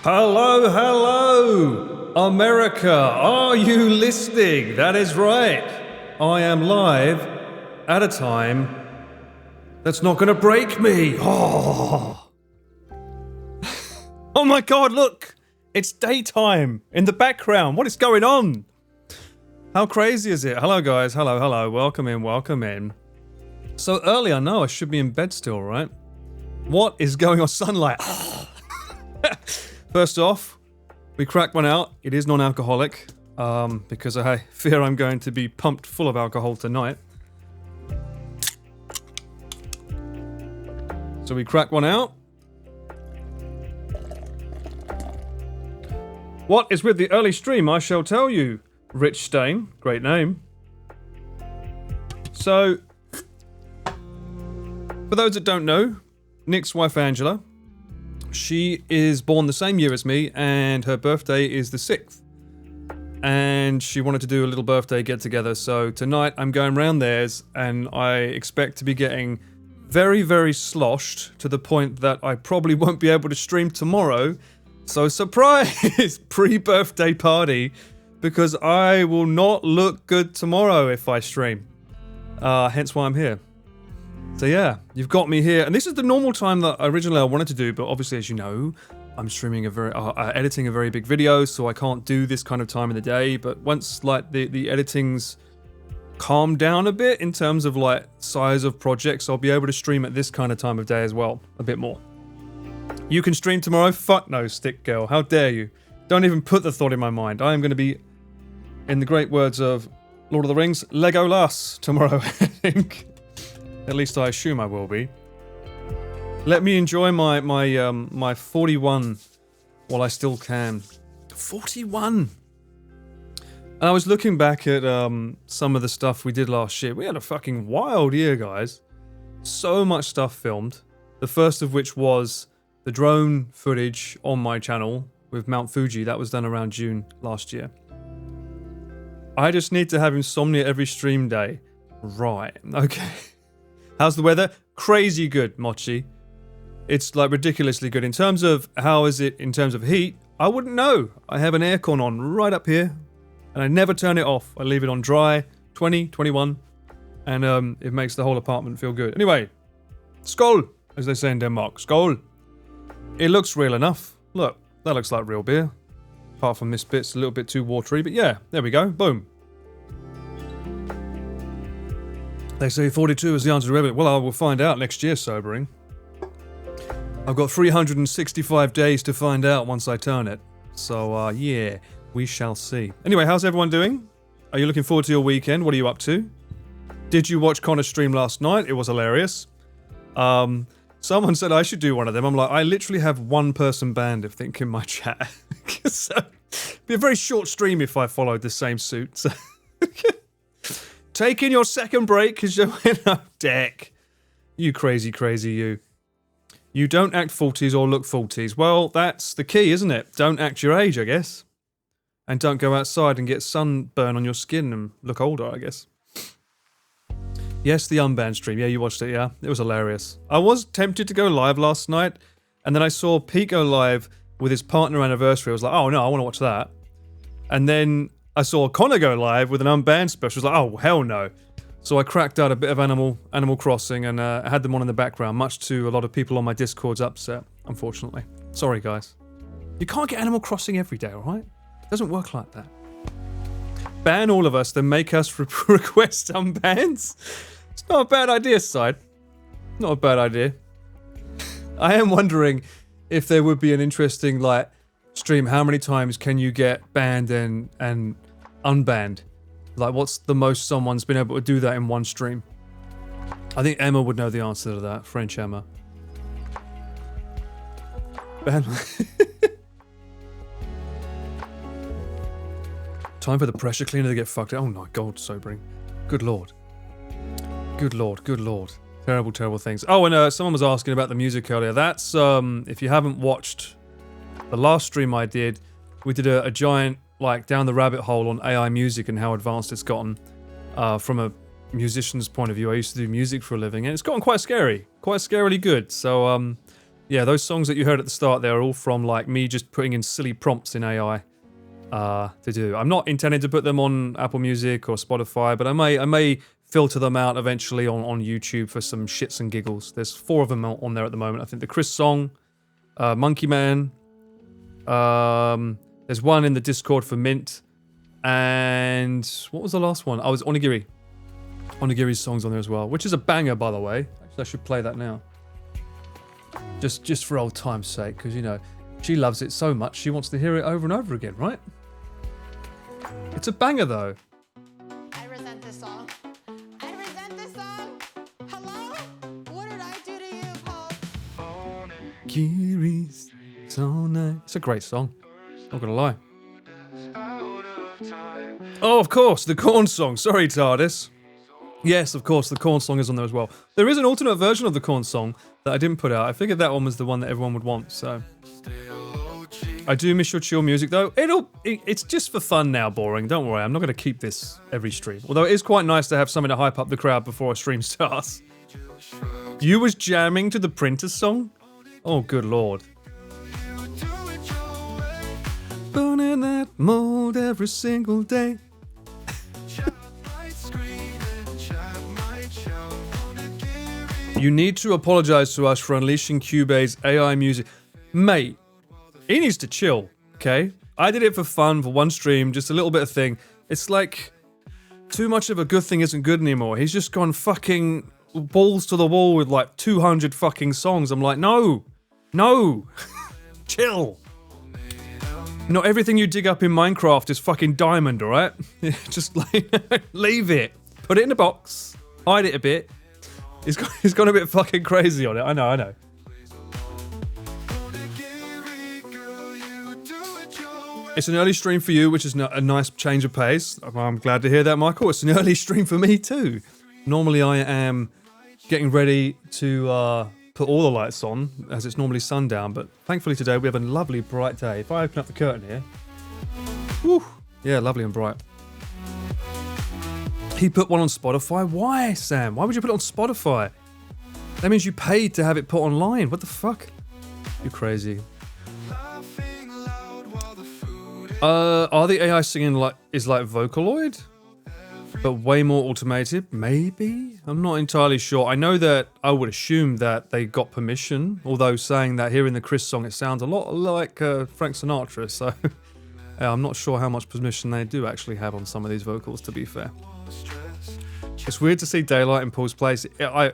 Hello, hello, America. Are you listening? That is right. I am live at a time that's not going to break me. Oh. Oh my God, look. It's daytime in the background. What is going on? How crazy is it? Hello, guys. Hello, hello. Welcome in, welcome in. So early, I know I should be in bed still, right? What is going on? Sunlight. First off, we cracked one out. It is non-alcoholic, because I fear I'm going to be pumped full of alcohol tonight. So we cracked one out. What is with the early stream? I shall tell you. Rich Stain, great name. So, for those that don't know, Nick's wife Angela, she is born the same year as me, and her birthday is the 6th. And she wanted to do a little birthday get-together, so tonight I'm going round theirs, and I expect to be getting very, very sloshed to the point that I probably won't be able to stream tomorrow. So surprise! Pre-birthday party, because I will not look good tomorrow if I stream. Hence why I'm here. So yeah, you've got me here, and this is the normal time that originally I wanted to do, but obviously, as you know, I'm streaming editing a very big video, so I can't do this kind of time in the day. But once like the editing's calmed down a bit in terms of like size of projects, I'll be able to stream at this kind of time of day as well, a bit more. You can stream tomorrow? Fuck no, Stick Girl. How dare you? Don't even put the thought in my mind. I am going to be, in the great words of Lord of the Rings, Legolas tomorrow, I think. At least I assume I will be. Let me enjoy my 41 while I still can. 41! And I was looking back at some of the stuff we did last year. We had a fucking wild year, guys. So much stuff filmed. The first of which was the drone footage on my channel with Mount Fuji. That was done around June last year. I just need to have insomnia every stream day. Right, okay. How's the weather? Crazy good, Mochi. It's like ridiculously good. In terms of how is it in terms of heat, I wouldn't know. I have an aircon on right up here, and I never turn it off. I leave it on dry, 20, 21, and it makes the whole apartment feel good. Anyway, skål, as they say in Denmark. Skål. It looks real enough. Look, that looks like real beer. Apart from this bit's a little bit too watery, but yeah, there we go. Boom. They say 42 is the answer to everything. Well, I will find out next year, sobering. I've got 365 days to find out once I turn it. So, yeah, we shall see. Anyway, how's everyone doing? Are you looking forward to your weekend? What are you up to? Did you watch Connor's stream last night? It was hilarious. Someone said I should do one of them. I'm like, I literally have one person banned, I think, in my chat. So, it'd be a very short stream if I followed the same suit. So. Taking your second break because you're in a deck. You crazy, crazy you. You don't act 40s or look 40s. Well, that's the key, isn't it? Don't act your age, I guess. And don't go outside and get sunburn on your skin and look older, I guess. Yes, the unbanned stream. Yeah, you watched it, yeah? It was hilarious. I was tempted to go live last night, and then I saw Pete go live with his partner anniversary. I was like, oh no, I want to watch that. And then I saw Connor go live with an unbanned special. I was like, oh, hell no. So I cracked out a bit of Animal Crossing and I had them on in the background, much to a lot of people on my Discord's upset, unfortunately. Sorry, guys. You can't get Animal Crossing every day, alright? It doesn't work like that. Ban all of us, then make us request unbans? It's not a bad idea, Side. Not a bad idea. I am wondering if there would be an interesting, like, stream. How many times can you get banned and unbanned? Like, what's the most someone's been able to do that in one stream? I think Emma would know the answer to that. French Emma. Ban. Time for the pressure cleaner to get fucked. Oh my God, sobering. Good lord. Good lord. Good lord. Terrible, terrible things. Oh, and someone was asking about the music earlier. That's if you haven't watched the last stream I did, we did a giant, like, down the rabbit hole on AI music and how advanced it's gotten from a musician's point of view. I used to do music for a living, and it's gotten quite scary, quite scarily good. So Yeah, those songs that you heard at the start, they're all from like me just putting in silly prompts in AI to do. I'm not intending to put them on Apple Music or Spotify, but I may filter them out eventually on YouTube for some shits and giggles. There's 4 of them on there at the moment. I think the Chris song, Monkey Man. There's one in the Discord for Mint, and what was the last one? Oh, it was Onigiri. Onigiri's song's on there as well, which is a banger, by the way. Actually, I should play that now. Just for old time's sake, because, you know, she loves it so much, she wants to hear it over and over again, right? It's a banger, though. I resent this song. I resent this song. Hello? What did I do to you, Paul? Kiri's so nice. It's a great song. Not gonna lie. Oh, of course, the Korn song. Sorry, TARDIS. Yes, of course, the Korn song is on there as well. There is an alternate version of the Korn song that I didn't put out. I figured that one was the one that everyone would want, so. I do miss your chill music, though. It's just for fun now, boring. Don't worry, I'm not going to keep this every stream. Although it is quite nice to have something to hype up the crowd before a stream starts. You was jamming to the Printer song? Oh, good lord. Burning that mold every single day. You need to apologize to us for unleashing Cubase's AI music. Mate, he needs to chill, okay? I did it for fun, for one stream, just a little bit of thing. It's like, too much of a good thing isn't good anymore. He's just gone fucking balls to the wall with like 200 fucking songs. I'm like, no, chill. Not everything you dig up in Minecraft is fucking diamond, alright? Just like, leave it. Put it in a box, hide it a bit. He's gone a bit fucking crazy on it. I know. It's an early stream for you, which is a nice change of pace. I'm glad to hear that, Michael. It's an early stream for me too. Normally I am getting ready to put all the lights on, as it's normally sundown, but thankfully today we have a lovely bright day. If I open up the curtain here, whew, yeah, lovely and bright. He put one on Spotify? Why, Sam? Why would you put it on Spotify? That means you paid to have it put online. What the fuck? You crazy. Are the AI singing like Vocaloid? But way more automated? Maybe? I'm not entirely sure. I know that I would assume that they got permission, although saying that here in the Chris song it sounds a lot like Frank Sinatra, so I'm not sure how much permission they do actually have on some of these vocals, to be fair. It's weird to see daylight in Paul's place. I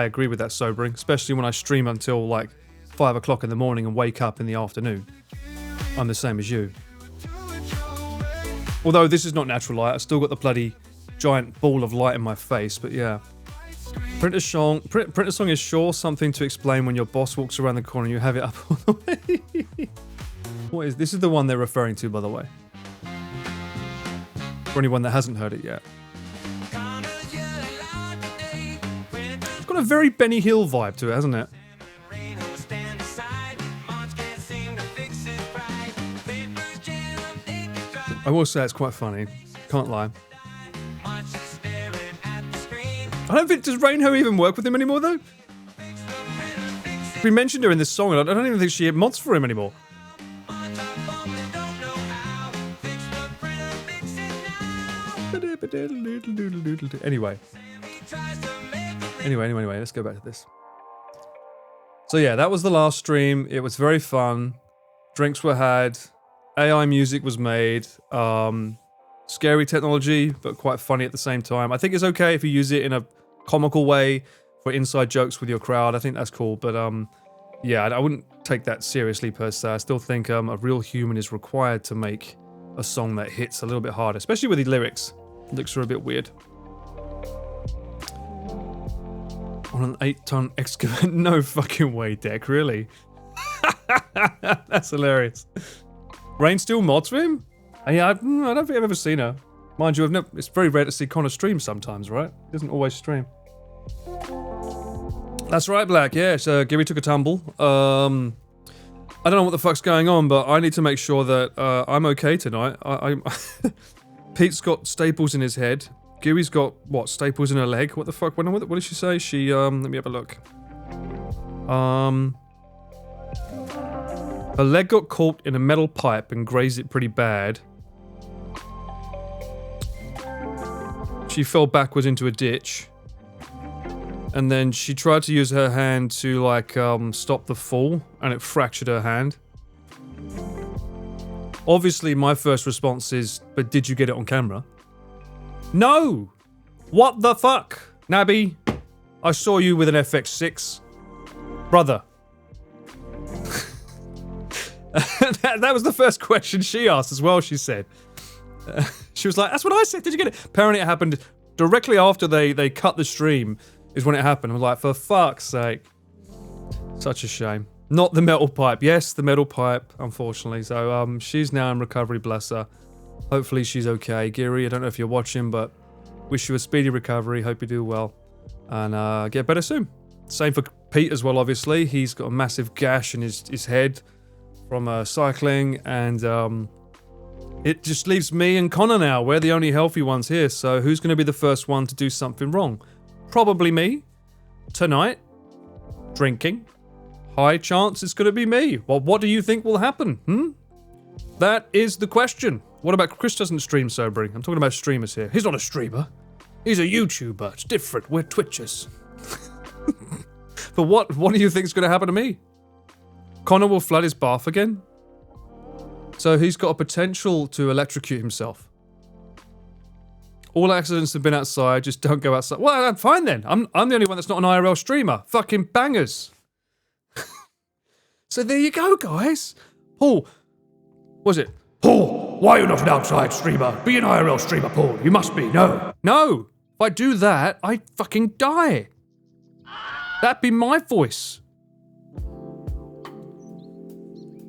agree with that sobering, especially when I stream until like 5 o'clock in the morning and wake up in the afternoon. I'm the same as you. Although this is not natural light, I've still got the bloody giant ball of light in my face, but yeah. Printer song is sure something to explain when your boss walks around the corner and you have it up all the way. What is this? Is the one they're referring to, by the way. For anyone that hasn't heard it yet. It's got a very Benny Hill vibe to it, hasn't it? I will say it's quite funny. Can't lie. I don't think... Does Rainho even work with him anymore, though? We mentioned her in this song, and I don't even think she mods for him anymore. Anyway, let's go back to this. So yeah, that was the last stream. It was very fun. Drinks were had. AI music was made. Scary technology, but quite funny at the same time. I think it's okay if you use it in a comical way for inside jokes with your crowd. I think that's cool, but yeah, I wouldn't take that seriously per se. I still think a real human is required to make a song that hits a little bit harder, especially with the lyrics. Lyrics are a bit weird. On an 8-ton excavator? No fucking way, Deck, really? That's hilarious. Rain still mods for him? Yeah, I don't think I've ever seen her. Mind you, it's very rare to see Connor stream sometimes, right? He doesn't always stream. That's right, Black. Yeah, so Gibby took a tumble. I don't know what the fuck's going on, but I need to make sure that I'm okay tonight. Pete's got staples in his head. Gibby's got, what, staples in her leg? What the fuck went on with it? What did she say? She, let me have a look. Her leg got caught in a metal pipe and grazed it pretty bad. She fell backwards into a ditch. And then she tried to use her hand to, like, stop the fall, and it fractured her hand. Obviously, my first response is, but did you get it on camera? No! What the fuck? Nabby, I saw you with an FX6. Brother. that was the first question she asked as well, she said. She was like, that's what I said, did you get it? Apparently it happened directly after they cut the stream is when it happened. I was like, for fuck's sake. Such a shame. Not the metal pipe. Yes, the metal pipe, unfortunately. So she's now in recovery, bless her. Hopefully she's okay. Geary, I don't know if you're watching, but wish you a speedy recovery. Hope you do well. And get better soon. Same for Pete as well, obviously. He's got a massive gash in his head from cycling. And it just leaves me and Connor now. We're the only healthy ones here. So who's going to be the first one to do something wrong? Probably me. Tonight. Drinking. High chance it's going to be me. Well, what do you think will happen? That is the question. What about Chris doesn't stream sobering? I'm talking about streamers here. He's not a streamer. He's a YouTuber. It's different. We're Twitchers. But what do you think is going to happen to me? Connor will flood his bath again. So he's got a potential to electrocute himself. All accidents have been outside. Just don't go outside. Well, I'm fine then. I'm the only one that's not an IRL streamer. Fucking bangers. So there you go, guys. Paul, was it? Paul, why are you not an outside streamer? Be an IRL streamer, Paul. You must be. No. No. If I do that, I fucking die. That'd be my voice.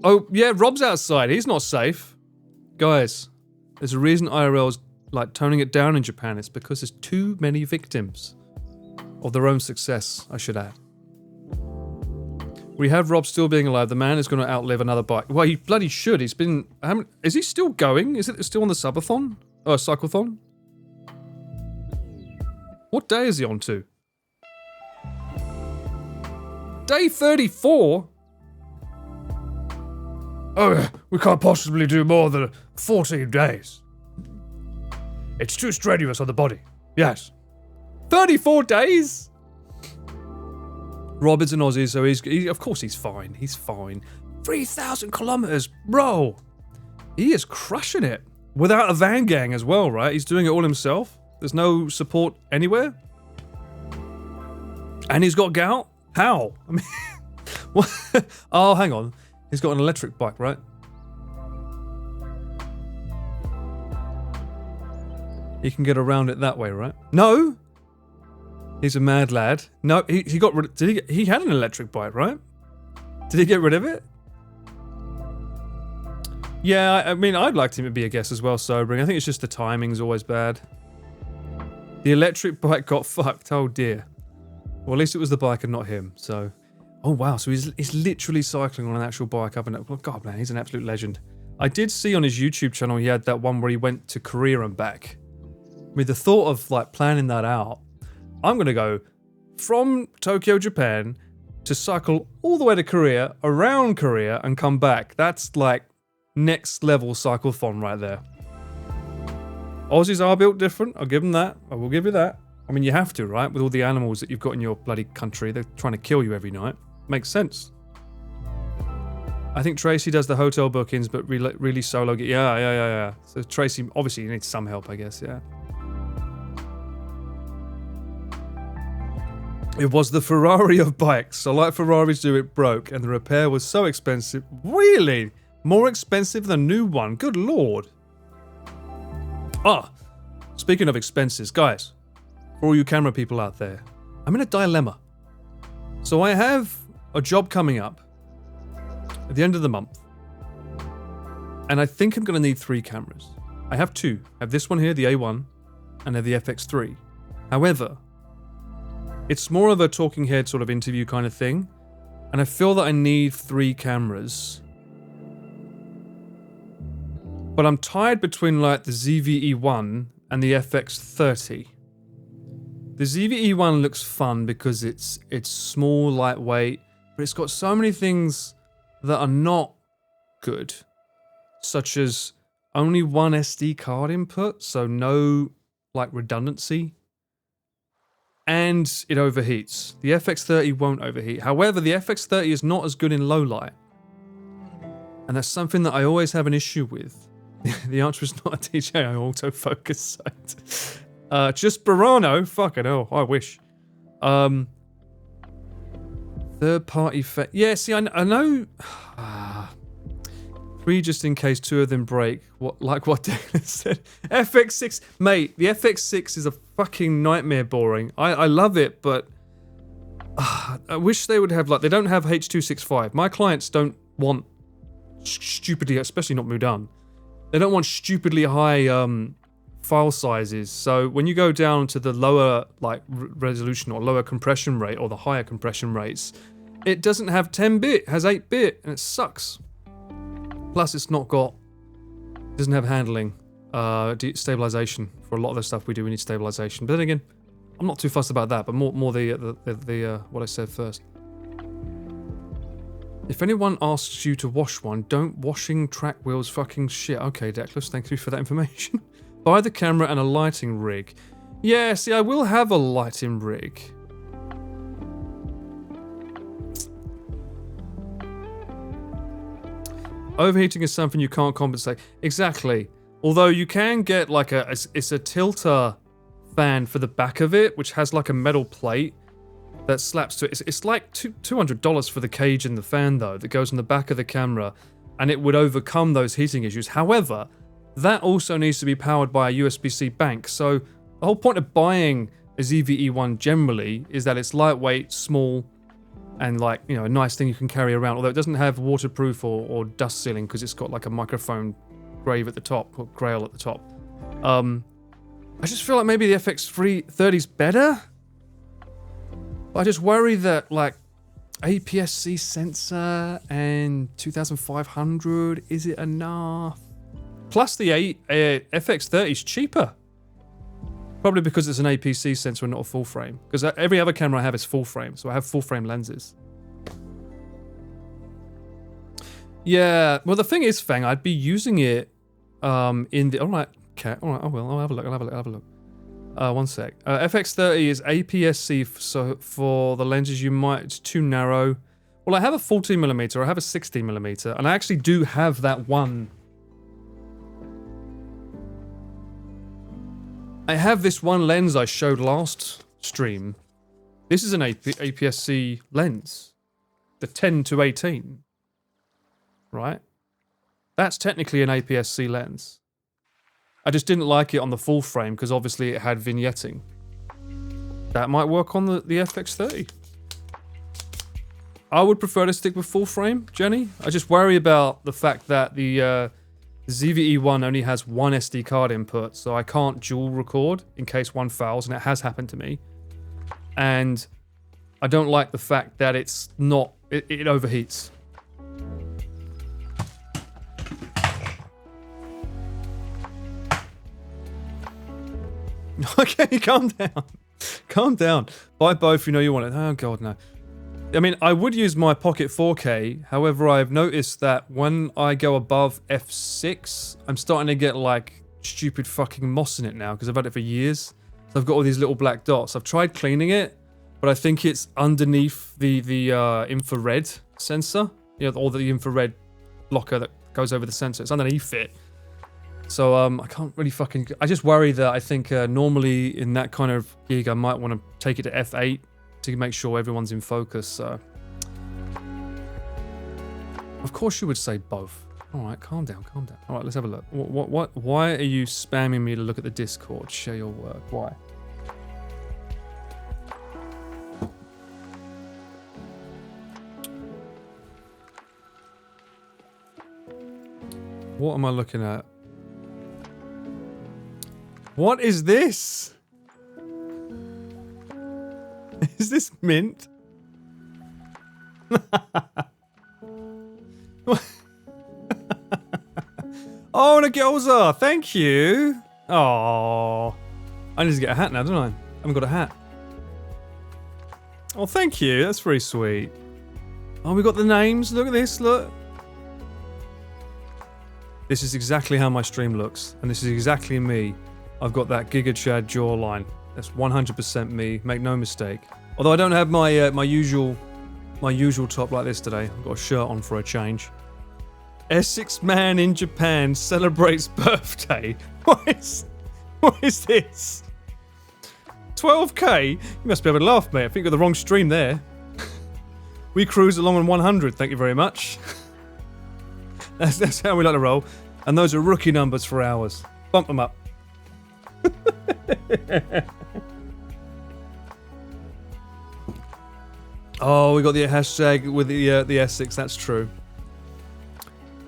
Oh, yeah, Rob's outside. He's not safe. Guys, there's a reason IRL's like toning it down in Japan. It's because there's too many victims of their own success, I should add. We have Rob still being alive. The man is going to outlive another bike. Well, he bloody should. He's been... is he still going? Is it still on the subathon? Oh, cyclothon? What day is he on to? Day 34? Oh, we can't possibly do more than 14 days. It's too strenuous on the body. Yes. 34 days? Rob is an Aussie, so of course he's fine. He's fine. 3,000 kilometers, bro. He is crushing it. Without a van gang as well, right? He's doing it all himself. There's no support anywhere. And he's got gout? How? I mean, what? Oh, hang on. He's got an electric bike, right? He can get around it that way, right? No! He's a mad lad. No, he got rid of... He had an electric bike, right? Did he get rid of it? Yeah, I mean, I'd like him to be a guest as well, sobering. I think it's just the timing's always bad. The electric bike got fucked. Oh, dear. Well, at least it was the bike and not him, so... Oh, wow, so he's literally cycling on an actual bike up and up. Oh, God, man, he's an absolute legend. I did see on his YouTube channel he had that one where he went to Korea and back. With the thought of, like, planning that out, I'm going to go from Tokyo, Japan, to cycle all the way to Korea, around Korea, and come back. That's, like, next level cyclothon right there. Aussies are built different, I'll give them that. I will give you that. I mean, you have to, right? With all the animals that you've got in your bloody country, they're trying to kill you every night. Makes sense. I think Tracy does the hotel bookings, but really solo. Yeah. So Tracy, obviously, needs some help, I guess, yeah. It was the Ferrari of bikes. So like Ferraris do, it broke, and the repair was so expensive. Really? More expensive than a new one? Good lord. Ah, speaking of expenses, guys, for all you camera people out there, I'm in a dilemma. So I have a job coming up at the end of the month, and I think I'm going to need 3 cameras. I have 2. I have this one here, the A1, and I have the FX3. However, it's more of a talking head sort of interview kind of thing, and I feel that I need 3 cameras. But I'm tied between like the ZVE1 and the FX30. The ZVE1 looks fun because it's small, lightweight, but it's got so many things that are not good, such as only one SD card input, so no like redundancy, and it overheats. The FX30 won't overheat. However, the FX30 is not as good in low light, and that's something that I always have an issue with. The answer is not a DJI autofocus site. Just Burano? Fucking hell, I wish. Third party yeah, see, I know. 3 just in case 2 of them break. What Declan said. FX6, mate, the FX6 is a fucking nightmare boring. I love it, but I wish they would have, like, they don't have H.265. My clients don't want stupidly, especially not Mudan, they don't want stupidly high file sizes. So when you go down to the lower like resolution or lower compression rate or the higher compression rates, it doesn't have 10-bit, it has 8-bit, and it sucks. Plus, it's not got, doesn't have handling, stabilization. For a lot of the stuff we do, we need stabilization. But then again, I'm not too fussed about that. But more the what I said first. If anyone asks you to wash one, don't washing track wheels fucking shit. Okay, Declus, thank you for that information. Buy the camera and a lighting rig. Yeah, see, I will have a lighting rig. Overheating is something you can't compensate. Exactly. Although you can get like it's a tilter fan for the back of it, which has like a metal plate that slaps to it. It's like $200 for the cage and the fan though, that goes on the back of the camera, and it would overcome those heating issues. However, that also needs to be powered by a USB-C bank. So the whole point of buying a ZVE1 generally is that it's lightweight, small, and like, you know, a nice thing you can carry around. Although it doesn't have waterproof or dust sealing because it's got like a microphone grave at the top, or grail at the top. I just feel like maybe the FX30's better. But I just worry that like APS-C sensor and 2500, is it enough? Plus the FX30 is cheaper. Probably because it's an APC sensor and not a full frame. Because every other camera I have is full frame, so I have full frame lenses. Yeah, well the thing is, Fang, I'd be using it in the... Alright, okay, alright, I will. I'll have a look. One sec. FX30 is APS-C, so for the lenses you might... It's too narrow. Well, I have a 14mm, I have a 16mm, and I actually do have that one. I have this one lens I showed last stream. This is an APS-C lens. The 10-18. Right? That's technically an APS-C lens. I just didn't like it on the full frame because obviously it had vignetting. That might work on the FX30. I would prefer to stick with full frame, Jenny. I just worry about the fact that the ZVE1 only has one SD card input, so I can't dual record in case one fails, and it has happened to me. And I don't like the fact that it's not, it overheats. Okay, calm down. Calm down. Buy both, you know you want it. Oh god, no. I mean, I would use my Pocket 4K, however, I've noticed that when I go above F6, I'm starting to get, like, stupid fucking moss in it now, because I've had it for years. So I've got all these little black dots. I've tried cleaning it, but I think it's underneath the infrared sensor. You know, all the infrared blocker that goes over the sensor. It's underneath it. So, I can't really fucking... I just worry that I think normally in that kind of gig, I might want to take it to F8 to make sure everyone's in focus, so... Of course you would say both. Alright, calm down, calm down. Alright, let's have a look. What? Why are you spamming me to look at the Discord? Share your work. Why? What am I looking at? What is this? Is this mint? Oh, Nagilza, thank you. Oh, I need to get a hat now, don't I? I haven't got a hat. Oh, thank you. That's very sweet. Oh, we got the names. Look at this. Look. This is exactly how my stream looks, and this is exactly me. I've got that Giga Chad jawline. That's 100% me. Make no mistake. Although I don't have my my usual top like this today. I've got a shirt on for a change. Essex man in Japan celebrates birthday. What is this? 12k? You must be able to laugh, mate. I think you got the wrong stream there. We cruise along on 100. Thank you very much. That's how we like to roll. And those are rookie numbers for hours. Bump them up. Oh, we got the hashtag with the Essex. That's true.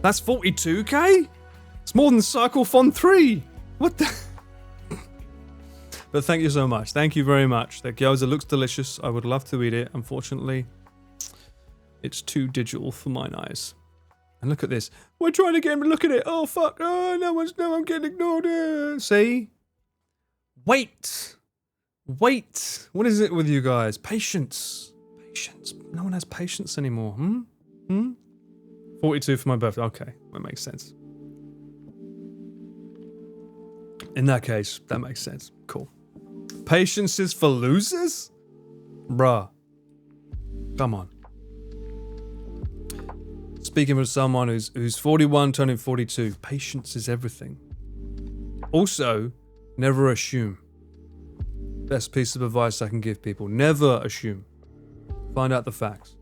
That's 42k? It's more than CycleFon 3. What the? But thank you so much. Thank you very much. The gyoza looks delicious. I would love to eat it. Unfortunately, it's too digital for mine eyes. And look at this. We're trying to get him to look at it. Oh, fuck. Oh, no, I'm getting ignored. See? Wait. What is it with you guys? Patience. No one has patience anymore. 42 for my birthday. Okay, that makes sense. In that case, that makes sense. Cool. Patience is for losers? Bruh. Come on. Speaking of someone who's 41 turning 42, patience is everything. Also, never assume. Best piece of advice I can give people. Never assume. Find out the facts.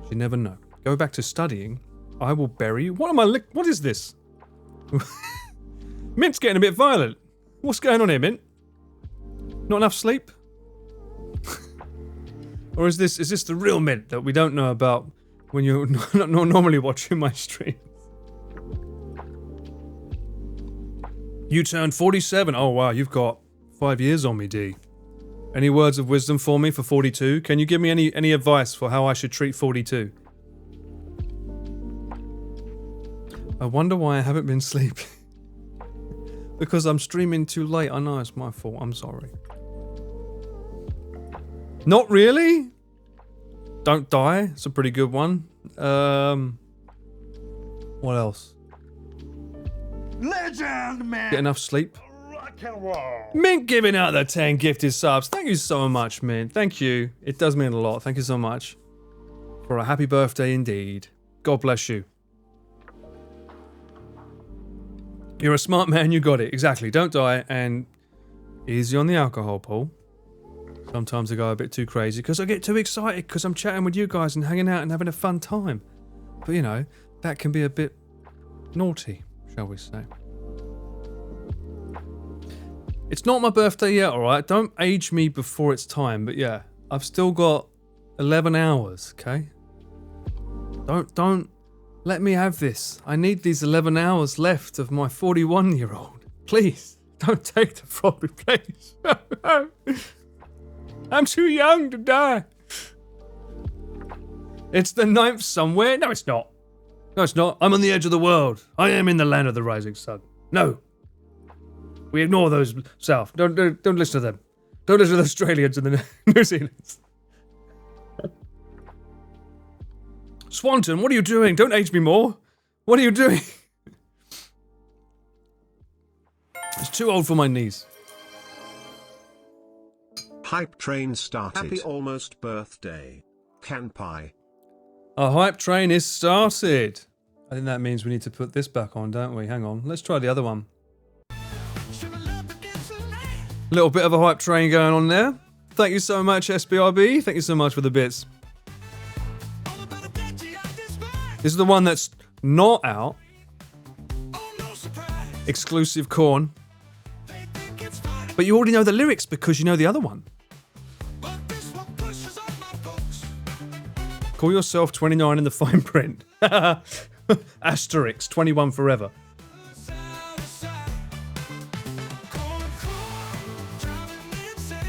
You never know. Go back to studying. I will bury you. What is this? Mint's getting a bit violent. What's going on here, Mint? Not enough sleep? Or is this the real Mint that we don't know about when you're not normally watching my streams? You turned 47. Oh wow, you've got 5 years on me, D. Any words of wisdom for me for 42? Can you give me any advice for how I should treat 42? I wonder why I haven't been sleeping. Because I'm streaming too late. I know it's my fault. I'm sorry. Not really? Don't die. It's a pretty good one. What else? Legend, man. Get enough sleep. Rock and roll. Mint giving out the 10 gifted subs. Thank you so much, Mint. Thank you. It does mean a lot. Thank you so much. For a happy birthday indeed. God bless you. You're a smart man, you got it. Exactly. Don't die, and easy on the alcohol, Paul. Sometimes I go a bit too crazy because I get too excited because I'm chatting with you guys and hanging out and having a fun time. But you know, that can be a bit naughty, shall we say. It's not my birthday yet, alright? Don't age me before it's time, but yeah, I've still got 11 hours, okay? Don't let me have this. I need these 11 hours left of my 41-year-old. Please, don't take the floppy place. I'm too young to die. It's the 9th somewhere. No, it's not. No, it's not. I'm on the edge of the world. I am in the land of the rising sun. No. We ignore those south. Don't listen to them. Don't listen to the Australians and the New Zealanders. Swanton, what are you doing? Don't age me more. What are you doing? It's too old for my knees. Hype train started. Happy almost birthday. Kanpai. A hype train is started. I think that means we need to put this back on, don't we? Hang on. Let's try the other one. Little bit of a hype train going on there. Thank you so much, SBRB. Thank you so much for the bits. This is the one that's not out. Exclusive Korn. But you already know the lyrics because you know the other one. Call yourself 29 in the fine print. Asterix, 21 forever.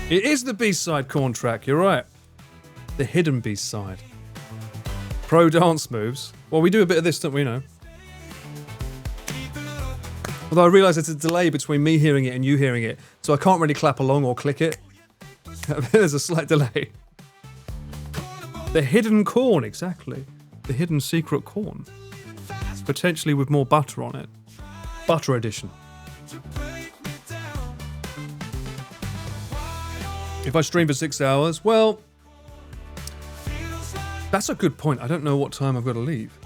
It is the B-side Korn track, you're right. The hidden B-side. Pro dance moves. Well, we do a bit of this, don't we, you know? Although I realise there's a delay between me hearing it and you hearing it, so I can't really clap along or click it. There's a slight delay. The hidden Korn, exactly. The hidden secret Korn. potentially with more butter on it. Butter edition. If I stream for 6 hours, well, that's a good point. I don't know what time I've got to leave.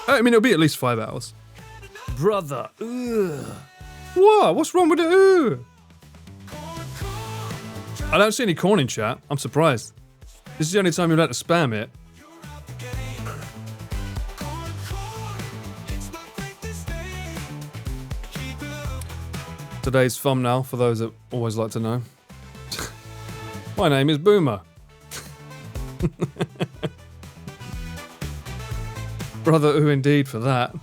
I mean, it'll be at least 5 hours. Brother, ugh. What? What's wrong with it? Ugh? I don't see any corn in chat. I'm surprised. This is the only time you're allowed to spam it. Today's thumbnail, for those that always like to know. My name is Boomer. Brother, ooh, indeed for that.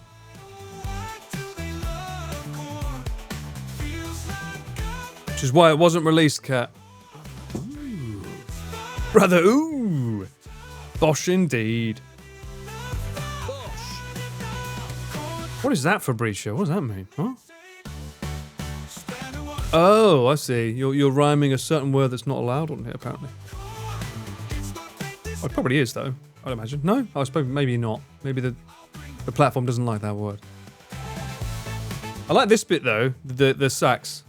Which is why it wasn't released, Cat. Ooh. Brother, ooh. Bosh indeed. What is that, Fabricio? What does that mean? Huh? Oh, I see. You're rhyming a certain word that's not allowed on here, apparently. Oh, it probably is, though. I'd imagine. No? I suppose maybe not. Maybe the platform doesn't like that word. I like this bit, though. The sax.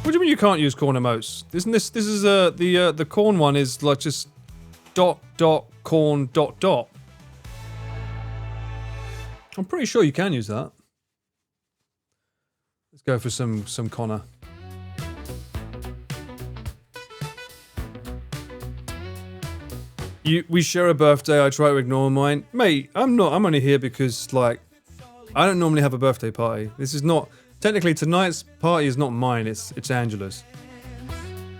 What do you mean you can't use corn emotes? Isn't this is the corn one is like just ... corn ... I'm pretty sure you can use that. Let's go for some Connor. We share a birthday. I try to ignore mine, mate. I'm only here because like I don't normally have a birthday party. This is not technically tonight's party is not mine. It's Angela's.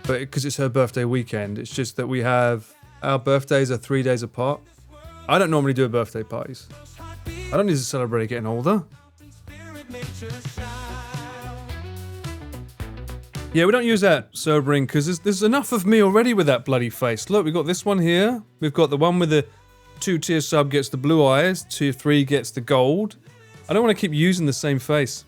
But because it's her birthday weekend, it's just that we have our birthdays are 3 days apart. I don't normally do birthday parties. I don't need to celebrate getting older. Yeah, we don't use that sobering because there's enough of me already with that bloody face. Look, we've got this one here. We've got the one with the 2-tier sub gets the blue eyes. Tier 3 gets the gold. I don't want to keep using the same face.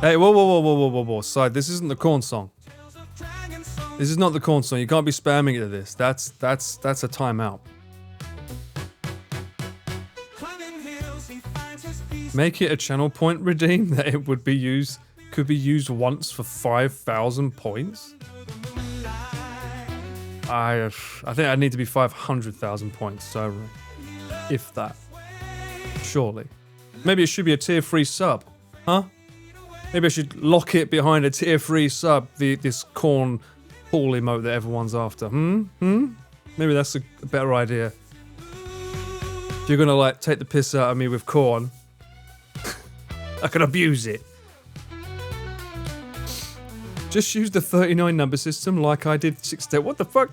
Hey, whoa. Side, this isn't the corn song. This is not the corn song. You can't be spamming it to this. That's a timeout. Make it a channel point redeem that it could be used once for 5,000 points. I think I need to be 500,000 points, so if that. Surely. Maybe it should be a tier 3 sub. Huh? Maybe I should lock it behind a tier 3 sub, this corn pool emote that everyone's after. Maybe that's a better idea. If you're gonna like take the piss out of me with corn, I can abuse it. Just use the 39 number system like I did 6 days. What the fuck?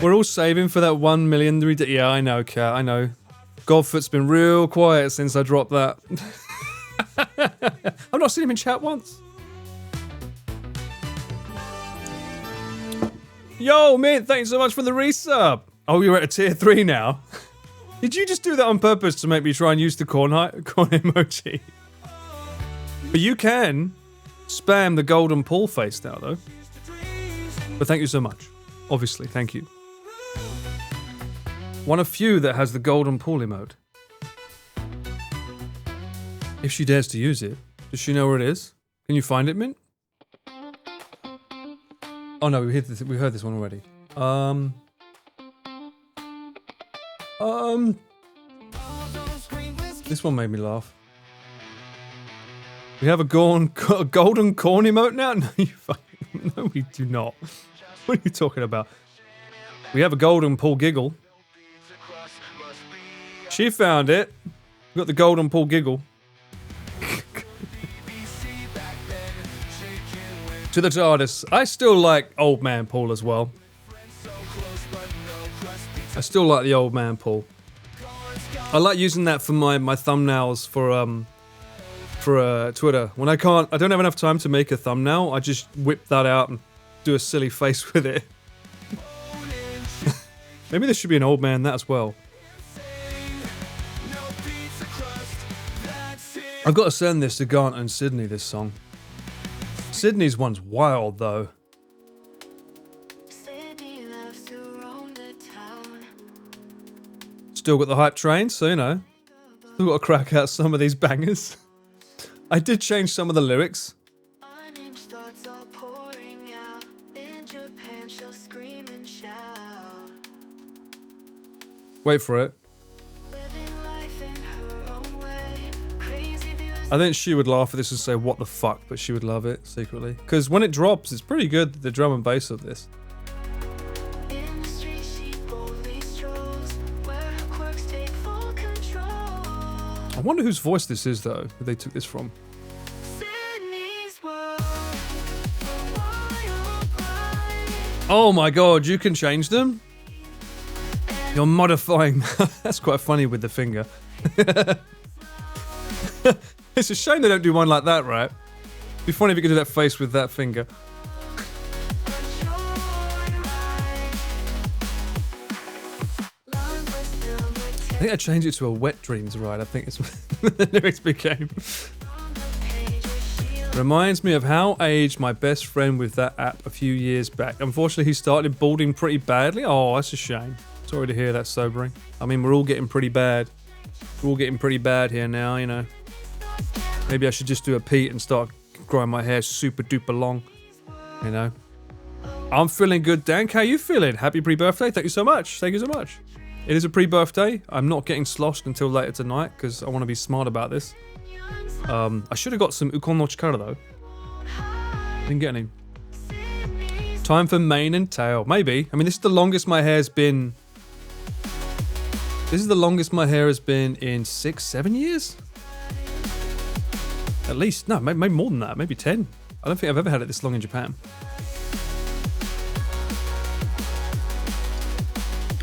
We're all saving for that 1 million. Yeah, I know, Cat. I know. Godfoot's been real quiet since I dropped that. I've not seen him in chat once. Yo, Mint, thanks so much for the resub. Oh, you're at a tier 3 now. Did you just do that on purpose to make me try and use the corn emoji? But you can spam the golden pool face now, though. But thank you so much. Obviously, thank you. One of few that has the golden pool emote. If she dares to use it, does she know where it is? Can you find it, Mint? Oh no, we heard this one already. This one made me laugh. We have a golden corn emote now? No, we do not. What are you talking about? We have a golden pool giggle. She found it. We got the golden pool giggle. To the TARDIS. I still like Old Man Paul as well. I still like the Old Man Paul. I like using that for my thumbnails for Twitter. When I don't have enough time to make a thumbnail, I just whip that out and do a silly face with it. Maybe there should be an old man that as well. I've got to send this to Grant and Sydney, this song. Sydney's one's wild, though. Still got the hype train, so you know. Still got to crack out some of these bangers. I did change some of the lyrics. Wait for it. I think she would laugh at this and say, what the fuck, but she would love it secretly. Because when it drops, it's pretty good, the drum and bass of this. I wonder whose voice this is, though, who they took this from. Oh my god, you can change them? You're modifying. That's quite funny with the finger. It's a shame they don't do one like that, right? It'd be funny if you could do that face with that finger. I think I changed it to a Wet Dreams ride. I think it's what the lyrics became. Reminds me of how I aged my best friend with that app a few years back. Unfortunately, he started balding pretty badly. Oh, that's a shame. Sorry to hear that, sobering. I mean, we're all getting pretty bad. We're all getting pretty bad here now, you know. Maybe I should just do a Pete and start growing my hair super duper long. You know. I'm feeling good, Dank. How you feeling? Happy pre-birthday. Thank you so much. Thank you so much. It is a pre-birthday. I'm not getting sloshed until later tonight because I want to be smart about this. I should have got some Ukon no Chikara though. Didn't get any. Time for mane and tail. Maybe. I mean, this is the longest my hair's been. This is the longest my hair has been in 6-7 years? At least. No, maybe more than that. Maybe 10. I don't think I've ever had it this long in Japan.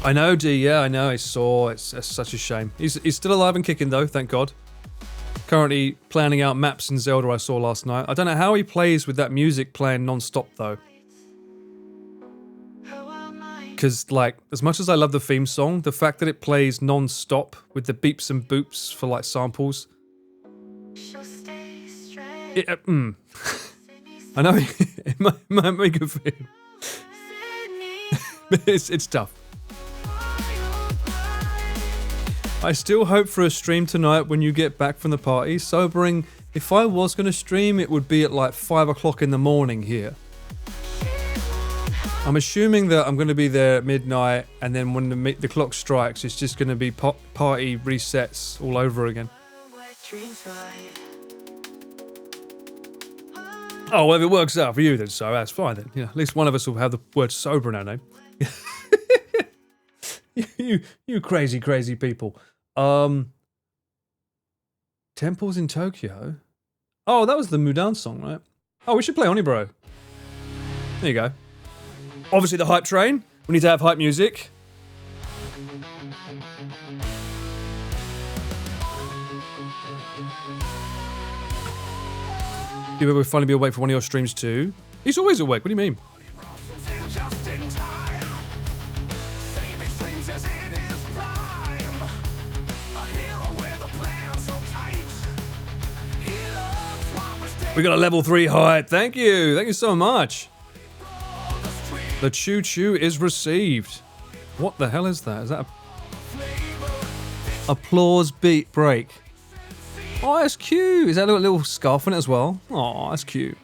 I know, D. Yeah, I know. I saw. It's such a shame. He's still alive and kicking though, thank God. Currently planning out maps in Zelda I saw last night. I don't know how he plays with that music playing non-stop though. Because, like, as much as I love the theme song, the fact that it plays non-stop with the beeps and boops for, like, samples. I know it might make good for him. But it's tough. I still hope for a stream tonight when you get back from the party. Sobering, if I was going to stream, it would be at like 5 o'clock in the morning here. I'm assuming that I'm going to be there at midnight, and then when the clock strikes, it's just going to be party resets all over again. Oh, well, if it works out for you then, so that's fine then. Yeah, at least one of us will have the word sober in our name. You crazy, crazy people. Temples in Tokyo? Oh, that was the Mudan song, right? Oh, we should play Onibro. There you go. Obviously the hype train. We need to have hype music. You will finally be awake for one of your streams too. He's always awake, what do you mean? We got a level 3 hype. Thank you so much. The choo-choo is received. What the hell is that? Is that a applause beat break? Oh, that's cute. Is that a little scarf on it as well? Oh, that's cute.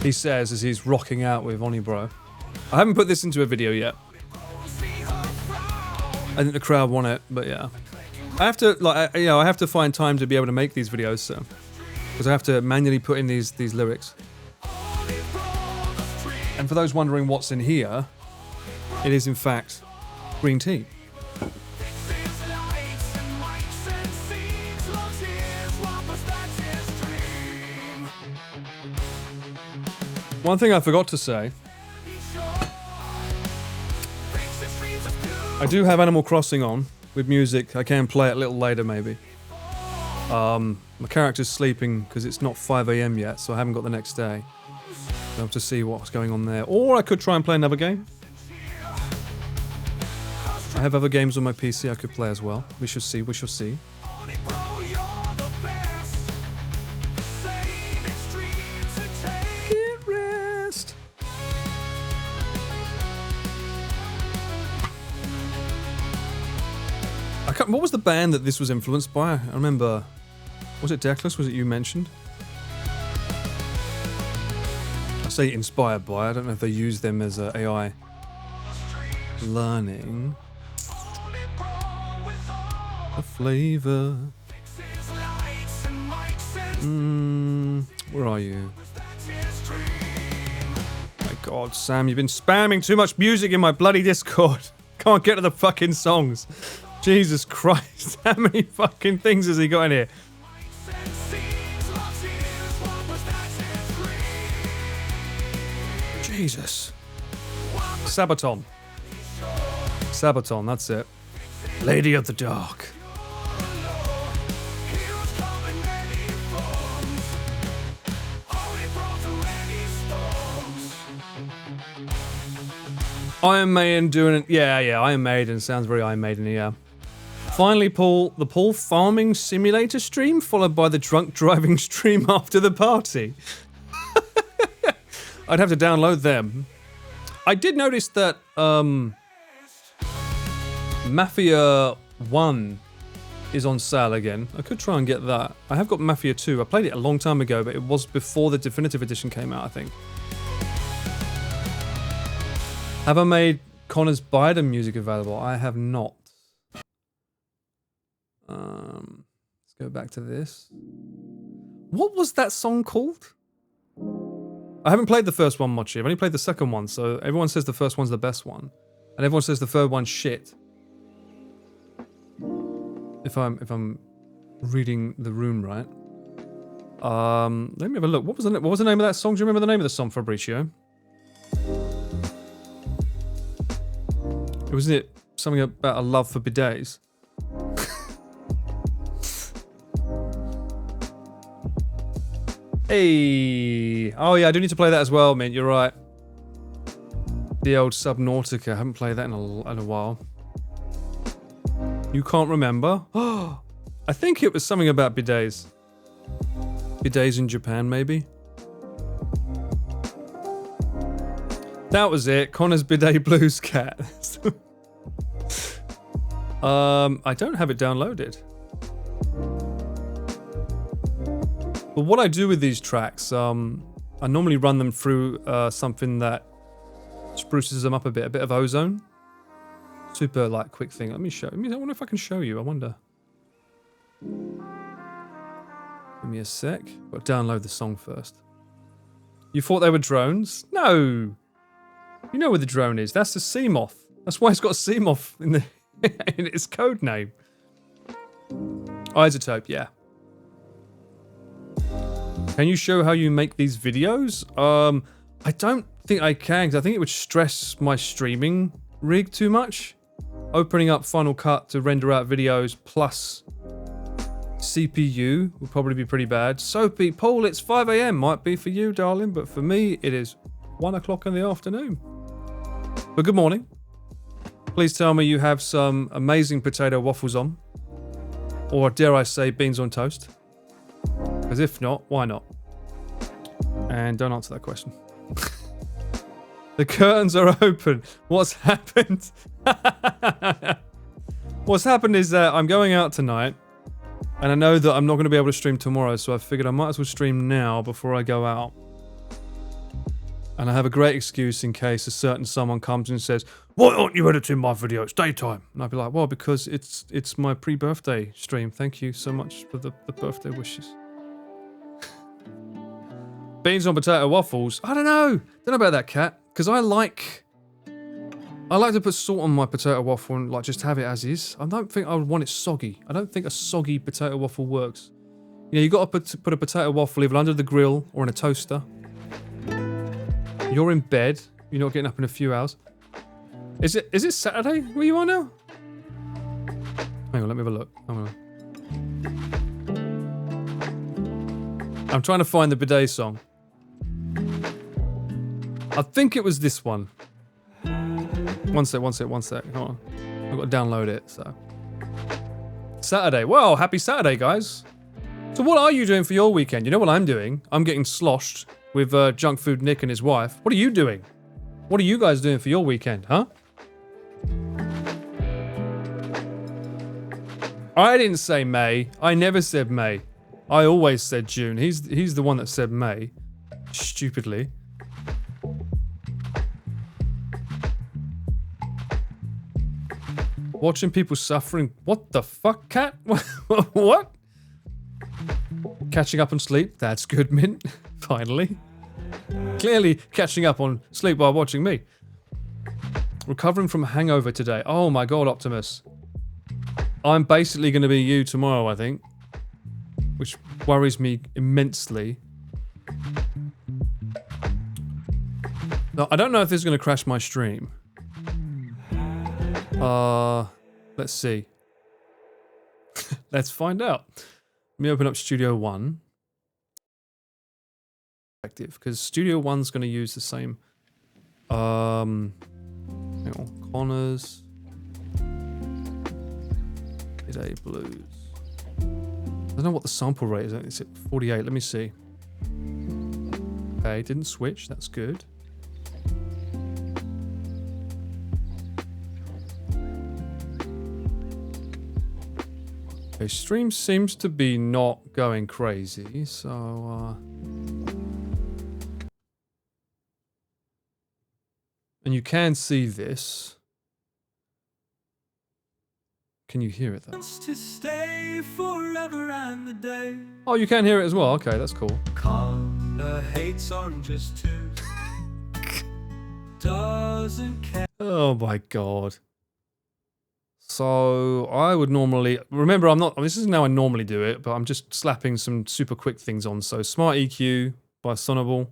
He says as he's rocking out with Onibro. I haven't put this into a video yet. I think the crowd want it, but yeah. I have to, like, you know, I have to find time to be able to make these videos, so because I have to manually put in these lyrics. And for those wondering what's in here, it is in fact green tea. One thing I forgot to say, I do have Animal Crossing on with music. I can play it a little later maybe. My character's sleeping because it's not 5 AM yet, so I haven't got the next day. I'll have to see what's going on there. Or I could try and play another game. I have other games on my PC I could play as well. We shall see, we shall see. Get rest. What was the band that this was influenced by? I remember. Was it Deckless? Was it you mentioned? I say inspired by. I don't know if they use them as AI learning. A flavor. Where are you? My God, Sam, you've been spamming too much music in my bloody Discord. Can't get to the fucking songs. Jesus Christ, how many fucking things has he got in here? Jesus. Sabaton. Sabaton, that's it. Lady of the Dark. Iron Maiden doing it. Yeah, Iron Maiden sounds very Iron Maiden, yeah. Finally, Paul, the Paul farming simulator stream, followed by the drunk driving stream after the party. I'd have to download them. I did notice that Mafia 1 is on sale again. I could try and get that. I have got Mafia 2. I played it a long time ago, but it was before the definitive edition came out, I think. Have I made Connor's Biden music available? I have not. Let's go back to this. What was that song called? I haven't played the first one much. I've only played the second one, so everyone says the first one's the best one, and everyone says the third one's shit. If I'm reading the room right. Let me have a look. What was the name of that song? Do you remember the name of the song, Fabricio? Wasn't it something about a love for bidets? Hey! Oh yeah, I do need to play that as well, man. You're right. The old Subnautica. I haven't played that in a while. You can't remember? Oh, I think it was something about bidets. Bidets in Japan, maybe? That was it. Connor's Bidet Blues Cat. I don't have it downloaded. But what I do with these tracks, I normally run them through something that spruces them up a bit of ozone. Super like quick thing. Let me show. I wonder if I can show you. I wonder. Give me a sec. Got to download the song first. You thought they were drones? No. You know where the drone is. That's the Seamoth. That's why it's got Seamoth in its code name. Isotope, yeah. Can you show how you make these videos? I don't think I can, because I think it would stress my streaming rig too much. Opening up Final Cut to render out videos plus CPU would probably be pretty bad. Soapy, Paul, it's 5 AM. Might be for you, darling, but for me, it is 1 o'clock in the afternoon. But good morning. Please tell me you have some amazing potato waffles on. Or dare I say, beans on toast. Because if not, why not? And don't answer that question. The curtains are open. What's happened? What's happened is that I'm going out tonight. And I know that I'm not going to be able to stream tomorrow. So I figured I might as well stream now before I go out. And I have a great excuse in case a certain someone comes and says, "Why aren't you editing my video? It's daytime." And I'd be like, well, because it's my pre-birthday stream. Thank you so much for the birthday wishes. Beans on potato waffles. I don't know about that, Cat. Because I like to put salt on my potato waffle and like just have it as is. I don't think I would want it soggy. I don't think a soggy potato waffle works. You know, you got to put a potato waffle either under the grill or in a toaster. You're in bed. You're not getting up in a few hours. Is it Saturday where you are now? Hang on, let me have a look. I'm trying to find the bidet song. I think it was this one. One sec. Hold on. I've got to download it, so. Saturday. Well, happy Saturday, guys. So what are you doing for your weekend? You know what I'm doing? I'm getting sloshed with Junk Food Nick and his wife. What are you doing? What are you guys doing for your weekend, huh? I didn't say May. I never said May. I always said June. He's the one that said May. Stupidly. Watching people suffering. What the fuck, cat? What? Catching up on sleep. That's good, Mint. Finally. Clearly catching up on sleep while watching me. Recovering from a hangover today. Oh my god, Optimus. I'm basically going to be you tomorrow, I think. Which worries me immensely. Now, I don't know if this is going to crash my stream. Let's see. Let's find out. Let me open up Studio One. Because Studio One's going to use the same. Hang on. Connors. Day Blues. I don't know what the sample rate is. It's at 48. Let me see. Okay, didn't switch. That's good. Okay, stream seems to be not going crazy, so and you can see this. Can you hear it though? To stay forever and the day. Oh, you can hear it as well. Okay, that's cool. Hates oranges too. Doesn't care. Oh my god. So I would normally remember I'm not. This isn't how I normally do it, but I'm just slapping some super quick things on. So Smart EQ by Sonable,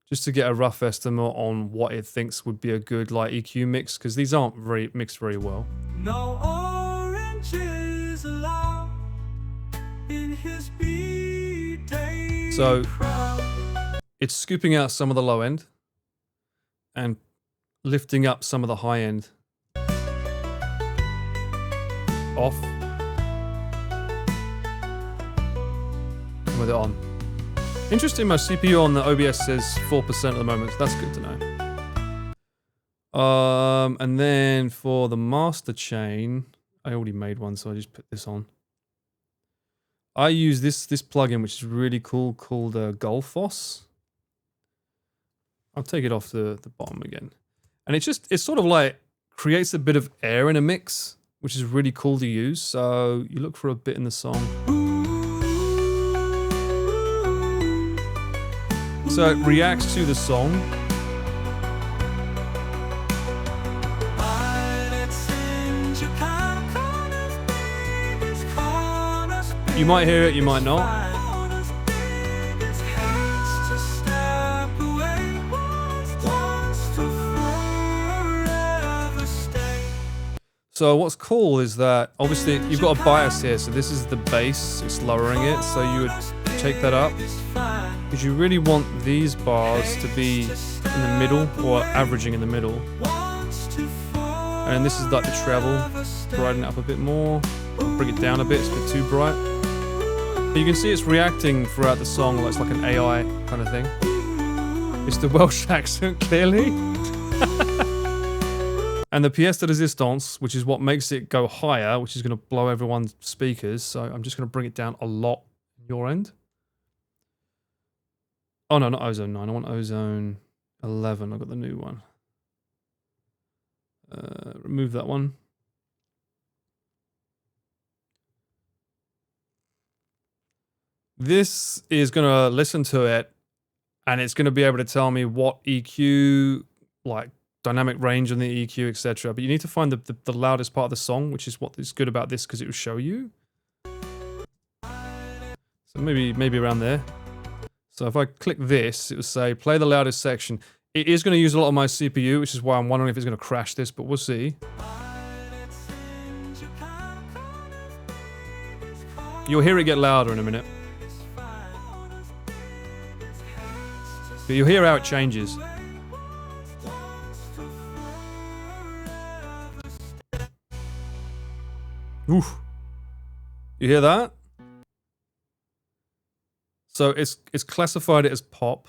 just to get a rough estimate on what it thinks would be a good like EQ mix, because these aren't very mixed very well. No oranges allowed in his B-Day. So it's scooping out some of the low end and lifting up some of the high end. Off. With it on. Interesting, my CPU on the OBS says 4% at the moment, so that's good to know. And then for the master chain, I already made one, so I just put this on. I use this plugin, which is really cool, called Gullfoss. I'll take it off the bottom again. And it's sort of like creates a bit of air in a mix, which is really cool to use. So you look for a bit in the song. So it reacts to the song. You might hear it, you might not. So what's cool is that obviously you've got a bias here, so this is the bass, it's lowering it, so you would take that up. Because you really want these bars to be in the middle, or averaging in the middle. And this is like the treble, brighten it up a bit more, bring it down a bit, it's a bit too bright. But you can see it's reacting throughout the song, like it's like an AI kind of thing. It's the Welsh accent, clearly. And the pièce de résistance, which is what makes it go higher, which is going to blow everyone's speakers. So I'm just going to bring it down a lot on your end. Oh no, not Ozone 9. I want Ozone 11. I've got the new one. Remove that one. This is going to listen to it, and it's going to be able to tell me what EQ, like dynamic range on the EQ, etc. But you need to find the loudest part of the song, which is what is good about this, because it will show you. So maybe around there. So if I click this, it will say play the loudest section. It is going to use a lot of my CPU, which is why I'm wondering if it's going to crash this, but we'll see. You'll hear it get louder in a minute. But you'll hear how it changes. Oof. You hear that? So it's classified it as pop.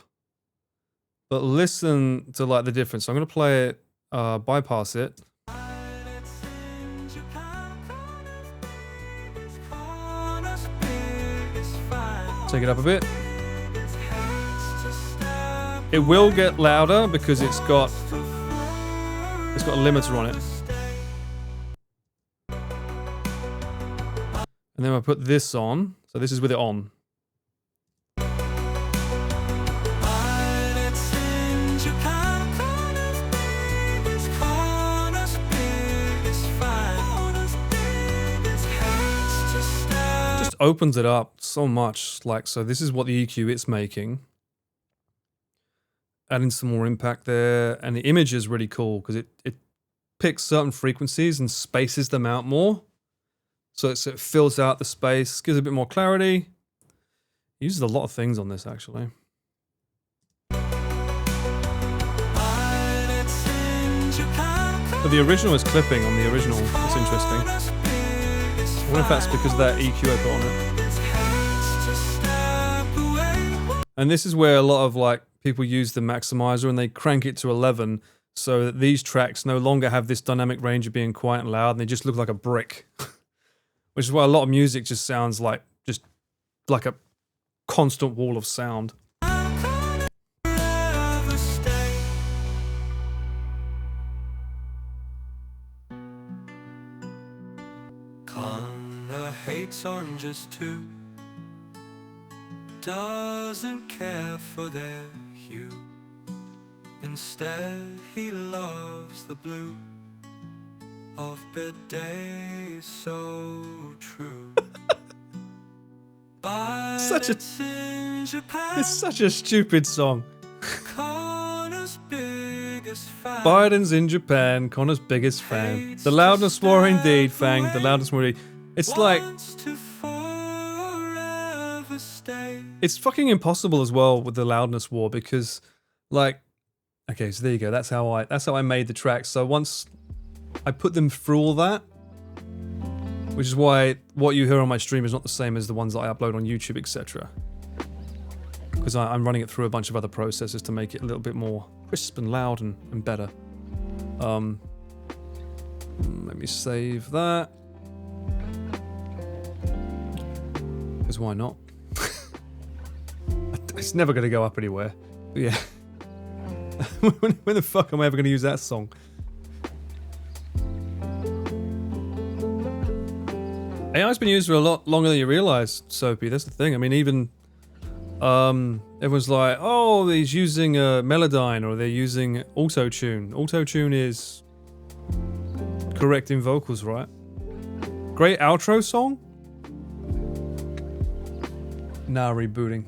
But listen to like the difference. So I'm gonna play it, bypass it. Take it up a bit. It will get louder because it's got a limiter on it. And then I put this on. So this is with it on. Just opens it up so much. Like, so this is what the EQ it's making. Adding some more impact there. And the image is really cool because it picks certain frequencies and spaces them out more. So it fills out the space, gives a bit more clarity. It uses a lot of things on this, actually. But the original is clipping on the original. That's interesting. I wonder if that's because of that EQ I put on it. And this is where a lot of like people use the maximizer and they crank it to 11 so that these tracks no longer have this dynamic range of being quiet and loud and they just look like a brick. Which is why a lot of music just sounds like a constant wall of sound. Connor hates oranges too. Doesn't care for their hue. Instead he loves the blue of bidet, so true. It's such a stupid song. Connor's biggest fan. Biden's in Japan, Connor's biggest fan. The loudness war indeed, Fang. The loudness war indeed. It's like it's fucking impossible as well with the loudness war because, like, okay, so there you go. That's how I made the tracks. So once I put them through all that, which is why what you hear on my stream is not the same as the ones that I upload on YouTube, etc. Because I'm running it through a bunch of other processes to make it a little bit more crisp and loud and better. Let me save that. Because why not? It's never going to go up anywhere. But yeah. When the fuck am I ever going to use that song? AI's been used for a lot longer than you realise, Soapy. That's the thing. I mean, even everyone's like, oh, he's using Melodyne or they're using Auto-Tune. Auto-Tune is correcting vocals, right? Great outro song? Now rebooting.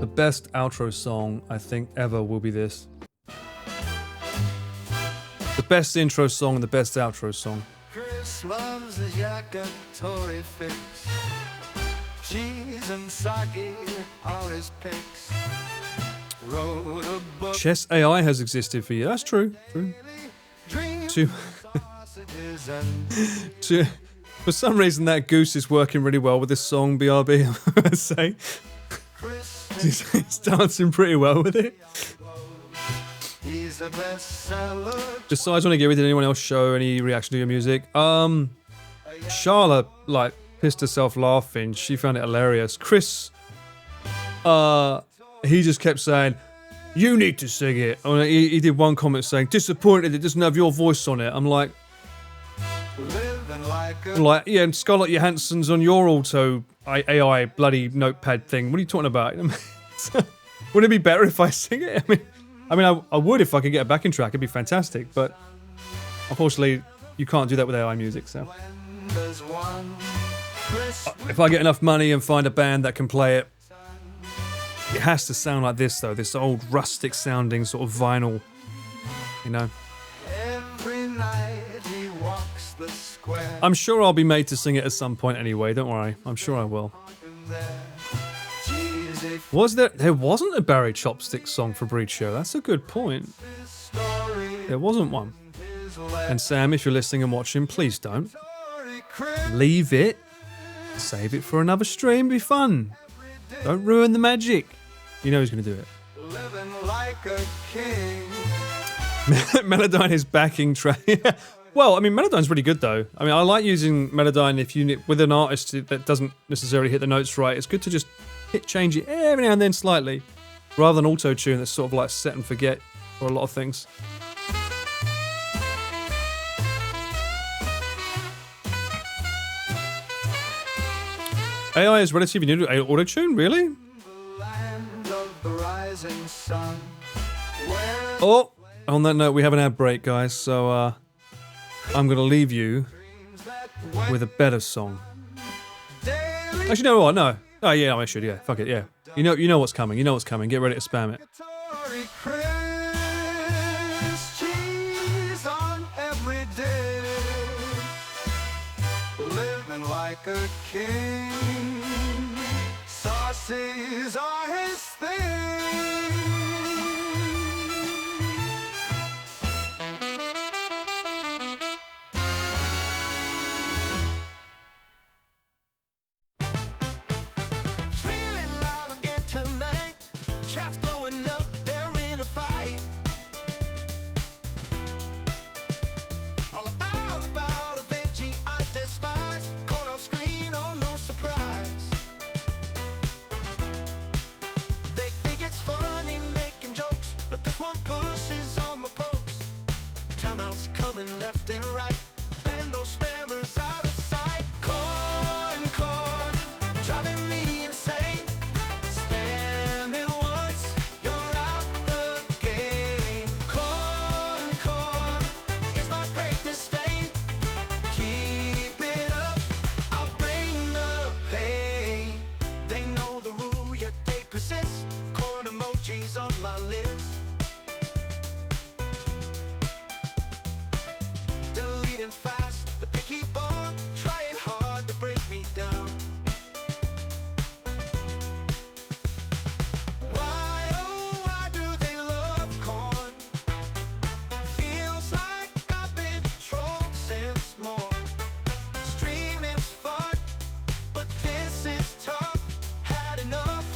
The best outro song I think ever will be this. The best intro song and the best outro song. Chris loves his yakitori fix. Cheese and sake are his picks. Wrote a book. Chess AI has existed for you. That's true. True. For some reason, that goose is working really well with this song, BRB, I say. He's dancing pretty well with it. He's a bestseller. Besides, want to get rid of anyone else show any reaction to your music? Charlotte, like, pissed herself laughing. She found it hilarious. Chris, he just kept saying, you need to sing it. And he did one comment saying, disappointed it doesn't have your voice on it. I'm like, yeah, and Scarlett Johansson's on your auto AI bloody notepad thing. What are you talking about? Wouldn't it be better if I sing it? I mean, I would if I could get a backing track. It'd be fantastic. But unfortunately, you can't do that with AI music. So if I get enough money and find a band that can play it, it has to sound like this, though. This old rustic sounding sort of vinyl, you know. Every night he walks the square. I'm sure I'll be made to sing it at some point anyway. Don't worry. I'm sure I will. Was there wasn't a Barry Chopstick song for Breed Show? That's a good point. There wasn't one. And Sam, if you're listening and watching, please don't. Leave it. Save it for another stream. Be fun. Don't ruin the magic. You know who's going to do it. Living like a king. Melodyne is backing track. Well, I mean, Melodyne's really good though. I mean, I like using Melodyne if you with an artist that doesn't necessarily hit the notes right. It's good to just change it every now and then slightly, rather than auto-tune that's sort of like set and forget for a lot of things. AI is relatively new to auto-tune, really? Land of the rising sun. Where Oh, on that note, we have an ad break, guys, so I'm going to leave you with a better song. Actually, no, what? No. Oh, yeah, I should, yeah. Fuck it, yeah. You know what's coming. You know what's coming. Get ready to spam it. Tory Chris, cheese on every day. Living like a king. Sauces are his thing. Feeling loud again tonight. Chaps blowing up, they're in a fight. All about a veggie I despise. Caught off screen, oh no surprise. They think it's funny making jokes, but this one pushes on my pokes. Timeouts coming left and right. And those spammers out of sight. Corn, driving me insane. Spam it once, you're out the game. Corn, it's my great disdain. Keep it up, I'll bring the pain. They know the rule, yet they persist. Corn emojis on my list. Deleting fast, but they keep on trying hard to break me down. Why, oh, why do they love corn? Feels like I've been trolled since morn. Streaming's fun, but this is tough. Had enough,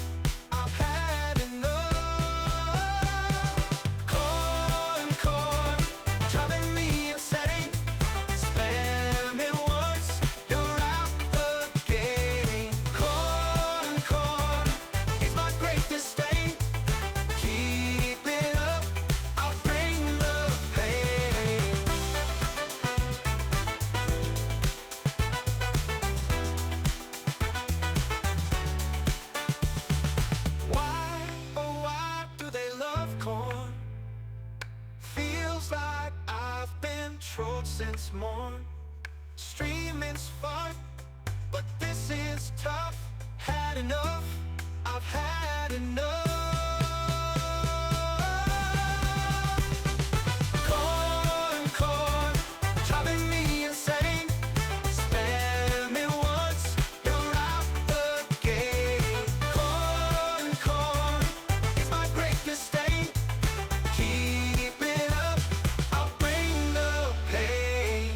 I've had enough. Corn, driving me insane. Spam it once, you're out the game. Corn, it's my great disdain. Keep it up, I'll bring the pain. Why, oh why do they love corn? Feels like I've been trolled since morn. Streaming's fun, but this is tough. Had enough, I've had enough. Corn, driving me insane. Spam it once, you're out the game. Corn, it's my great disdain. Keep it up, I'll bring the pain.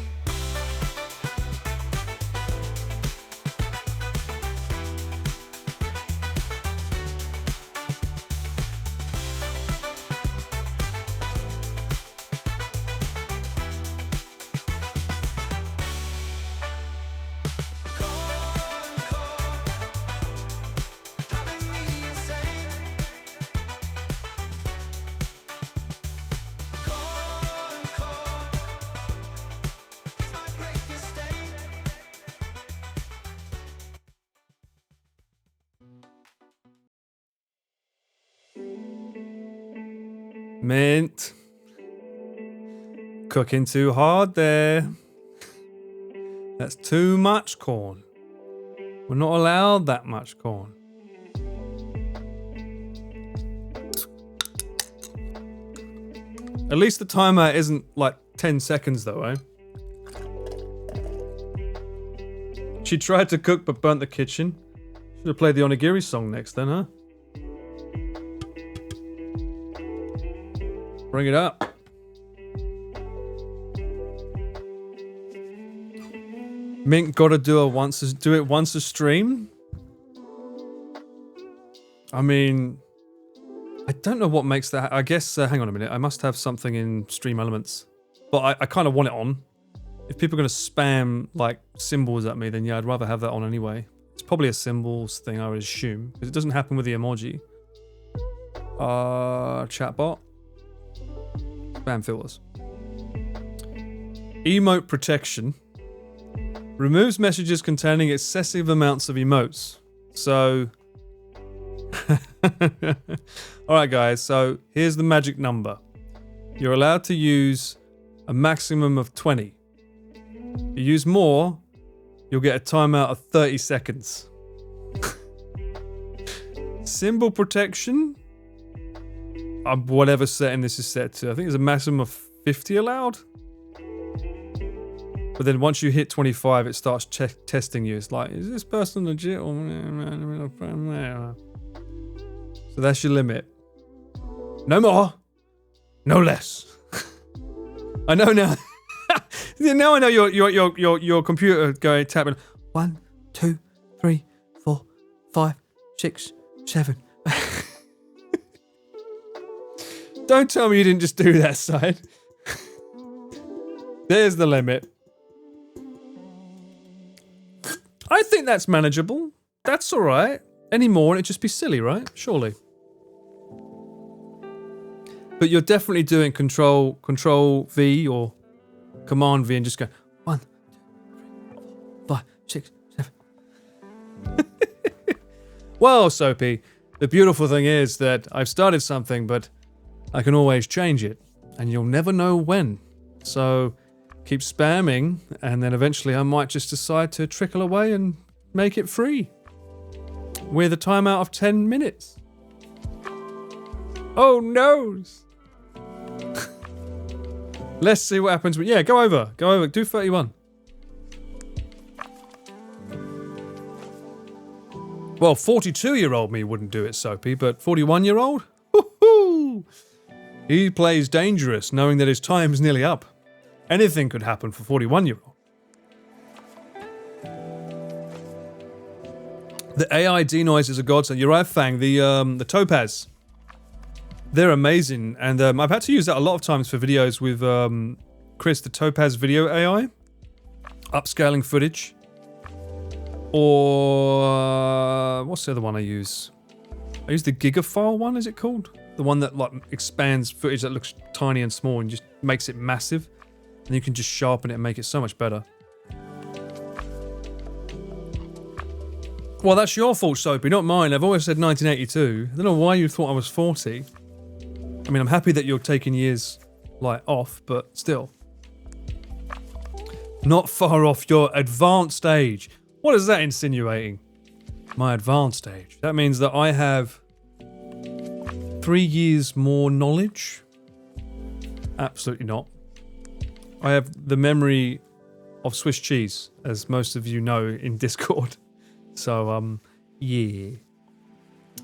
Driving me insane. It's my great disdain. Mint. Cooking too hard there. That's too much corn. We're not allowed that much corn. At least the timer isn't like 10 seconds though, eh? She tried to cook but burnt the kitchen. Should have played the Onigiri song next then, huh? Bring it up. Mink gotta do it once a stream? I mean, I don't know what makes that. I guess, hang on a minute. I must have something in Stream Elements. But I kind of want it on. If people are going to spam, like, symbols at me, then yeah, I'd rather have that on anyway. It's probably a symbols thing, I would assume. Because it doesn't happen with the emoji. Chatbot. Spam filters. Emote protection. Removes messages containing excessive amounts of emotes. So... Alright guys, so here's the magic number. You're allowed to use a maximum of 20. If you use more, you'll get a timeout of 30 seconds. Symbol protection, whatever setting this is set to. I think there's a maximum of 50 allowed. But then once you hit 25, it starts testing you. It's like, is this person legit? Or... So that's your limit. No more. No less. I know now. Now I know your computer going tapping 1, 2, 3, 4, 5, 6, 7. Don't tell me you didn't just do that side. There's the limit. I think that's manageable. That's alright. Any more and it'd just be silly, right? Surely. But you're definitely doing control V or command V and just go 1, 2, 3, 4, 5, 6, 7. Well, Soapy, the beautiful thing is that I've started something, but I can always change it. And you'll never know when. So keep spamming, and then eventually I might just decide to trickle away and make it free. With a timeout of 10 minutes. Oh no! Let's see what happens. But yeah, go over, do 31. Well, 42-year-old me wouldn't do it, Soapy, but 41-year-old? Woohoo! He plays dangerous, knowing that his time's nearly up. Anything could happen for 41-year-old. The AI denoise is a godsend. You're right, Fang. The Topaz. They're amazing, and I've had to use that a lot of times for videos with Chris, the Topaz video AI. Upscaling footage. Or... what's the other one I use? I use the Gigafile one, is it called? The one that like expands footage that looks tiny and small and just makes it massive. And you can just sharpen it and make it so much better. Well, that's your fault, Soapy, not mine. I've always said 1982. I don't know why you thought I was 40. I mean, I'm happy that you're taking years, like, off, but still. Not far off your advanced age. What is that insinuating? My advanced age. That means that I have 3 years more knowledge? Absolutely not. I have the memory of Swiss cheese, as most of you know in Discord. So, yeah.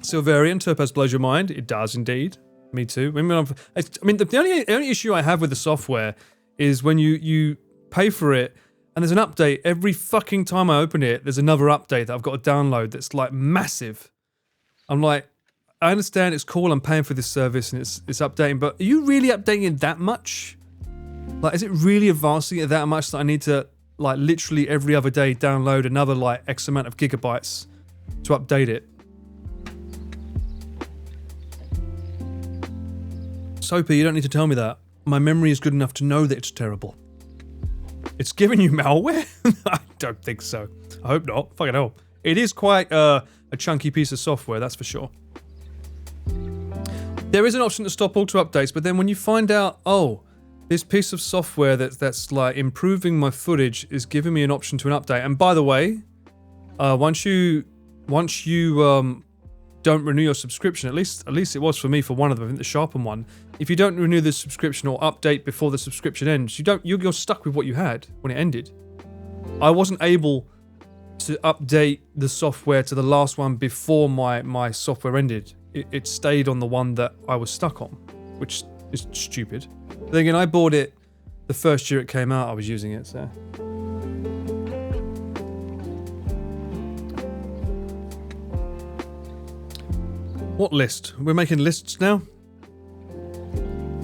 Silverian, Topaz blows your mind. It does indeed. Me too. I mean, the only issue I have with the software is when you pay for it and there's an update. Every fucking time I open it, there's another update that I've got to download that's like massive. I'm like, I understand it's cool, I'm paying for this service and it's updating, but are you really updating it that much? Like, is it really advancing it that much that I need to, like, literally every other day download another, like, X amount of gigabytes to update it? Soapy, you don't need to tell me that. My memory is good enough to know that it's terrible. It's giving you malware? I don't think so. I hope not. Fucking hell. It is quite a chunky piece of software, that's for sure. There is an option to stop auto updates, but then when you find out, oh, this piece of software that's like improving my footage is giving me an option to an update. And by the way, once you don't renew your subscription, at least it was for me for one of them, I think the Sharpen one. If you don't renew the subscription or update before the subscription ends, you're stuck with what you had when it ended. I wasn't able to update the software to the last one before my software ended. It stayed on the one that I was stuck on, which is stupid. Then again, I bought it the first year it came out. I was using it, so What list? We're making lists now?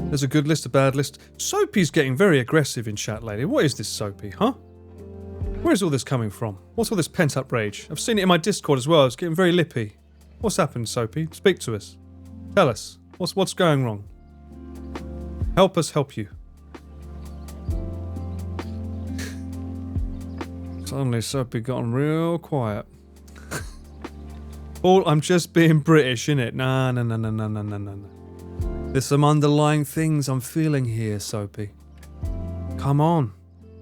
There's a good list, a bad list. Soapy's getting very aggressive in chat lately. What is this, Soapy, huh? Where is all this coming from? What's all this pent-up rage? I've seen it in my Discord as well. It's getting very lippy. What's happened, Soapy? Speak to us. Tell us. What's going wrong? Help us help you. Suddenly, Soapy gotten real quiet. Paul, I'm just being British, innit? No. There's some underlying things I'm feeling here, Soapy. Come on.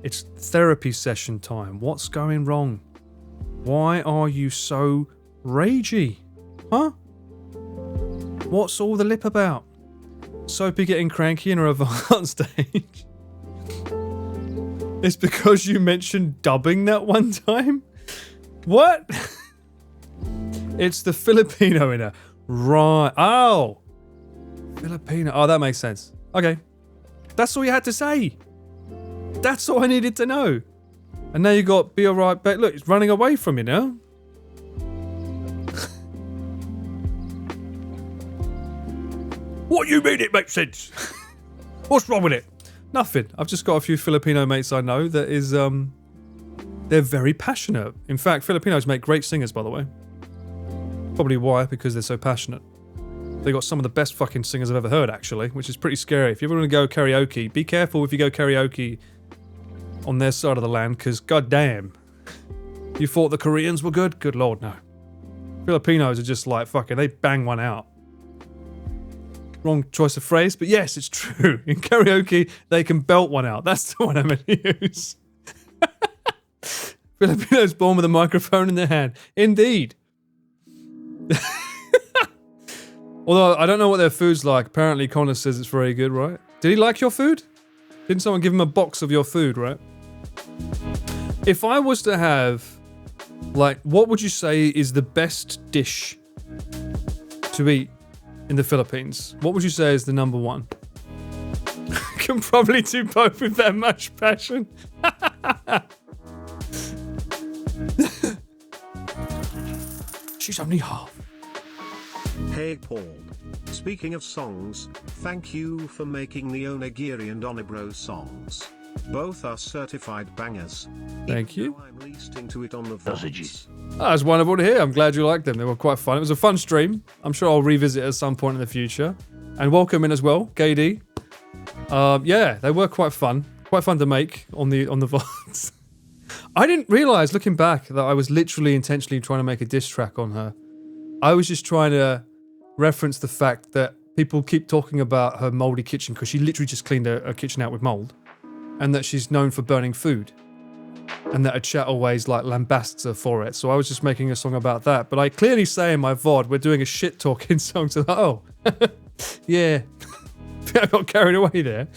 It's therapy session time. What's going wrong? Why are you so ragey? Huh? What's all the lip about? Soapy getting cranky in her advanced stage. It's because you mentioned dubbing that one time? What? It's the Filipino in her. Right. Oh. Filipino. Oh, that makes sense. Okay. That's all you had to say. That's all I needed to know. And now you got be alright, but look, it's running away from you now. What you mean it makes sense? What's wrong with it? Nothing. I've just got a few Filipino mates I know that is, they're very passionate. In fact, Filipinos make great singers, by the way. Probably why, because they're so passionate. They got some of the best fucking singers I've ever heard, actually, which is pretty scary. If you ever want to go karaoke, be careful if you go karaoke on their side of the land, because goddamn, you thought the Koreans were good? Good lord, no. Filipinos are just like, fucking, they bang one out. Wrong choice of phrase, but yes, it's true. In karaoke, they can belt one out. That's the one I'm going to use. Filipinos born with a microphone in their hand. Indeed. Although, I don't know what their food's like. Apparently, Connor says it's very good, right? Did he like your food? Didn't someone give him a box of your food, right? If I was to have, like, what would you say is the best dish to eat in the Philippines? What would you say is the number one? Can probably do both with that much passion. She's only half. Hey Paul. Speaking of songs, thank you for making the Onigiri and Onibro songs. Both are certified bangers. Thank you. I'm listening to it on the VODs. That's wonderful to hear. I'm glad you liked them. They were quite fun. It was a fun stream. I'm sure I'll revisit at some point in the future. And welcome in as well, KD. Yeah, they were quite fun. Quite fun to make on the VODs. I didn't realise, looking back, that I was literally intentionally trying to make a diss track on her. I was just trying to reference the fact that people keep talking about her mouldy kitchen because she literally just cleaned her kitchen out with mould, and that she's known for burning food, and that a chat always like lambasts her for it. So I was just making a song about that, but I clearly say in my VOD we're doing a shit talking song, so oh yeah. I got carried away there.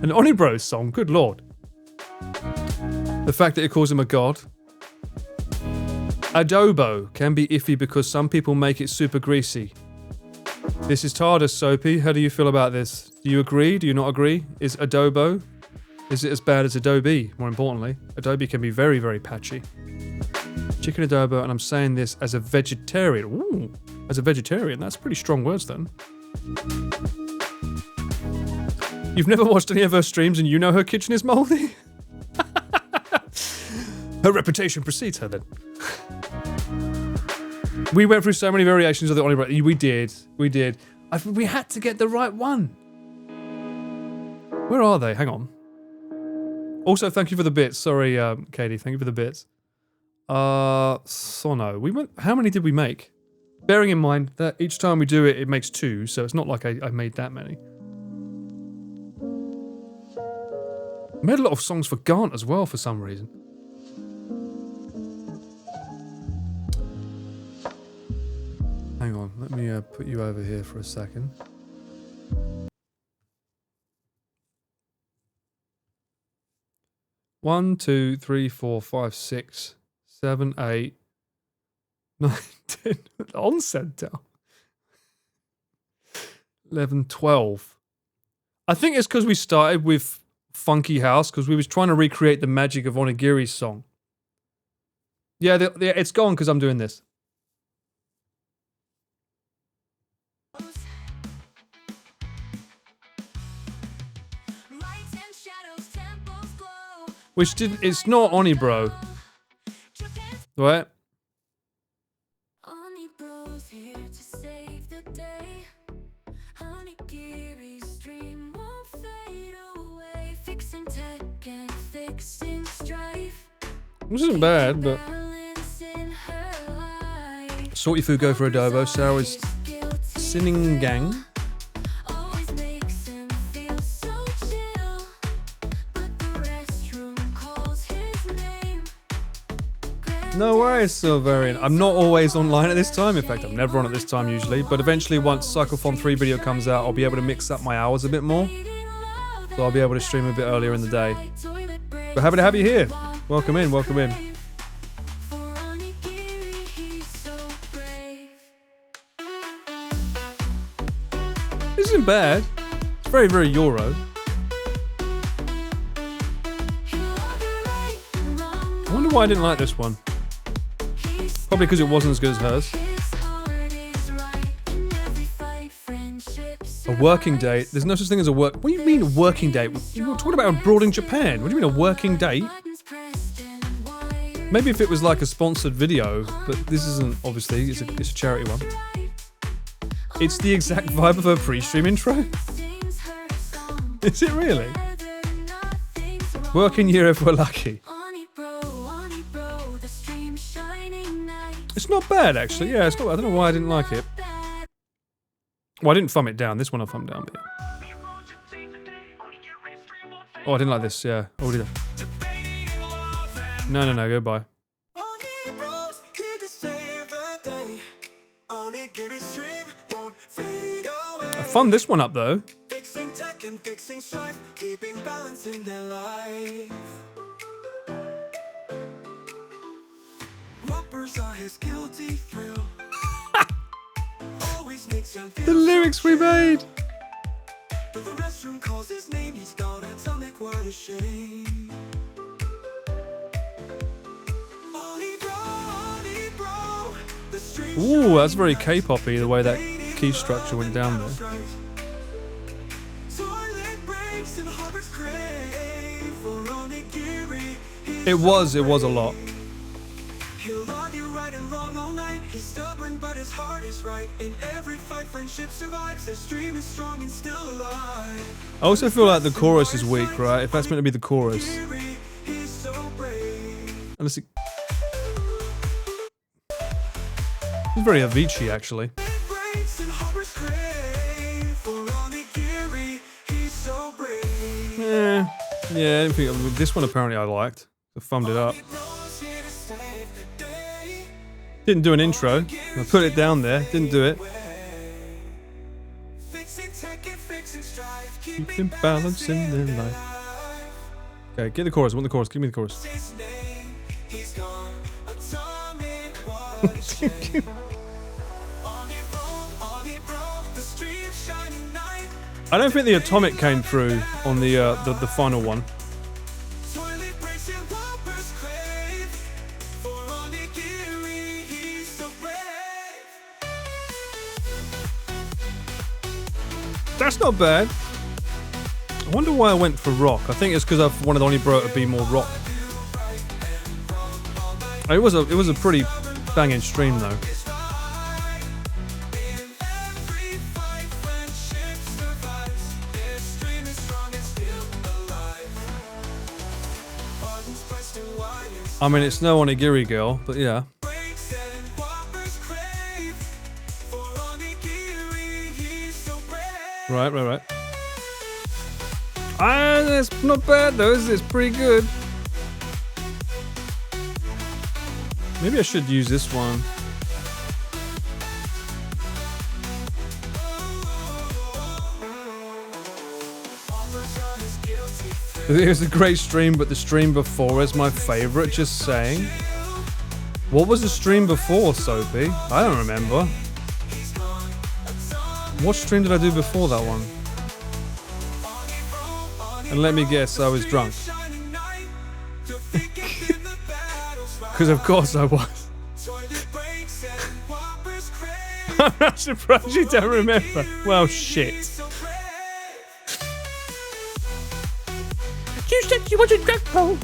An Onibros song, good lord. The fact that it calls him a god. Adobo can be iffy because some people make it super greasy. This is TARDIS, Soapy. How do you feel about this? Do you agree? Do you not agree? Is adobo? Is it as bad as Adobe? More importantly, Adobe can be very, very patchy. Chicken adobo, and I'm saying this as a vegetarian. Ooh, as a vegetarian, that's pretty strong words then. You've never watched any of her streams and you know her kitchen is mouldy? Her reputation precedes her then. We went through so many variations of the Onibro. We did. We had to get the right one. Where are they? Hang on. Also, thank you for the bits. Sorry, Katie. Thank you for the bits. Sono. We went. How many did we make? Bearing in mind that each time we do it, it makes 2, so it's not like I made that many. I made a lot of songs for Gaunt as well for some reason. Hang on, let me put you over here for a second. One, 2, 3, 4, 5, 6, 7, 8, 9, 10. Onset down. 11, 12. I think it's because we started with Funky House because we was trying to recreate the magic of Onigiri's song. Yeah, it's gone because I'm doing this. Which didn't. It's not Oni Bro. Right? Oni Bros here to save the day. Onigiri's dream won't fade away. Fixing tech and fixing strife. Which isn't bad, but. Balance in her life. Salty Food Go for Adobo. Sarah's Sinning Gang. Always makes him feel so chill. But the restroom calls his name. No worries, Silverian. I'm not always online at this time. In fact, I'm never on at this time usually. But eventually, once Cyclethon 3 video comes out, I'll be able to mix up my hours a bit more. So I'll be able to stream a bit earlier in the day. But happy to have you here. Welcome in, welcome in. For Onigiri, he's so brave. This isn't bad. It's very, very Euro. He'll love you right and wrong. I wonder why I didn't like this one. Probably because it wasn't as good as hers. His heart is right in every fight, friendships. A working date. There's no such thing as a work. What do you mean a working date? You're talking about abroad in Japan. What do you mean a working date? Buttons pressed and wired Maybe if it was like a sponsored video, but this isn't. Obviously, it's a charity one. right. It's the exact vibe of her pre-stream intro. Sings her song. Is it really? Whether nothing's wrong. Working year if we're lucky. Oni Bro, the stream shining night. It's not bad actually. Yeah, it's not. I don't know why I didn't like it. Bad. Well, I didn't thumb it down. This one I thumbed down. But yeah. Oh, I didn't like this. Yeah. Oh, did I? No. Goodbye. Oni Bros here to save the day. Onigiri's stream won't fade away. I thumbed this one up though. Fixing tech and fixing strife, keeping balance in their life. Whoppers are his guilty thrill. Always makes him feel The lyrics we made. But the restroom calls his name, he's gone atomic, what a shame. Oni Bro, the street Ooh, that's very K-poppy the way that key structure went down there. Toilet breaks and Harper's crave for onigiri. It was a lot. He'll argue right and wrong all night. He's stubborn, but his heart is right. In every fight, friendship survives. His dream is strong and still alive. I also feel like the chorus is weak, right? If that's meant to be the chorus. Onigiri, he's so brave. Unless it... It's very Avicii, actually. Breaks and Harper's crave for onigiri. He's so brave. Yeah, I didn't think... This one apparently I liked. I thumbed it up. He knows here to save the day. Didn't do an intro. I put it down there. Didn't do it. Fixing tech and fixing strife. Keeping balance in their life. Okay, get the chorus. I want the chorus. Give me the chorus. His name, he's gone atomic, what a shame. Oni Bro, the street shining night. I don't think the atomic came through on the final one. Toilet breaks and Whoppers crave for onigiri, he's so brave. That's not bad. I wonder why I went for rock. I think it's because I wanted Oni Bro to be more rock. It was a pretty banging stream though. In every fight, friendship survives. His dream is strong and still alive. Buttons pressed and wired. I mean, it's no Onigiri girl, but yeah. Breaks and Whoppers crave for onigiri, he's so brave. Right. Ah, that's not bad though. It's pretty good. Maybe I should use this one. It was a great stream, but the stream before is my favorite. Just saying. What was the stream before, Sophie? I don't remember. What stream did I do before that one? And let me guess, I was drunk. Because of course I was. I'm not surprised you don't remember. Well, shit. You said you wanted drunk, Paul.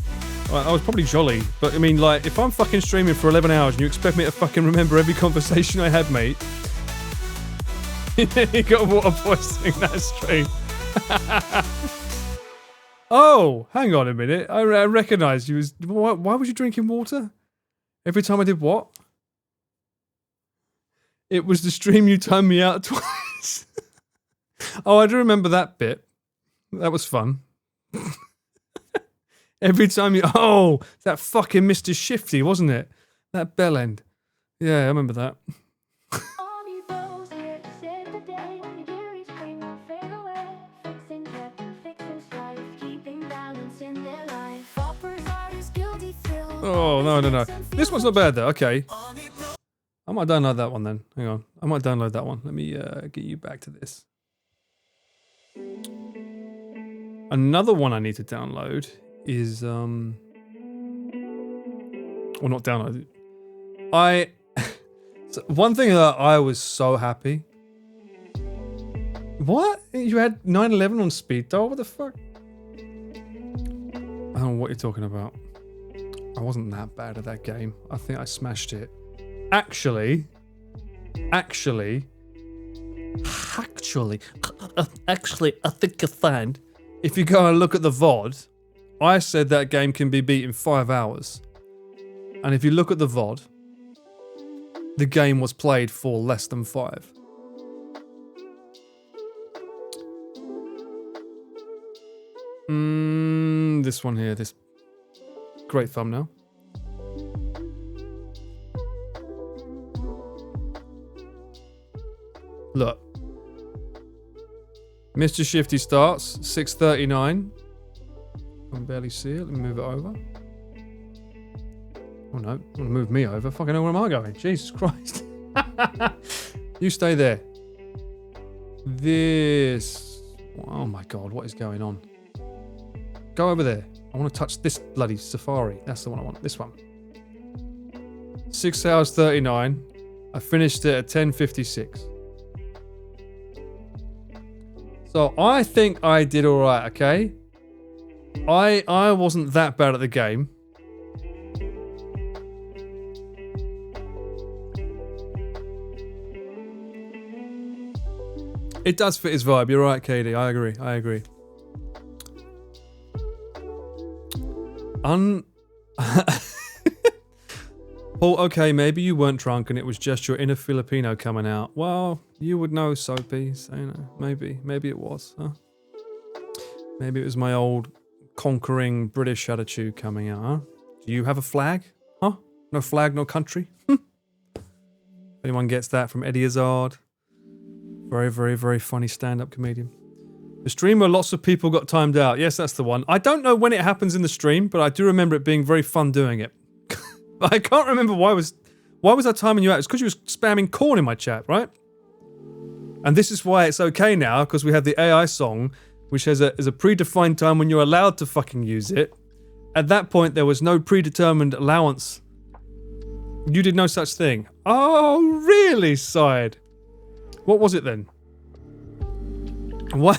I was probably jolly, but I mean, like, if I'm fucking streaming for 11 hours and you expect me to fucking remember every conversation I had, mate, you got water poisoning that stream. Oh, hang on a minute. I recognised you as. Why was you drinking water? Every time I did what? It was the stream you timed me out twice. Oh, I do remember that bit. That was fun. Every time you... Oh, that fucking Mr. Shifty, wasn't it? That bell end. Yeah, I remember that. Army those here to save the day. Yuri's bring will fade away. Fixing death, fixing strife, keeping balance in their life. Opera's heart is guilty thrill. Oh, no. This one's not bad, though. Okay. I might download that one, then. Hang on. I might download that one. Let me get you back to this. Another one I need to download is... Well, not download. So one thing that I was so happy. What? You had 911 on speed dial? What the fuck? I don't know what you're talking about. I wasn't that bad at that game. I think I smashed it. Actually, I think you'll find if you go and look at the VOD, I said that game can be beat in 5 hours. And if you look at the VOD, the game was played for less than 5. This one here, this great thumbnail. Look. Mr. Shifty starts, 6:39. I can barely see it. Let me move it over. Oh no, want to move me over. Fucking hell, where am I going? Jesus Christ. You stay there. This. Oh my god, what is going on? Go over there. I want to touch this bloody Safari. That's the one I want. This one. 6 hours 39. I finished it at 10:56. So I think I did alright, okay? I wasn't that bad at the game. It does fit his vibe. You're right, Katie. I agree. Paul, okay, maybe you weren't drunk and it was just your inner Filipino coming out. Well, you would know, Soapy. So, you know, maybe it was, huh? Maybe it was my old conquering British attitude coming out, huh? Do you have a flag? Huh? No flag, no country? If anyone gets that from Eddie Izzard. Very, very, very funny stand-up comedian. The stream where lots of people got timed out. Yes, that's the one. I don't know when it happens in the stream, but I do remember it being very fun doing it. I can't remember why was I timing you out? It's because you was spamming corn in my chat, right? And this is why it's okay now, because we have the AI song, which has a predefined time when you're allowed to fucking use it. At that point, there was no predetermined allowance. You did no such thing. Oh, really, Side? What was it then? What?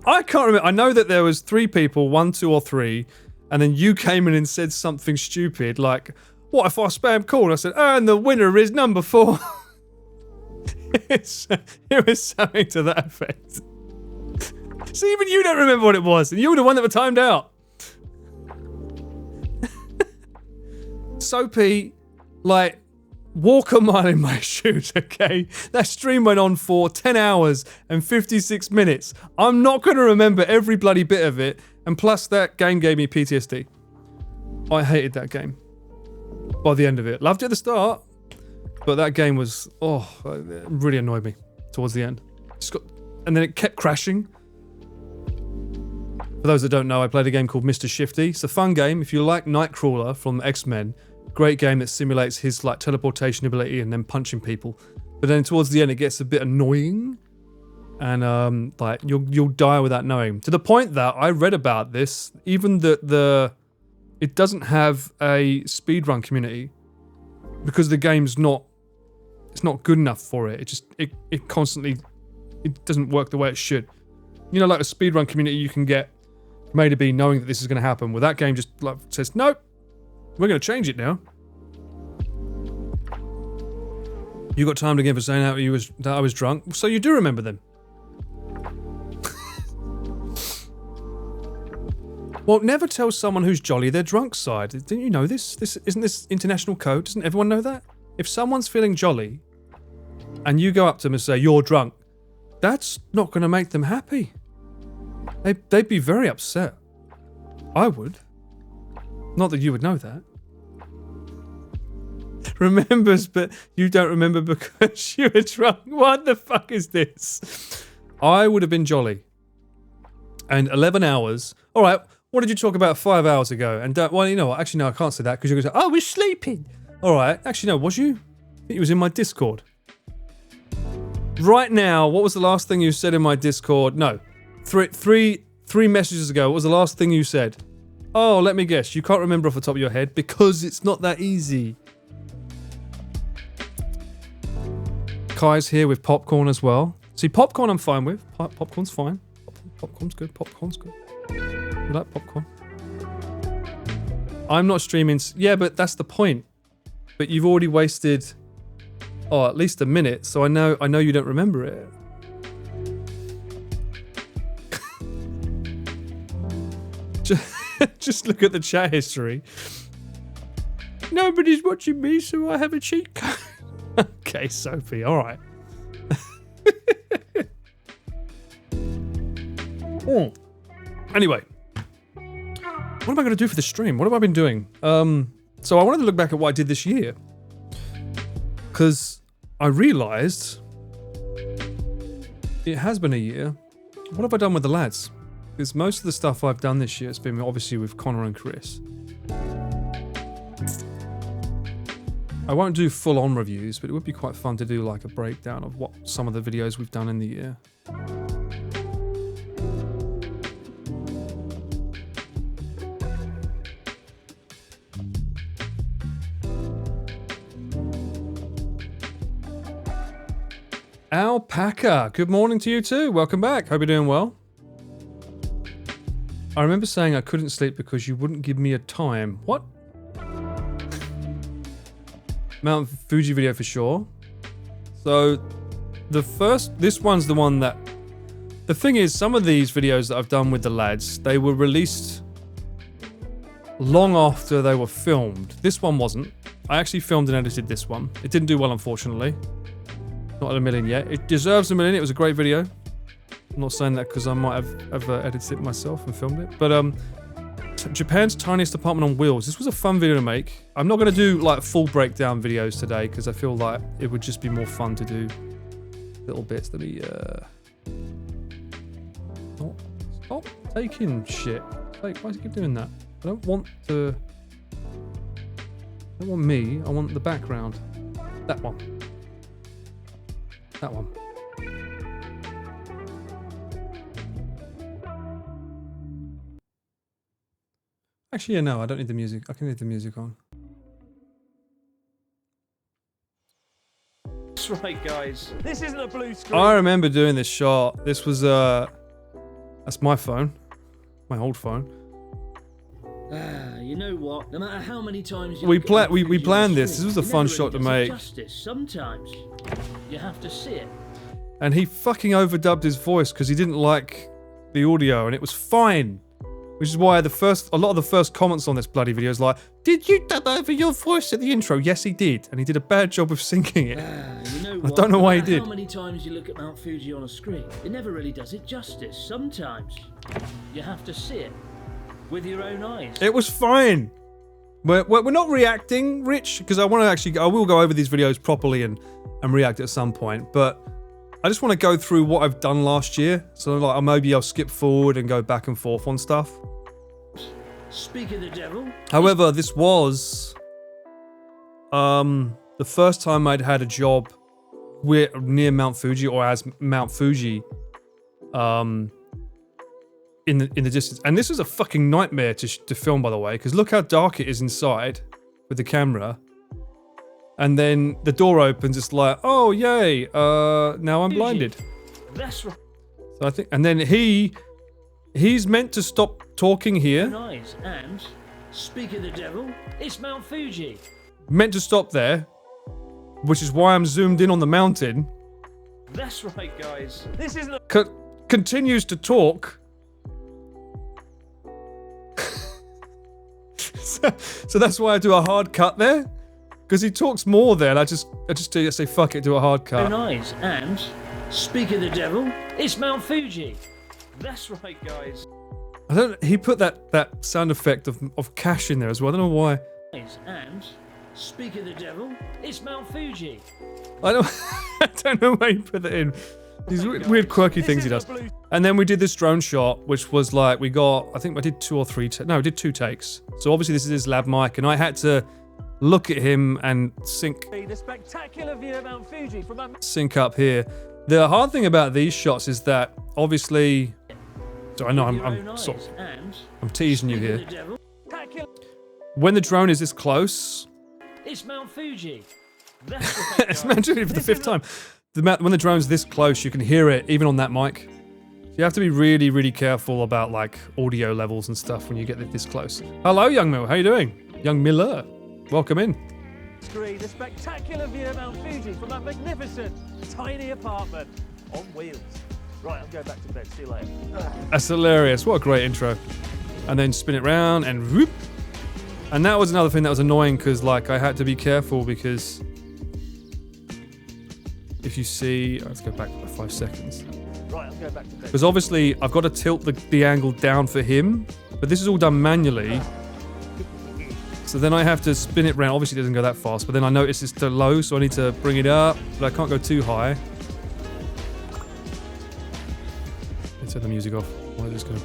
I can't remember. I know that there was 3 people, 1, 2, or 3, and then you came in and said something stupid like, "What if I spam call?" And I said, "And the winner is number 4." It was something to that effect. See, even you don't remember what it was, and you were the one that were timed out. Soapy, like, walk a mile in my shoes, okay? That stream went on for 10 hours and 56 minutes. I'm not going to remember every bloody bit of it, and plus that game gave me PTSD. I hated that game. By the end of it. Loved it at the start, but that game was, it really annoyed me towards the end. And then it kept crashing. For those that don't know, I played a game called Mr. Shifty. It's a fun game. If you like Nightcrawler from X-Men, great game that simulates his like teleportation ability and then punching people. But then towards the end, it gets a bit annoying, and like you'll die without knowing. To the point that I read about this, even it doesn't have a speedrun community because the game's not good enough for it. It constantly, it doesn't work the way it should. You know, like a speedrun community, you can get Made it be knowing that this is going to happen. Well, that game just like says, nope, we're going to change it now. You got time again for saying that I was drunk, so you do remember them. Well, never tell someone who's jolly their drunk side. Didn't you know this? Isn't this international code? Doesn't everyone know that? If someone's feeling jolly, and you go up to them and say, you're drunk, that's not going to make them happy. They'd be very upset. I would. Not that you would know that. Remembers, but you don't remember because you were drunk. What the fuck is this? I would have been jolly. And 11 hours. All right, what did you talk about 5 hours ago? And well, you know what? Actually, no, I can't say that because you're going to say, oh, we're sleeping. All right. Actually, no, was you? I think it was in my Discord. Right now, what was the last thing you said in my Discord? No. Three messages ago, what was the last thing you said? Oh, let me guess. You can't remember off the top of your head because it's not that easy. Kai's here with popcorn as well. See, popcorn I'm fine with. Popcorn's fine. Popcorn's good. Popcorn's good. You like popcorn? I'm not streaming. Yeah, but that's the point. But you've already wasted, at least a minute. So I know you don't remember it. Just look at the chat history. Nobody's watching me, so I have a cheat code. Okay, Sophie, alright. Anyway. What am I going to do for the stream? What have I been doing? So I wanted to look back at what I did this year. Because I realised it has been a year. What have I done with the lads? Because most of the stuff I've done this year has been obviously with Connor and Chris. I won't do full-on reviews, but it would be quite fun to do like a breakdown of what some of the videos we've done in the year. Alpaca, good morning to you too. Welcome back. Hope you're doing well. I remember saying I couldn't sleep because you wouldn't give me a time. What? Mount Fuji video for sure. So, this one's the one that... The thing is, some of these videos that I've done with the lads, they were released long after they were filmed. This one wasn't. I actually filmed and edited this one. It didn't do well, unfortunately. Not at a million yet. It deserves a million. It was a great video. I'm not saying that because I might have edited it myself and filmed it. But Japan's tiniest apartment on wheels. This was a fun video to make. I'm not going to do like full breakdown videos today because I feel like it would just be more fun to do little bits. Let me stop taking shit. Like, why does it keep doing that? I don't want me. I want the background. That one. That one. Actually, yeah, no, I don't need the music. I can leave the music on. That's right, guys. This isn't a blue screen. I remember doing this shot. This was, that's my phone. My old phone. You know what? No matter how many times you We planned this. This was a fun shot to make. Justice. Sometimes you have to see it. And he fucking overdubbed his voice because he didn't like the audio, and it was fine. Which is why a lot of the first comments on this bloody video is like, did you dub over your voice at the intro? Yes, he did. And he did a bad job of syncing it. You know I don't know why he did. How many times you look at Mount Fuji on a screen, it never really does it justice. Sometimes you have to see it with your own eyes. It was fine. We're not reacting, Rich, because I will go over these videos properly and react at some point. But I just want to go through what I've done last year. So like maybe I'll skip forward and go back and forth on stuff. Speak of the devil. However, this was the first time I'd had a job near Mount Fuji or as Mount Fuji in the distance. And this was a fucking nightmare to film, by the way, because look how dark it is inside with the camera. And then the door opens, it's like, oh yay, now I'm blinded. That's right. So I think, and then he He's meant to stop talking here. Nice. And speak of the devil, it's Mount Fuji. Meant to stop there, which is why I'm zoomed in on the mountain. That's right, guys. This is not. Continues to talk. so that's why I do a hard cut there, because he talks more there. And I just say fuck it, do a hard cut. Nice. And speak of the devil, it's Mount Fuji. That's right, guys. He put that sound effect of cash in there as well. I don't know why. And speak of the devil, it's Mount Fuji. I don't know why he put that in. These weird quirky things he does. And then we did this drone shot, which was like, I think I did 2 or 3 I did 2 takes. So obviously this is his lab mic, and I had to look at him and sync The spectacular view of Mount Fuji from up here. The hard thing about these shots is that obviously, so I know I'm teasing you here. When the drone is this close, it's Mount Fuji. That's right, it's Mount Fuji for the 5th time. When the drone's this close, you can hear it even on that mic. You have to be really, really careful about like audio levels and stuff when you get this close. Hello, Young Mill. How you doing? Young Miller. Welcome in. The spectacular view of Mount Fuji from that magnificent tiny apartment on wheels. Right, I'll go back to bed. See you later. That's hilarious. What a great intro. And then spin it round and whoop. And that was another thing that was annoying because like I had to be careful because if you see, let's go back by 5 seconds. Right, I'll go back to bed. Because obviously I've got to tilt the angle down for him, but this is all done manually. So then I have to spin it round. Obviously it doesn't go that fast, but then I notice it's too low, so I need to bring it up, but I can't go too high. Let's turn the music off. Why is this going?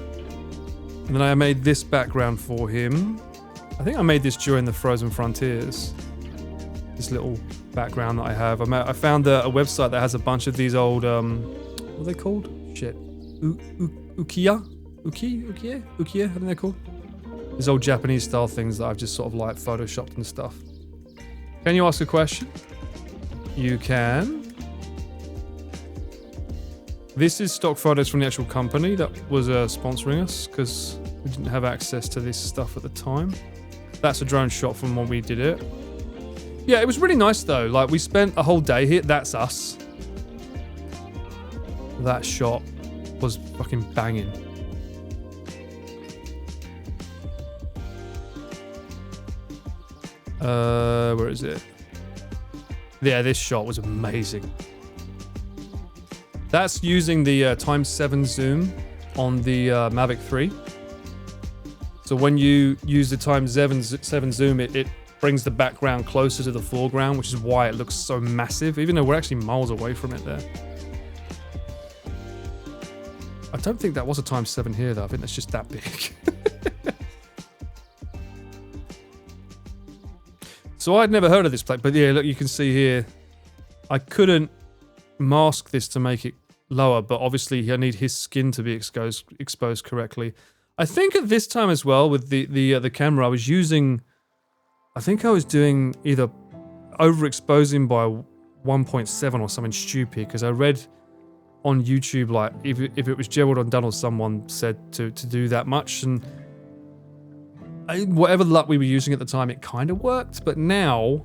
And then I made this background for him. I think I made this during the Frozen Frontiers. This little background that I have. I found a website that has a bunch of these old, what are they called? Shit. Ukiya? Ukiya? I think they're called. These old Japanese style things that I've just sort of like photoshopped and stuff. Can you ask a question? You can. This is stock photos from the actual company that was sponsoring us because we didn't have access to this stuff at the time. That's a drone shot from when we did it. Yeah, it was really nice though. Like we spent a whole day here. That's us. That shot was fucking banging. Where is it? Yeah, this shot was amazing. That's using the x7 zoom on the Mavic 3. So when you use the x7 zoom, it brings the background closer to the foreground, which is why it looks so massive, even though we're actually miles away from it there. I don't think that was a x7 here though, I think that's just that big. So I'd never heard of this plate, but yeah, look, you can see here, I couldn't mask this to make it lower, but obviously I need his skin to be exposed correctly. I think at this time as well with the camera, I was using, I think I was doing either overexposing by 1.7 or something stupid, because I read on YouTube like if it was Gerald Undone or someone said to do that much, and whatever luck we were using at the time, it kind of worked, but now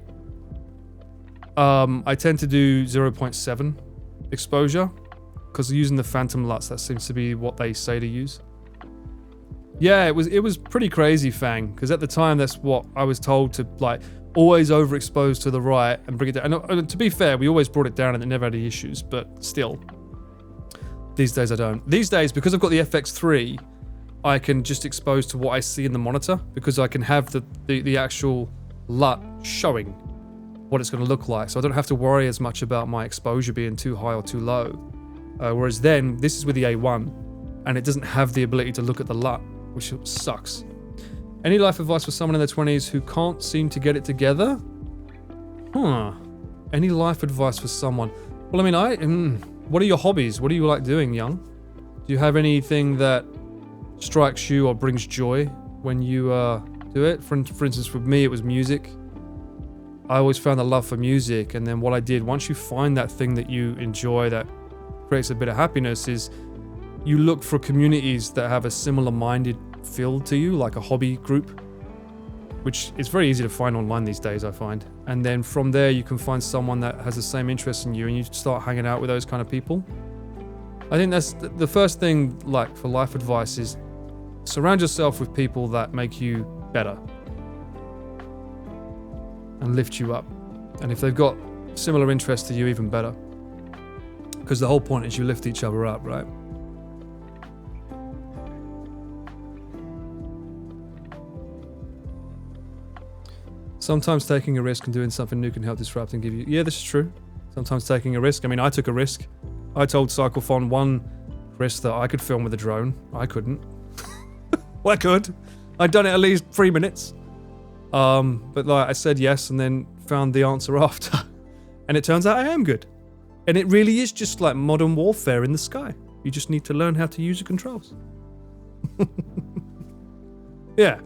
I tend to do 0.7 exposure because using the Phantom LUTs, that seems to be what they say to use. Yeah, it was pretty crazy, Fang, because at the time that's what I was told to, like, always overexpose to the right and bring it down. And to be fair, we always brought it down and it never had any issues, but still. These days I don't. These days, because I've got the FX3, I can just expose to what I see in the monitor, because I can have the actual LUT showing what it's going to look like, so I don't have to worry as much about my exposure being too high or too low. Whereas then, this is with the A1, and it doesn't have the ability to look at the LUT, which sucks. Any life advice for someone in their 20s who can't seem to get it together? Any life advice for someone? Well, I mean, what are your hobbies? What do you like doing, young? Do you have anything that strikes you or brings joy when you do it? For instance, with me, it was music. I always found a love for music, and then what I did, once you find that thing that you enjoy that creates a bit of happiness, is you look for communities that have a similar minded feel to you, like a hobby group, which is very easy to find online these days, I find. And then from there, you can find someone that has the same interest in you, and you start hanging out with those kind of people. I think that's the first thing, like, for life advice is surround yourself with people that make you better and lift you up. And if they've got similar interests to you, even better. Because the whole point is you lift each other up, right? Sometimes taking a risk and doing something new can help disrupt and give you... Yeah, this is true. Sometimes taking a risk. I mean, I took a risk. I told CycleFon one, Chris, that I could film with a drone. I couldn't. Well, I could. I'd done it at least 3 minutes. But like I said yes and then found the answer after. And it turns out I am good. And it really is just like modern warfare in the sky. You just need to learn how to use the controls. Yeah.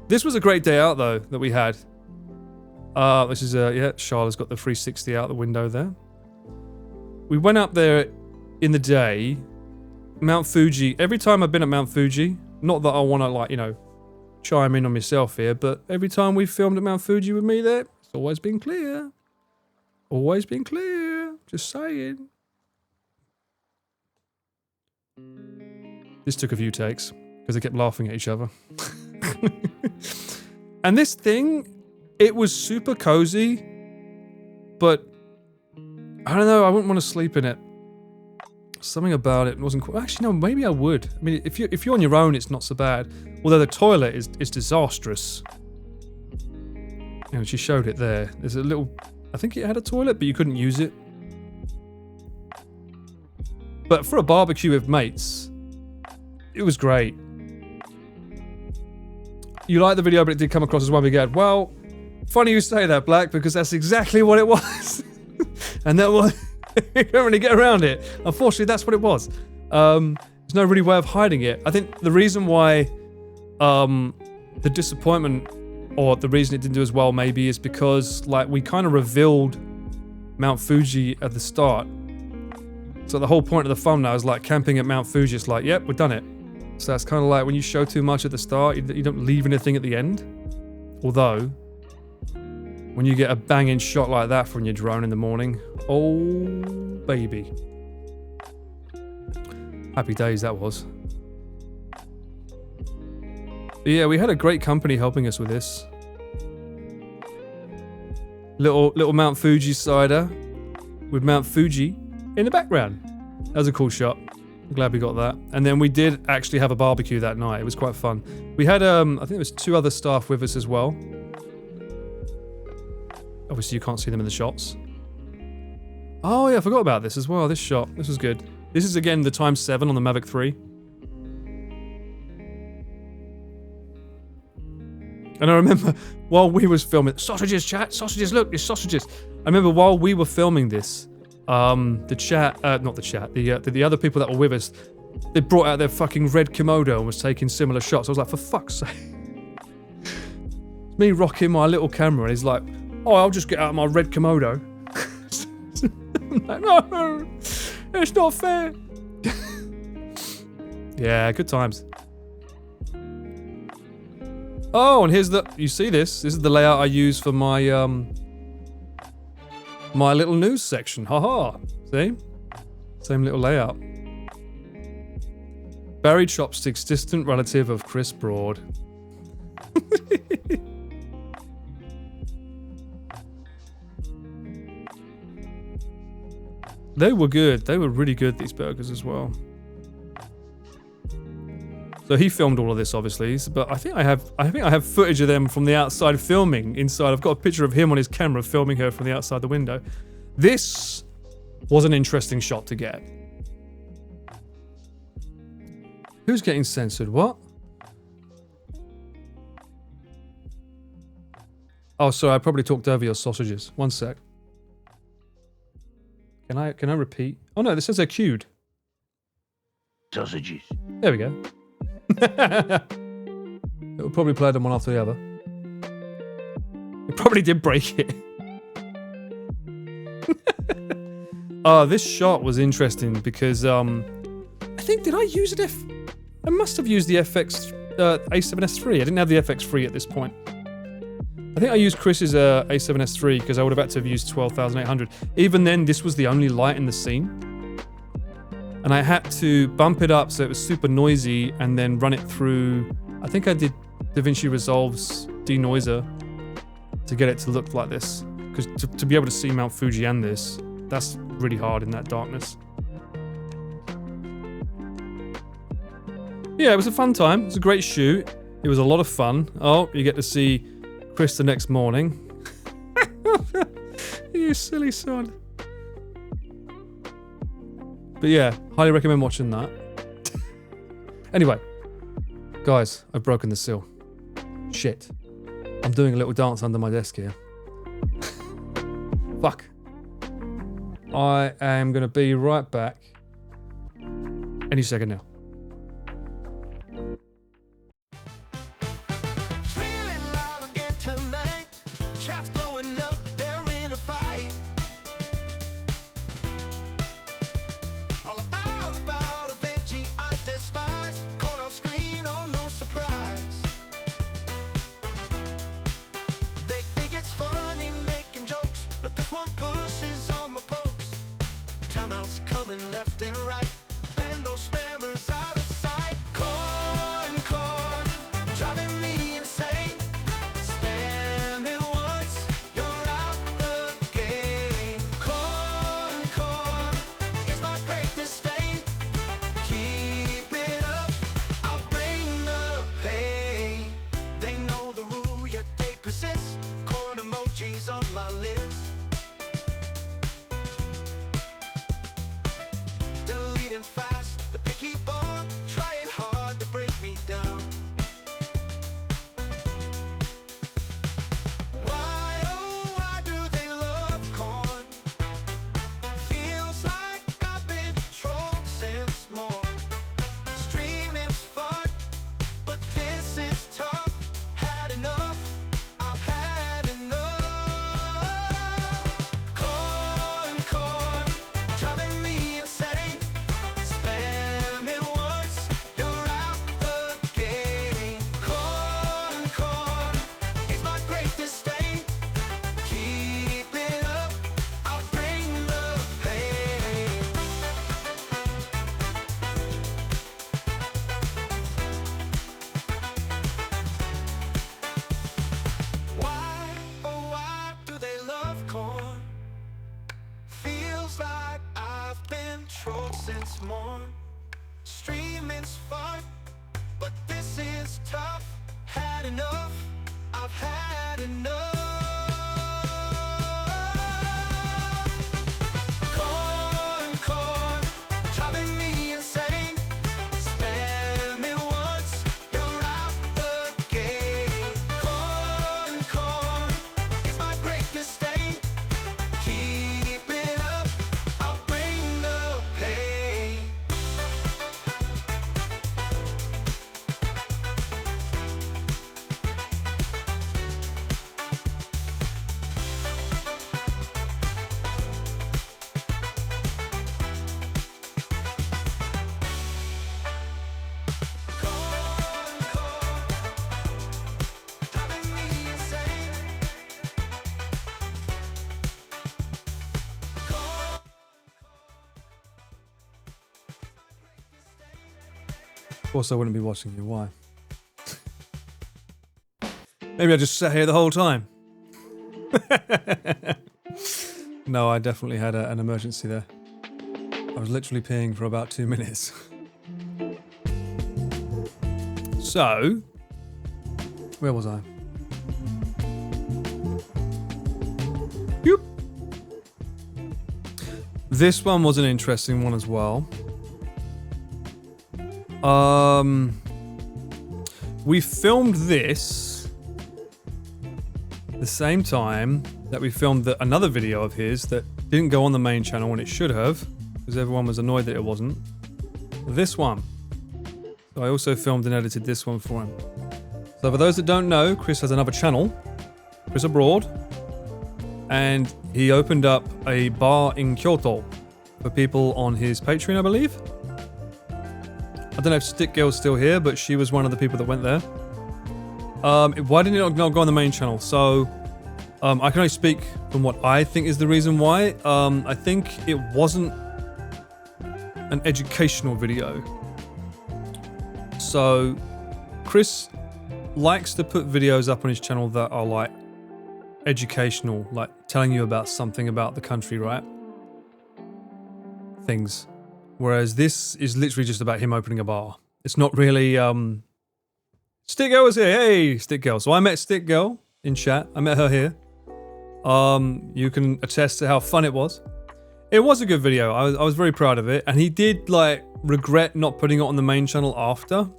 This was a great day out, though, that we had. This is, yeah, Charlotte's got the 360 out the window there. We went up there in the day. Mount Fuji. Every time I've been at Mount Fuji, not that I want to, like, you know, chime in on myself here, but every time we've filmed at Mount Fuji with me there, it's always been clear. Always been clear. Just saying. This took a few takes, because they kept laughing at each other. And this thing, it was super cozy, but I don't know, I wouldn't want to sleep in it. Something about it wasn't quite... Actually, no, maybe I would. I mean, if you're on your own, it's not so bad. Although the toilet is disastrous. You know, she showed it there. There's a little... I think it had a toilet, but you couldn't use it. But for a barbecue with mates, it was great. You liked the video, but it did come across as one big ad. Well, funny you say that, Black, because that's exactly what it was. And that was... You can't really get around it. Unfortunately, that's what it was. There's no really way of hiding it. I think the reason why the disappointment, or the reason it didn't do as well maybe, is because like we kind of revealed Mount Fuji at the start. So the whole point of the thumbnail is like camping at Mount Fuji. It's like, yep, we've done it. So that's kind of like when you show too much at the start, you don't leave anything at the end. Although, when you get a banging shot like that from your drone in the morning, oh baby. Happy days that was. But yeah, we had a great company helping us with this. Little Mount Fuji cider with Mount Fuji in the background. That was a cool shot. I'm glad we got that. And then we did actually have a barbecue that night. It was quite fun. We had, I think there was 2 other staff with us as well. Obviously you can't see them in the shots. Oh yeah, I forgot about this as well, this shot. This was good. This is again the x7 on the Mavic 3. And I remember while we was filming, sausages chat, sausages, look, there's sausages. I remember while we were filming this, the chat, not the chat, the other people that were with us, they brought out their fucking red Komodo and was taking similar shots. I was like, for fuck's sake. It's me rocking my little camera and he's like, oh, I'll just get out my red Komodo. I'm like, no, it's not fair. Yeah, good times. Oh, and here's the, you see this? This is the layout I use for my, my little news section. Haha, see? Same little layout. Barry Chopsticks, distant relative of Chris Broad. They were good. They were really good, these burgers as well. So he filmed all of this, obviously, but I think I have footage of them from the outside filming inside. I've got a picture of him on his camera filming her from the outside the window. This was an interesting shot to get. Who's getting censored? What? Oh, sorry, I probably talked over your sausages. One sec. Can I repeat? Oh no, this says they're queued. Sausages. There we go. It will probably play them one after the other. It probably did break it. Oh, this shot was interesting because I think, did I use it? I must have used the FX A7S3. I didn't have the FX3 at this point. I think I used Chris's A7S3 because I would have had to have used 12,800. Even then, this was the only light in the scene. And I had to bump it up so it was super noisy and then run it through, I think I did DaVinci Resolve's denoiser to get it to look like this. Because to be able to see Mount Fuji and this, that's really hard in that darkness. Yeah, it was a fun time. It was a great shoot. It was a lot of fun. Oh, you get to see Chris the next morning. You silly son. But yeah, highly recommend watching that. Anyway, guys, I've broken the seal. Shit. I'm doing a little dance under my desk here. Fuck. I am going to be right back any second now. Feeling loud again tonight. Shots blowing up, they're in a fight. All about a veggie I despise. Caught off screen, oh no surprise. They think it's funny making jokes, but this one pushes on my pokes. Timeouts coming left and right. And those spammers out of sight. Corn, driving me insane. Spam it once, you're out the game. Corn, it's my greatest fame. Keep it up, I'll bring the pain. They know the rule, yet they persist. Corn emojis on my list. Deleting fast, the picky bomb, trying hard to break me down. Why, oh, why do they love corn? Feels like I've been trolled since morn. Streaming's fun, but this is tough. Had enough, I've had enough. Corn, driving me insane. Spam it once, you're out the game. Corn, it's my greatest stain. Keep it up, I'll bring the pain. Why, oh why do they love corn? Feels like I've been trolled since morn. Streaming's fun, but this is tough. Had enough, I've had enough. Corn, driving me insane. Spam it once, you're out the game. Corn, it's my greatest stain. Keep it up, I'll bring the pain. Driving me insane. Of course I wouldn't be watching you, why? Maybe I just sat here the whole time. No, I definitely had an emergency there. I was literally peeing for about 2 minutes. So, where was I? Yoop. This one was an interesting one as well. We filmed this the same time that we filmed another video of his that didn't go on the main channel when it should have, because everyone was annoyed that it wasn't. This one. So I also filmed and edited this one for him. So for those that don't know, Chris has another channel, Chris Abroad, and he opened up a bar in Kyoto for people on his Patreon, I believe. I don't know if Stick Girl's still here, but she was one of the people that went there. Why didn't it not go on the main channel? So, I can only speak from what I think is the reason why. I think it wasn't an educational video. So, Chris likes to put videos up on his channel that are like educational, like telling you about something about the country, right? Things. Whereas this is literally just about him opening a bar. It's not really, Stick Girl was here. Hey, Stick Girl. So I met Stick Girl in chat. I met her here. You can attest to how fun it was. It was a good video. I was very proud of it. And he did, like, regret not putting it on the main channel after.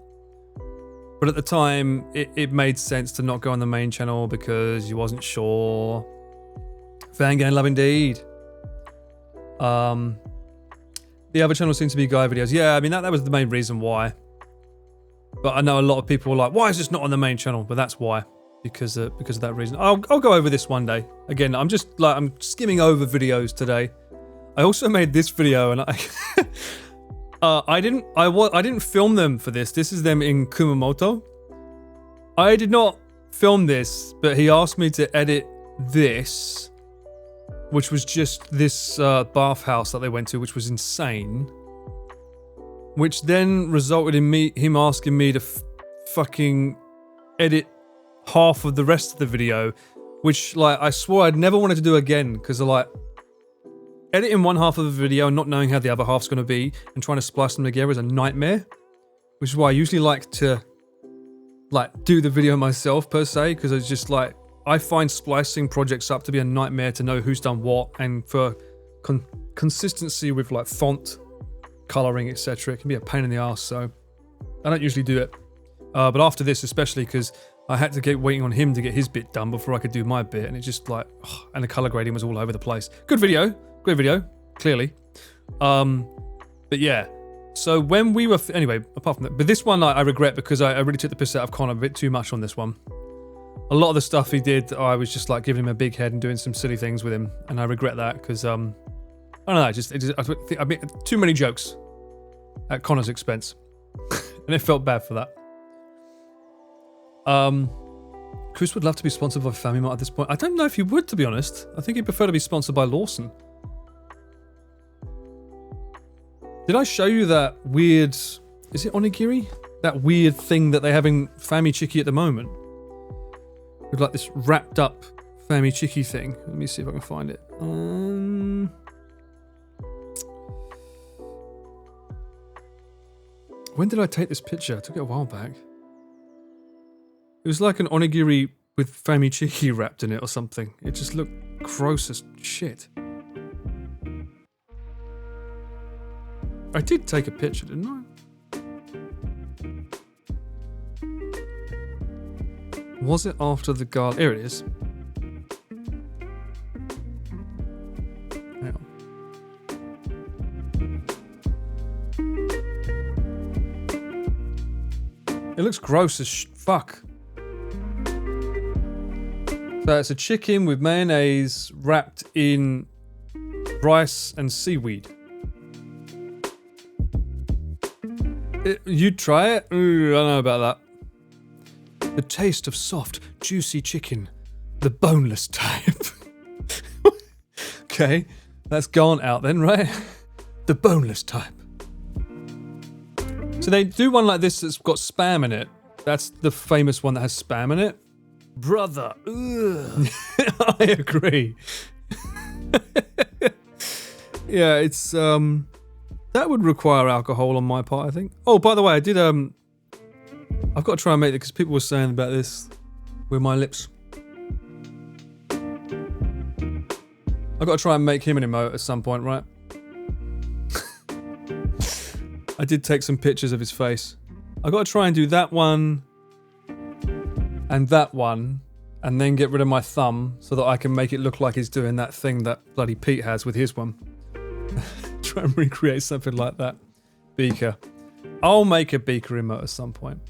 But at the time, it made sense to not go on the main channel because he wasn't sure. Vangang Love Indeed. The other channel seems to be guy videos. Yeah, I mean, that was the main reason why. But I know a lot of people were like, why is this not on the main channel? But that's why. Because of that reason. I'll go over this one day. Again, I'm skimming over videos today. I also made this video and I didn't film them for this. This is them in Kumamoto. I did not film this, but he asked me to edit this, which was just this bathhouse that they went to, which was insane. Which then resulted in him asking me to fucking edit half of the rest of the video, which, like, I swore I'd never wanted to do again, because like editing one half of the video and not knowing how the other half's going to be and trying to splice them together is a nightmare, which is why I usually like to like do the video myself per se, because it's just like I find splicing projects up to be a nightmare to know who's done what, and for consistency with like font, coloring, etc. It can be a pain in the ass, so I don't usually do it. But after this, especially because I had to keep waiting on him to get his bit done before I could do my bit, and it just like, and the color grading was all over the place. Good video, great video, clearly. But yeah, so when we were, anyway, apart from that, but this one I regret because I really took the piss out of Connor a bit too much on this one. A lot of the stuff he did, I was just like giving him a big head and doing some silly things with him, and I regret that because I don't know, I mean, too many jokes at Connor's expense, and it felt bad for that. Chris would love to be sponsored by Famimart at this point. I don't know if he would, to be honest. I think he'd prefer to be sponsored by Lawson. Did I show you that weird... Is it onigiri? That weird thing that they have in Famichiki at the moment? With like this wrapped up Famichiki thing. Let me see if I can find it. When did I take this picture? I took it a while back. It was like an onigiri with Famichiki wrapped in it or something. It just looked gross as shit. I did take a picture, didn't I? Was it after the gala? Here it is. Hang on. It looks gross as fuck. So it's a chicken with mayonnaise wrapped in rice and seaweed. You'd try it? Ooh, I don't know about that. The taste of soft, juicy chicken. The boneless type. Okay, that's gone out then, right? The boneless type. So they do one like this that's got spam in it. That's the famous one that has spam in it. Brother, ugh. I agree. Yeah, it's that would require alcohol on my part, I think. Oh, by the way, I did I've got to try and make it because people were saying about this with my lips. I've got to try and make him an emote at some point, right? I did take some pictures of his face. I've got to try and do that one and that one, and then get rid of my thumb so that I can make it look like he's doing that thing that bloody Pete has with his one. Try and recreate something like that. Beaker. I'll make a Beaker emote at some point.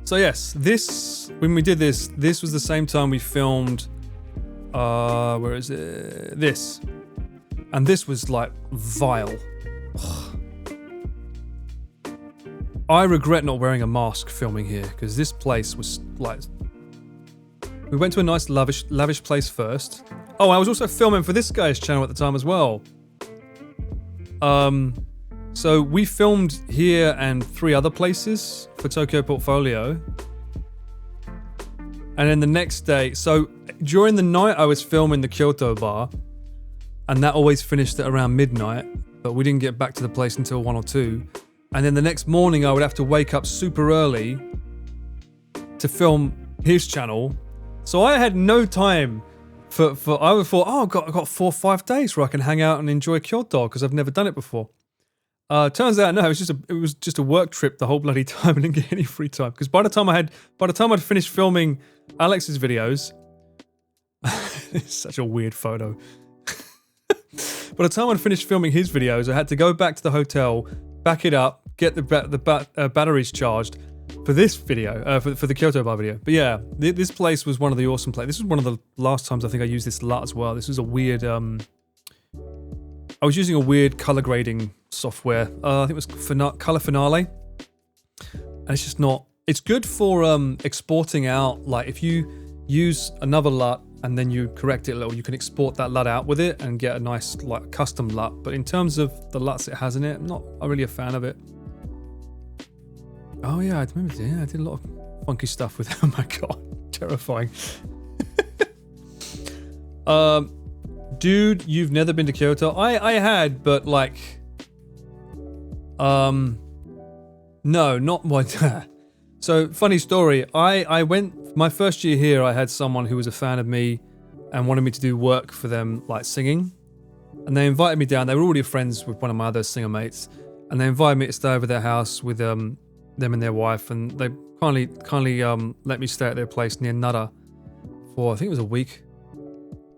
So yes, when we did this was the same time we filmed, where is it? This. And this was like vile. I regret not wearing a mask filming here because this place was like. We went to a nice lavish place first. Oh, I was also filming for this guy's channel at the time as well. So we filmed here and 3 other places for Tokyo Portfolio. And then the next day, so during the night I was filming the Kyoto bar, and that always finished at around midnight, but we didn't get back to the place until 1 or 2. And then the next morning I would have to wake up super early to film his channel. So I had no time for I would thought, oh, I've got 4 or 5 days where I can hang out and enjoy Kyoto because I've never done it before. Turns out no, it was just a work trip the whole bloody time. I didn't get any free time because by the time I'd finished filming Alex's videos, it's such a weird photo. By the time I'd finished filming his videos, I had to go back to the hotel, back it up, get the batteries charged for this video, for the Kyoto bar video. But yeah, this place was one of the awesome places. This was one of the last times I think I used this LUT as well. This was a weird. I was using a weird color grading software. I think it was Color Finale, and it's just not. It's good for exporting out. Like if you use another LUT and then you correct it a little, you can export that LUT out with it and get a nice like custom LUT. But in terms of the LUTs it has in it, I'm not really a fan of it. Oh yeah, I remember. Yeah, I did a lot of funky stuff with it. Oh my god, terrifying. Dude, you've never been to Kyoto? I had, but like, no, not what. So funny story. I went my first year here. I had someone who was a fan of me and wanted me to do work for them, like singing, and they invited me down. They were already friends with one of my other singer mates, and they invited me to stay over their house with them and their wife, and they kindly let me stay at their place near Nara for I think it was a week.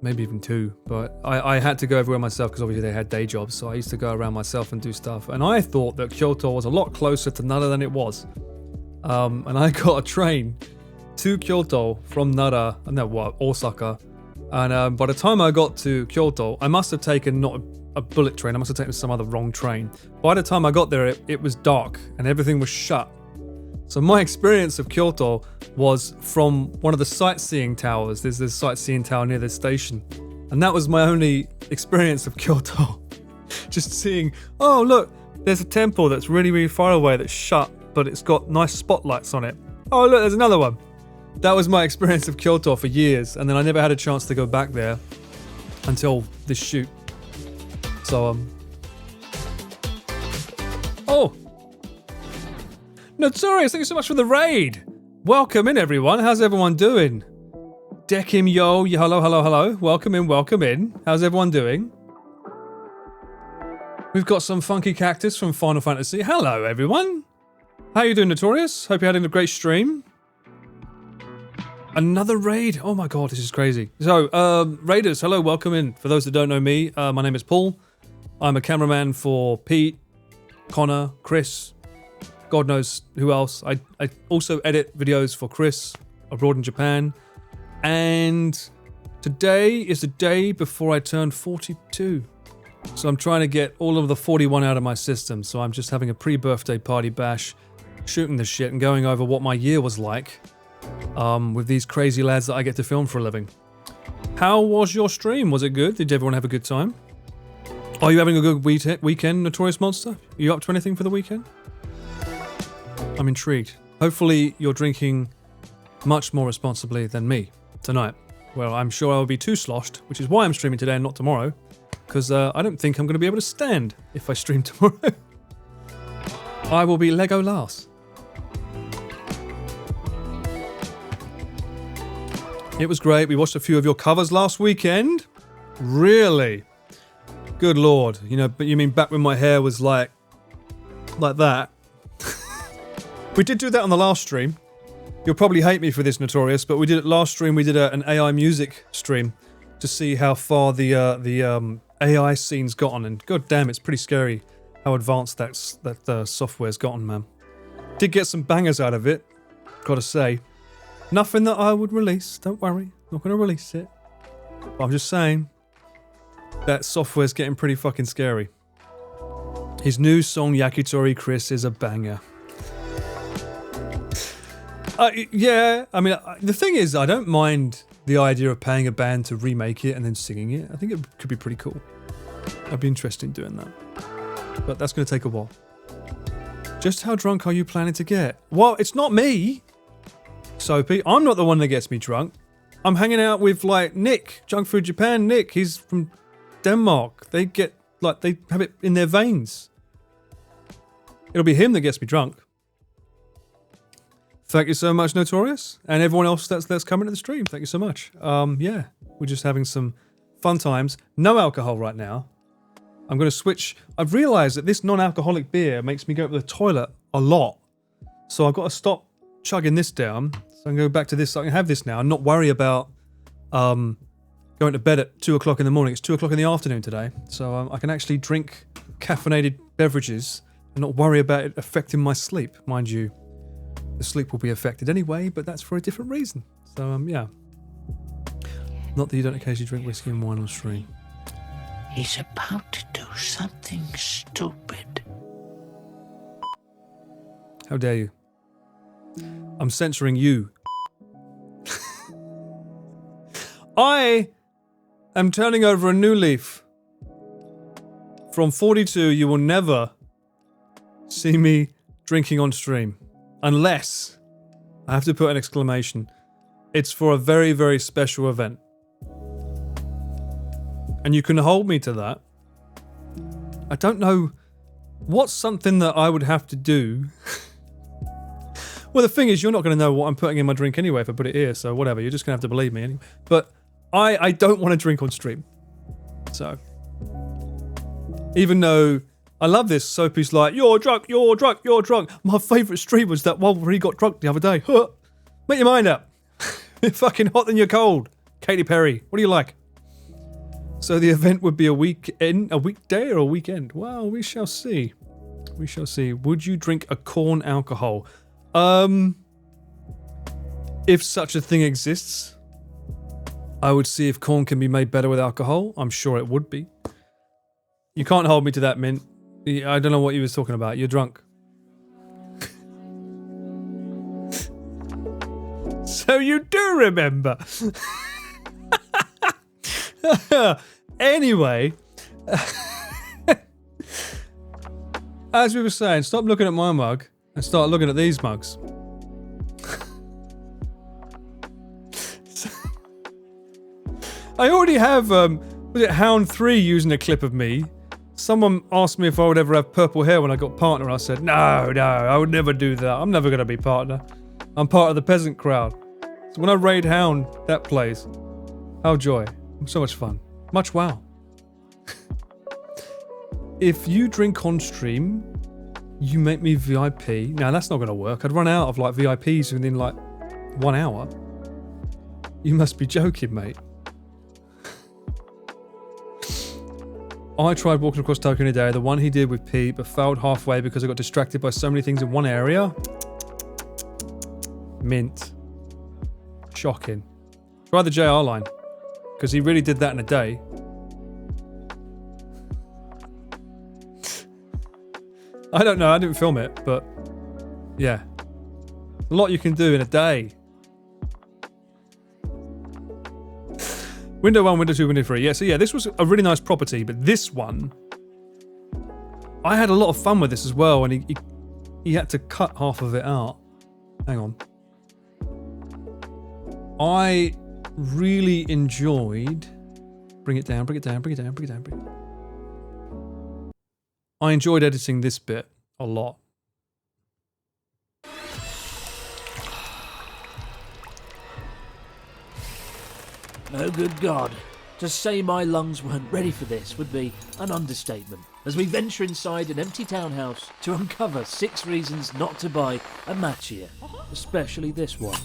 Maybe even 2, but I had to go everywhere myself because obviously they had day jobs, so I used to go around myself and do stuff. And I thought that Kyoto was a lot closer to Nara than it was. And I got a train to Kyoto from Nara, Osaka. And by the time I got to Kyoto, I must have taken not a bullet train, I must have taken some other wrong train. By the time I got there, it was dark and everything was shut. So my experience of Kyoto was from one of the sightseeing towers. There's this sightseeing tower near the station. And that was my only experience of Kyoto. Just seeing, oh look, there's a temple that's really, really far away that's shut, but it's got nice spotlights on it. Oh look, there's another one. That was my experience of Kyoto for years. And then I never had a chance to go back there until this shoot. So, Oh! Notorious, thank you so much for the raid. Welcome in, everyone. How's everyone doing? Dekim yo, hello. Welcome in. How's everyone doing? We've got some funky cactus from Final Fantasy. Hello, everyone. How you doing, Notorious? Hope you're having a great stream. Another raid. Oh my god, this is crazy. So, raiders, hello, welcome in. For those that don't know me, my name is Paul. I'm a cameraman for Pete, Connor, Chris, God knows who else. I also edit videos for Chris abroad in Japan. And today is the day before I turn 42. So I'm trying to get all of the 41 out of my system. So I'm just having a pre-birthday party bash, shooting the shit and going over what my year was like with these crazy lads that I get to film for a living. How was your stream? Was it good? Did everyone have a good time? Are you having a good weekend, Notorious Monster? Are you up to anything for the weekend? I'm intrigued. Hopefully you're drinking much more responsibly than me tonight. Well, I'm sure I'll be too sloshed, which is why I'm streaming today and not tomorrow, because I don't think I'm going to be able to stand if I stream tomorrow. I will be Lego Lars. It was great. We watched a few of your covers last weekend. Really? Good lord. You know, but you mean back when my hair was like that? We did do that on the last stream. You'll probably hate me for this, Notorious, but we did it last stream. We did an AI music stream to see how far the AI scene's gotten, and god damn, it's pretty scary how advanced that software's gotten, man. Did get some bangers out of it, gotta say. Nothing that I would release. Don't worry, not gonna release it. But I'm just saying that software's getting pretty fucking scary. His new song Yakitori Chris is a banger. Yeah, I mean, the thing is, I don't mind the idea of paying a band to remake it and then singing it. I think it could be pretty cool. I'd be interested in doing that. But that's going to take a while. Just how drunk are you planning to get? Well, it's not me, Soapy. I'm not the one that gets me drunk. I'm hanging out with, like, Nick, Junk Food Japan. Nick, he's from Denmark. They get, like, they have it in their veins. It'll be him that gets me drunk. Thank you so much, Notorious, and everyone else that's coming to the stream. Thank you so much. Yeah, we're just having some fun times. No alcohol right now. I'm going to switch. I've realised that this non-alcoholic beer makes me go to the toilet a lot, so I've got to stop chugging this down. So I'm going to go back to this. So I can have this now and not worry about going to bed at 2 o'clock in the morning. It's 2 o'clock in the afternoon today, so I can actually drink caffeinated beverages and not worry about it affecting my sleep. Mind you, the sleep will be affected anyway, but that's for a different reason. So, yeah. Not that you don't occasionally drink whiskey and wine on stream. He's about to do something stupid. How dare you? I'm censoring you. I am turning over a new leaf. From 42, you will never see me drinking on stream. Unless, I have to put an exclamation, it's for a very, very special event. And you can hold me to that. I don't know what's something that I would have to do. Well, the thing is, you're not going to know what I'm putting in my drink anyway if I put it here, so whatever, you're just going to have to believe me anyway. But I don't want to drink on stream. So, even though I love this, Soapy's like, you're drunk, you're drunk, you're drunk. My favourite stream was that one where he got drunk the other day. Huh. Make your mind up. You're fucking hot than you're cold. Katy Perry, what do you like? So the event would be a weekday or a weekend? Well, we shall see. We shall see. Would you drink a corn alcohol? If such a thing exists, I would see if corn can be made better with alcohol. I'm sure it would be. You can't hold me to that, Mint. I don't know what you was talking about. You're drunk. So you do remember. Anyway, as we were saying, stop looking at my mug and start looking at these mugs. I already have, was it Hound 3 using a clip of me? Someone asked me if I would ever have purple hair when I got partner. I said, no, I would never do that. I'm never going to be partner. I'm part of the peasant crowd. So when I raid Hound, that plays. How joy. So much fun. Much wow. If you drink on stream, you make me VIP. Now that's not going to work. I'd run out of like VIPs within like 1 hour. You must be joking, mate. I tried walking across Tokyo in a day, the one he did with Pete, but failed halfway because I got distracted by so many things in one area. Mint. Shocking. Try the JR line. Because he really did that in a day. I don't know, I didn't film it, but yeah. A lot you can do in a day. Window 1, Window 2, Window 3. Yeah, so yeah, this was a really nice property, but this one, I had a lot of fun with this as well, and he had to cut half of it out. Hang on. I really enjoyed... Bring it down, bring it down, bring it down, bring it down, bring it down. I enjoyed editing this bit a lot. Oh, good God. To say my lungs weren't ready for this would be an understatement, as we venture inside an empty townhouse to uncover 6 reasons not to buy a Machia, especially this one.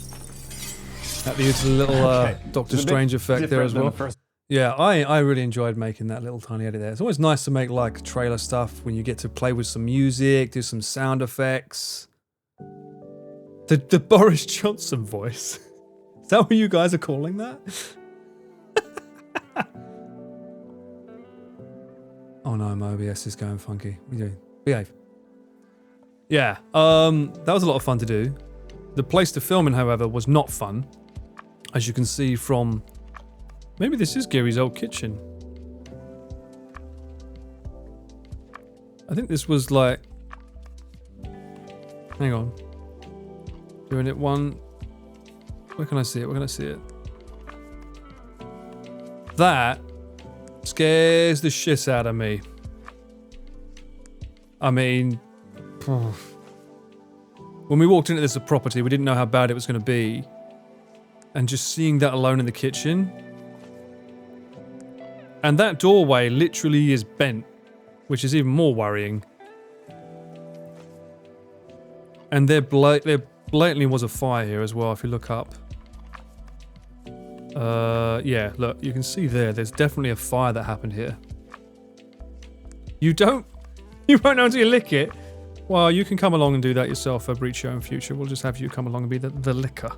That used a little Doctor Strange effect there as well. Yeah, I really enjoyed making that little tiny edit there. It's always nice to make like trailer stuff when you get to play with some music, do some sound effects. The Boris Johnson voice. Is that what you guys are calling that? Oh no, my OBS is going funky. What are you doing? Behave. Yeah, that was a lot of fun to do. The place to film in, however, was not fun. As you can see from... Maybe this is Gary's old kitchen. I think this was like... Hang on. Doing it one... Where can I see it? Where can I see it? That scares the shit out of me. I mean... When we walked into this property, we didn't know how bad it was going to be. And just seeing that alone in the kitchen... And that doorway literally is bent, which is even more worrying. And there blatantly was a fire here as well, if you look up. Yeah, look, you can see there's definitely a fire that happened here. You won't know until you lick it. Well, you can come along and do that yourself for Breach Show in future. We'll just have you come along and be the licker.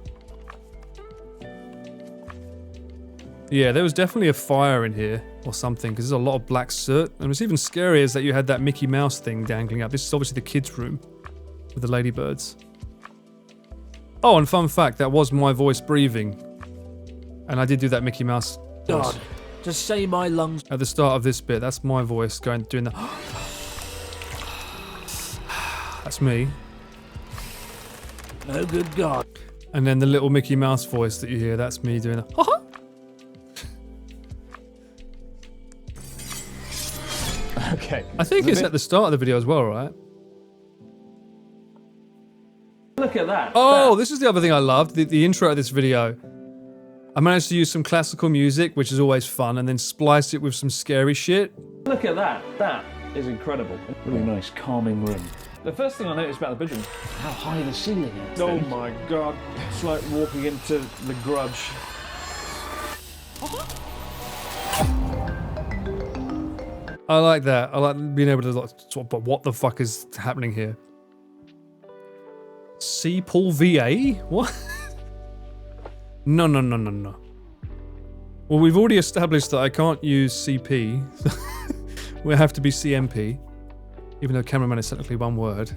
Yeah, there was definitely a fire in here or something, because there's a lot of black soot. And what's even scarier is that you had that Mickey Mouse thing dangling up. This is obviously the kids' room with the ladybirds. Oh, and fun fact, that was my voice breathing. And I did do that Mickey Mouse voice. God, to say my lungs... At the start of this bit, that's my voice doing the... That's me. Oh, good God. And then the little Mickey Mouse voice that you hear, that's me doing the... Okay. I think it's at the start of the video as well, right? Look at that. Oh, this is the other thing I loved, the intro of this video. I managed to use some classical music, which is always fun, and then splice it with some scary shit. Look at that. That is incredible. Really nice, calming room. The first thing I noticed about the bedroom. How high the ceiling is. Oh my God. It's like walking into The Grudge. I like that. I like being able to sort of, what the fuck is happening here? C. Paul VA? What? No. Well, we've already established that I can't use CP. We have to be CMP. Even though cameraman is technically one word.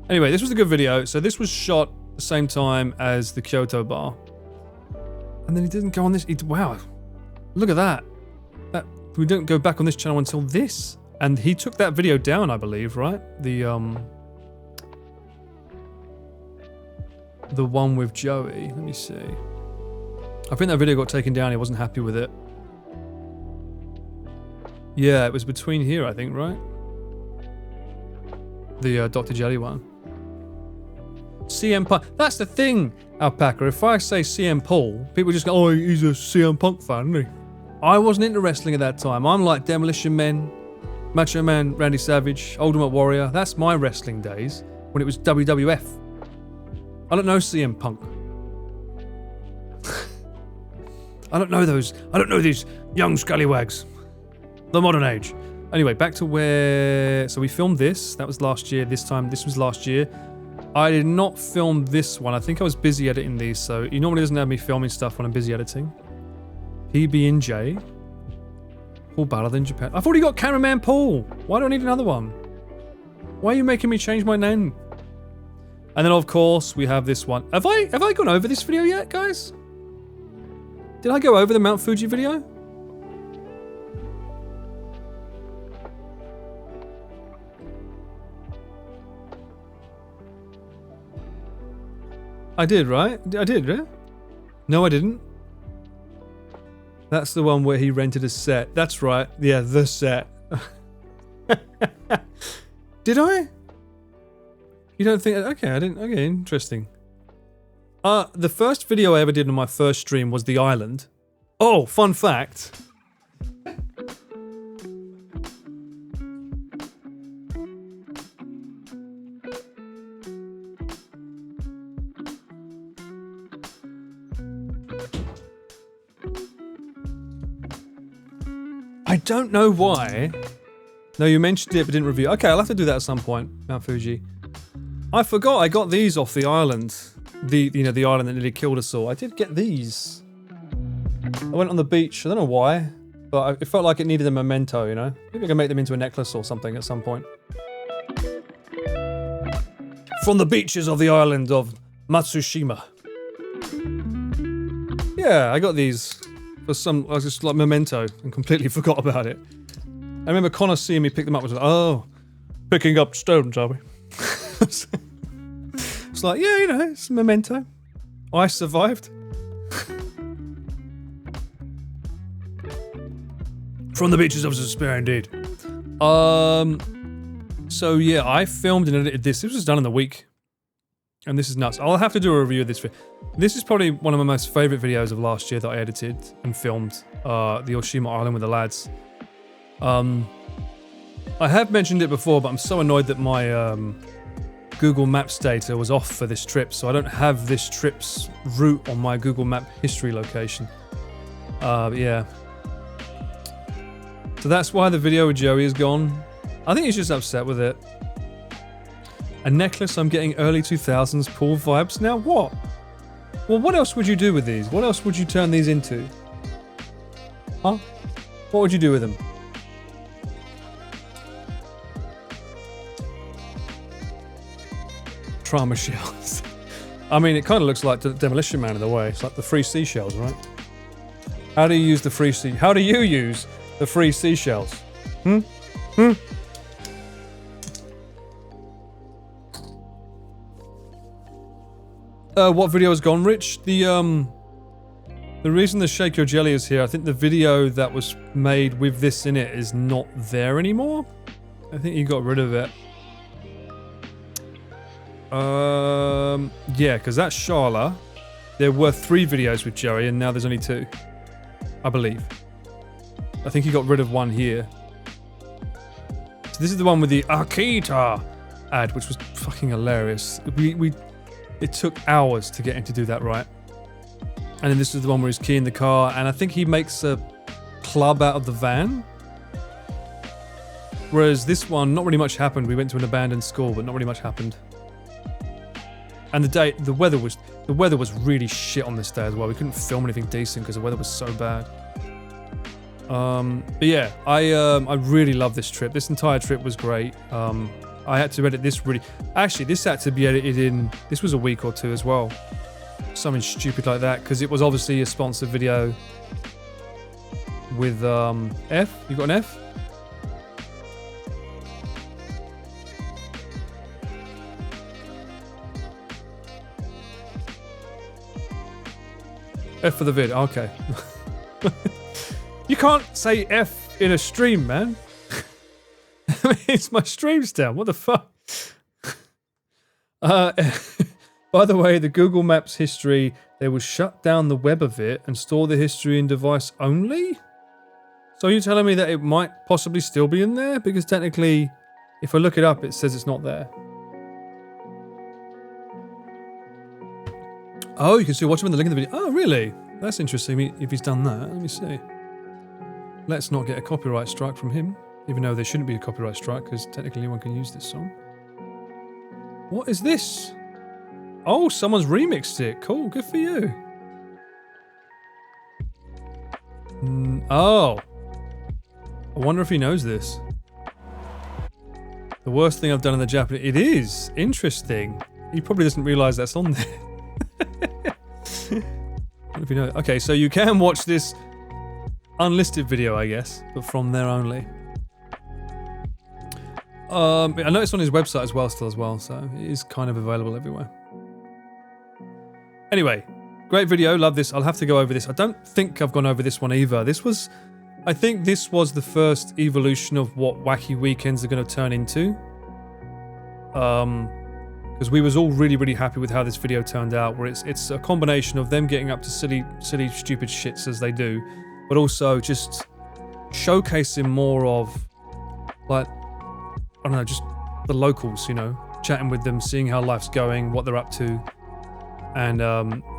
Anyway, this was a good video. So this was shot at the same time as the Kyoto bar. And then he didn't go on this. Wow. Look at that. We don't go back on this channel until this. And he took that video down, I believe, right? The one with Joey. Let me see. I think that video got taken down. He wasn't happy with it. Yeah, it was between here, I think, right? The Dr. Jelly one. CM Punk. That's the thing, Alpaca. If I say CM Paul, people just go, oh, he's a CM Punk fan, isn't he? I wasn't into wrestling at that time. I'm like Demolition Men, Macho Man, Randy Savage, Ultimate Warrior. That's my wrestling days, when it was WWF. I don't know CM Punk. I don't know these young scallywags. The modern age. Anyway, back to where... So we filmed this. That was last year. This was last year. I did not film this one. I think I was busy editing these, so he normally doesn't have me filming stuff when I'm busy editing. PB&J. Paul Ballard in Japan. I've already got Cameraman Paul. Why do I need another one? Why are you making me change my name? And then, of course, we have this one. Have I gone over this video yet, guys? Did I go over the Mount Fuji video? I did, right? I did, right? No, I didn't. That's the one where he rented a set. That's right. Yeah, the set. Did I? You don't think... Okay, I didn't... Okay, interesting. The first video I ever did on my first stream was The Island. Oh, fun fact. I don't know why. No, you mentioned it but didn't review. Okay, I'll have to do that at some point, Mount Fuji. I forgot I got these off the island. The island that nearly killed us all. I did get these. I went on the beach. I don't know why, but it felt like it needed a memento, you know? Maybe I can make them into a necklace or something at some point. from the beaches of the island of Matsushima. Yeah, I got these for some, I was just like memento and completely forgot about it. I remember Connor seeing me pick them up and was like, oh, picking up stones, are we? It's like, yeah, you know, it's a memento. I survived. From the beaches of despair, indeed. So yeah, I filmed and edited this. This was done in a week. And this is nuts. I'll have to do a review of this. This is probably one of my most favourite videos of last year that I edited and filmed. The Oshima Island with the lads. I have mentioned it before, but I'm so annoyed that my Google Maps data was off for this trip, so I don't have this trip's route on my Google Map history location. But yeah. So that's why the video with Joey is gone. I think he's just upset with it. A necklace, I'm getting early 2000s pool vibes. Now what? Well, what else would you do with these? What else would you turn these into? Huh? What would you do with them? Trauma shells. I mean, it kind of looks like the Demolition Man in a way. It's like the free seashells, right? How do you use the free How do you use the free seashells? What video has gone, Rich? The reason the Shake Your Jelly is here, I think the video that was made with this in it is not there anymore. I think you got rid of it. Yeah, because that's Sharla. There were 3 videos with Joey, and now there's only 2. I believe. I think he got rid of one here. So this is the one with the Akita ad, which was fucking hilarious. It took hours to get him to do that right. And then this is the one where he's keying the car, and I think he makes a club out of the van. Whereas this one, not really much happened. We went to an abandoned school, but not really much happened. And the weather was really shit on this day as well. We couldn't film anything decent because the weather was so bad. But yeah, I really love this trip. This entire trip was great. I had to edit this really. Actually, this had to be edited in. This was a week or 2 as well. Something stupid like that, because it was obviously a sponsored video with F. You got an F? F for the vid. Okay. You can't say F in a stream, man. I mean, it's my stream's down. What the fuck? By the way, the Google Maps history, they will shut down the web of it and store the history in device only? So you're telling me that it might possibly still be in there? Because technically, if I look it up, it says it's not there. Oh, you can still watch him in the link in the video. Oh, really? That's interesting if he's done that. Let me see. Let's not get a copyright strike from him. Even though there shouldn't be a copyright strike, because technically anyone can use this song. What is this? Oh, someone's remixed it. Cool, good for you. Oh. I wonder if he knows this. The worst thing I've done in the Japanese... It is. Interesting. He probably doesn't realise that's on there. If you know. Okay, so you can watch this unlisted video, I guess, but from there only. I know it's on his website as well, so it is kind of available everywhere. Anyway, great video, love this. I'll have to go over this. I don't think I've gone over this one either. I think this was the first evolution of what Wacky Weekends are going to turn into. Because we was all really, really happy with how this video turned out, where it's a combination of them getting up to silly, stupid shits as they do, but also just showcasing more of, like, I don't know, just the locals, you know, chatting with them, seeing how life's going, what they're up to, and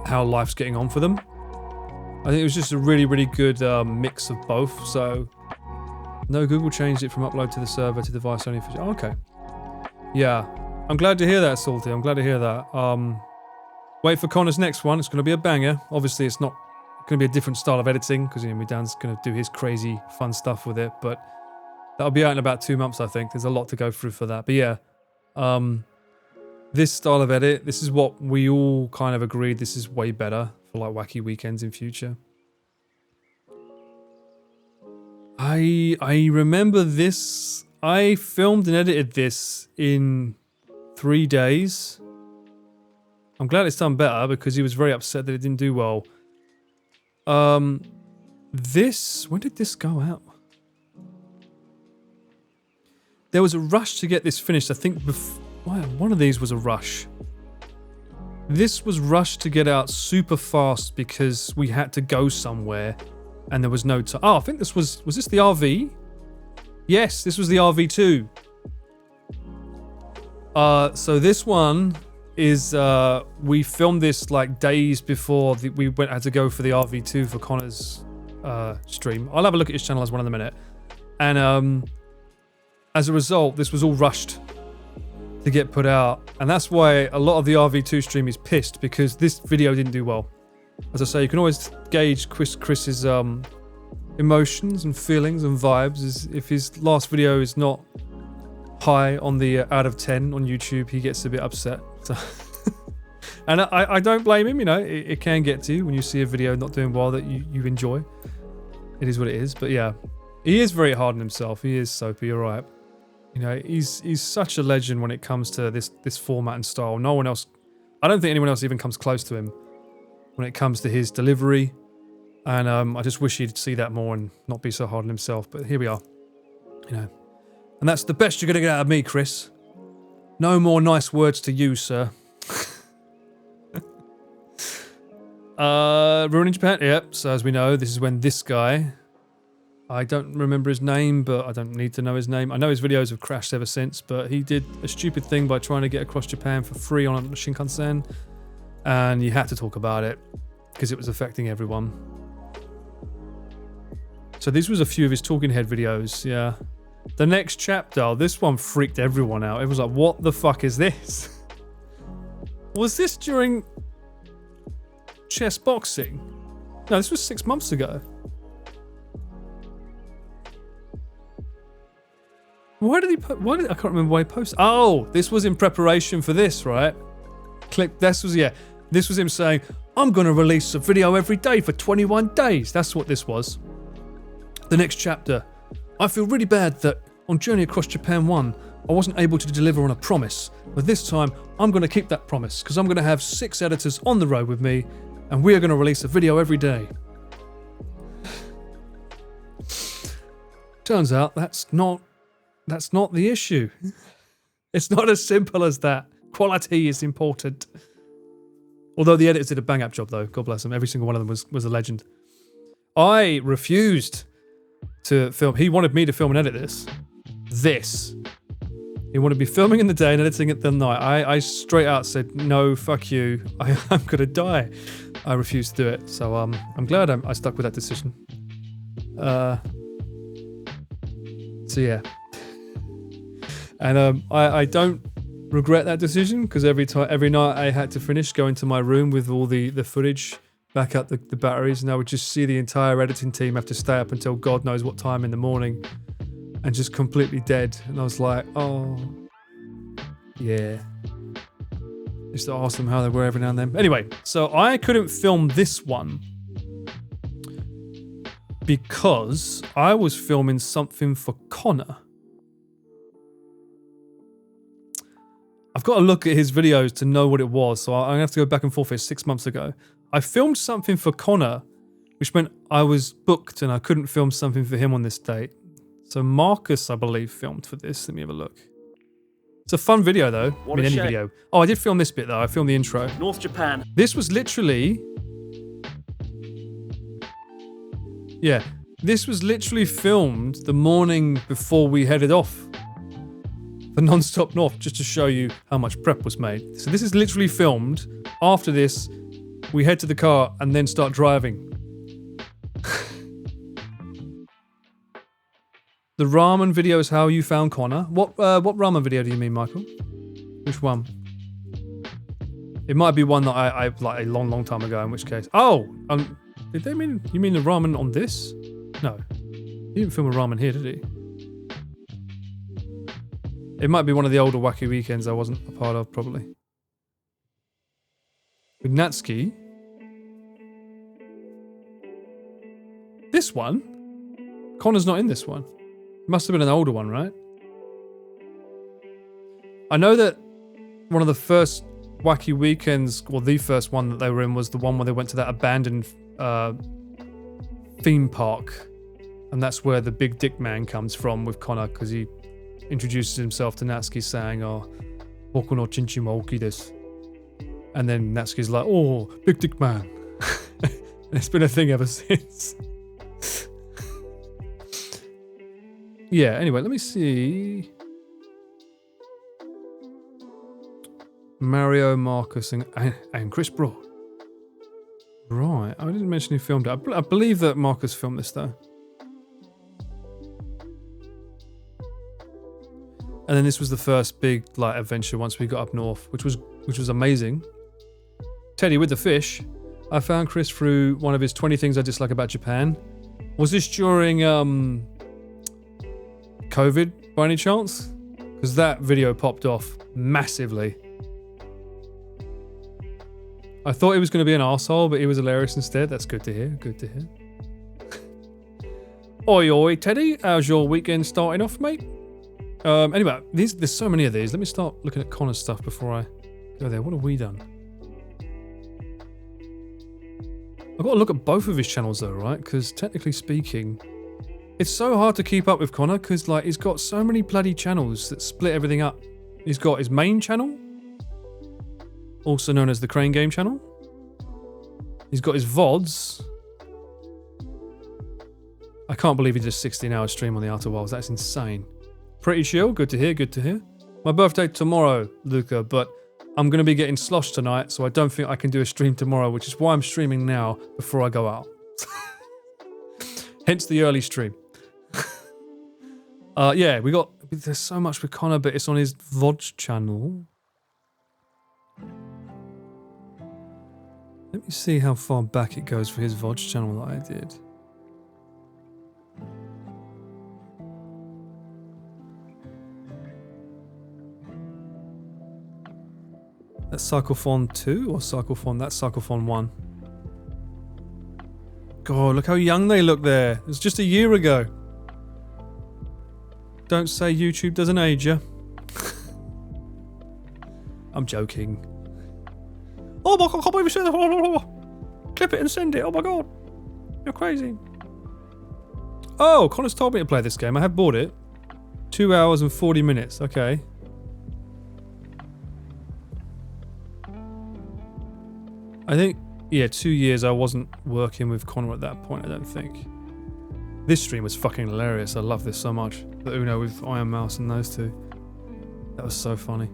how life's getting on for them. I think it was just a really, really good mix of both. So, no, Google changed it from upload to the server to device only for... Oh, okay. Yeah. I'm glad to hear that, Salty. I'm glad to hear that. Wait for Connor's next one. It's going to be a banger. Obviously, it's not going to be a different style of editing, because, you know, Dan's going to do his crazy, fun stuff with it, but that'll be out in about 2 months, I think. There's a lot to go through for that. But yeah, this style of edit, this is what we all kind of agreed this is way better for like wacky weekends in future. I remember this. I filmed and edited this in 3 days. I'm glad it's done better because he was very upset that it didn't do well. This, when did this go out? There was a rush to get this finished. I think one of these was a rush. This was rushed to get out super fast because we had to go somewhere and there was no time. Oh, I think this was this the RV? Yes, this was the RV2. So this one is, we filmed this like days before we had to go for the RV2 for Connor's stream. I'll have a look at his channel as one in a minute. And as a result, this was all rushed to get put out. And that's why a lot of the RV2 stream is pissed, because this video didn't do well. As I say, you can always gauge Chris's emotions and feelings and vibes. If his last video is not high on the out of 10 on YouTube, he gets a bit upset. So and I don't blame him, you know, it can get to you when you see a video not doing well that you enjoy. It is what it is. But yeah, he is very hard on himself. He is Soapy, you're right. You know, he's such a legend when it comes to this format and style. No one else, I don't think anyone else even comes close to him when it comes to his delivery. And I just wish he'd see that more and not be so hard on himself. But here we are, you know. And that's the best you're going to get out of me, Chris. No more nice words to you, sir. Ruining Japan, yep. So as we know, this is when this guy, I don't remember his name, but I don't need to know his name. I know his videos have crashed ever since, but he did a stupid thing by trying to get across Japan for free on Shinkansen. And you had to talk about it because it was affecting everyone. So this was a few of his talking head videos, yeah. The next chapter, this one freaked everyone out. It was like, what the fuck is this? Was this during chess boxing? No, this was 6 months ago. Why did he put, I can't remember why he posted. Oh, this was in preparation for this, right? Click, this was him saying, I'm going to release a video every day for 21 days. That's what this was. The next chapter. I feel really bad that on Journey Across Japan 1, I wasn't able to deliver on a promise. But this time, I'm going to keep that promise because I'm going to have 6 editors on the road with me and we are going to release a video every day. Turns out that's not the issue. It's not as simple as that. Quality is important. Although the editors did a bang-up job though, God bless them. Every single one of them was a legend. I refused to film. He wanted me to film and edit this. He wanted me filming in the day and editing it the night. I straight out said, no, fuck you. I'm gonna die. I refused to do it. So I'm glad I stuck with that decision. So yeah. And I don't regret that decision because every night I had to finish going to my room with all the footage, back up the batteries, and I would just see the entire editing team have to stay up until God knows what time in the morning and just completely dead. And I was like, oh, yeah. Just to ask them how they were every now and then. Anyway, so I couldn't film this one because I was filming something for Connor. I've got to look at his videos to know what it was, so I'm going to have to go back and forth here. 6 months ago. I filmed something for Connor, which meant I was booked and I couldn't film something for him on this date. So Marcus, I believe, filmed for this. Let me have a look. It's a fun video, though. Any video. Oh, I did film this bit, though. I filmed the intro. North Japan. This was literally... Yeah. This was literally filmed the morning before we headed off for Non-Stop North, just to show you how much prep was made. So this is literally filmed. After this, we head to the car and then start driving. The ramen video is how you found Connor. What ramen video do you mean, Michael? Which one? It might be one that I like a long time ago, in which case... Oh! Did they mean... You mean the ramen on this? No. He didn't film a ramen here, did he? It might be one of the older wacky weekends I wasn't a part of, probably. with Natsuki. This one? Connor's not in this one. Must have been an older one, right? I know that one of the first Wacky Weekends, or the first one that they were in, was the one where they went to that abandoned theme park. And that's where the big dick man comes from with Connor, because he introduces himself to Natsuki saying, oh, Boku no chinchin wa oki desu. And then Natsuki's like, oh, big dick man. And it's been a thing ever since. Yeah, anyway, let me see. Mario, Marcus, and Chris Broad. Right, I didn't mention who filmed it. I believe that Marcus filmed this, though. And then this was the first big adventure once we got up north, which was amazing. Teddy with the fish. I found Chris through one of his 20 things I dislike about Japan. Was this during COVID by any chance? Because that video popped off massively. I thought he was going to be an arsehole, but he was hilarious instead. That's good to hear. Good to hear. Oi, oi, Teddy. How's your weekend starting off, mate? Anyway, there's so many of these. Let me start looking at Connor's stuff before I go there. What have we done? I've got to look at both of his channels though, right? Because technically speaking, it's so hard to keep up with Connor because he's got so many bloody channels that split everything up. He's got his main channel, also known as the Crane Game channel. He's got his VODs. I can't believe he did a 16-hour stream on the Outer Wilds. That's insane. Pretty chill. Good to hear. Good to hear. My birthday tomorrow, Luca, but I'm going to be getting sloshed tonight, so I don't think I can do a stream tomorrow, which is why I'm streaming now before I go out. Hence the early stream. Yeah, there's so much with Connor, but it's on his VODs channel. Let me see how far back it goes for his VODs channel that I did. That's Cyclophon 2 or Cyclophon? That's Cyclophon 1. God, look how young they look there. It was just a year ago. Don't say YouTube doesn't age you. I'm joking. Oh my god, I can't believe you said that. Clip it and send it. Oh my god. You're crazy. Oh, Connor's told me to play this game. I have bought it. 2 hours and 40 minutes. Okay. I think, yeah, 2 years I wasn't working with Connor at that point, I don't think. This stream was fucking hilarious. I love this so much. The Uno with Iron Mouse and those two. That was so funny.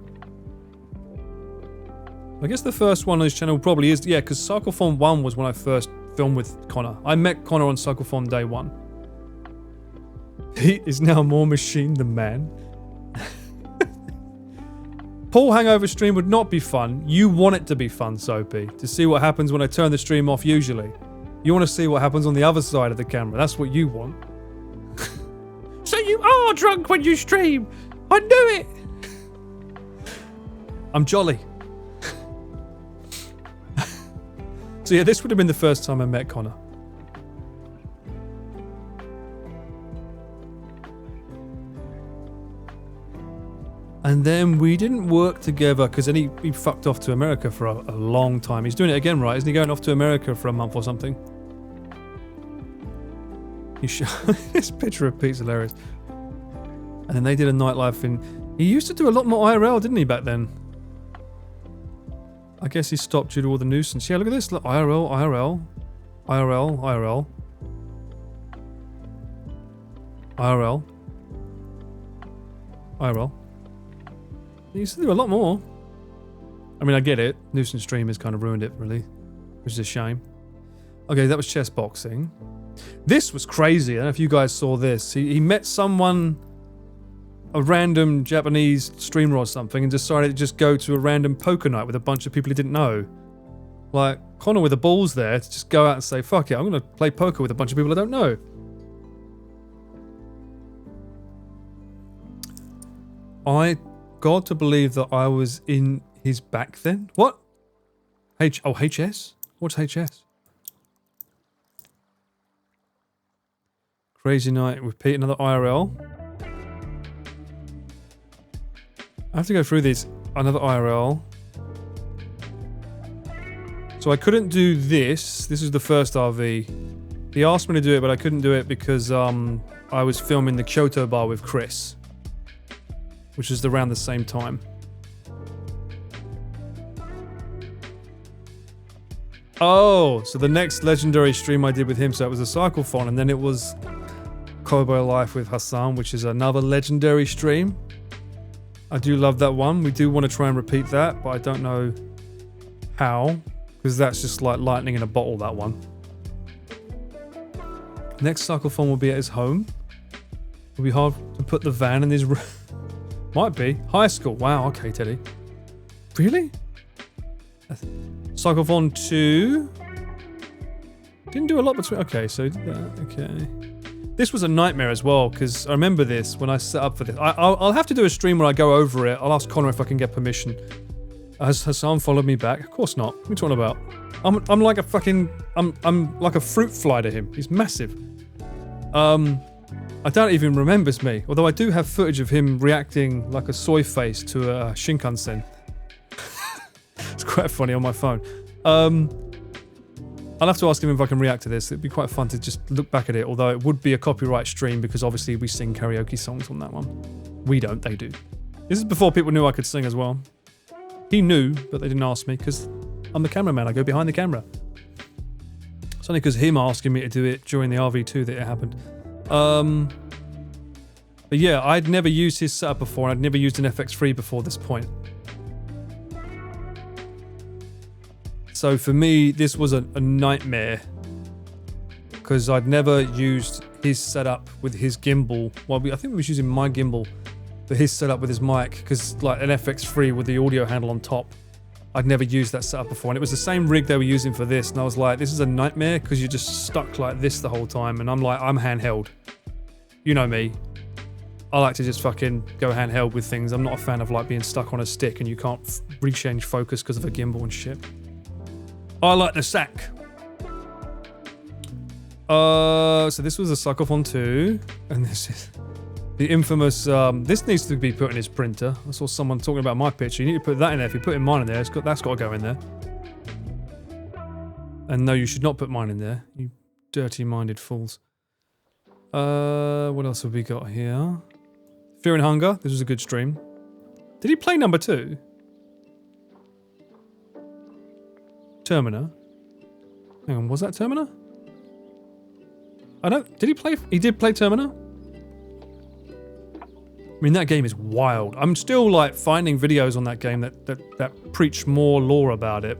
I guess the first one on his channel probably is, yeah, because Cyclophon 1 was when I first filmed with Connor. I met Connor on Cyclophon day 1. He is now more machine than man. Paul Hangover stream would not be fun. You want it to be fun, Soapy. To see what happens when I turn the stream off usually. You want to see what happens on the other side of the camera. That's what you want. So you are drunk when you stream. I knew it. I'm jolly. So yeah, this would have been the first time I met Connor. And then we didn't work together because then he fucked off to America for a long time. He's doing it again, right? Isn't he going off to America for a month or something? This picture of Pete's hilarious. And then they did a nightlife thing. He used to do a lot more IRL, didn't he, back then? I guess he stopped due to all the nuisance. Yeah, look at this. Look, IRL, IRL, IRL, IRL, IRL, IRL. He used to do a lot more. I mean, I get it. Nuisance stream has kind of ruined it, really. Which is a shame. Okay, that was chess boxing. This was crazy. I don't know if you guys saw this. He met someone, a random Japanese streamer or something, and decided to just go to a random poker night with a bunch of people he didn't know. Like, Connor with the balls there to just go out and say, fuck it, I'm going to play poker with a bunch of people I don't know. I got to believe that I was in his back then. What? HS? What's HS? Crazy Night with Pete, another IRL. I have to go through these. Another IRL. So I couldn't do this. This is the first RV. He asked me to do it, but I couldn't do it because I was filming the Kyoto bar with Chris, which is around the same time. Oh, so the next legendary stream I did with him, so it was a Cyclethon, and then it was Cowboy Life with Hassan, which is another legendary stream. I do love that one. We do want to try and repeat that, but I don't know how, because that's just like lightning in a bottle, that one. Next Cyclethon will be at his home. It'll be hard to put the van in his room. Might be. High school. Wow, okay, Teddy. Really? Cyclethon 2. Didn't do a lot between. Okay, so did that. Okay. This was a nightmare as well, because I remember this when I set up for this. I'll have to do a stream where I go over it. I'll ask Connor if I can get permission. Has Hassan followed me back? Of course not. What are you talking about? I'm like a fucking. I'm like a fruit fly to him. He's massive. I don't even remember me. Although I do have footage of him reacting like a soy face to a Shinkansen. It's quite funny on my phone. I'll have to ask him if I can react to this. It'd be quite fun to just look back at it, although it would be a copyright stream because obviously we sing karaoke songs on that one. We don't, they do. This is before people knew I could sing as well. He knew, but they didn't ask me because I'm the cameraman. I go behind the camera. It's only because him asking me to do it during the RV2 that it happened. But yeah, I'd never used his setup before, and I'd never used an FX3 before this point. So for me, this was a nightmare because I'd never used his setup with his gimbal. Well, I think we was using my gimbal for his setup with his mic because like an FX3 with the audio handle on top. I'd never used that setup before, and it was the same rig they were using for this, and I was like, this is a nightmare because you're just stuck like this the whole time, and I'm like, I'm handheld. You know me. I like to just fucking go handheld with things. I'm not a fan of like being stuck on a stick and you can't rechange focus because of a gimbal and shit. I like the sack. So this was a Cyclethon 2, and this is the infamous. This needs to be put in his printer. I saw someone talking about my picture. You need to put that in there. If you put in mine in there, that's got to go in there. And no, you should not put mine in there. You dirty-minded fools. What else have we got here? Fear and Hunger. This was a good stream. Did he play number 2? Termina. Hang on, was that Termina? I don't. Did he play? He did play Termina? I mean, that game is wild. I'm still like finding videos on that game that preach more lore about it.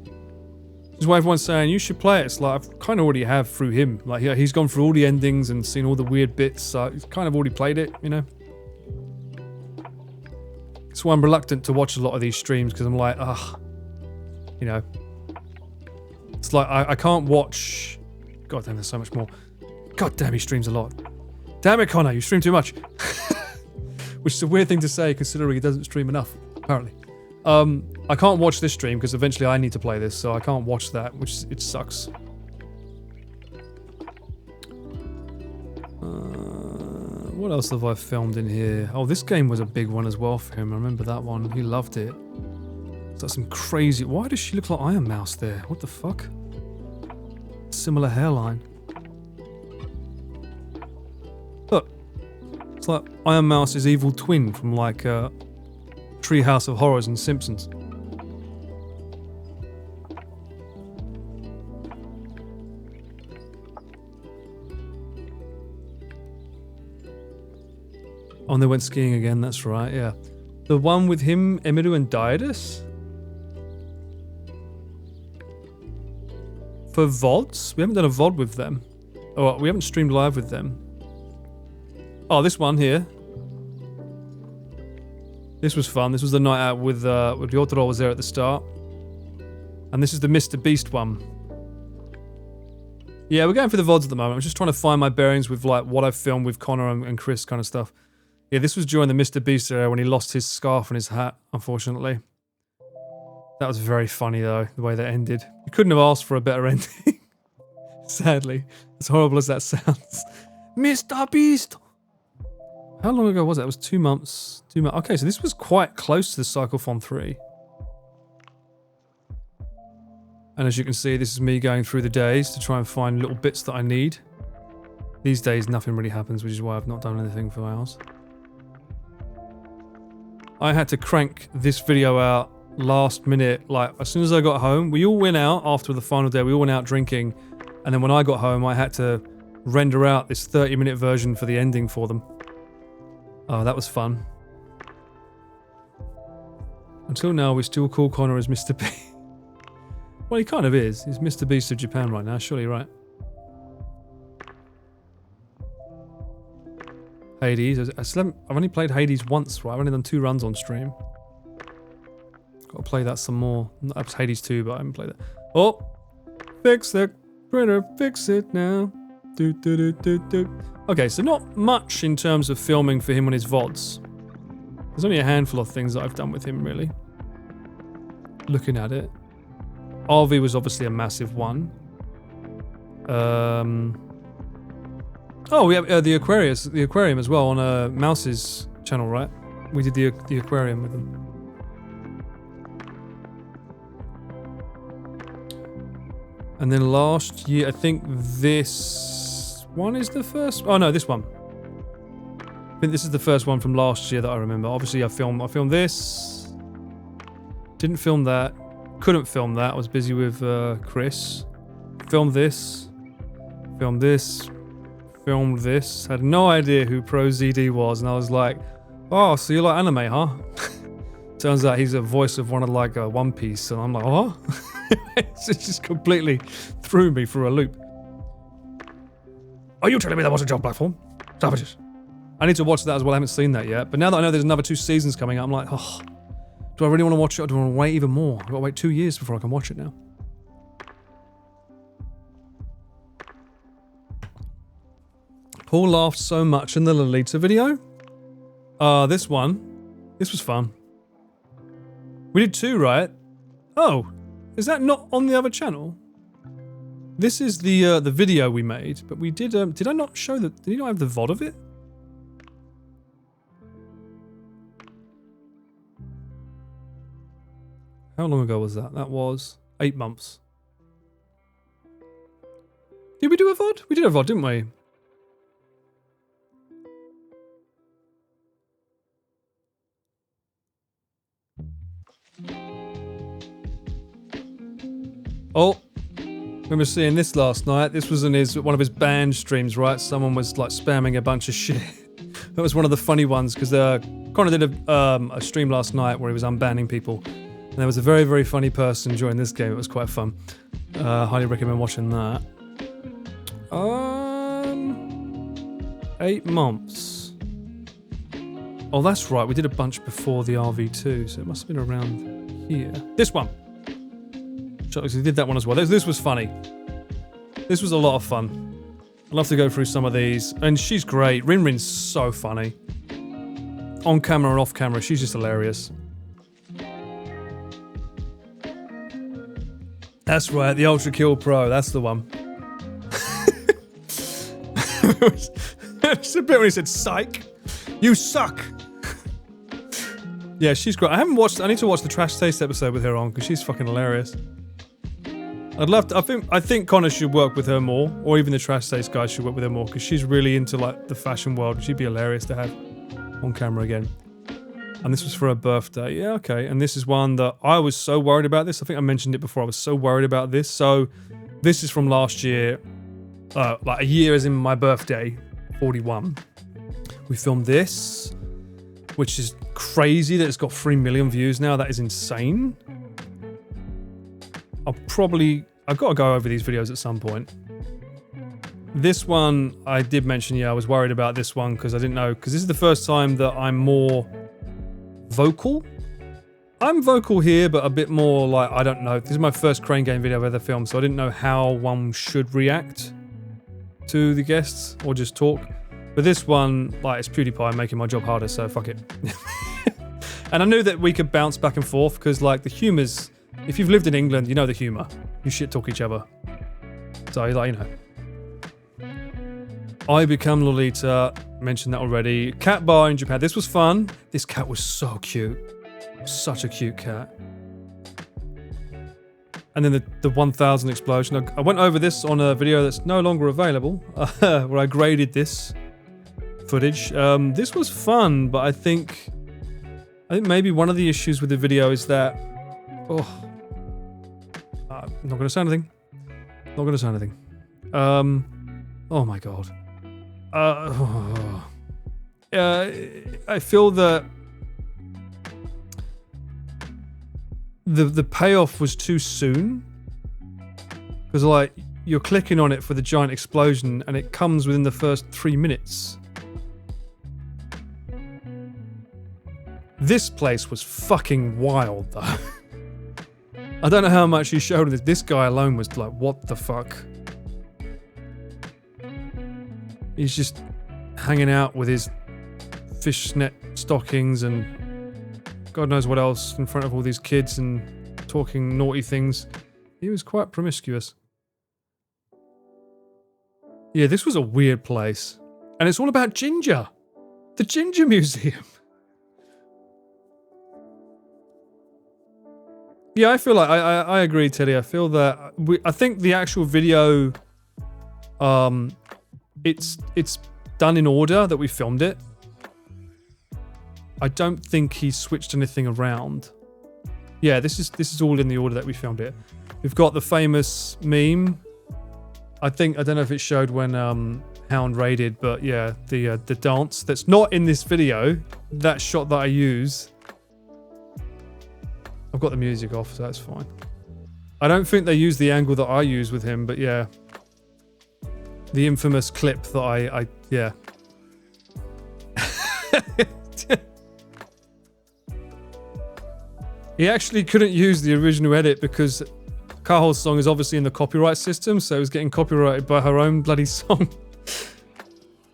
This is why everyone's saying you should play it. It's like I've kind of already have through him. Like he's gone through all the endings and seen all the weird bits. So he's kind of already played it, you know. That's why I'm reluctant to watch a lot of these streams because I'm like, you know. It's like I can't watch. God damn, there's so much more. God damn, he streams a lot. Damn it, Connor, you stream too much. Which is a weird thing to say considering he doesn't stream enough, apparently. I can't watch this stream because eventually I need to play this, so I can't watch that, which it sucks. What else have I filmed in here? Oh, this game was a big one as well for him. I remember that one. He loved it. Is that some crazy... Why does she look like Iron Mouse there? What the fuck? Similar hairline. Look. It's like Iron Mouse's evil twin from like Treehouse of Horrors and Simpsons. Oh, and they went skiing again, that's right, yeah. The one with him, Emiru and Dietis? For VODs? We haven't done a VOD with them. Oh, we haven't streamed live with them. Oh, this one here. This was fun. This was the night out with Yotaro was there at the start. And this is the Mr. Beast one. Yeah, we're going for the VODs at the moment. I'm just trying to find my bearings with like what I've filmed with Connor and Chris kind of stuff. Yeah, this was during the Mr. Beast era when he lost his scarf and his hat, unfortunately. That was very funny though, the way that ended. You couldn't have asked for a better ending. Sadly. As horrible as that sounds. Mr. Beast! How long ago was that? It was 2 months. Okay, so this was quite close to the Cyclothon 3. And as you can see, this is me going through the days to try and find little bits that I need. These days, nothing really happens, which is why I've not done anything for hours. I had to crank this video out last minute. Like, as soon as I got home, we all went out after the final day. We all went out drinking. And then when I got home, I had to render out this 30-minute version for the ending for them. Oh, that was fun. Until now, we still call Connor as Mr. B. Well, he kind of is. He's Mr. Beast of Japan right now, surely, right? Hades. I've only played Hades once, right? I've only done 2 runs on stream. Got to play that some more. That was Hades 2, but I haven't played that. Oh! Fix the printer, fix it now. Do, do, do, do, do. Okay, so not much in terms of filming for him on his VODs. There's only a handful of things that I've done with him, really. Looking at it. RV was obviously a massive one. Oh, we have the aquarium as well on Mouse's channel, right? We did the aquarium with them. And then last year, I think this one is the first. Oh no, this one. I think this is the first one from last year that I remember. Obviously, I filmed this. Didn't film that. Couldn't film that. I was busy with Chris. Filmed this. Filmed this. Filmed this. Had no idea who ProZD was, and I was like, "Oh, so you like anime, huh?" Turns out he's a voice of one of like One Piece, and I'm like, "Oh." It just completely threw me for a loop. Are you telling me that wasn't your platform? Savages. I need to watch that as well. I haven't seen that yet. But now that I know there's another 2 seasons coming out, I'm like, oh, do I really want to watch it, or do I want to wait even more? I've got to wait 2 years before I can watch it now. Paul laughed so much in the Lolita video. This one. This was fun. We did 2, right? Oh. Is that not on the other channel? This is the video we made, but we did I not show the, did you not have the VOD of it? How long ago was that? That was 8 months. Did we do a VOD? We did a VOD, didn't we? Oh, I remember seeing this last night. This was in one of his band streams, right? Someone was like spamming a bunch of shit. That was one of the funny ones because Connor did a stream last night where he was unbanning people, and there was a very, very funny person during this game. It was quite fun. Highly recommend watching that. 8 months. Oh, that's right. We did a bunch before the RV2, so it must have been around here. This one. We did that one as well. This was funny. This was a lot of fun. I'd love to go through some of these. And she's great. Rinrin's so funny. On camera and off camera, she's just hilarious. That's right, the Ultra Kill Pro. That's the one. It's a bit when he said, "Psych, you suck." Yeah, she's great. I need to watch the Trash Taste episode with her on because she's fucking hilarious. I'd love to. I think Connor should work with her more, or even the Trash Taste guys should work with her more because she's really into like the fashion world. She'd be hilarious to have on camera again. And this was for her birthday. Yeah, okay. And this is one that I was so worried about this. I think I mentioned it before. I was so worried about this. So this is from last year, like a year as in my birthday, 41. We filmed this, which is crazy that it's got 3 million views now. That is insane. I've got to go over these videos at some point. This one, I did mention, yeah, I was worried about this one because I didn't know, because this is the first time that I'm more vocal. I'm vocal here, but a bit more like, I don't know. This is my first Crane Game video I've ever filmed, so I didn't know how one should react to the guests or just talk. But this one, like, it's PewDiePie making my job harder, so fuck it. And I knew that we could bounce back and forth because, like, the humor's if you've lived in England, you know the humour. You shit talk each other. So, like, you know. I Become Lolita, mentioned that already. Cat bar in Japan. This was fun. This cat was so cute. Such a cute cat. And then the 1000 explosion. I went over this on a video that's no longer available, where I graded this footage. This was fun, but I think maybe one of the issues with the video is that... Oh, I'm not going to say anything. Not going to say anything. Oh my god. I feel that the payoff was too soon, because like you're clicking on it for the giant explosion and it comes within the first 3 minutes. This place was fucking wild though. I don't know how much he showed this. This guy alone was like, what the fuck? He's just hanging out with his fishnet stockings and God knows what else in front of all these kids and talking naughty things. He was quite promiscuous. Yeah, this was a weird place. And it's all about ginger. The Ginger Museum. Yeah, I feel like I agree, Teddy. I feel that I think the actual video, it's done in order that we filmed it. I don't think he switched anything around. Yeah, this is all in the order that we filmed it. We've got the famous meme. I don't know if it showed when Hound raided, but yeah, the dance that's not in this video. That shot that I use. I've got the music off, so that's fine. I don't think they use the angle that I use with him, but yeah. The infamous clip that yeah. He actually couldn't use the original edit because Kaho's song is obviously in the copyright system, so it was getting copyrighted by her own bloody song.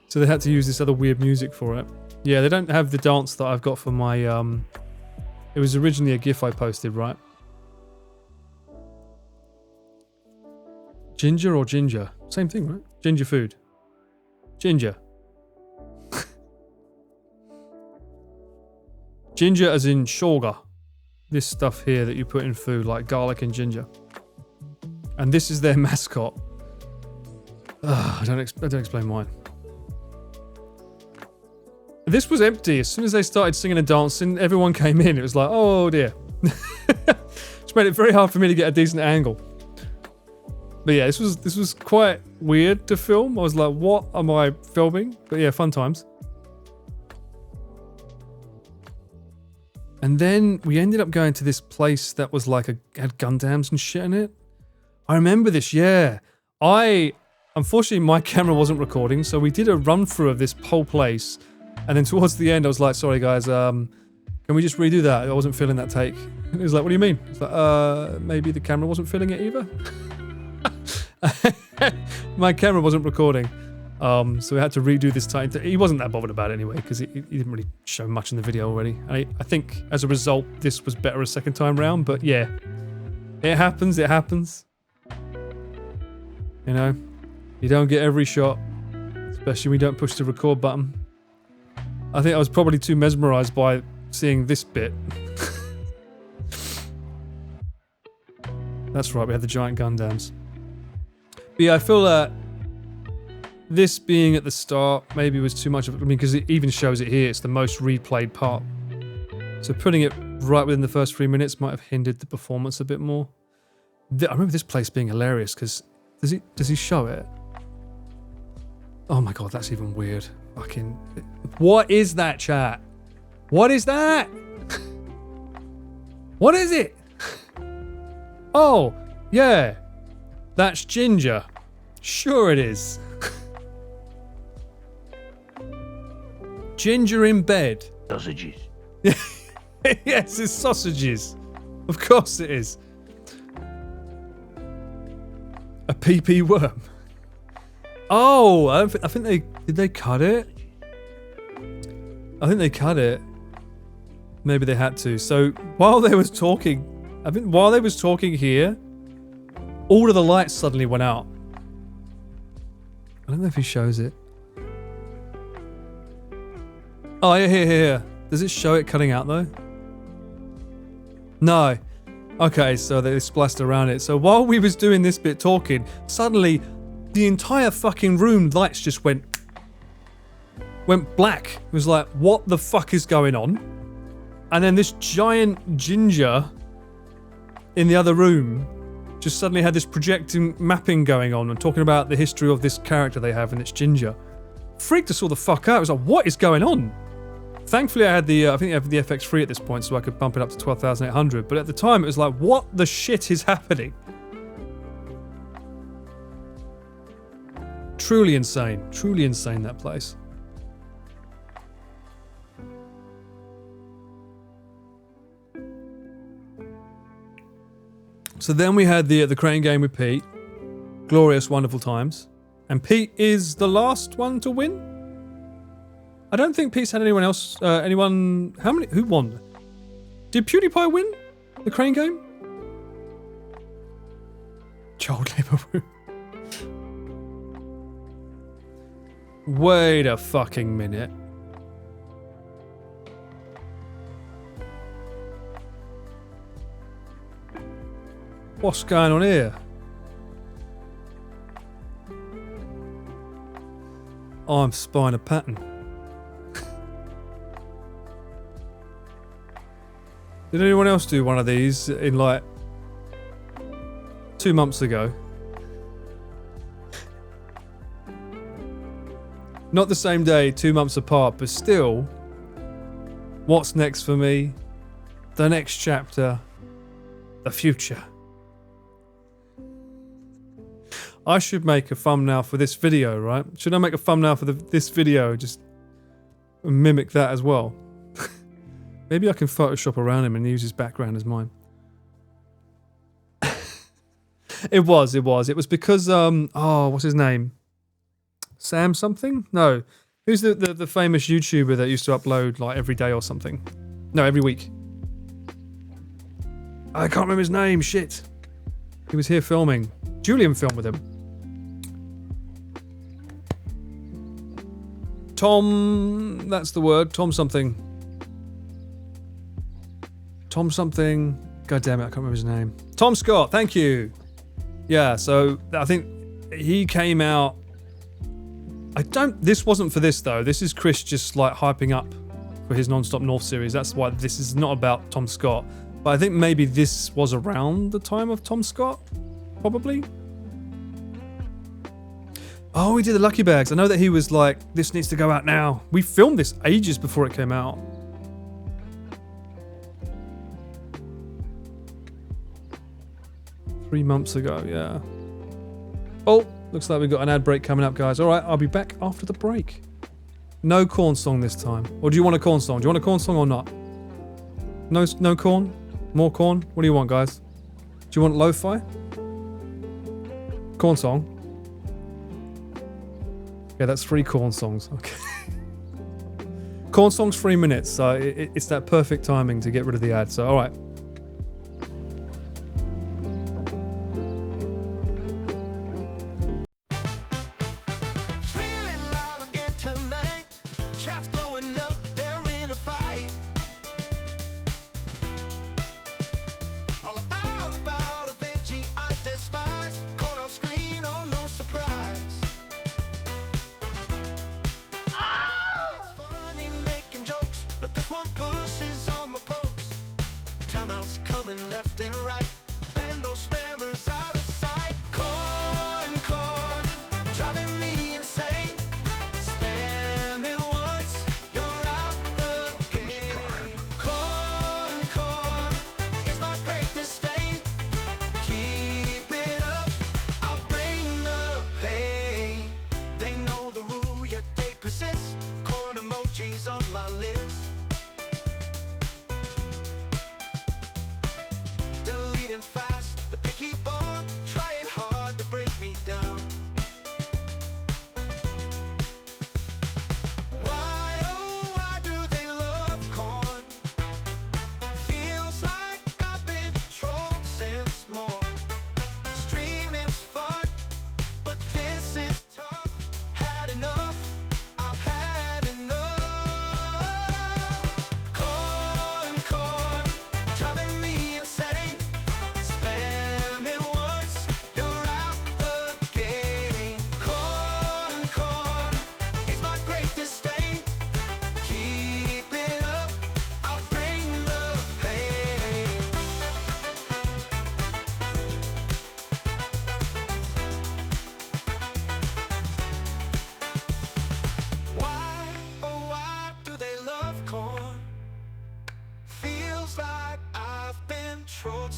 So they had to use this other weird music for it. Yeah, they don't have the dance that I've got for my, it was originally a GIF I posted, right? Ginger or ginger? Same thing, right? Ginger food. Ginger. Ginger as in shoga. This stuff here that you put in food, like garlic and ginger. And this is their mascot. I don't explain why. This was empty. As soon as they started singing and dancing, everyone came in. It was like, oh dear. Which made it very hard for me to get a decent angle. But yeah, this was quite weird to film. I was like, what am I filming? But yeah, fun times. And then we ended up going to this place that was like had Gundams and shit in it. I remember this, yeah. Unfortunately, my camera wasn't recording, so we did a run through of this whole place. And then towards the end, I was like, sorry guys, can we just redo that? I wasn't feeling that take. And he was like, what do you mean? It's like, maybe the camera wasn't feeling it either. My camera wasn't recording. So we had to redo this time. He wasn't that bothered about it anyway, because he didn't really show much in the video already. I think as a result, this was better a second time round, but yeah. It happens. You know, you don't get every shot, especially when you don't push the record button. I think I was probably too mesmerized by seeing this bit. That's right, we had the giant Gundams. But yeah, I feel that this being at the start maybe was too much of it. I mean, because it even shows it here, it's the most replayed part. So putting it right within the first 3 minutes might have hindered the performance a bit more. I remember this place being hilarious because does he show it? Oh my god, that's even weird. Fucking, what is that, chat? What is that? What is it? Oh, yeah. That's Ginger. Sure it is. Ginger in bed. Sausages. Yes, it's sausages. Of course it is. A PP worm. Oh, I think did they cut it? I think they cut it. Maybe they had to. So while they was talking I think while they was talking here, all of the lights suddenly went out. I don't know if he shows it. Oh, yeah, here. Does it show it cutting out, though? No. Okay, so they splashed around it. So while we was doing this bit talking, suddenly the entire fucking room lights just went black. It was like, what the fuck is going on? And then this giant ginger in the other room just suddenly had this projecting mapping going on and talking about the history of this character they have, and it's ginger. Freaked us all the fuck out. I was like, what is going on? Thankfully, I had the, I think I have the FX3 at this point, so I could bump it up to 12,800. But at the time, it was like, what the shit is happening? Truly insane, that place. So then we had the crane game with Pete. Glorious, wonderful times. And Pete is the last one to win? I don't think Pete's had anyone else, who won? Did PewDiePie win the crane game? Child labour room. Wait a fucking minute. What's going on here? Oh, I'm spying a pattern. Did anyone else do one of these in like 2 months ago? Not the same day, 2 months apart, but still. What's next for me? The next chapter. The future. I should make a thumbnail for this video, right? Should I make a thumbnail for this video? Just mimic that as well. Maybe I can Photoshop around him and use his background as mine. It was. It was because, oh, what's his name? Sam something? No. Who's the famous YouTuber that used to upload like every day or something? No, every week. I can't remember his name, shit. He was here filming. Julian filmed with him. Tom, that's the word. Tom something. Tom something. God damn it, I can't remember his name. Tom Scott, thank you. Yeah, so I think he came out. This wasn't for this though. This is Chris just like hyping up for his Non-Stop North series. That's why this is not about Tom Scott. But I think maybe this was around the time of Tom Scott. Probably. Oh, we did the Lucky Bags. I know that he was like, this needs to go out now. We filmed this ages before it came out. Three months ago, yeah. Oh, looks like we've got an ad break coming up, guys. All right, I'll be back after the break. No corn song this time. Or do you want a corn song? Do you want a corn song or not? No corn? More corn? What do you want, guys? Do you want lo-fi? Corn song? Yeah, that's 3 corn songs. Okay. Corn songs 3 minutes, so it's that perfect timing to get rid of the ad. So, all right. Feeling love again tonight. Chaps blowing up, they're in a fight. All about a veggie I despise. Caught off screen, oh no surprise. It's funny making jokes, but this one pushes on my pokes. Time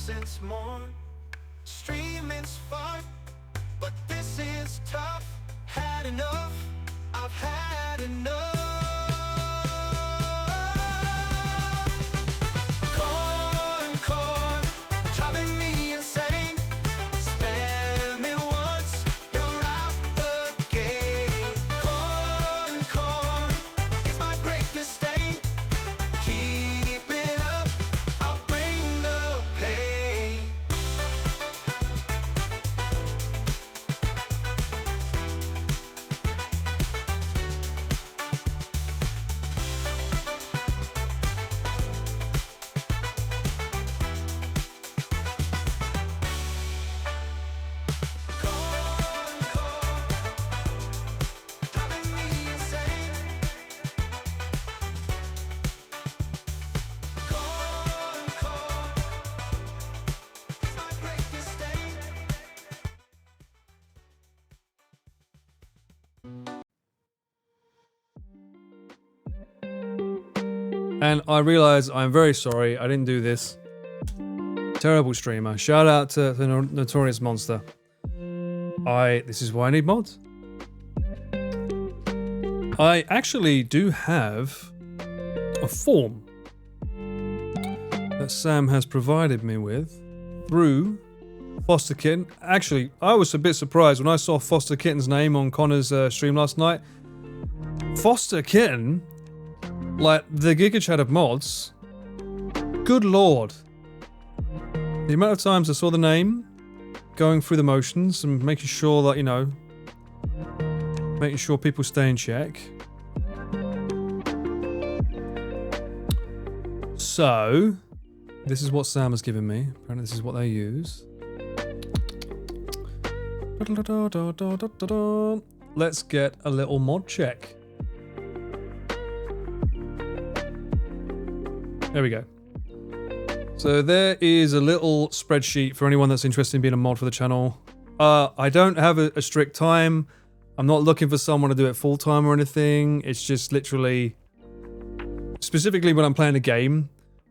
since morn. Streaming's fun, but this is tough. Had enough, I've had enough. Corn, driving me insane. Spare me once, you're out the gate. Corn, it's my great mistake. Keep it up, I'll bring the pain. Driving me insane. Corn, it's my great mistake. And I realize I'm very sorry. I didn't do this. Terrible streamer. Shout out to the Notorious Monster. This is why I need mods. I actually do have a form that Sam has provided me with through Foster Kitten. Actually, I was a bit surprised when I saw Foster Kitten's name on Connor's stream last night. Foster Kitten, like the Giga Chat of mods, good lord. The amount of times I saw the name, going through the motions and making sure that, you know, making sure people stay in check. So, this is what Sam has given me. Apparently this is what they use. Let's get a little mod check. There we go. So there is a little spreadsheet for anyone that's interested in being a mod for the channel. I don't have a strict time. I'm not looking for someone to do it full time or anything. It's just literally, specifically when I'm playing a game,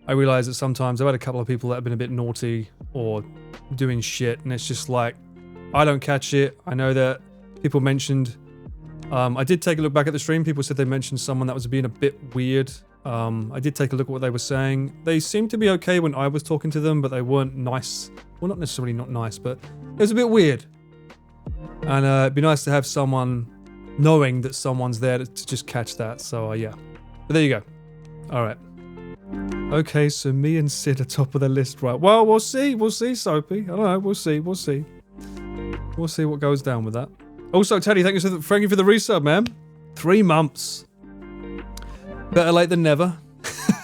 I realize that sometimes I've had a couple of people that have been a bit naughty or doing shit, and it's just like, I don't catch it. I know that people mentioned, I did take a look back at the stream. People said they mentioned someone that was being a bit weird. I did take a look at what they were saying. They seemed to be okay when I was talking to them, but they weren't nice. Well, not necessarily not nice, but it was a bit weird. And it'd be nice to have someone knowing that someone's there to just catch that. So yeah, but there you go. All right. Okay, so me and Sid are top of the list, right? Well, we'll see, Soapy. I don't know, we'll see. We'll see what goes down with that. Also, Teddy, thank you for the resub, man. 3 months. Better late than never.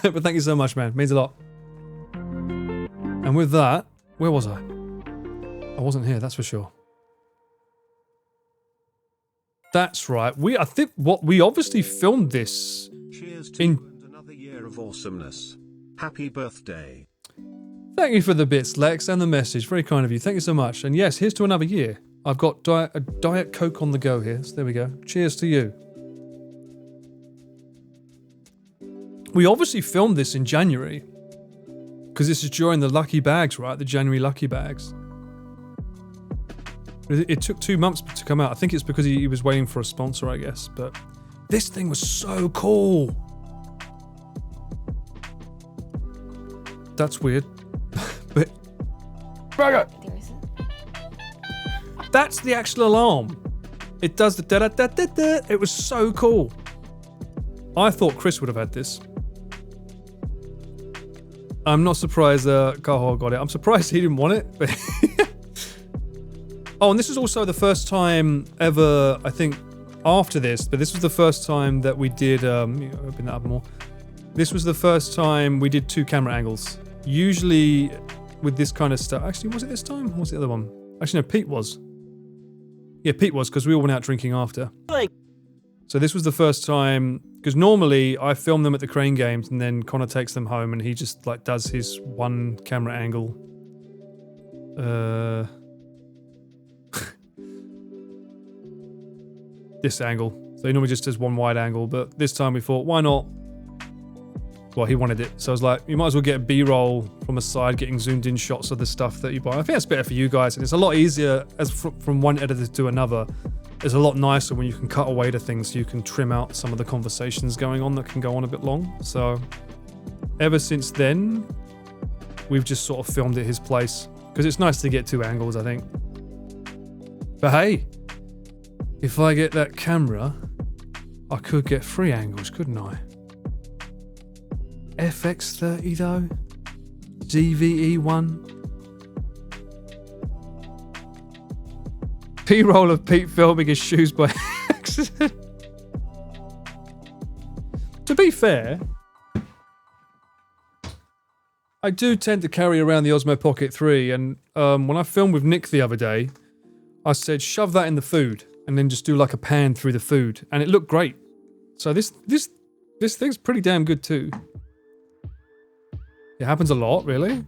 But thank you so much, man. Means a lot. And with that, where was I? I wasn't here, that's for sure. That's right. We obviously filmed this. Cheers to you and another year of awesomeness. Happy birthday. Thank you for the bits, Lex, and the message. Very kind of you. Thank you so much. And yes, here's to another year. I've got a Diet Coke on the go here. So there we go. Cheers to you. We obviously filmed this in January. Because this is during the lucky bags, right? The January lucky bags. It took 2 months to come out. I think it's because he was waiting for a sponsor, I guess. But this thing was so cool. That's weird. But that's the actual alarm. It does the da-da-da-da-da. It was so cool. I thought Chris would have had this. I'm not surprised Cahill got it. I'm surprised he didn't want it. But oh, and this is also the first time ever, I think, after this, but this was the first time that we did, open that up more. This was the first time we did 2 camera angles. Usually with this kind of stuff, actually, was it this time? Or was it the other one? Actually, no, Pete was. Yeah, Pete was, because we all went out drinking after. So this was the first time, because normally I film them at the Crane Games and then Connor takes them home and he just like does his 1 camera angle. This angle. So he normally just does 1 wide angle, but this time we thought, why not Well, he wanted it. So I was like, you might as well get a B-roll from a side, getting zoomed in shots of the stuff that you buy. I think that's better for you guys. And it's a lot easier as from one editor to another. It's a lot nicer when you can cut away to things so you can trim out some of the conversations going on that can go on a bit long. So ever since then, we've just sort of filmed at his place because it's nice to get 2 angles, I think. But hey, if I get that camera, I could get 3 angles, couldn't I? FX30 though? ZVE1? P-roll of Pete filming his shoes by accident. To be fair, I do tend to carry around the Osmo Pocket 3, and when I filmed with Nick the other day, I said shove that in the food and then just do like a pan through the food, and it looked great. So this thing's pretty damn good too. It happens a lot, really.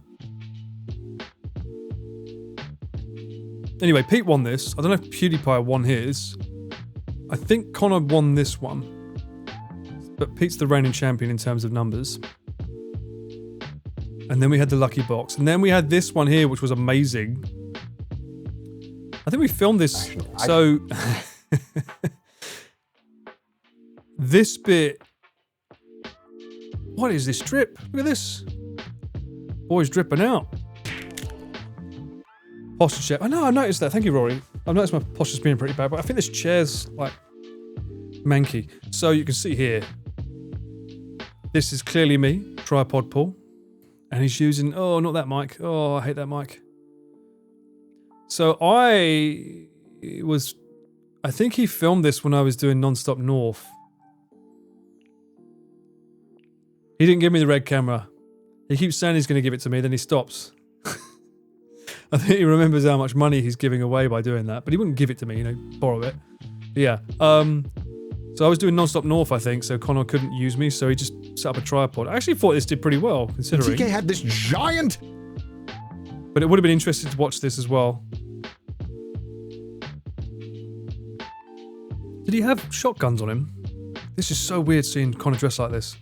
Anyway, Pete won this. I don't know if PewDiePie won his. I think Connor won this one. But Pete's the reigning champion in terms of numbers. And then we had the lucky box. And then we had this one here, which was amazing. I think we filmed this. So this bit. What is this drip? Look at this. Boy's dripping out. Posture chair. I know, I noticed that. Thank you, Rory. I've noticed my posture's being pretty bad, but I think this chair's like manky. So you can see here. This is clearly me, tripod Paul. And he's using, oh, not that mic. Oh, I hate that mic. So I think he filmed this when I was doing Non-Stop North. He didn't give me the red camera. He keeps saying he's going to give it to me, then he stops. I think he remembers how much money he's giving away by doing that, but he wouldn't give it to me, borrow it. But yeah. So I was doing Non-Stop North, I think, so Connor couldn't use me, so he just set up a tripod. I actually thought this did pretty well, considering. TK had this giant. But it would have been interesting to watch this as well. Did he have shotguns on him? This is so weird seeing Connor dressed like this.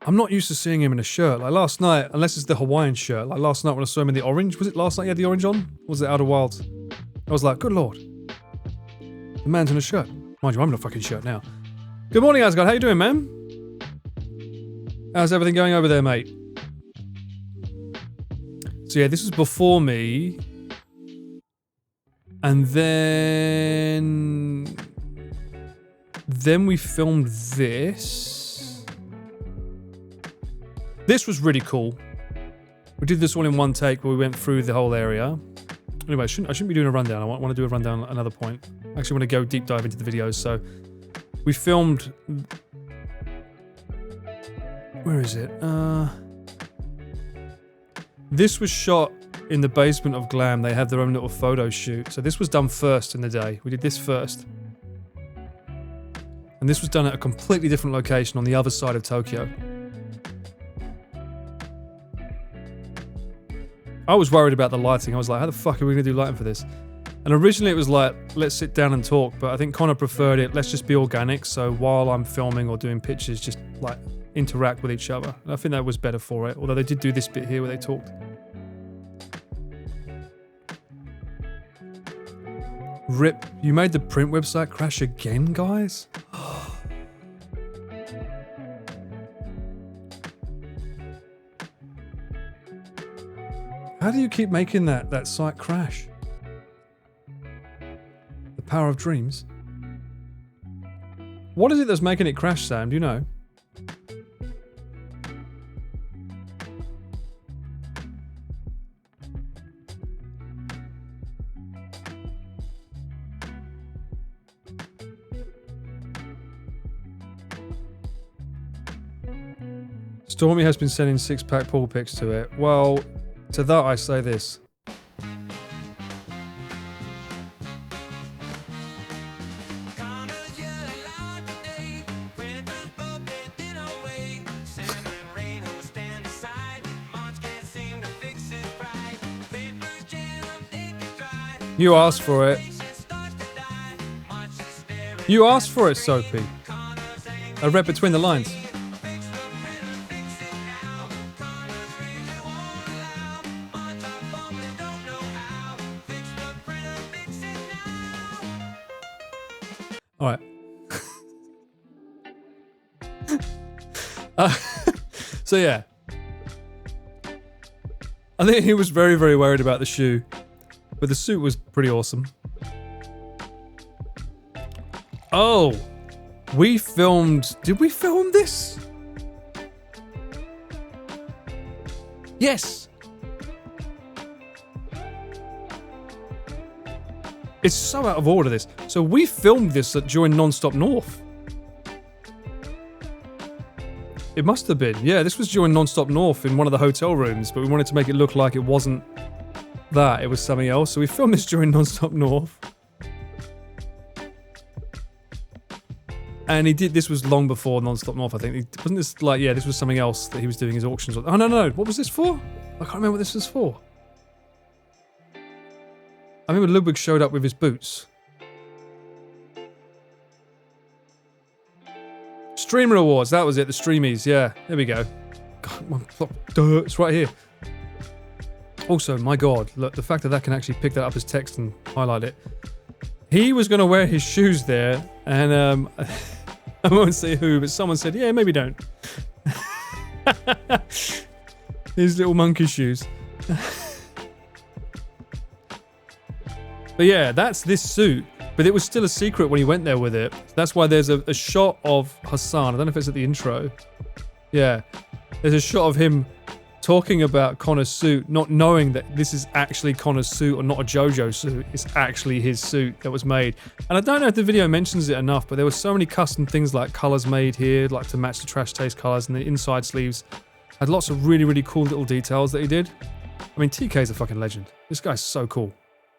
I'm not used to seeing him in a shirt. Like last night, unless it's the Hawaiian shirt. Like last night when I saw him in the orange. Was it last night he had the orange on? Or was it Outer Wilds? I was like, good lord. The man's in a shirt. Mind you, I'm in a fucking shirt now. Good morning, Asgard. How you doing, man? How's everything going over there, mate? So yeah, this was before me. And then we filmed this. This was really cool. We did this all in one take where we went through the whole area. Anyway, I shouldn't be doing a rundown. I want to do a rundown at another point. I actually want to go deep dive into the videos. So we filmed... Where is it? This was shot in the basement of Glam. They had their own little photo shoot. So this was done first in the day. We did this first. And this was done at a completely different location on the other side of Tokyo. I was worried about the lighting. I was like, how the fuck are we going to do lighting for this? And originally it was like, let's sit down and talk. But I think Connor preferred it. Let's just be organic. So while I'm filming or doing pictures, just like interact with each other. And I think that was better for it. Although they did do this bit here where they talked. RIP, you made the print website crash again, guys? How do you keep making that site crash? The power of dreams. What is it that's making it crash, Sam? Do you know? Stormy has been sending six-pack pool pics to it. Well, to that I say this. You asked for it. You asked for it, Soapy. I read between the lines. All right. So yeah, I think he was very, very worried about the shoe, but the suit was pretty awesome. Oh, we filmed. Did we film this? Yes. It's so out of order, this. So we filmed this during Non-Stop North. It must have been. Yeah, this was during Non-Stop North in one of the hotel rooms, but we wanted to make it look like it wasn't that. It was something else. So we filmed this during Non-Stop North. And he did, this was long before Non-Stop North, I think. Wasn't this like, yeah, this was something else that he was doing his auctions on. Oh, no. What was this for? I can't remember what this was for. I remember Ludwig showed up with his boots. Streamer Awards, that was it, the Streamies, yeah. There we go. God, it's right here. Also, my God, look, the fact that that can actually pick that up as text and highlight it. He was going to wear his shoes there, and I won't say who, but someone said, yeah, maybe don't. His little monkey shoes. But yeah, that's this suit. But it was still a secret when he went there with it. That's why there's a shot of Hassan. I don't know if it's at the intro. Yeah. There's a shot of him talking about Connor's suit, not knowing that this is actually Connor's suit or not a JoJo suit. It's actually his suit that was made. And I don't know if the video mentions it enough, but there were so many custom things like colors made here, like to match the Trash Taste colors, and the inside sleeves had lots of really, really cool little details that he did. I mean, TK's a fucking legend. This guy's so cool.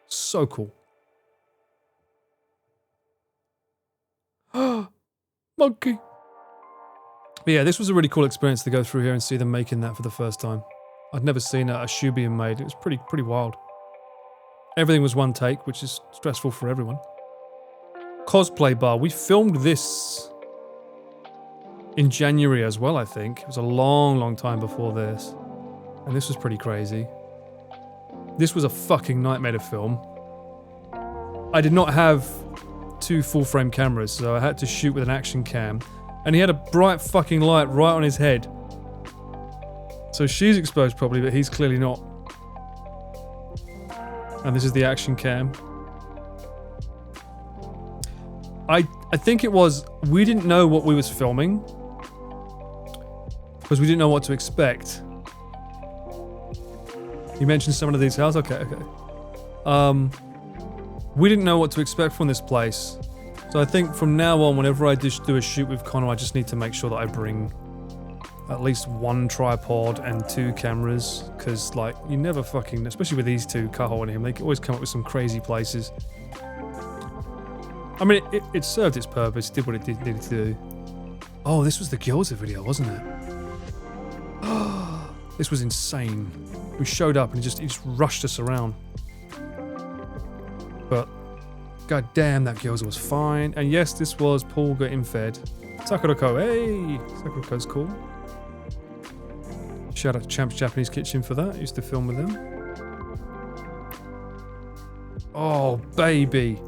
So cool. Monkey. But yeah, this was a really cool experience to go through here and see them making that for the first time. I'd never seen a shoe being made. It was pretty wild. Everything was one take, which is stressful for everyone. Cosplay bar. We filmed this in January as well, I think. It was a long time before this. And this was pretty crazy. This was a fucking nightmare to film. I did not have 2 full-frame cameras, so I had to shoot with an action cam. And he had a bright fucking light right on his head. So she's exposed probably, but he's clearly not. And this is the action cam. I think it was, we didn't know what we was filming. Because we didn't know what to expect. You mentioned some of the details? Okay. We didn't know what to expect from this place. So I think from now on, whenever I just do a shoot with Connor, I just need to make sure that I bring at least 1 tripod and 2 cameras. Because, like, you never fucking, especially with these two, Cajo and him, they always come up with some crazy places. I mean, it served its purpose, did what it needed to do. Oh, this was the Gyoza video, wasn't it? This was insane. We showed up and he just rushed us around. But god damn, that Gyoza was fine. And yes, this was Paul getting fed. Sakurako, hey! Sakurako's cool. Shout out to Champ's Japanese Kitchen for that. I used to film with them. Oh, baby.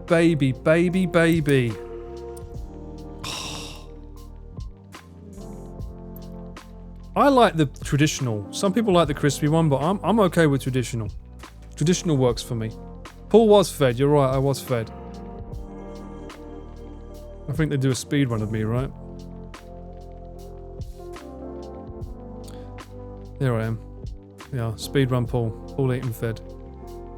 Baby. I like the traditional. Some people like the crispy one, but I'm okay with traditional. Traditional works for me. Paul was fed, you're right, I was fed. I think they do a speed run of me, right? There I am. Yeah, speed run Paul. Paul eating fed.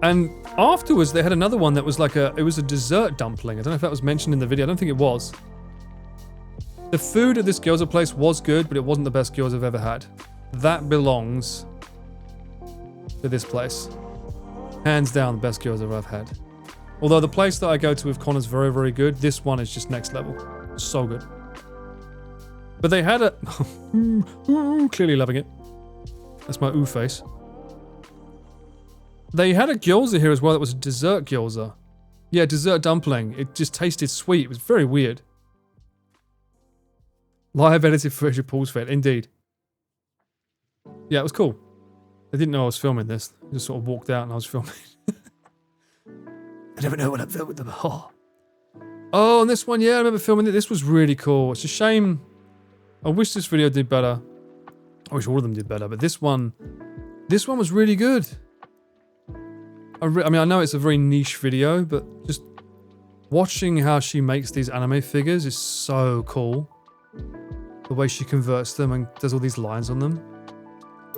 And afterwards they had another one that was like it was a dessert dumpling. I don't know if that was mentioned in the video, I don't think it was. The food at this gyoza place was good, but it wasn't the best gyoza I've ever had. That belongs to this place. Hands down, the best gyoza I've had. Although the place that I go to with Connor's very, very good, this one is just next level. So good. But they had a... clearly loving it. That's my ooh face. They had a gyoza here as well that was a dessert gyoza. Yeah, dessert dumpling. It just tasted sweet. It was very weird. Live edited footage of Paul's fed, indeed. Yeah, it was cool. They didn't know I was filming this. I just sort of walked out and I was filming. I never know when I'm filming them. Oh, and this one, yeah, I remember filming it. This was really cool. It's a shame. I wish this video did better. I wish all of them did better, but this one was really good. I mean, I know it's a very niche video, but just watching how she makes these anime figures is so cool. The way she converts them and does all these lines on them.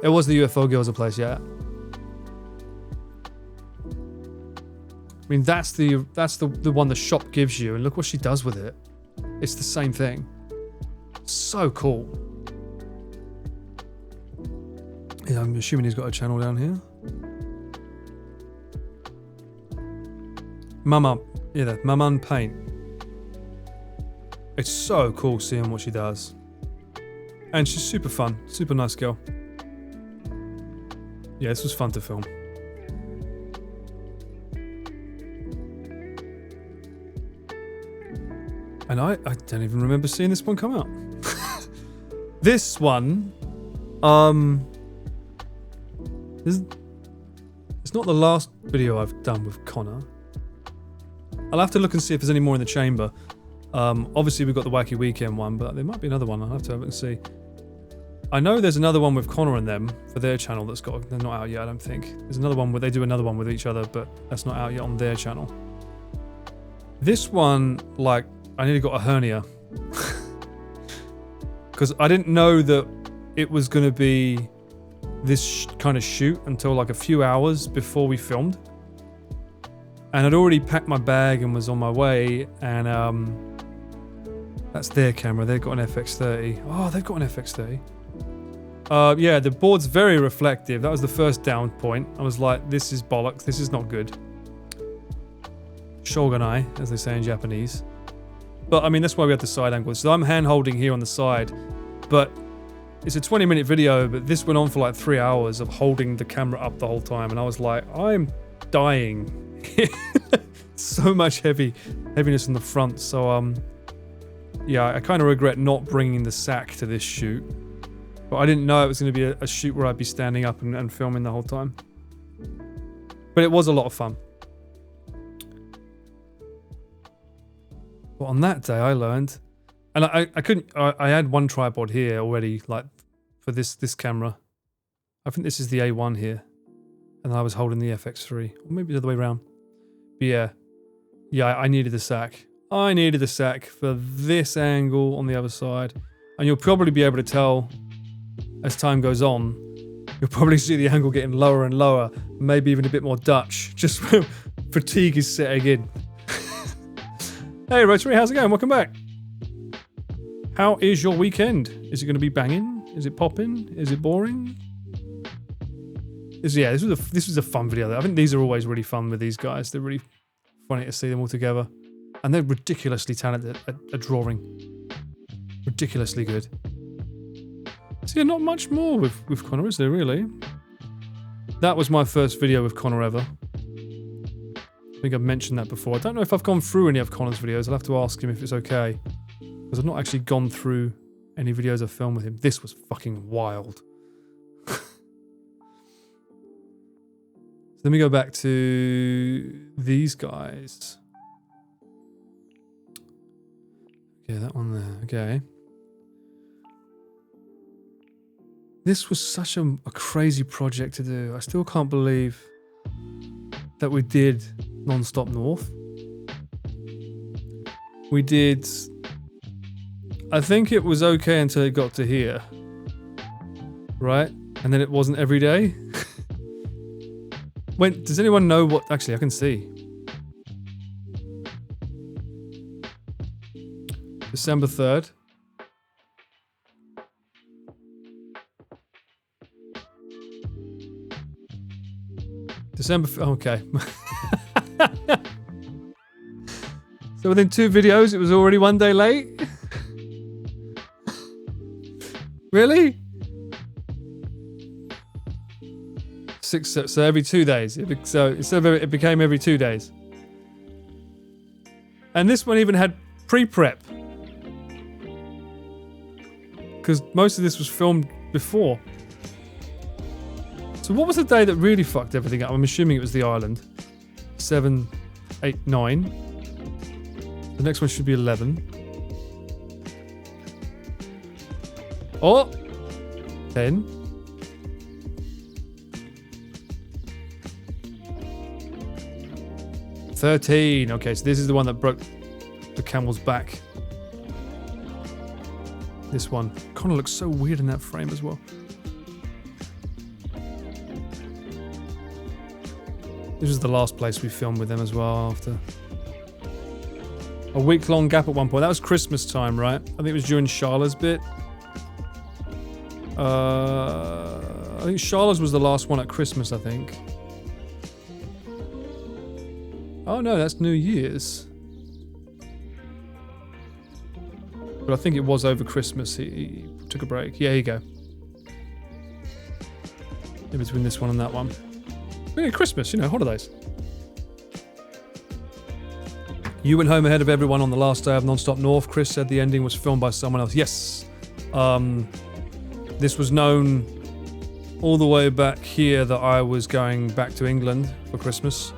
It was the UFO Girls a place, yeah. I mean, that's the one the shop gives you, and look what she does with it. It's the same thing. So cool. Yeah, I'm assuming he's got a channel down here. Mama, yeah, Maman Paint. It's so cool seeing what she does. And she's super fun, super nice girl. Yeah, this was fun to film. And I don't even remember seeing this one come out. This one, it's not the last video I've done with Connor. I'll have to look and see if there's any more in the chamber. Obviously we've got the Wacky Weekend one, but there might be another one. I'll have to have a look and see. I know there's another one with Connor and them for their channel they're not out yet, I don't think. There's another one where they do another one with each other, but that's not out yet on their channel. This one, like, I nearly got a hernia. Because I didn't know that it was going to be this kind of shoot until like a few hours before we filmed. And I'd already packed my bag and was on my way, and that's their camera. They've got an FX30. Oh, they've got an FX30. Yeah, the board's very reflective. That was the first down point. I was like, this is bollocks. This is not good. Shogunai, as they say in Japanese. But I mean, that's why we had the side angle. So I'm hand holding here on the side, but it's a 20-minute video, but this went on for like 3 hours of holding the camera up the whole time. And I was like, I'm dying. So much heaviness in the front. So, yeah, I kind of regret not bringing the sack to this shoot. But I didn't know it was going to be a shoot where I'd be standing up and filming the whole time. But it was a lot of fun. But on that day, I learned, and I couldn't. I had one tripod here already, like for this camera. I think this is the A1 here, and I was holding the FX3, or maybe the other way around. But yeah, I needed the sack. I needed the sack for this angle on the other side, and you'll probably be able to tell as time goes on. You'll probably see the angle getting lower and lower, maybe even a bit more Dutch, just when fatigue is setting in. Hey Rotary, how's it going? Welcome back. How is your weekend? Is it going to be banging? Is it popping? Is it boring? This was a fun video. I think these are always really fun with these guys. They're really funny to see them all together. And they're ridiculously talented at drawing. Ridiculously good. So yeah, not much more with Connor, is there really? That was my first video with Connor ever. I think I've mentioned that before. I don't know if I've gone through any of Connor's videos. I'll have to ask him if it's okay. Because I've not actually gone through any videos I've filmed with him. This was fucking wild. So let me go back to these guys. Okay, that one there. Okay. This was such a crazy project to do. I still can't believe that we did Non-Stop North. We did... I think it was okay until it got to here. Right? And then it wasn't every day. When, does anyone know what... Actually, I can see. December 3rd. December... Okay. So within 2 videos, it was already 1 day late? Really? 6, so every 2 days. So instead of it became every 2 days. And this one even had pre-prep. Because most of this was filmed before. So what was the day that really fucked everything up? I'm assuming it was the island. 7, 8, 9. The next one should be 11. Oh! 10. $13. Okay, so this is the one that broke the camel's back. This one kind of looks so weird in that frame as well. This was the last place we filmed with them as well after a week-long gap at one point. That was Christmas time, right? I think it was during Sharla's bit. I think Sharla's was the last one at Christmas, I think. Oh no, that's New Year's. But I think it was over Christmas. He took a break. Yeah, here you go. In between this one and that one. Yeah, Christmas, you know, holidays. You went home ahead of everyone on the last day of Non-Stop North. Chris said the ending was filmed by someone else. Yes. This was known all the way back here that I was going back to England for Christmas.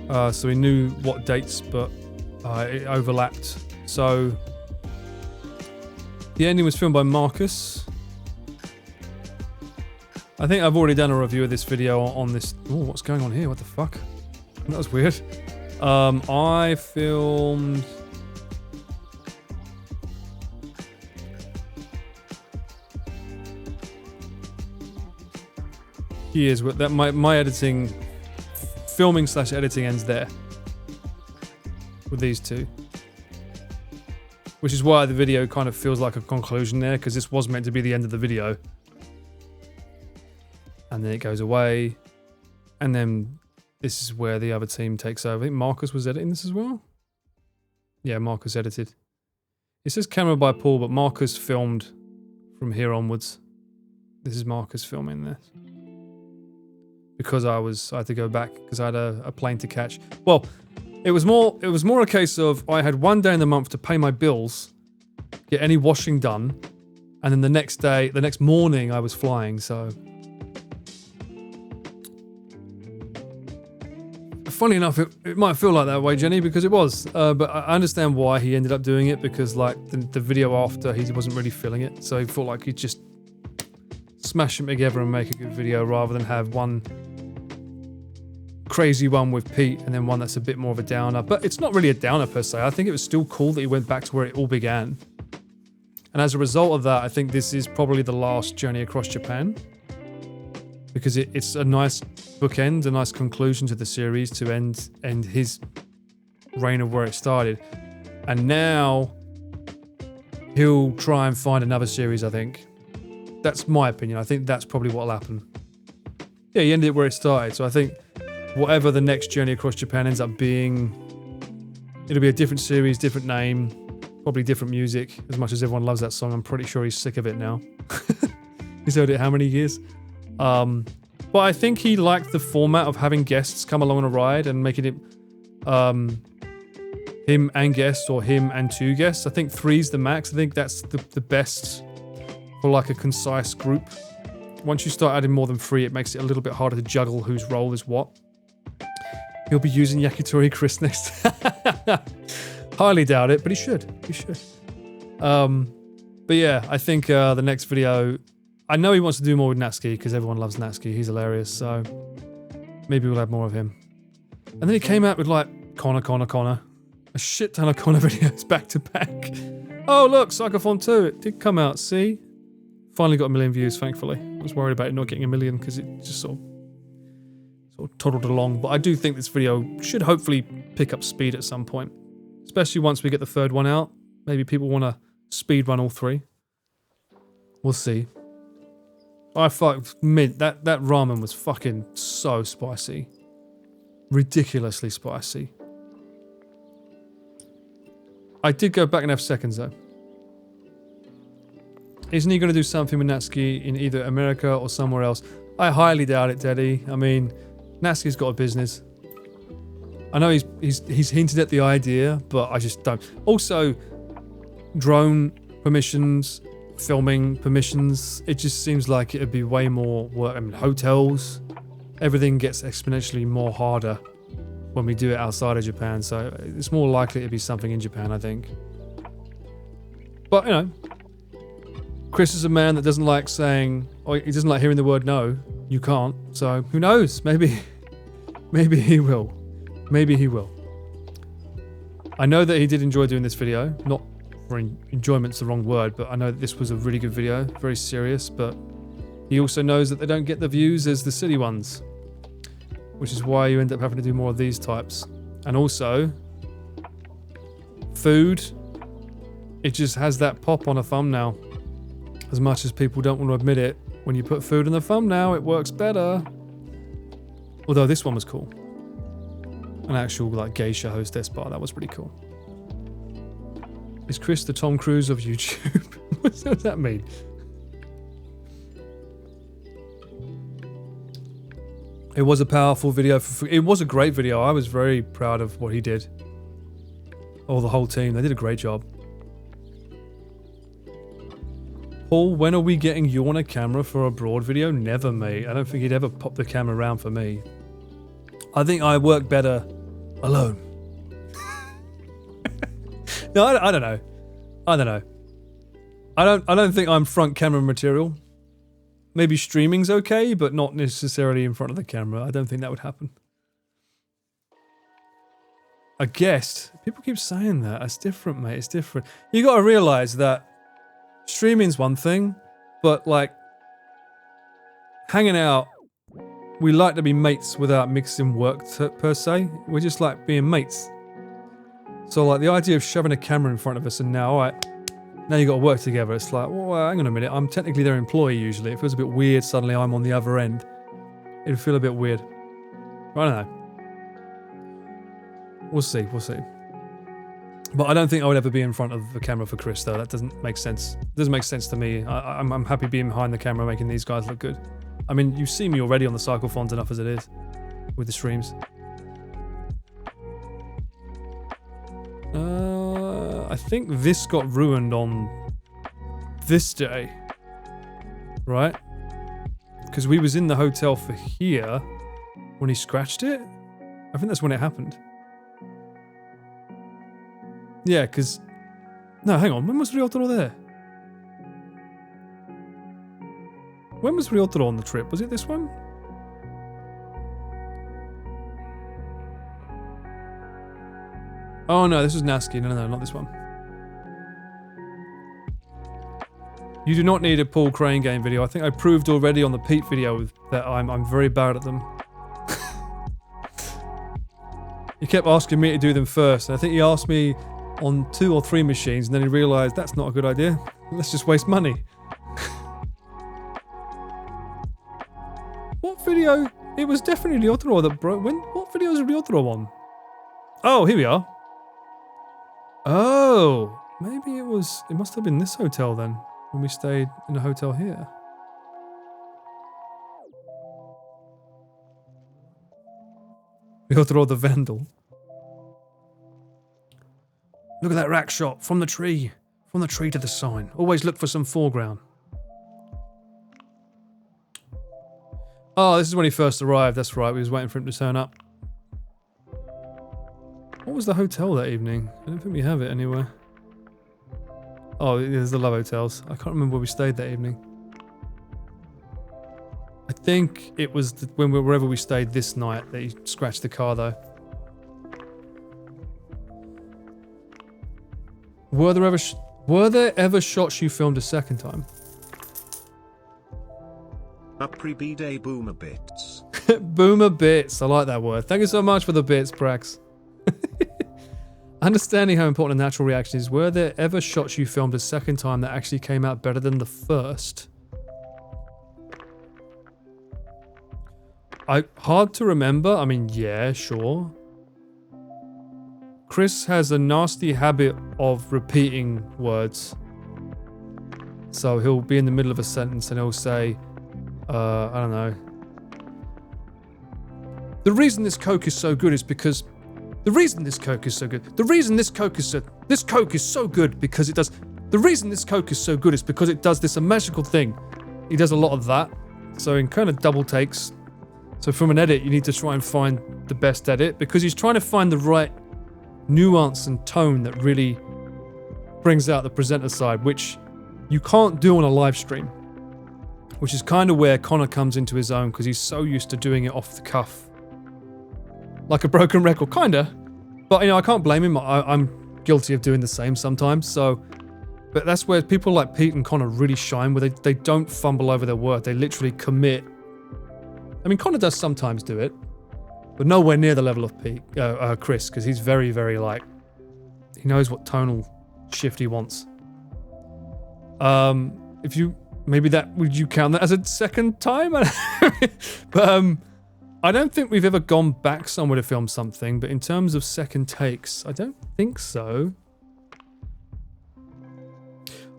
So we knew what dates, but it overlapped. So the ending was filmed by Marcus. I think I've already done a review of this video on this. Oh, what's going on here? What the fuck? That was weird. I filmed. Here's what that my editing, filming / editing ends there with these two. Which is why the video kind of feels like a conclusion there, because this was meant to be the end of the video. And then it goes away. And then this is where the other team takes over. I think Marcus was editing this as well. Yeah, Marcus edited. It says camera by Paul, but Marcus filmed from here onwards. This is Marcus filming this. Because I had to go back because I had a plane to catch. Well, it was more a case of I had one day in the month to pay my bills, get any washing done, and then the next morning I was flying, so. Funny enough, it might feel like that way, Jenny, because it was. But I understand why he ended up doing it, because like the video after, he wasn't really feeling it. So he felt like he'd just smash them together and make a good video rather than have one crazy one with Pete and then one that's a bit more of a downer. But it's not really a downer per se. I think it was still cool that he went back to where it all began. And as a result of that, I think this is probably the last journey across Japan. Because it's a nice bookend, a nice conclusion to the series to end his reign of where it started. And now he'll try and find another series, I think. That's my opinion. I think that's probably what'll happen. Yeah, he ended it where it started. So I think whatever the next journey across Japan ends up being, it'll be a different series, different name, probably different music. As much as everyone loves that song, I'm pretty sure he's sick of it now. He's heard it how many years? But I think he liked the format of having guests come along on a ride and making it him and guests or him and two guests. I think 3's the max. I think that's the best for like a concise group. Once you start adding more than 3, it makes it a little bit harder to juggle whose role is what. He'll be using Yakitori Chris next. Highly doubt it, but he should. He should. But yeah, I think the next video, I know he wants to do more with Natsuki because everyone loves Natsuki. He's hilarious, so maybe we'll have more of him. And then he came out with like Connor. A shit ton of Connor videos back to back. Oh look, Psychophon 2, it did come out, see? Finally got 1 million views, thankfully. I was worried about it not getting 1 million because it just sort of toddled along. But I do think this video should hopefully pick up speed at some point. Especially once we get the 3rd one out. Maybe people want to speed run all 3. We'll see. I fucked mint. That ramen was fucking so spicy. Ridiculously spicy. I did go back and have seconds though. Isn't he going to do something with Natsuki in either America or somewhere else? I highly doubt it, Daddy. I mean, Natsuki's got a business. I know he's hinted at the idea, but I just don't. Also, drone permissions, filming permissions, it just seems like it'd be way more work. I mean, hotels, everything gets exponentially more harder when we do it outside of Japan. So it's more likely to be something in Japan, I think. But, you know, Chris is a man that doesn't like saying, or he doesn't like hearing the word no. You can't. So who knows? Maybe he will. Maybe he will. I know that he did enjoy doing this video. Not for enjoyment's the wrong word, but I know that this was a really good video. Very serious, but he also knows that they don't get the views as the silly ones, which is why you end up having to do more of these types. And also, food, it just has that pop on a thumbnail. As much as people don't want to admit it, when you put food in the thumbnail, it works better. Although this one was cool. An actual like geisha hostess bar, that was pretty cool. Is Chris the Tom Cruise of YouTube? What does that mean? It was a powerful video. It was a great video. I was very proud of what he did. Oh, the whole team. They did a great job. Paul, when are we getting you on a camera for a broad video? Never, mate. I don't think he'd ever pop the camera around for me. I think I work better alone. No, I don't know. I don't know. I don't think I'm front camera material. Maybe streaming's okay, but not necessarily in front of the camera. I don't think that would happen. A guest. People keep saying that. It's different, mate. It's different. You got to realize that streaming's one thing, but like hanging out, we like to be mates without mixing work per se. We just like being mates. So like the idea of shoving a camera in front of us and now, alright, now you got to work together. It's like, well, hang on a minute. I'm technically their employee usually. It feels a bit weird suddenly I'm on the other end. It'd feel a bit weird. I don't know. We'll see. We'll see. But I don't think I would ever be in front of the camera for Chris, though. That doesn't make sense. It doesn't make sense to me. I'm happy being behind the camera, making these guys look good. I mean, you see me already on the Cyclephons enough as it is with the streams. I think this got ruined on this day, right? Because we was in the hotel for here when he scratched it. I think that's when it happened. Yeah, because... No, hang on. When was Ryotaro there? When was Ryotaro on the trip? Was it this one? Oh no, this was Natsuki. No, not this one. You do not need a Paul Crane game video. I think I proved already on the Pete video that I'm very bad at them. He kept asking me to do them first, and I think he asked me on 2 or 3 machines, and then he realised that's not a good idea. Let's just waste money. What video? It was definitely Ryotaro that broke. What video is Ryotaro on? Oh, here we are. Oh, maybe it must have been this hotel then, when we stayed in a hotel here. Ryotaro the Vandal. Look at that rack shot from the tree. From the tree to the sign. Always look for some foreground. Oh, this is when he first arrived. That's right. We was waiting for him to turn up. What was the hotel that evening? I don't think we have it anywhere. Oh, there's the Love Hotels. I can't remember where we stayed that evening. I think it was wherever we stayed this night that he scratched the car though. Were there ever shots you filmed a second time? A pre-B-day boomer bits. Boomer bits. I like that word. Thank you so much for the bits, Prax. Understanding how important a natural reaction is, were there ever shots you filmed a second time that actually came out better than the first? Hard to remember. I mean, yeah, sure. Chris has a nasty habit of repeating words. So he'll be in the middle of a sentence and he'll say, I don't know. The reason this Coke is so good is because... The reason this Coke is so good. The reason this Coke is so... This Coke is so good because it does... The reason this Coke is so good is because it does this magical thing. He does a lot of that. So in kind of double takes, So from an edit, you need to try and find the best edit because he's trying to find the right nuance and tone that really brings out the presenter side, which you can't do on a live stream, which is kind of where Connor comes into his own because he's so used to doing it off the cuff. Like a broken record, kinda. But, I can't blame him. I'm guilty of doing the same sometimes, so... But that's where people like Pete and Connor really shine, where they don't fumble over their word. They literally commit. I mean, Connor does sometimes do it, but nowhere near the level of Chris, because he's very, very, he knows what tonal shift he wants. If you... Maybe would you count that as a second time? But, I don't think we've ever gone back somewhere to film something, but in terms of second takes, I don't think so.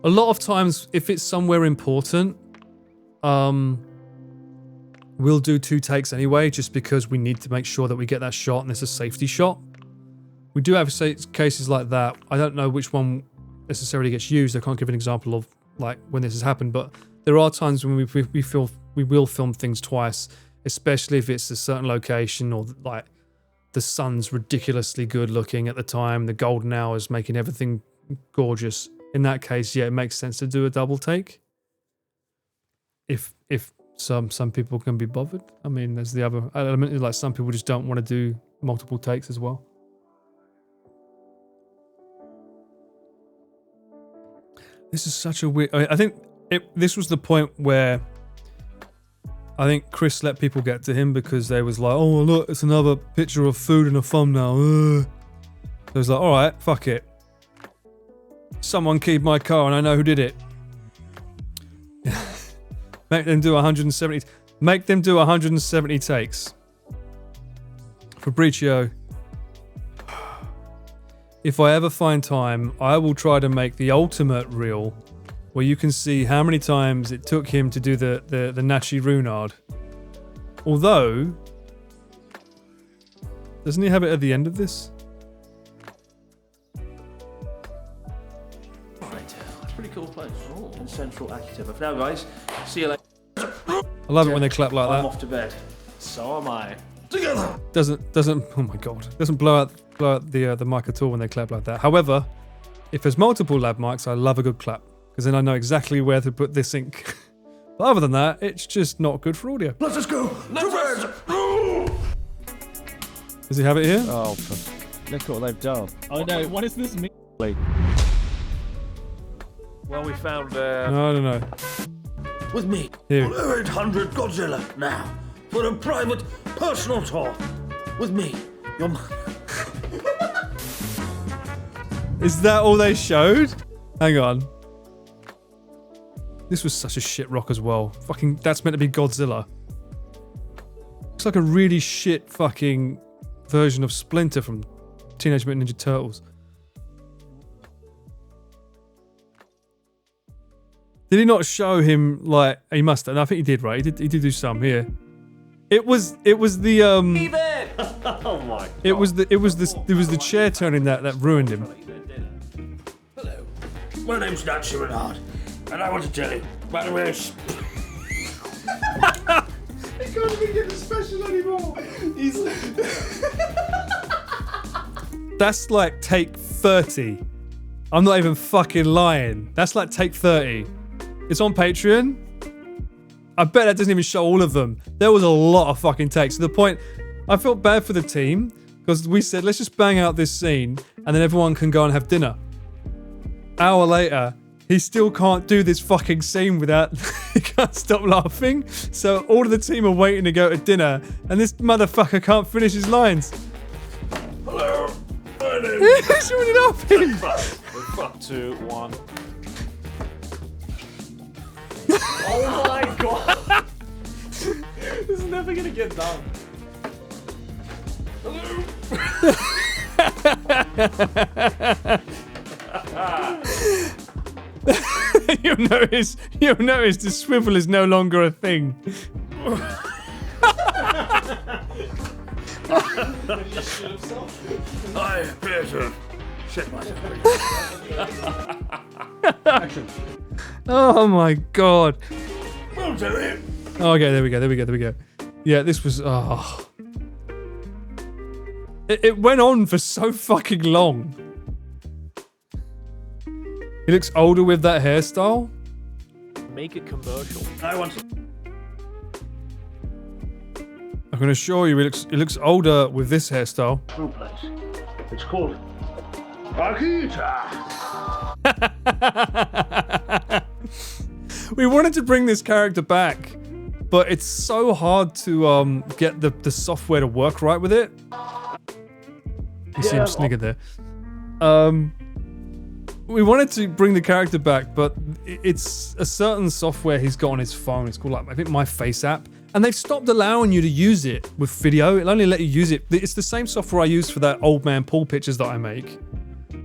A lot of times, if it's somewhere important, we'll do 2 takes anyway, just because we need to make sure that we get that shot and it's a safety shot. We do have cases like that. I don't know which one necessarily gets used. I can't give an example of when this has happened, but there are times when we will film things twice, especially if it's a certain location or the sun's ridiculously good looking at the time, the golden hour's making everything gorgeous. In that case, yeah, it makes sense to do a double take. If some people can be bothered. I mean, there's the other element, some people just don't want to do multiple takes as well. This is such a weird... I think this was the point where I think Chris let people get to him because they was like, oh, look, it's another picture of food in a thumbnail. So it was like, all right, fuck it. Someone keyed my car and I know who did it. Make them do 170. Make them do 170 takes. Fabricio. If I ever find time, I will try to make the ultimate reel where you can see how many times it took him to do the Nachi Runard. Although, doesn't he have it at the end of this? Right, pretty cool place. Oh, in central Akitiva. Now, guys, see you later. I love it when they clap like that. I'm off to bed. So am I. Together. Doesn't. Oh my god. Doesn't blow out the mic at all when they clap like that. However, if there's multiple lab mics, I love a good clap because then I know exactly where to put this ink. But other than that, it's just not good for audio. Let's just go. Let's Does he have it here? Oh, look what they've done. Oh no, what is this mean? Well, we found. No. With me. Here. 0800 Godzilla now for a private, personal tour. With me, your man. Is that all they showed? Hang on. This was such a shit rock as well. Fucking, that's meant to be Godzilla. Looks like a really shit fucking version of Splinter from Teenage Mutant Ninja Turtles. Did he not show him he must have? No, I think he did, right? He did do some here. It was the Oh my god. It was the chair turning that ruined him. Hello. My name's Nachi Renard, and I want to tell you about the way He can't even get the special anymore. He's That's like take 30. I'm not even fucking lying. That's like take 30. It's on Patreon. I bet that doesn't even show all of them. There was a lot of fucking takes. To the point, I felt bad for the team because we said, let's just bang out this scene and then everyone can go and have dinner. Hour later, he still can't do this fucking scene without... he can't stop laughing. So all of the team are waiting to go to dinner and this motherfucker can't finish his lines. Hello. My name He's doing it off him. 2, 1. Oh my god. This is never gonna get done. You'll notice the swivel is no longer a thing. I appear to have shit myself. Action. Oh my god. We'll do it. Oh, okay, there we go. Yeah, this was. Oh. It went on for so fucking long. He looks older with that hairstyle. Make it commercial. I want to. I can assure you, he looks older with this hairstyle. True place. It's called Akita. We wanted to bring this character back, but it's so hard to get the software to work right with it. You see him snigger there. We wanted to bring the character back, but it's a certain software he's got on his phone. It's called, like, I think, My Face app. And they've stopped allowing you to use it with video. It'll only let you use it. It's the same software I use for that old man Paul pictures that I make.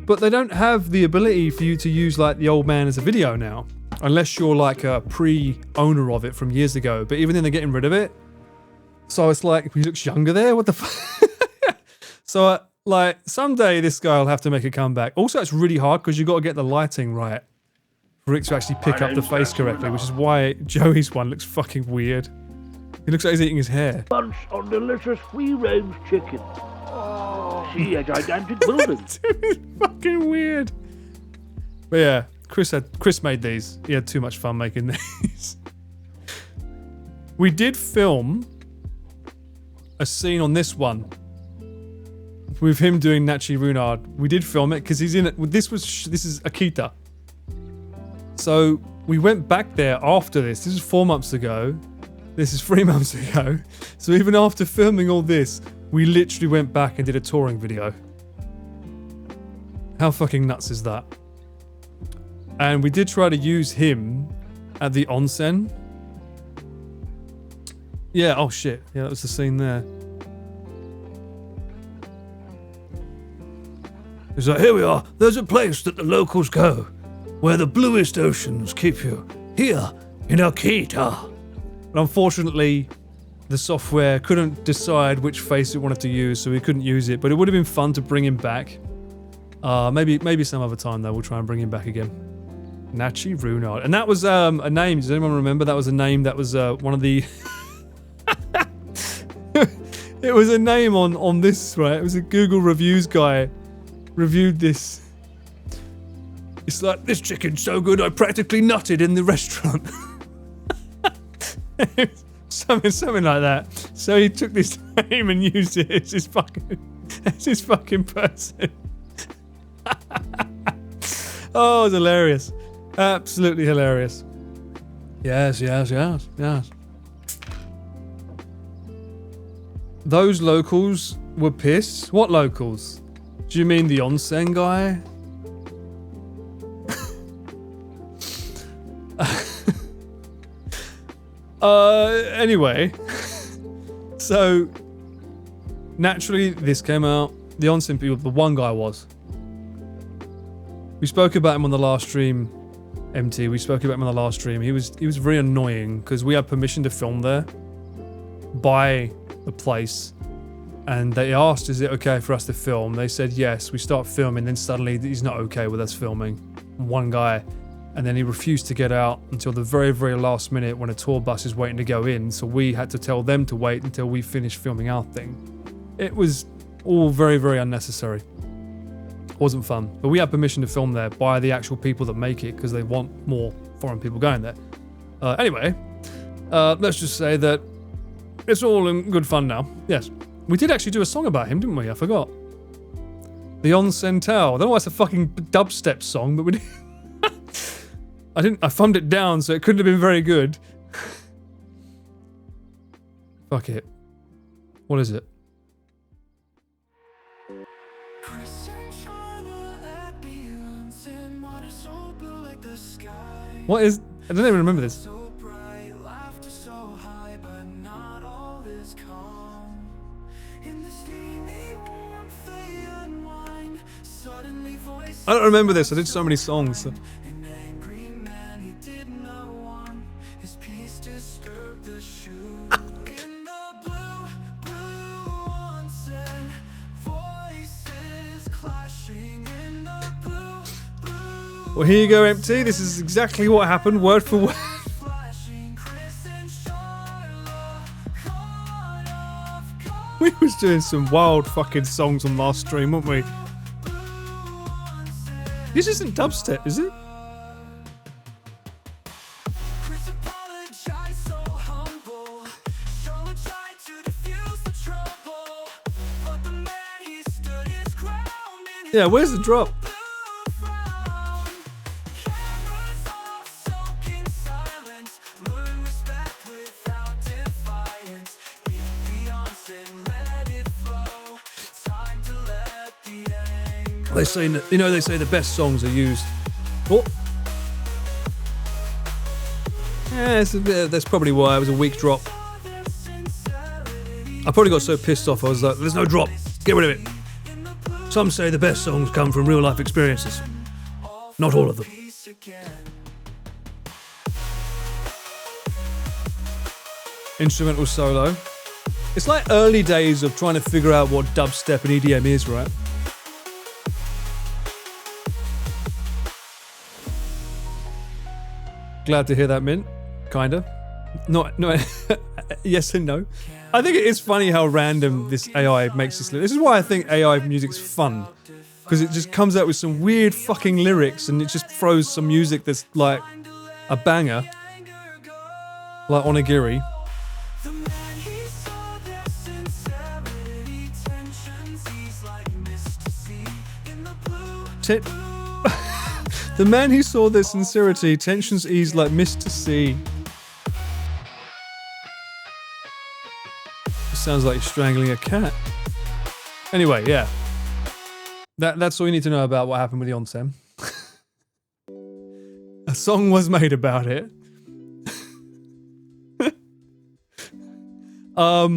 But they don't have the ability for you to use, like, the old man as a video now. Unless you're, like, a pre-owner of it from years ago. But even then, they're getting rid of it. So it's like, he looks younger there? What the fuck? So, like, someday this guy will have to make a comeback. Also, it's really hard because you've got to get the lighting right for it to actually pick up the face correctly, which is why Joey's one looks fucking weird. He looks like he's eating his hair. Bunch on delicious free-range chicken. Oh, see a gigantic building. It's fucking weird. But yeah, Chris made these. He had too much fun making these. We did film a scene on this one with him doing Nachi Runard. We did film it because he's in it. This is Akita. So we went back there after this. This is 4 months ago. This is 3 months ago. So even after filming all this, we literally went back and did a touring video. How fucking nuts is that? And we did try to use him at the onsen. Yeah, oh shit. Yeah, that was the scene there. It's like, here we are. There's a place that the locals go, where the bluest oceans keep you. Here, in Akita. But unfortunately, the software couldn't decide which face it wanted to use, so we couldn't use it. But it would have been fun to bring him back. Maybe some other time, though, we'll try and bring him back again. Nachi Runard. And that was a name. Does anyone remember? That was a name that was one of the... It was a name on this, right? It was a Google reviews guy reviewed this. It's like, this chicken's so good I practically nutted in the restaurant. something like that. So he took this name and used it as his fucking person. Oh, it's hilarious. Absolutely hilarious. Yes. Those locals were pissed. What locals? Do you mean the onsen guy? Anyway. So, naturally, this came out. The onsen people, the one guy was. We spoke about him on the last stream, MT. We spoke about him on the last stream. He was very annoying because we had permission to film there by the place. And they asked, is it okay for us to film? They said yes. We start filming, then suddenly he's not okay with us filming. One guy. And then he refused to get out until the very, very last minute when a tour bus is waiting to go in. So we had to tell them to wait until we finished filming our thing. It was all very, very unnecessary. Wasn't fun. But we had permission to film there by the actual people that make it because they want more foreign people going there. Anyway, let's just say that it's all in good fun now. Yes. We did actually do a song about him, didn't we? I forgot. The Onsen Tao. I don't know why it's a fucking dubstep song, but we did. I thumbed it down, so it couldn't have been very good. Fuck it. What is it? What is... I don't even remember this. I don't remember this. I did so many songs. So. Well, here you go, MT. This is exactly what happened, word for word. was doing some wild fucking songs on last stream, weren't we? This isn't dubstep, is it? Chris apologized so humble. Charlotte tried to defuse the trouble, but the man he stood his ground in his Yeah, where's the drop? blue frown. Cameras off, soaking silence. Learn respect without defiance. Hit Beyonce and let it flow. Time to let the anger. They say, they say the best songs are used. Oh. Yeah, that's probably why it was a weak drop. I probably got so pissed off, I was like, there's no drop, get rid of it. Some say the best songs come from real life experiences. Not all of them. Instrumental solo. It's like early days of trying to figure out what dubstep and EDM is, right? Glad to hear that, Mint. Kinda. Not yes and no. I think it is funny how random this AI makes this. This is why I think AI music's fun. Because it just comes out with some weird fucking lyrics and it just throws some music that's like a banger. Like Onigiri. The man he saw their sincerity, tensions ease like mist to see in the blue. The man who saw their sincerity, tensions ease like mist to sea. Sounds like you're strangling a cat. Anyway, yeah. That's all you need to know about what happened with the Onsem. A song was made about it. So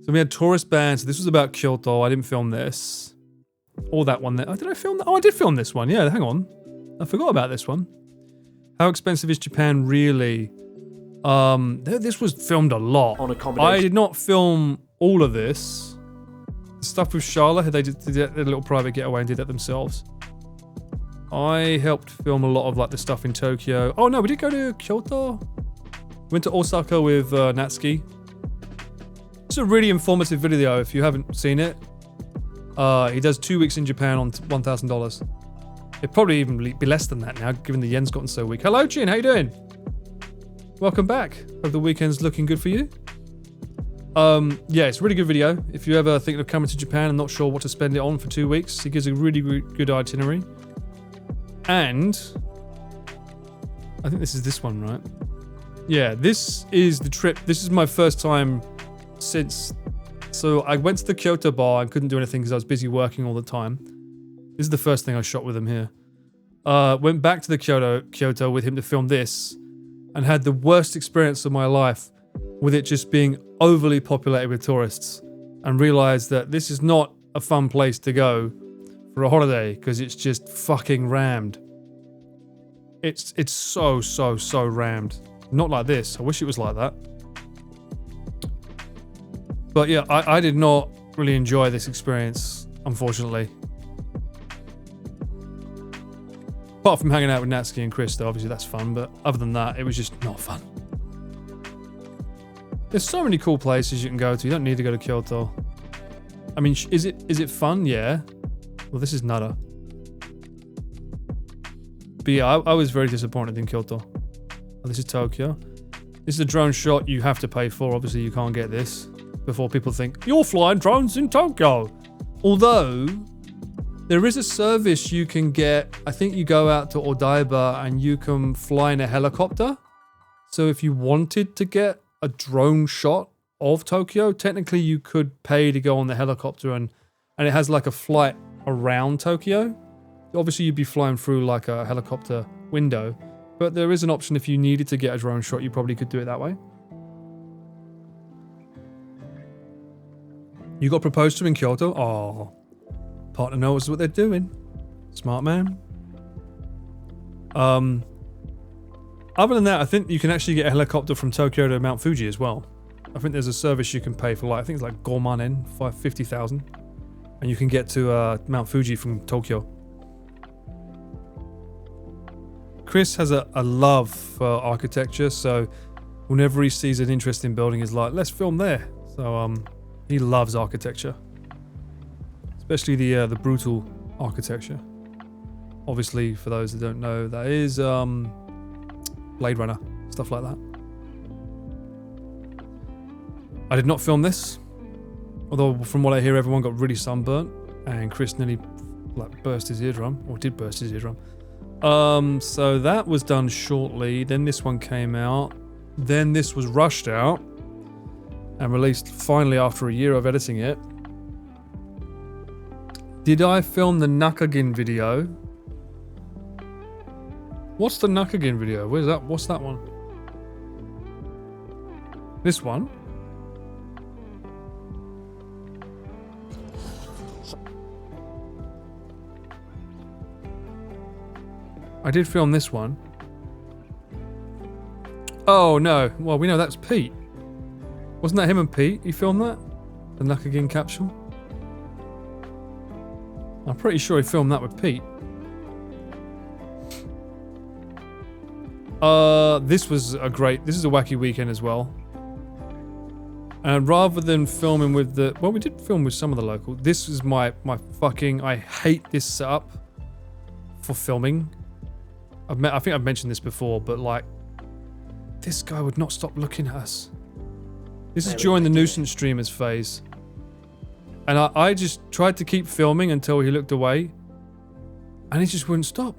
we had tourist bands. This was about Kyoto. I didn't film this. Or that one there. Oh, did I film that? Oh, I did film this one. Yeah, hang on. I forgot about this one. How expensive is Japan really? This was filmed a lot. On accommodation. I did not film all of this. The stuff with Charlotte, they did a little private getaway and did that themselves. I helped film a lot of like the stuff in Tokyo. Oh no, we did go to Kyoto. Went to Osaka with Natsuki. It's a really informative video if you haven't seen it. He does 2 weeks in Japan on $1,000. It'd probably even be less than that now, given the yen's gotten so weak. Hello, Chin, how you doing? Welcome back. Hope the weekend's looking good for you. Yeah, it's a really good video. If you ever think of coming to Japan and not sure what to spend it on for 2 weeks, he gives a really good itinerary. And I think this is this one, right? Yeah, this is the trip. This is my first time since. So I went to the Kyoto bar and couldn't do anything because I was busy working all the time. This is the first thing I shot with him here. Went back to the Kyoto with him to film this and had the worst experience of my life with it just being overly populated with tourists and realized that this is not a fun place to go for a holiday because it's just fucking rammed. It's so rammed. Not like this. I wish it was like that. But yeah, I did not really enjoy this experience, unfortunately. Apart from hanging out with Natsuki and Chris, though, obviously that's fun, but other than that, it was just not fun. There's so many cool places you can go to. You don't need to go to Kyoto. I mean, is it fun? Yeah. Well, this is Nara. But yeah, I was very disappointed in Kyoto. Oh, this is Tokyo. This is a drone shot you have to pay for. Obviously, you can't get this before people think, you're flying drones in Tokyo. Although, there is a service you can get. I think you go out to Odaiba and you can fly in a helicopter. So if you wanted to get a drone shot of Tokyo, technically you could pay to go on the helicopter and it has like a flight around Tokyo. Obviously you'd be flying through like a helicopter window, but there is an option if you needed to get a drone shot, you probably could do it that way. You got proposed to in Kyoto? Oh, partner knows what they're doing. Smart man. Other than that, I think you can actually get a helicopter from Tokyo to Mount Fuji as well. I think there's a service you can pay for, like, I think it's like Gomanen, 50,000. And you can get to Mount Fuji from Tokyo. Chris has a love for architecture, so whenever he sees an interesting building, he's like, let's film there. So, He loves architecture. Especially the brutal architecture. Obviously, for those that don't know, that is Blade Runner, stuff like that. I did not film this, although from what I hear, everyone got really sunburnt, and Chris nearly like burst his eardrum, or did burst his eardrum. So that was done shortly. Then this one came out. Then this was rushed out and released finally after a year of editing it. Did I film the Nakagin video? What's the Nakagin video? Where's that? What's that one? This one? I did film this one. Oh no, well we know that's Pete. Wasn't that him and Pete? He filmed that? The Nakagin capsule? I'm pretty sure he filmed that with Pete. This is a wacky weekend as well. And rather than filming with well, we did film with some of the local. This is my fucking, I hate this setup for filming. I think I've mentioned this before, but like, this guy would not stop looking at us. This is during the nuisance streamers phase. And I just tried to keep filming until he looked away. And he just wouldn't stop.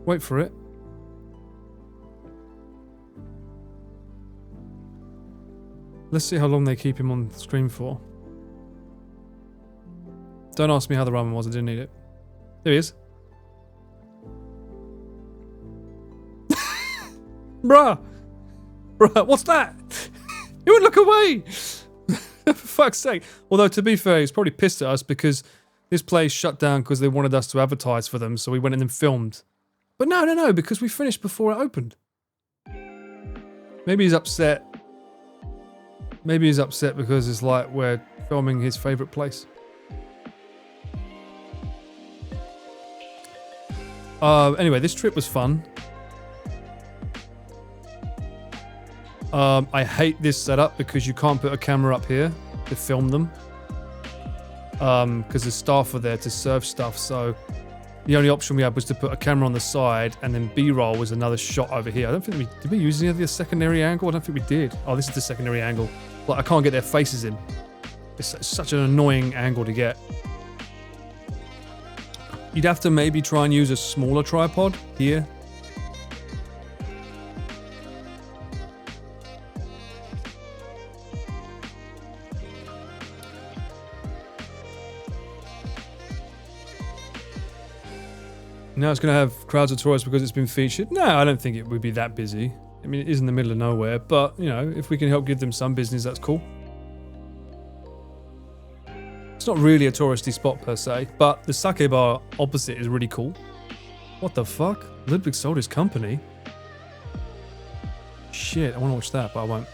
Wait for it. Let's see how long they keep him on screen for. Don't ask me how the ramen was, I didn't eat it. There he is. Bruh! Bruh, what's that? He would look away! For fuck's sake. Although, to be fair, he's probably pissed at us because this place shut down because they wanted us to advertise for them, so we went in and filmed. But no, because we finished before it opened. Maybe he's upset. Maybe he's upset because it's like we're filming his favourite place. Anyway, this trip was fun. I hate this setup because you can't put a camera up here to film them. Because the staff are there to serve stuff, so the only option we had was to put a camera on the side, and then B-roll was another shot over here. I don't think did we use any of the secondary angle? I don't think we did. Oh, this is the secondary angle. Like, I can't get their faces in. It's such an annoying angle to get. You'd have to maybe try and use a smaller tripod here. Now it's going to have crowds of tourists because it's been featured. No, I don't think it would be that busy. I mean, it is in the middle of nowhere, but, you know, if we can help give them some business, that's cool. It's not really a touristy spot per se, but the sake bar opposite is really cool. What the fuck? Ludwig sold his company? Shit, I want to watch that, but I won't.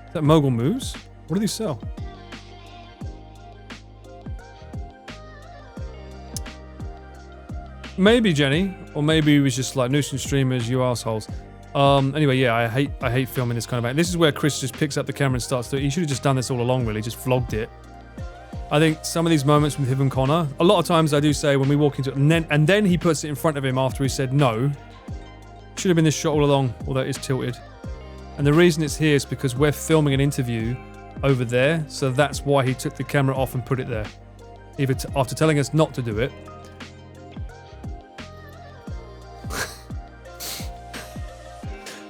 Is that Mogul Moves? What do they sell? Maybe Jenny, or maybe it was just like nuisance streamers, you assholes. Anyway, yeah, I hate filming this kind of. This is where Chris just picks up the camera and starts to. He should have just done this all along, really, just vlogged it. I think some of these moments with him and Connor. A lot of times I do say when we walk into it, and then he puts it in front of him after he said no. Should have been this shot all along, although it is tilted. And the reason it's here is because we're filming an interview over there, so that's why he took the camera off and put it there. Either after telling us not to do it.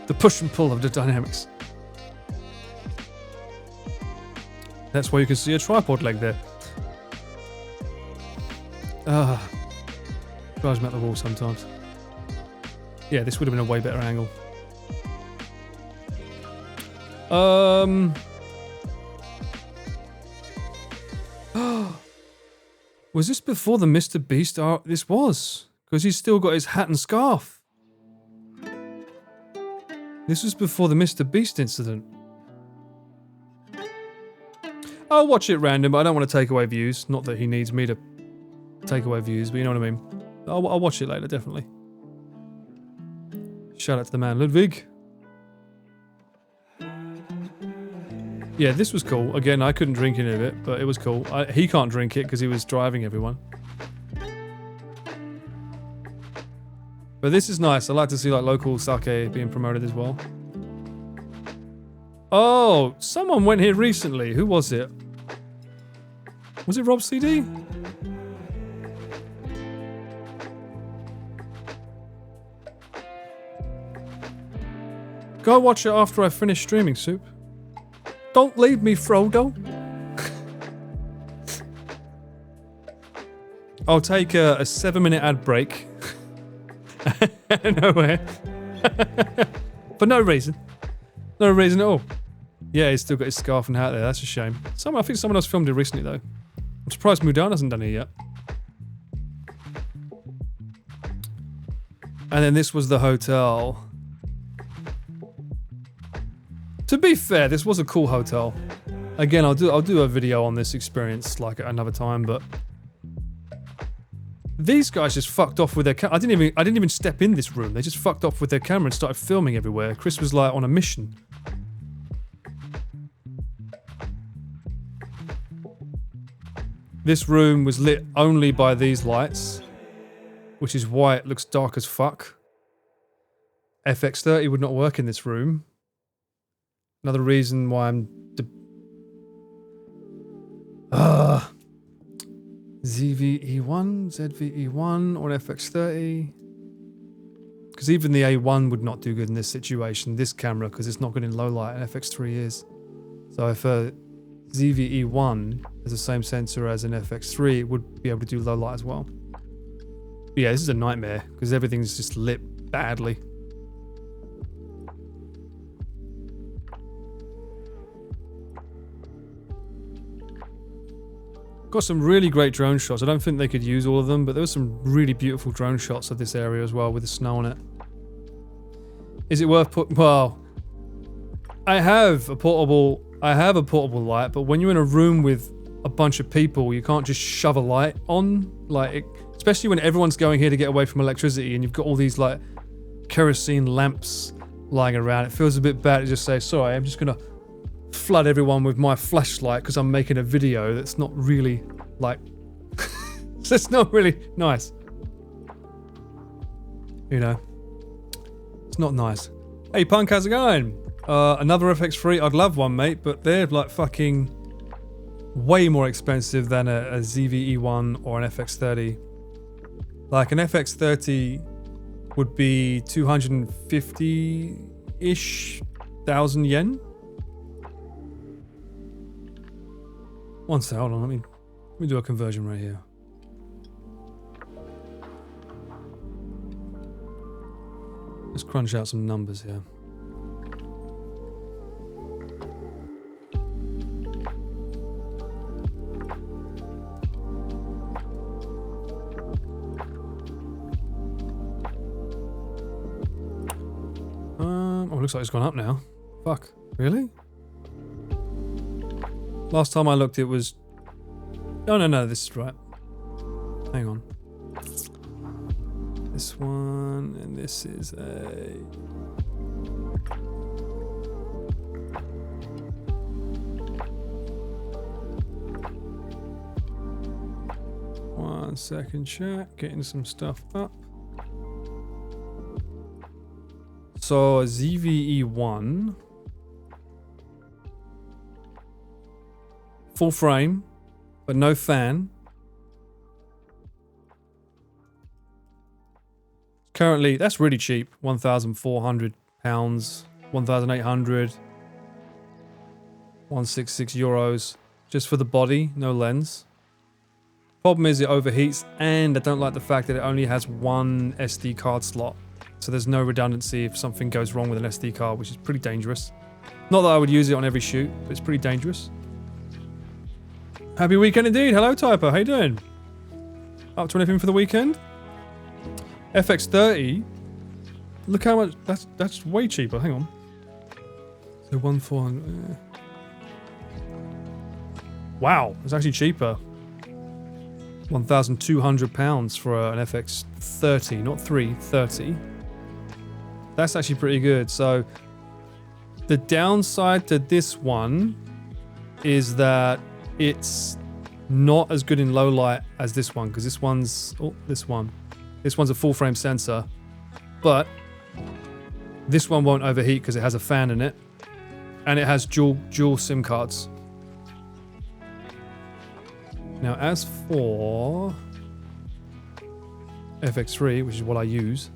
The push and pull of the dynamics. That's why you can see a tripod leg there. Drives me out the wall sometimes. Yeah, this would have been a way better angle. Was this before the Mr. Beast arc? This was. Because he's still got his hat and scarf. This was before the Mr. Beast incident. I'll watch it random, but I don't want to take away views. Not that he needs me to take away views, but you know what I mean. I'll watch it later, definitely. Shout out to the man, Ludwig. Yeah, this was cool. Again, I couldn't drink any of it, but it was cool. He can't drink it because he was driving everyone. But this is nice. I like to see like local sake being promoted as well. Oh, someone went here recently. Who was it? Was it Rob CD? Go watch it after I finish streaming, Soup. Don't leave me, Frodo. I'll take a 7-minute ad break. Nowhere. For no reason. No reason at all. Yeah, he's still got his scarf and hat there. That's a shame. I think someone else filmed it recently, though. I'm surprised Mudan hasn't done it yet. And then this was the hotel. To be fair, this was a cool hotel. Again, I'll do a video on this experience like at another time, but these guys just fucked off with their camera. I didn't even step in this room. They just fucked off with their camera and started filming everywhere. Chris was like on a mission. This room was lit only by these lights, which is why it looks dark as fuck. FX30 would not work in this room. Another reason why I'm ZVE1, ZVE1 or FX30. Because even the A1 would not do good in this situation, this camera, because it's not good in low light, and FX3 is. So if a ZVE1 has the same sensor as an FX3, it would be able to do low light as well. But yeah, this is a nightmare, because everything's just lit badly. Got some really great drone shots. I don't think they could use all of them, but there were some really beautiful drone shots of this area as well with the snow on it. Is it worth well, I have a portable light, but when you're in a room with a bunch of people, you can't just shove a light on, especially when everyone's going here to get away from electricity and you've got all these like kerosene lamps lying around. It feels a bit bad to just say, sorry, I'm just gonna flood everyone with my flashlight because I'm making a video that's not really like that's not really nice, you know. It's not nice. Hey Punk, how's it going? Another FX3. I'd love one, mate, but they're like fucking way more expensive than a ZVE1 or an FX30. Like an FX30 would be 250-ish thousand yen. One sec, hold on, let me do a conversion right here. Let's crunch out some numbers here. Oh, looks like it's gone up now. Fuck, really? Last time I looked, it was... No, this is right. Hang on. This one, and this is a... One second, chat. Getting some stuff up. So, ZVE1... Full frame, but no fan. Currently, that's really cheap. £1,400, 1,800, 166 euros, just for the body, no lens. Problem is it overheats, and I don't like the fact that it only has one SD card slot. So there's no redundancy if something goes wrong with an SD card, which is pretty dangerous. Not that I would use it on every shoot, but it's pretty dangerous. Happy weekend indeed. Hello, Typer. How you doing? Up to anything for the weekend? FX30. Look how much. That's way cheaper. Hang on. So 1,400. Wow, it's actually cheaper. £1,200 for an FX30, not 330. That's actually pretty good. So the downside to this one is that it's not as good in low light as this one, because this one's a full frame sensor, but this one won't overheat because it has a fan in it, and it has dual SIM cards. Now, as for FX3, which is what I use,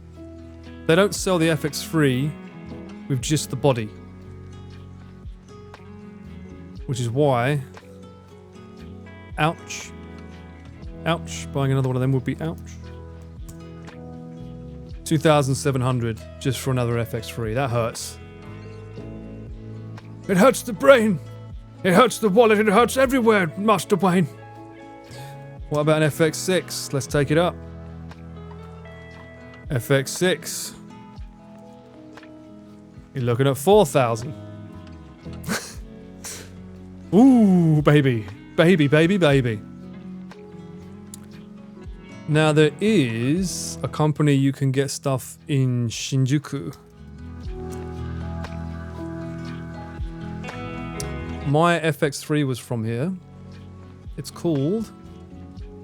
they don't sell the FX3 with just the body, which is why, ouch, buying another one of them would be ouch. 2,700 just for another FX3. That hurts. It hurts the brain. It hurts the wallet. It hurts everywhere, Master Wayne. What about an FX6? Let's take it up. FX6. You're looking at 4,000. Ooh, baby. Baby. Now, there is a company you can get stuff in Shinjuku. My FX3 was from here. It's called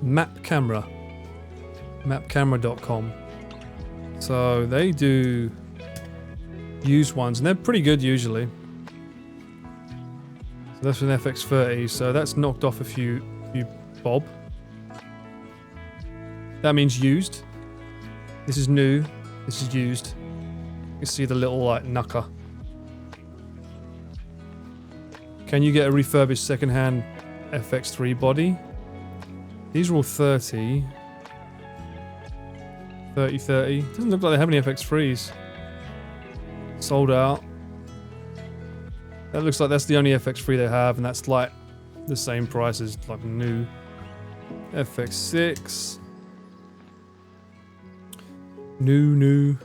Map Camera. Mapcamera.com. So they do used ones, and they're pretty good usually. So that's an FX30, so that's knocked off a few bob. That means used. This is new. This is used. You can see the little like knucker. Can you get a refurbished second-hand FX3 body? These are all 30. 30. Doesn't look like they have any FX3s. Sold out. That looks like that's the only FX3 they have, and that's like the same price as like new FX6. New.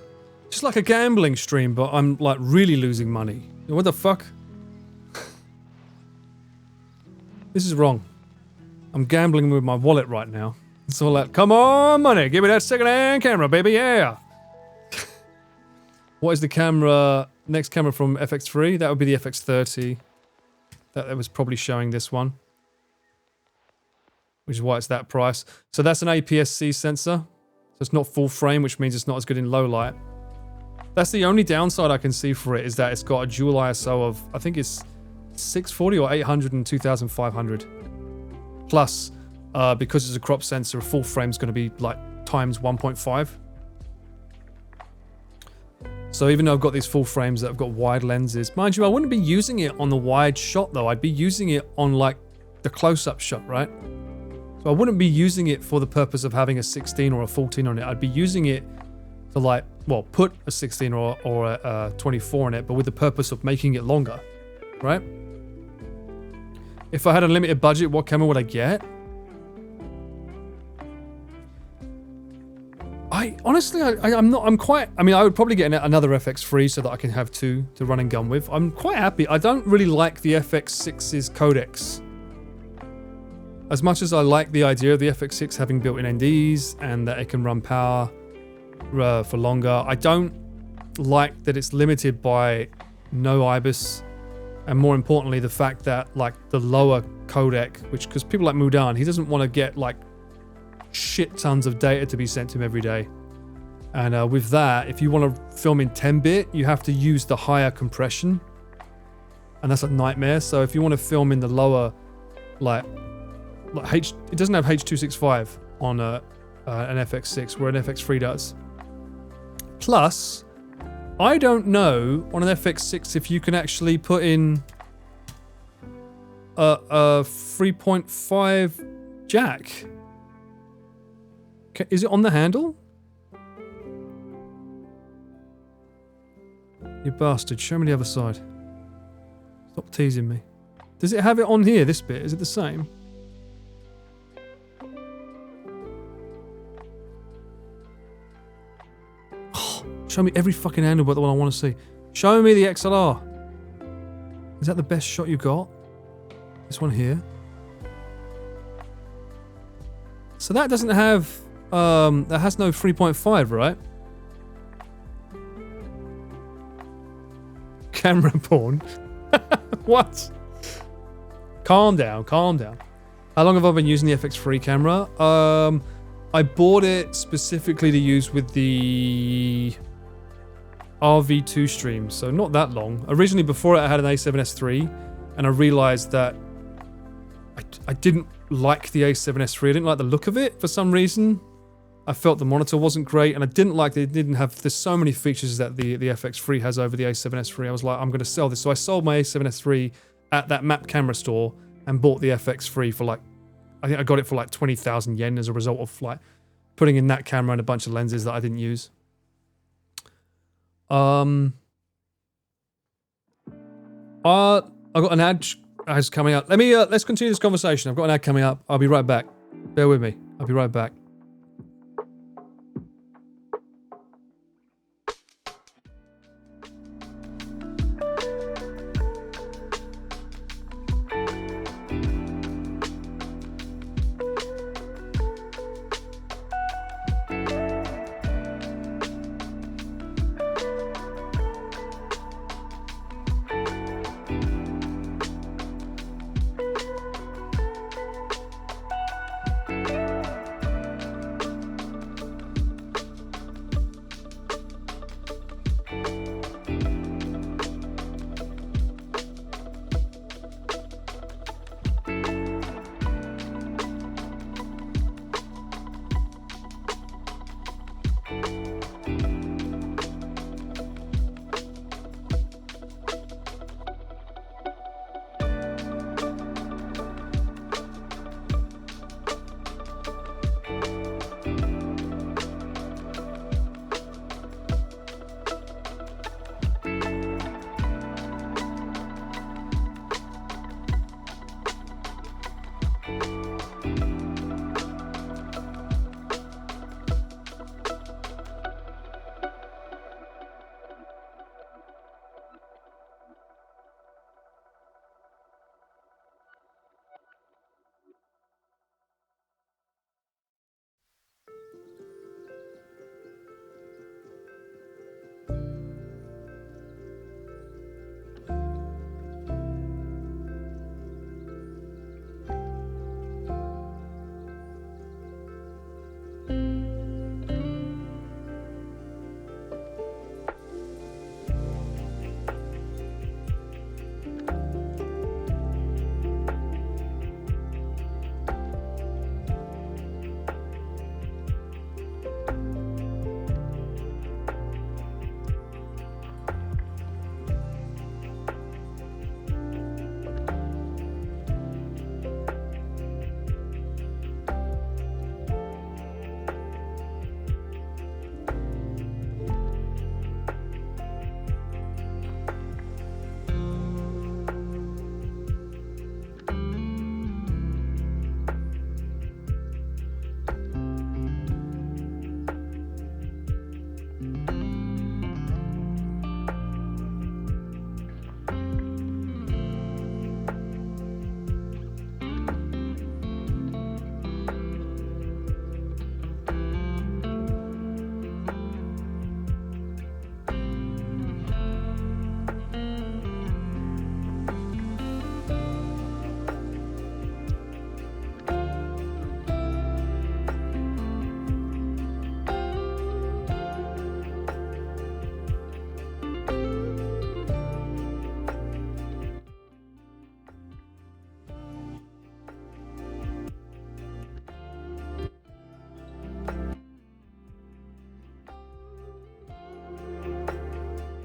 Just like a gambling stream, but I'm like really losing money. What the fuck? This is wrong. I'm gambling with my wallet right now. It's all like, come on, money, give me that second-hand camera, baby, yeah. What is the camera? Next camera from FX3? That would be the FX30. That was probably showing this one, which is why it's that price. So that's an APS-C sensor. So it's not full frame, which means it's not as good in low light. That's the only downside I can see for it, is that it's got a dual ISO of, I think it's 640 or 800 and 2500. Plus, because it's a crop sensor, a full frame is going to be like times 1.5. So even though I've got these full frames that have got wide lenses, mind you, I wouldn't be using it on the wide shot though. I'd be using it on like the close-up shot, right? So I wouldn't be using it for the purpose of having a 16 or a 14 on it. I'd be using it to like, well, put a 16 or a 24 on it, but with the purpose of making it longer, right? If I had a limited budget, what camera would I get? I would probably get another FX3 so that I can have two to run and gun with. I'm quite happy. I don't really like the FX6's codecs. As much as I like the idea of the FX6 having built-in NDs and that it can run power for longer, I don't like that it's limited by no IBIS, and more importantly, the fact that like the lower codec, because people like Mudan, he doesn't want to get like shit tons of data to be sent to him every day. And with that, if you want to film in 10-bit, you have to use the higher compression, and that's a nightmare. So if you want to film in the lower, like it doesn't have H.265 on an FX6, where an FX3 does. Plus, I don't know on an FX6 if you can actually put in a 3.5 jack. Is it on the handle? You bastard, show me the other side. Stop teasing me. Does it have it on here, this bit? Is it the same? Oh, show me every fucking handle but the one I want to see. Show me the XLR. Is that the best shot you got? This one here. So that doesn't have... that has no 3.5, right? Camera porn. What? Calm down. How long have I been using the FX3 camera? I bought it specifically to use with the RV2 stream, so not that long. Originally, before it, I had an A7S III, and I realized that I didn't like the A7S III. I didn't like the look of it for some reason. I felt the monitor wasn't great, and I didn't like that it didn't have... There's so many features that the FX3 has over the A7S III. I was like, I'm going to sell this. So I sold my A7S III at that map camera store and bought the FX3 for like... I think I got it for like 20,000 yen as a result of like putting in that camera and a bunch of lenses that I didn't use. I got an ad coming up. Let's continue this conversation. I've got an ad coming up. I'll be right back. Bear with me. I'll be right back.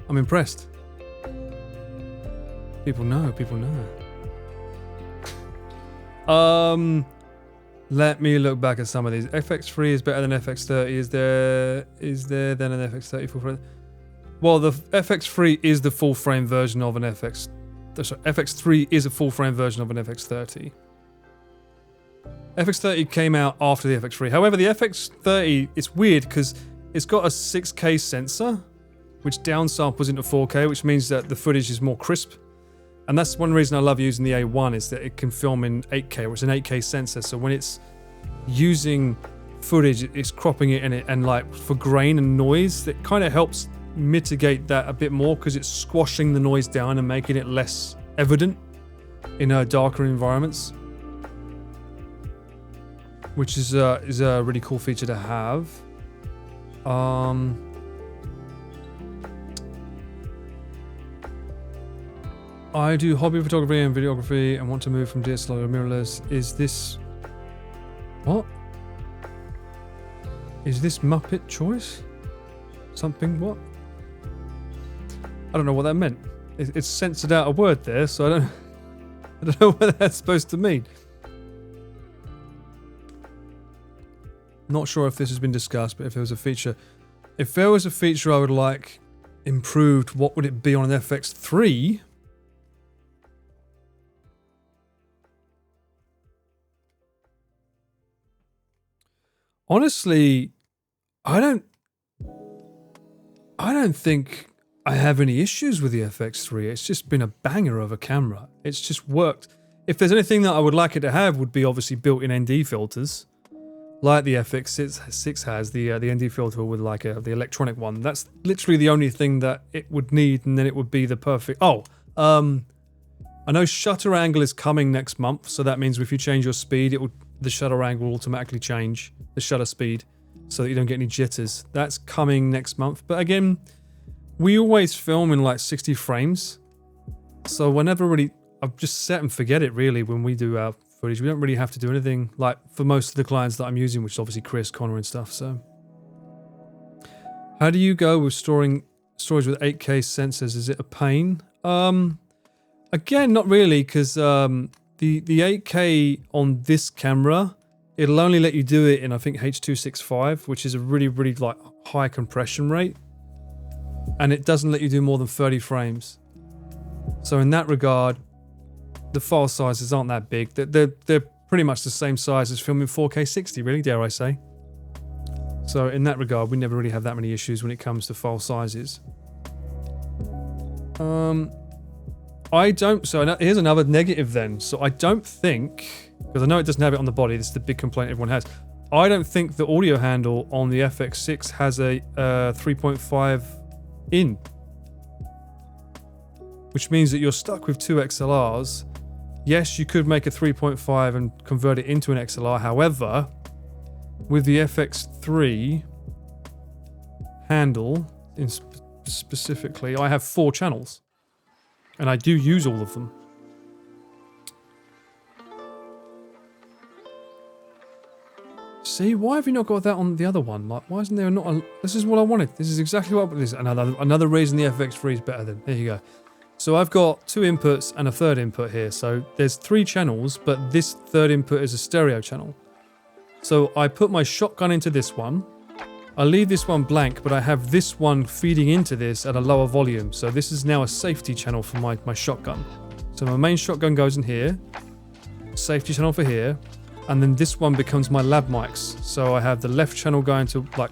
I'm impressed. People know. Let me look back at some of these. FX3 is better than FX30. Is there then an FX30 full frame? Well, the FX3 is the full frame version of an FX. Sorry, FX3 is a full frame version of an FX30. FX30 came out after the FX3. However, the FX30, it's weird because it's got a 6K sensor, which downsamples into 4K, which means that the footage is more crisp. And that's one reason I love using the A1 is that it can film in 8K, which is an 8K sensor. So when it's using footage, it's cropping it in it, and like for grain and noise, that kind of helps mitigate that a bit more because it's squashing the noise down and making it less evident. in darker environments, which is a really cool feature to have. I do hobby photography and videography and want to move from DSLR to mirrorless. Is this... What? Is this Muppet choice? Something what? I don't know what that meant. It's censored out a word there, so I don't know what that's supposed to mean. Not sure if this has been discussed, but if there was a feature... If there was a feature I would like improved, what would it be on an FX3? Honestly, I don't think I have any issues with the FX3. It's just been a banger of a camera. It's just worked. If there's anything that I would like it to have, would be obviously built-in ND filters, like the FX6 has, the ND filter with like the electronic one. That's literally the only thing that it would need, and then it would be the perfect. Oh, I know shutter angle is coming next month, so that means if you change your speed, the shutter angle will automatically change the shutter speed, so that you don't get any jitters. That's coming next month. But again, we always film in like 60 frames, so whenever really, I've just set and forget it really when we do our footage. We don't really have to do anything, like for most of the clients that I'm using, which is obviously Chris, Connor and stuff. So how do you go with storage with 8K sensors? Is it a pain? Again, not really, because the 8K on this camera, it'll only let you do it in, I think, H.265, which is a really, really like high compression rate. And it doesn't let you do more than 30 frames. So in that regard, the file sizes aren't that big. They're pretty much the same size as filming 4K 60, really, dare I say. So in that regard, we never really have that many issues when it comes to file sizes. So here's another negative then. So I don't think, because I know it doesn't have it on the body, this is the big complaint everyone has. I don't think the audio handle on the FX6 has a 3.5 in. Which means that you're stuck with two XLRs. Yes, you could make a 3.5 and convert it into an XLR. However, with the FX3 handle, specifically, I have 4 channels. And I do use all of them. See, why have you not got that on the other one? Like, why isn't there not a... This is what I wanted. This is exactly what... This is another reason the FX3 is better than... There you go. So I've got 2 inputs and a third input here. So there's 3 channels, but this third input is a stereo channel. So I put my shotgun into this one. I leave this one blank, but I have this one feeding into this at a lower volume. So this is now a safety channel for my shotgun. So my main shotgun goes in here. Safety channel for here. And then this one becomes my lab mics. So I have the left channel going to, like,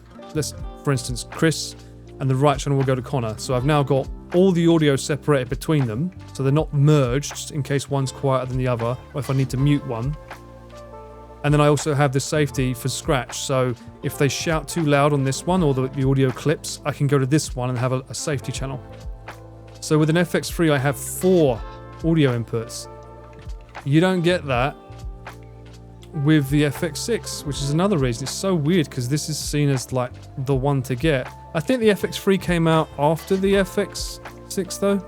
for instance, Chris, and the right channel will go to Connor. So I've now got all the audio separated between them, so they're not merged in case one's quieter than the other, or if I need to mute one. And then I also have the safety for scratch, so if they shout too loud on this one, or the audio clips, I can go to this one and have a safety channel. So with an FX3, I have 4 audio inputs. You don't get that with the FX6, which is another reason. It's so weird, because this is seen as like the one to get. I think the FX3 came out after the FX6 though.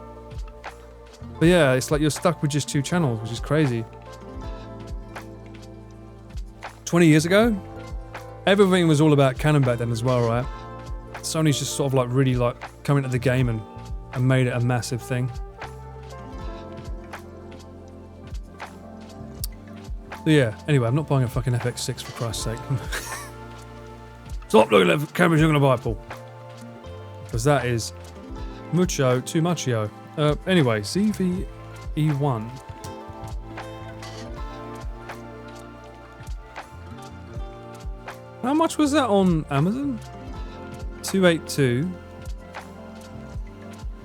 But yeah, it's like you're stuck with just 2 channels, which is crazy. 20 years ago, everything was all about Canon back then as well, right? Sony's just sort of like really like come into the game and made it a massive thing. So yeah, anyway, I'm not buying a fucking FX6 for Christ's sake. Stop looking at the cameras you're gonna buy, Paul. Because that is too much-yo. Anyway, ZV-E1. How much was that on Amazon? 282.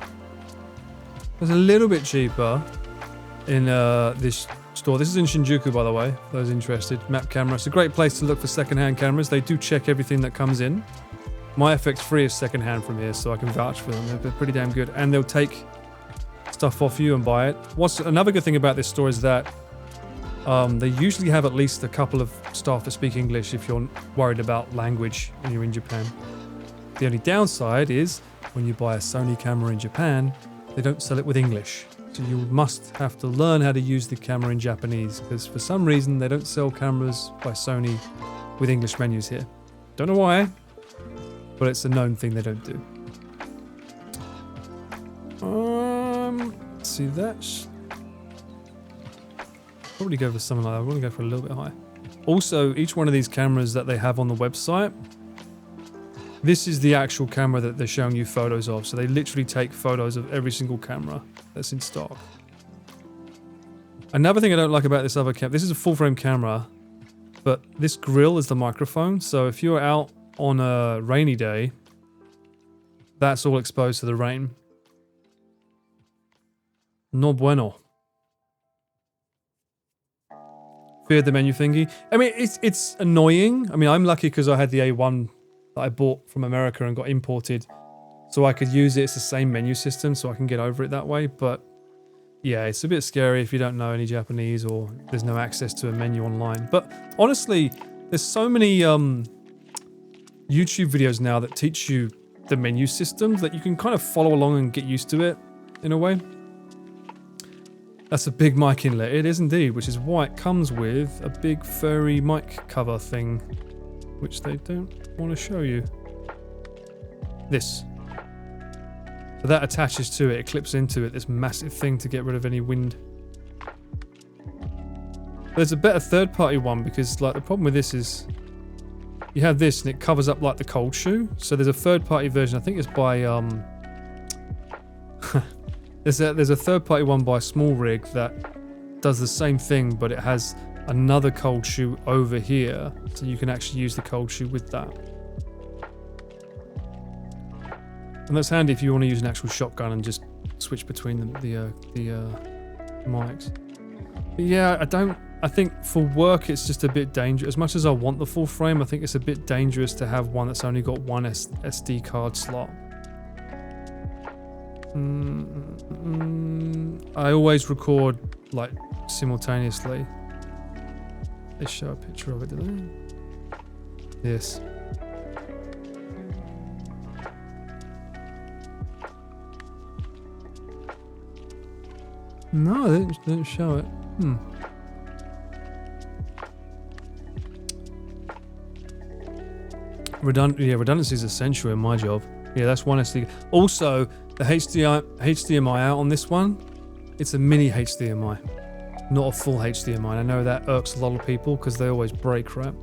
It was a little bit cheaper in this store. This is in Shinjuku, by the way, for those interested. Map camera. It's a great place to look for second-hand cameras. They do check everything that comes in. My FX3 is second-hand from here, so I can vouch for them. They're pretty damn good. And they'll take stuff off you and buy it. What's another good thing about this store is that they usually have at least a couple of staff that speak English if you're worried about language when you're in Japan. The only downside is when you buy a Sony camera in Japan, they don't sell it with English. So you must have to learn how to use the camera in Japanese because for some reason they don't sell cameras by Sony with English menus here. Don't know why, but it's a known thing they don't do. See that's probably go for something like that. I want to go for a little bit higher. Also, each one of these cameras that they have on the website, this is the actual camera that they're showing you photos of. So they literally take photos of every single camera that's in stock. Another thing I don't like about this other camera, this is a full frame camera, but this grill is the microphone. So if you're out on a rainy day, that's all exposed to the rain. No bueno. Feared the menu thingy. I mean, it's annoying. I mean, I'm lucky because I had the A1 that I bought from America and got imported, so I could use it. It's the same menu system, so I can get over it that way. But yeah, it's a bit scary if you don't know any Japanese or there's no access to a menu online. But honestly, there's so many YouTube videos now that teach you the menu systems that you can kind of follow along and get used to it in a way. That's a big mic inlet. It is indeed, which is why it comes with a big furry mic cover thing, which they don't want to show you. This. So that attaches to it, it clips into it, this massive thing to get rid of any wind. There's a better third-party one because like the problem with this is you have this and it covers up like the cold shoe. So there's a third-party version, I think it's by There's a third-party one by Small Rig that does the same thing, but it has another cold shoe over here, so you can actually use the cold shoe with that. And that's handy if you want to use an actual shotgun and just switch between the mics. But yeah, I think for work it's just a bit dangerous. As much as I want the full frame, I think it's a bit dangerous to have one that's only got one SD card slot. I always record like simultaneously. They show a picture of it, do they? Yes. No, they didn't show it. Redundancy is essential in my job. Yeah, that's one SD. Also, the HDMI out on this one, it's a mini HDMI, not a full HDMI. I know that irks a lot of people because they always break, right?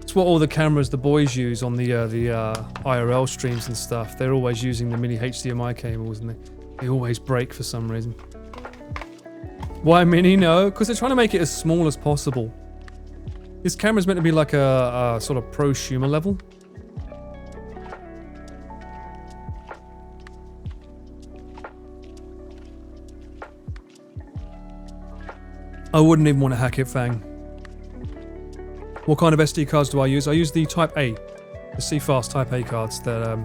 It's what all the cameras the boys use on the IRL streams and stuff. They're always using the mini HDMI cables and they always break for some reason. Why mini? No, because they're trying to make it as small as possible. This camera's meant to be like a sort of prosumer level. I wouldn't even want to hack it, Fang. What kind of SD cards do I use? I use the Type A, the CFast Type A cards that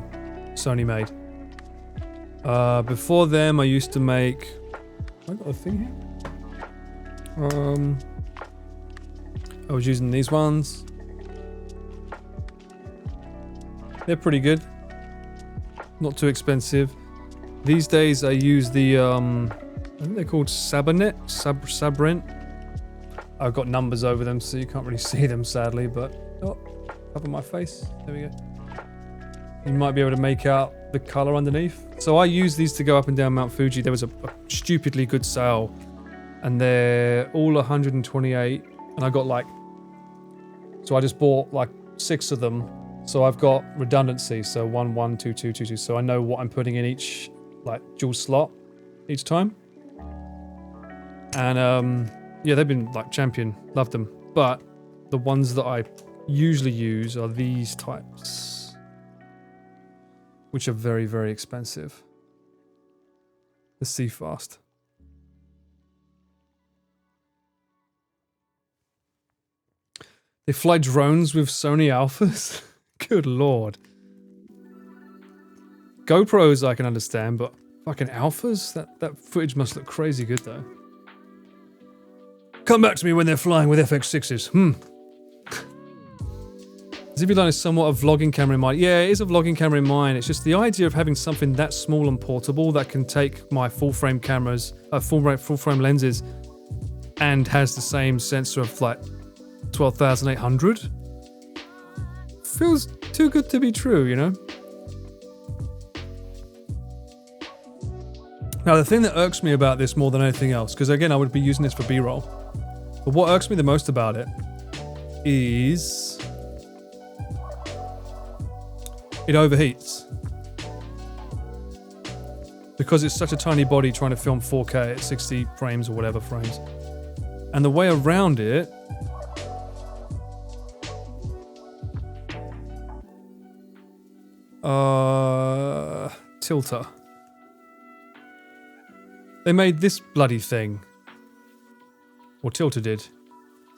Sony made. Before them, I used to make. I got a thing here. I was using these ones. They're pretty good. Not too expensive. These days, I use the. I think they're called Sabrent. I've got numbers over them, so you can't really see them, sadly, but... Oh, cover my face. There we go. You might be able to make out the color underneath. So I use these to go up and down Mount Fuji. There was a stupidly good sale, and they're all 128, and I got like... So I just bought like 6 of them, so I've got redundancy, so 1, 1, 2, 2, 2, 2, so I know what I'm putting in each like dual slot each time. And yeah, they've been like champion, love them. But the ones that I usually use are these types, which are very, very expensive. The CFast. They fly drones with Sony Alphas? Good lord. GoPros I can understand, but Fucking alphas? That footage must look crazy good though. Come back to me when they're flying with FX6s. Zivulon is somewhat a vlogging camera in mine. Yeah, it is a vlogging camera in mine. It's just the idea of having something that small and portable that can take my full frame cameras, full frame lenses, and has the same sensor of like 12,800. Feels too good to be true, you know? Now, the thing that irks me about this more than anything else, because again, I would be using this for B-roll, but what irks me the most about it is it overheats. Because it's such a tiny body trying to film 4K at 60 frames or whatever frames. And the way around it tilter. They made this bloody thing. Or Tilter did.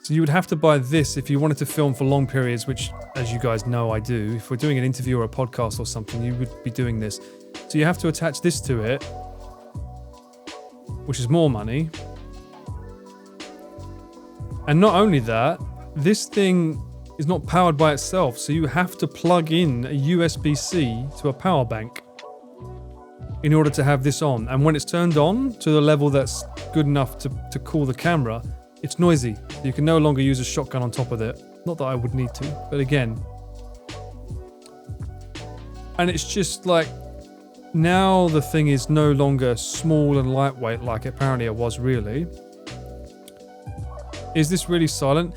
So you would have to buy this if you wanted to film for long periods, which, as you guys know, I do. If we're doing an interview or a podcast or something, you would be doing this. So you have to attach this to it, which is more money. And not only that, this thing is not powered by itself, so you have to plug in a USB-C to a power bank in order to have this on. And when it's turned on to the level that's good enough to cool the camera, it's noisy. You can no longer use a shotgun on top of it. Not that I would need to, but again. And it's just like, now the thing is no longer small and lightweight like apparently it was really. Is this really silent?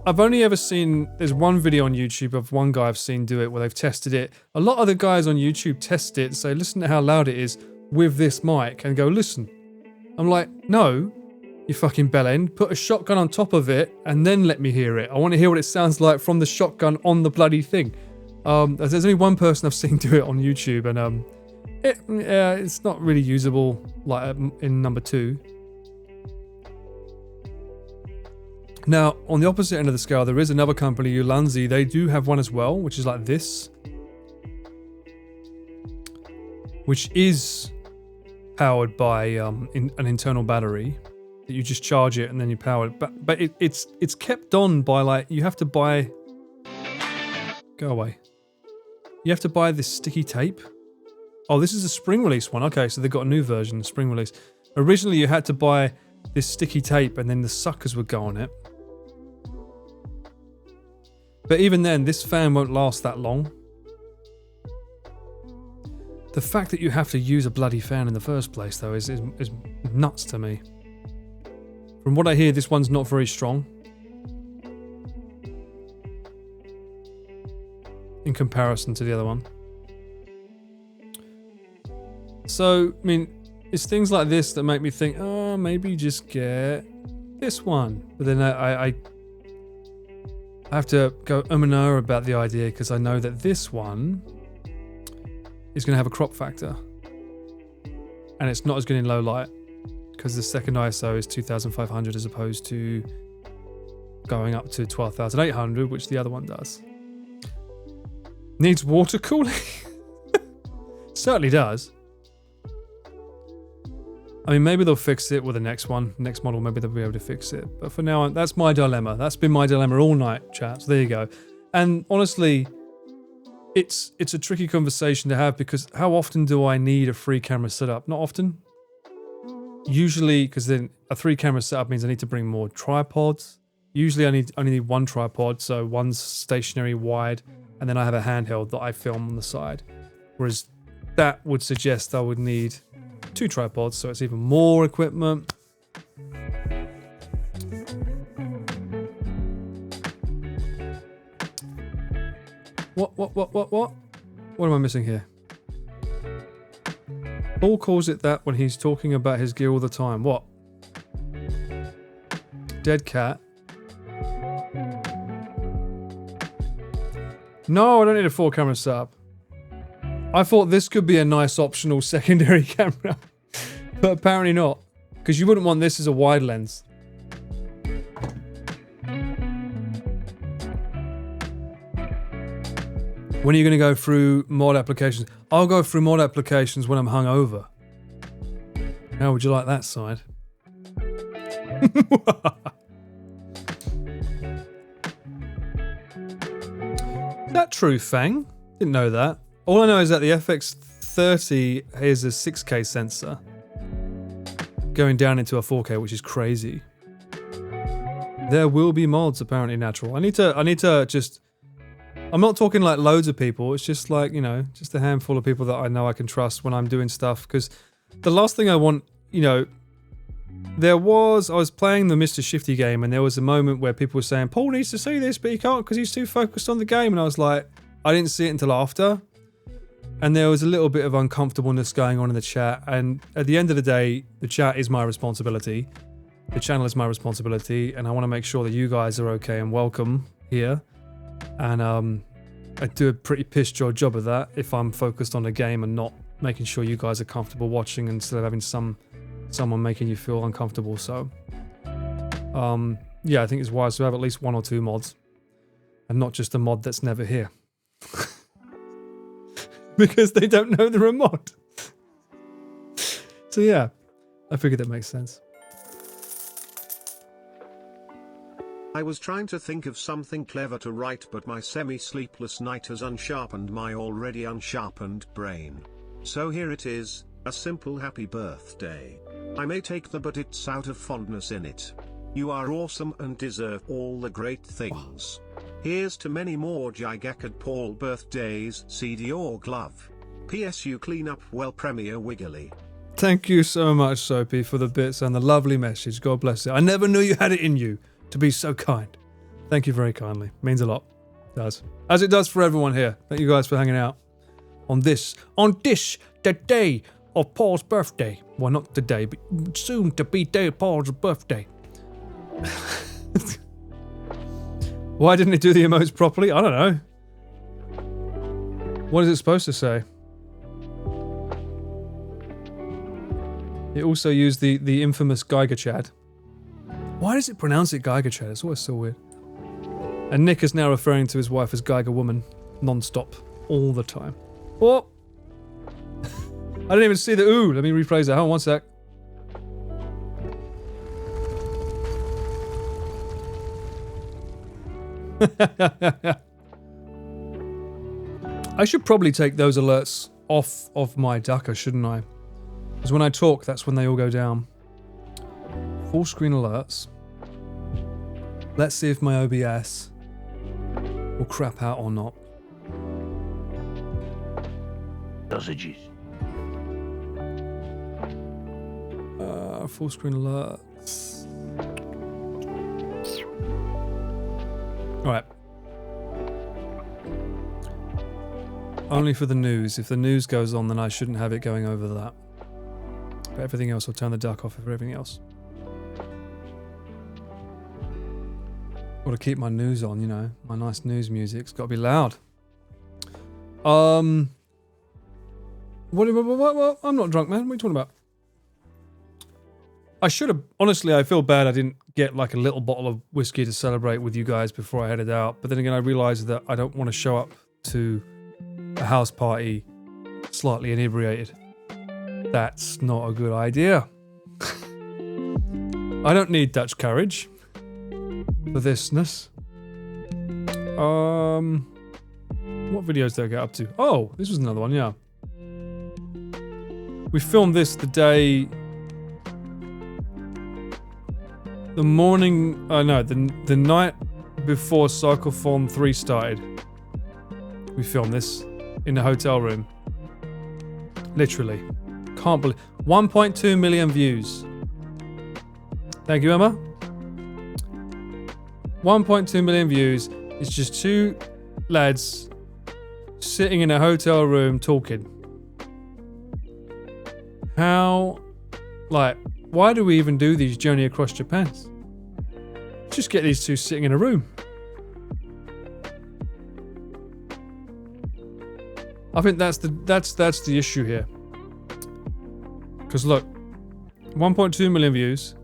I've only ever seen, there's one video on YouTube of one guy I've seen do it where they've tested it. A lot of the guys on YouTube test it and say, listen to how loud it is with this mic, and go, listen. I'm like, no, you fucking bellend, put a shotgun on top of it and then let me hear it. I want to hear what it sounds like from the shotgun on the bloody thing. There's only one person I've seen do it on YouTube, and it's not really usable like in number 2. Now, on the opposite end of the scale, there is another company, Ulanzi. They do have one as well, which is like this, which is powered by an internal battery that you just charge it and then you power it. But it's kept on by, like, you have to buy. Go away. You have to buy this sticky tape. Oh, this is a spring release one. Okay, so they've got a new version, spring release. Originally, you had to buy this sticky tape and then the suckers would go on it. But even then, this fan won't last that long. The fact that you have to use a bloody fan in the first place, though, is nuts to me. From what I hear, this one's not very strong in comparison to the other one. So, I mean, it's things like this that make me think, oh, maybe just get this one. But then I have to go and ah about the idea, because I know that this one is going to have a crop factor. And it's not as good in low light, because the second ISO is 2500 as opposed to going up to 12,800, which the other one does. Needs water cooling? Certainly does. I mean, maybe they'll fix it with the next one. Next model, maybe they'll be able to fix it. But for now, that's my dilemma. That's been my dilemma all night, chat. So there you go. And honestly, it's a tricky conversation to have, because how often do I need a 3-camera setup? Not often. Usually, because then a 3-camera setup means I need to bring more tripods. Usually I only need one tripod, so one's stationary wide, and then I have a handheld that I film on the side. Whereas that would suggest I would need 2 tripods, so it's even more equipment. What? What am I missing here? Paul calls it that when he's talking about his gear all the time. What? Dead cat. No, I don't need a 4-camera setup. I thought this could be a nice optional secondary camera, but apparently not, because you wouldn't want this as a wide lens. When are you going to go through mod applications? I'll go through mod applications when I'm hungover. How would you like that side? Is that true, Fang? Didn't know that. All I know is that the FX30 is a 6K sensor going down into a 4K, which is crazy. There will be mods apparently, Natural. I need to just. I'm not talking like loads of people. It's just like, you know, just a handful of people that I know I can trust when I'm doing stuff. Because the last thing I want, you know, I was playing the Mr. Shifty game and there was a moment where people were saying, Paul needs to see this, but he can't because he's too focused on the game. And I was like, I didn't see it until after. And there was a little bit of uncomfortableness going on in the chat. And at the end of the day, the chat is my responsibility. The channel is my responsibility. And I want to make sure that you guys are okay and welcome here. And I do a pretty piss job of that if I'm focused on the game and not making sure you guys are comfortable watching instead of having someone making you feel uncomfortable. So yeah, I think it's wise to have at least 1 or 2 mods and not just a mod that's never here. Because they don't know they're a mod. So yeah, I figured that makes sense. I was trying to think of something clever to write, but my semi-sleepless night has unsharpened my already unsharpened brain. So here it is, a simple happy birthday. I may take the but it's out of fondness in it. You are awesome and deserve all the great things. Here's to many more Gigakad Paul birthdays, CD or glove. P.S. You clean up well, Premier Wiggly. Thank you so much, Soapy, for the bits and the lovely message. God bless it. I never knew you had it in you to be so kind. Thank you very kindly. Means a lot. It does. As it does for everyone here. Thank you guys for hanging out on this, the day of Paul's birthday. Well, not today, but soon to be day of Paul's birthday. Why didn't it do the emotes properly? I don't know. What is it supposed to say? It also used the infamous Geiger Chad. Why does it pronounce it Geiger Chad? It's always so weird. And Nick is now referring to his wife as Geiger Woman, non-stop, all the time. Oh! I didn't even see the ooh. Let me rephrase that. Hold on one sec. I should probably take those alerts off of my Ducker, shouldn't I? Because when I talk, that's when they all go down. Full screen alerts. Let's see if my OBS will crap out or not. Sausages. Full screen alerts. Alright. Only for the news. If the news goes on, then I shouldn't have it going over that. But everything else, I'll turn the duck off for everything else. Got to keep my news on, you know. My nice news music's got to be loud. What? I'm not drunk, man. What are you talking about? I should have... Honestly, I feel bad I didn't get like a little bottle of whiskey to celebrate with you guys before I headed out. But then again, I realised that I don't want to show up to a house party slightly inebriated. That's not a good idea. I don't need Dutch courage for thisness. What videos did I get up to? Oh, this was another one, yeah. We filmed this the day... The morning... no, the night before Cycleform 3 started. We filmed this in the hotel room. Literally. Can't believe... 1.2 million views. Thank you, Emma. 1.2 million views. It's just 2 lads sitting in a hotel room talking. How... Like, why do we even do these Journey Across Japan? Just get these 2 sitting in a room. I think that's the issue here. Because look, 1.2 million views.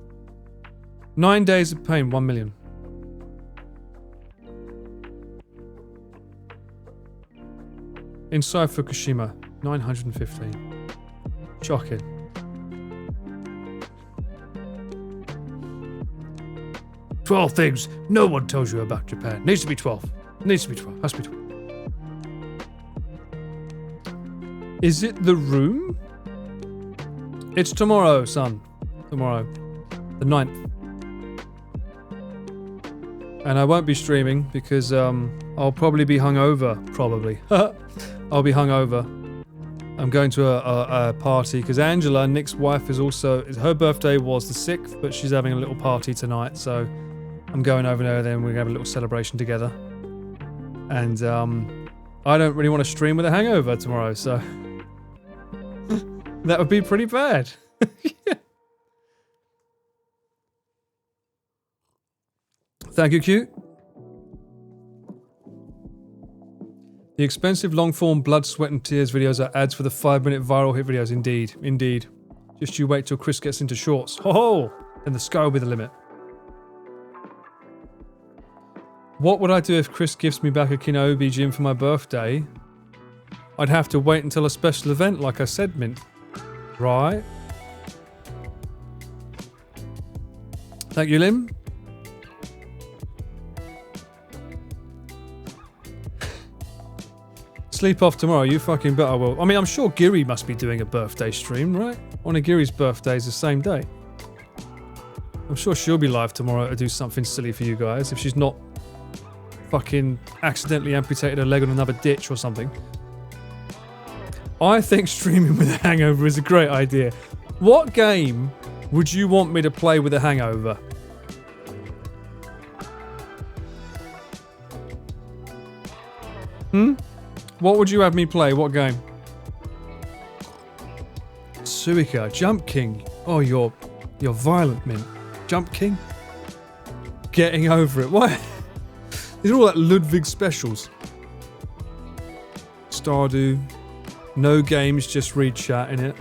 9 Days of Pain, 1 million. Inside Fukushima, 915. Shocking. 12 things no one tells you about Japan. Needs to be 12. Needs to be 12. Has to be 12. Is it The Room? It's tomorrow, son. Tomorrow. The 9th. And I won't be streaming because I'll probably be hungover. Probably. I'll be hungover. I'm going to a party because Angela, Nick's wife, is also... Her birthday was the 6th, but she's having a little party tonight, so I'm going over there, then we're going to have a little celebration together. And I don't really want to stream with a hangover tomorrow, so... that would be pretty bad. Yeah. Thank you, Q. The expensive long-form blood, sweat and tears videos are ads for the 5-minute viral hit videos. Indeed, indeed. Just you wait till Chris gets into shorts. Ho ho! Then the sky will be the limit. What would I do if Chris gives me back a Kenobi gym for my birthday? I'd have to wait until a special event, like I said, Mint. Right? Thank you, Lim. Sleep off tomorrow, you fucking bet I will. I mean, I'm sure Giri must be doing a birthday stream, right? One of Giri's birthdays the same day. I'm sure she'll be live tomorrow to do something silly for you guys if she's not fucking accidentally amputated her leg on another ditch or something. I think streaming with a hangover is a great idea. What game would you want me to play with a hangover? What would you have me play? What game? Suika, Jump King. Oh, you're violent, Mint. Jump King? Getting over it. Why? These are all like Ludwig specials. Stardew. No games, just read chat in it.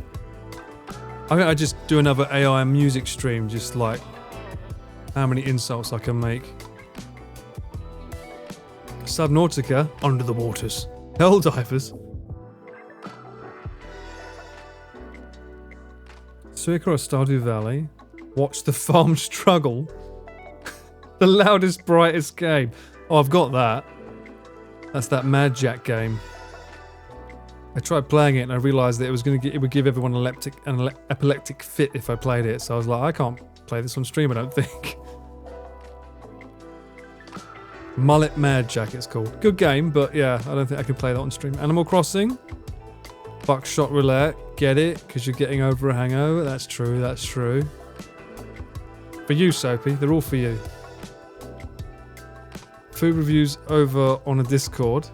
I think I just do another AI music stream, just like how many insults I can make. Subnautica, Under the Waters. Helldivers. Suika or Stardew Valley. Watch the farm struggle. The loudest, brightest game. Oh, I've got that. That's that Mad Jack game. I tried playing it and I realised that it would give everyone an epileptic fit if I played it. So I was like, I can't play this on stream, I don't think. Mullet Mad Jack it's called. Good game, but yeah, I don't think I can play that on stream. Animal Crossing. Buckshot Roulette. Get it? Because you're getting over a hangover. That's true, that's true. For you, Soapy. They're all for you. Food reviews over on a Discord.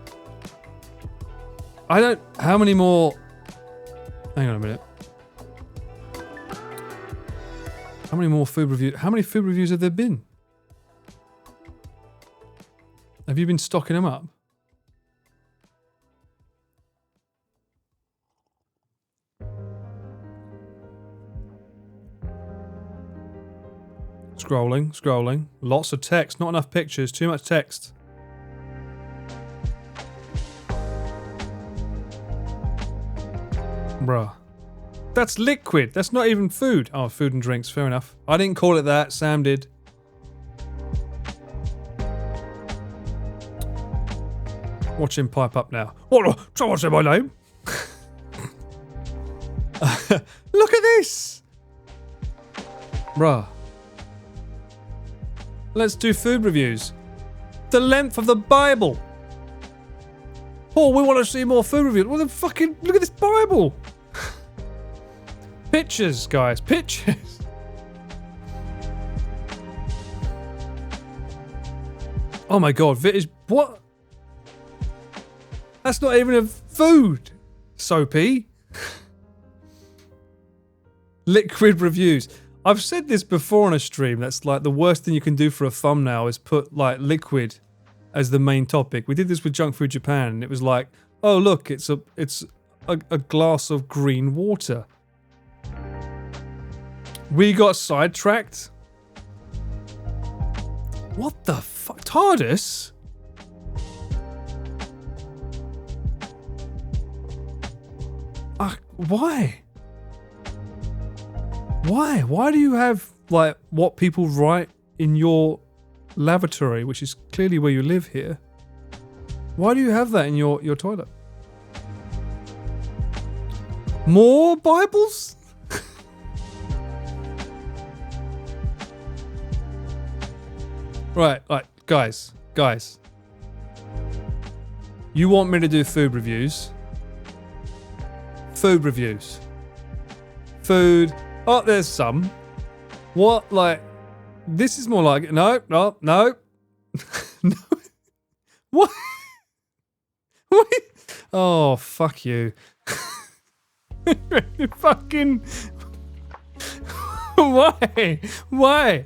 I don't... How many more... Hang on a minute. How many more food reviews... How many food reviews have there been? Have you been stocking them up? Scrolling. Lots of text, not enough pictures, too much text. Bruh. That's liquid, that's not even food. Oh, food and drinks, fair enough. I didn't call it that, Sam did. Watch him pipe up now. What? Someone say my name? Look at this! Bruh. Let's do food reviews. The length of the Bible. Oh, we want to see more food reviews. Well, then fucking look at this Bible. Pictures, guys. Pictures. Oh my god, vintage. What? That's not even a food. Soapy. Liquid reviews. I've said this before on a stream. That's like the worst thing you can do for a thumbnail is put like liquid as the main topic. We did this with Junk Food Japan and it was like, oh look, it's a glass of green water. We got sidetracked. What the fuck? TARDIS? Why? Why? Why do you have, like, what people write in your lavatory, which is clearly where you live here. Why do you have that in your toilet? More Bibles? Right, guys. You want me to do food reviews? Food reviews. Food. Oh, there's some. What, like, this is more like, no. No. What? What? Oh, fuck you. Fucking. Why?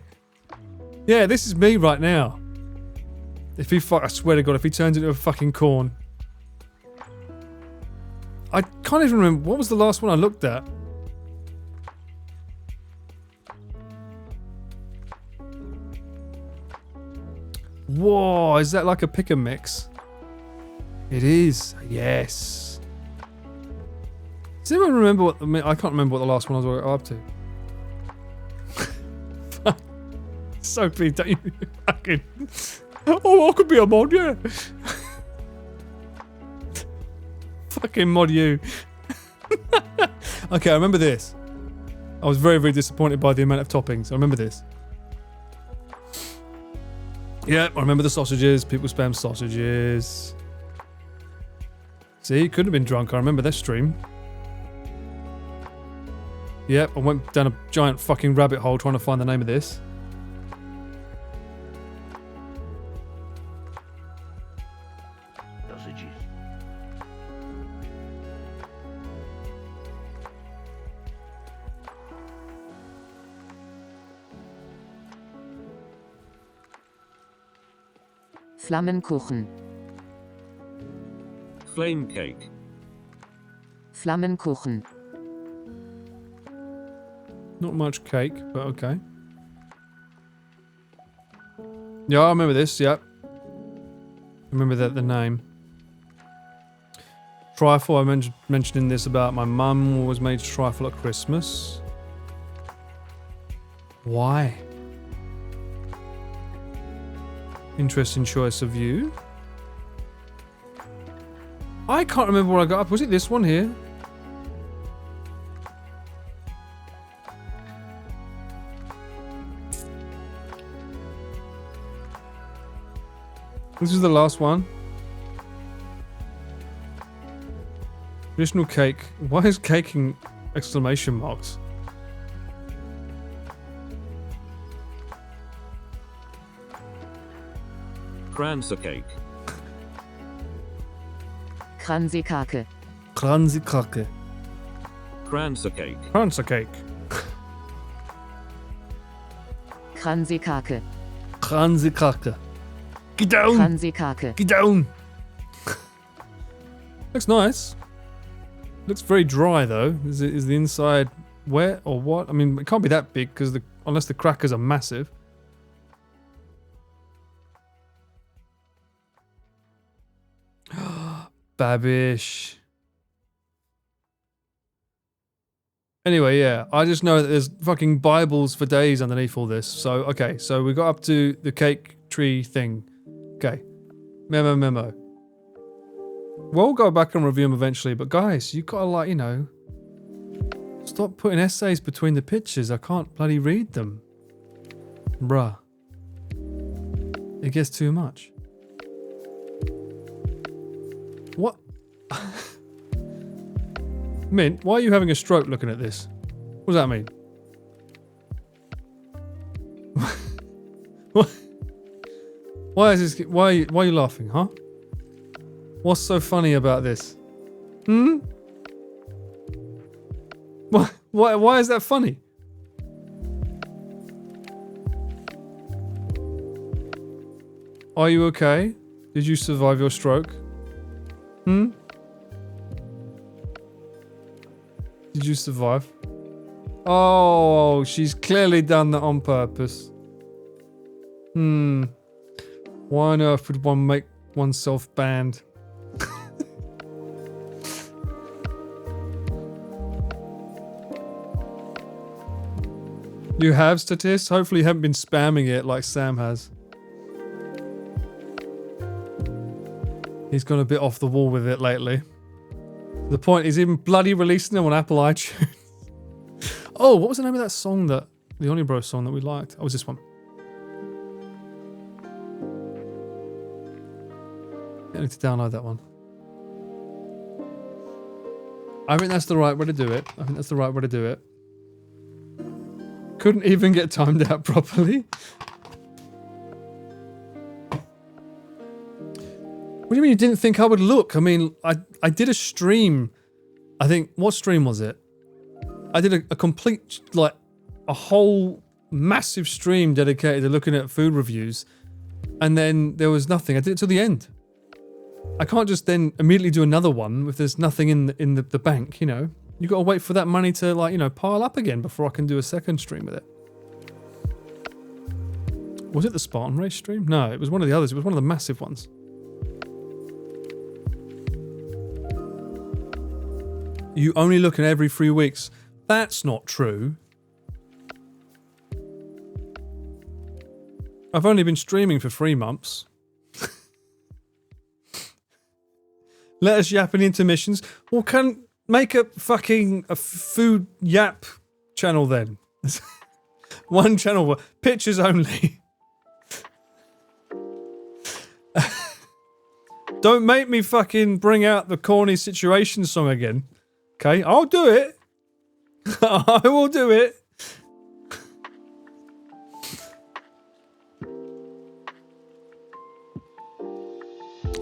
Yeah, this is me right now. If he I swear to God, if he turns into a fucking corn. I can't even remember, what was the last one I looked at? Whoa, is that like a pick and mix? It is, yes. Does anyone remember I can't remember what the last one I was up to. Sophie, don't you fucking... Oh, I could be a mod, yeah. Fucking mod you. Okay, I remember this. I was very, very disappointed by the amount of toppings. I remember this. Yeah, I remember the sausages. People spam sausages. See, could have been drunk. I remember that stream. Yep, I went down a giant fucking rabbit hole trying to find the name of this. Sausages. Flammenkuchen. Flame cake. Flammenkuchen. Not much cake, but okay. Yeah, I remember this, yep. I remember the name. Trifle, I mentioning this about my mum always made trifle at Christmas. Why? Interesting choice of you. I can't remember where I got up. Was it this one here? This is the last one. Traditional cake. Why is cake in exclamation marks? Kranse cake. Kransekake. Kransekake. Kranse cake. Kranse cake. Kransekake. Kransekake. Get down! Kransekake. Get down! Looks nice. Looks very dry though. Is the inside wet or what? I mean, it can't be that big because unless the crackers are massive. Babish. Anyway, yeah, I just know that there's fucking Bibles for days underneath all this. So, okay, so we got up to the cake tree thing. Okay. Memo. We'll go back and review them eventually, but guys, you gotta, like, you know, stop putting essays between the pictures. I can't bloody read them. Bruh. It gets too much. What? Mint, why are you having a stroke looking at this? What does that mean? What? Why is this? Why are you laughing, huh? What's so funny about this? Why is that funny? Are you okay? Did you survive your stroke? Did you survive? Oh, she's clearly done that on purpose. Why on earth would one make oneself banned? You have, Statist? Hopefully you haven't been spamming it like Sam has. He's gone a bit off the wall with it lately. The point is even bloody releasing them on Apple iTunes. Oh, what was the name of that song the Only Bros song that we liked? Oh, was this one? I need to download that one. I think that's the right way to do it. Couldn't even get timed out properly. What do you mean you didn't think I would look? I mean, I did a stream. I think, what stream was it? I did a complete, like, a whole massive stream dedicated to looking at food reviews. And then there was nothing. I did it till the end. I can't just then immediately do another one if there's nothing in the bank, you know. You got to wait for that money to, like, you know, pile up again before I can do a second stream with it. Was it the Spartan Race stream? No, it was one of the others. It was one of the massive ones. You only look at every 3 weeks. That's not true. I've only been streaming for 3 months. Let us yap in intermissions. Well, make a food yap channel then. One channel, pictures only. Don't make me fucking bring out the corny situation song again. Okay, I'll do it. I will do it.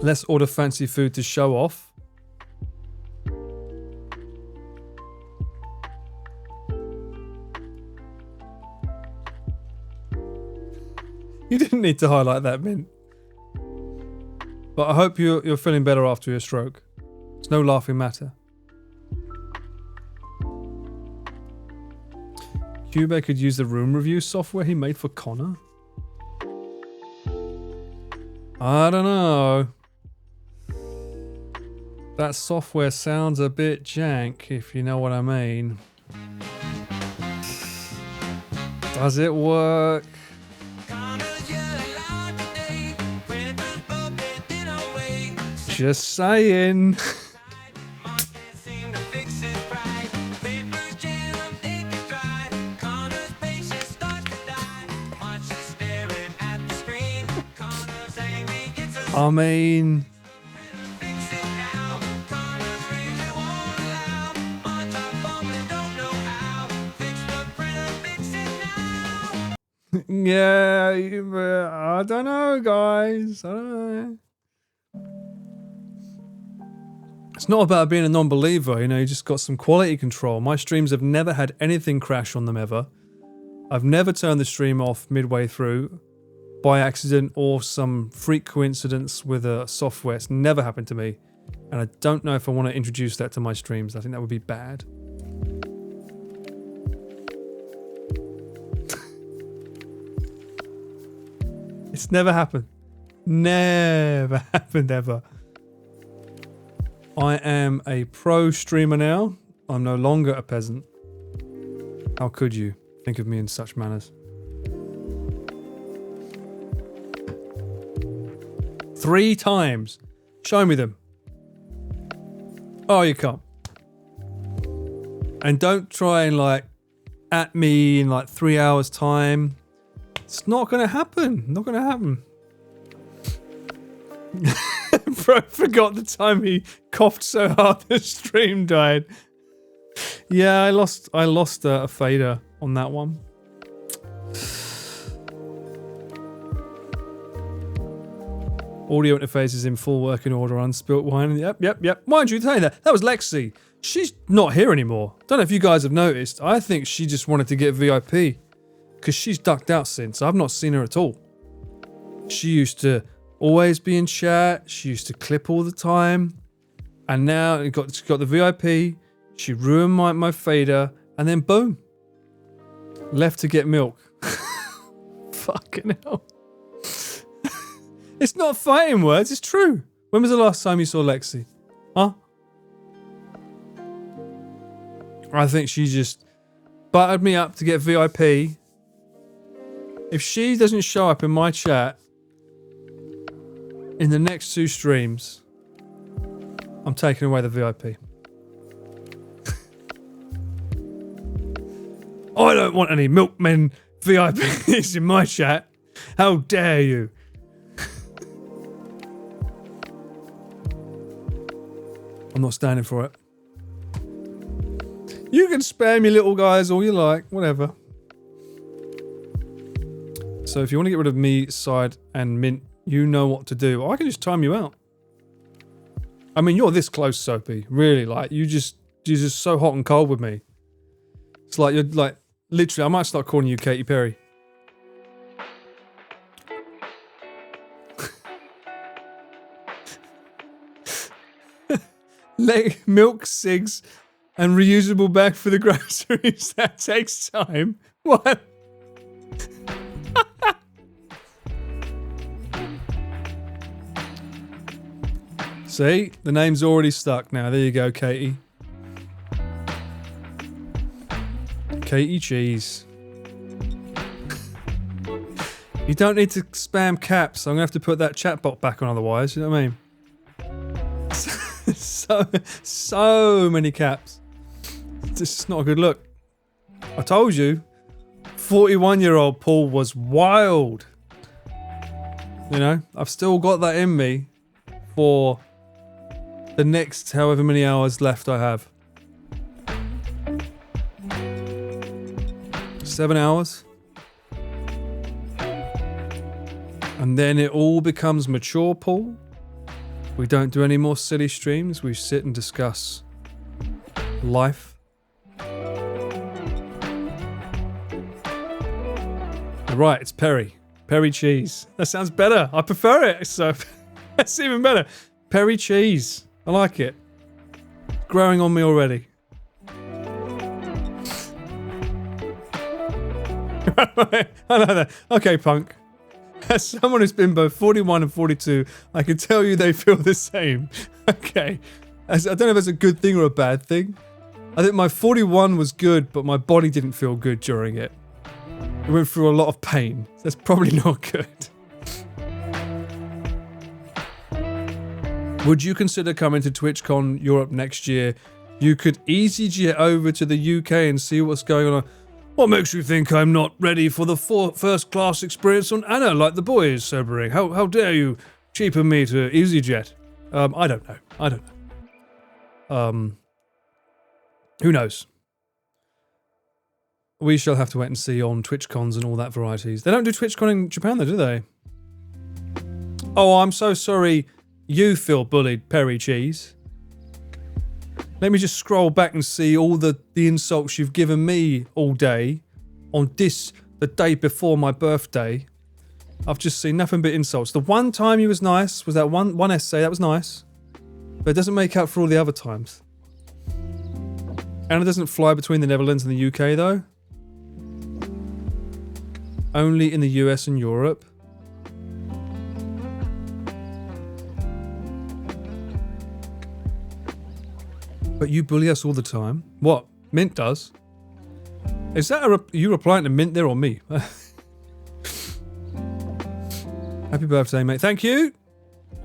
Let's order fancy food to show off. You didn't need to highlight that, Mint. But I hope you're feeling better after your stroke. It's no laughing matter. Cube could use the room review software he made for Connor? I don't know. That software sounds a bit jank, if you know what I mean. Does it work? Just saying. I mean... yeah, I don't know, guys. I don't know. It's not about being a non-believer, you know, you just got some quality control. My streams have never had anything crash on them ever. I've never turned the stream off midway through by accident or some freak coincidence with a software. It's never happened to me. And I don't know if I want to introduce that to my streams. I think that would be bad. It's never happened. Never happened ever. I am a pro streamer now. I'm no longer a peasant. How could you think of me in such manners? 3 times. Show me them. Oh, you can't. And don't try and like at me in like 3 hours time. It's not gonna happen. Not gonna happen. Bro forgot the time he coughed so hard the stream died. Yeah, I lost a fader on that one. Audio interface is in full working order. Unspilt wine. Yep. Mind you, tell you that was Lexi. She's not here anymore. Don't know if you guys have noticed. I think she just wanted to get VIP because she's ducked out since. I've not seen her at all. She used to always be in chat. She used to clip all the time, and now she got the VIP. She ruined my fader, and then boom, left to get milk. Fucking hell. It's not fighting words, it's true. When was the last time you saw Lexi? Huh? I think she just buttered me up to get VIP. If she doesn't show up in my chat in the next 2 streams, I'm taking away the VIP. I don't want any milkmen VIPs in my chat. How dare you? I'm not standing for it. You can spam your little guys all you like, whatever. So if you want to get rid of me, Side, and Mint, you know what to do. I can just time you out. I mean, you're this close, Soapy. Really, like, you're just so hot and cold with me. It's like, you're like, literally, I might start calling you Katy Perry. Milk, cigs, and reusable bag for the groceries. That takes time. What? See? The name's already stuck now. There you go, Katie. Katie Cheese. You don't need to spam caps. I'm going to have to put that chatbot back on otherwise. You know what I mean? So many caps. This is not a good look. I told you. 41-year-old Paul was wild. You know, I've still got that in me for the next however many hours left I have. 7 hours. And then it all becomes mature, Paul. We don't do any more silly streams. We sit and discuss life. Right, it's Perry. Perry cheese. That sounds better. I prefer it. So that's even better. Perry cheese. I like it. It's growing on me already. I know that. Okay, Punk. As someone who's been both 41 and 42, I can tell you they feel the same. Okay. I don't know if that's a good thing or a bad thing. I think my 41 was good, but my body didn't feel good during it. It went through a lot of pain. That's probably not good. Would you consider coming to TwitchCon Europe next year? You could EasyJet over to the UK and see what's going on. What makes you think I'm not ready for the first-class experience on Anna like the boys, Sobering? How dare you cheapen me to EasyJet? I don't know. Who knows? We shall have to wait and see on TwitchCons and all that varieties. They don't do TwitchCon in Japan though, do they? Oh, I'm so sorry you feel bullied, Perry Cheese. Let me just scroll back and see all the insults you've given me all day on the day before my birthday. I've just seen nothing but insults. The one time you was nice was that one essay, that was nice. But it doesn't make up for all the other times. Anna doesn't fly between the Netherlands and the UK though. Only in the US and Europe. But you bully us all the time. What? Mint does? Is that are you replying to Mint there or me? Happy birthday, mate. Thank you.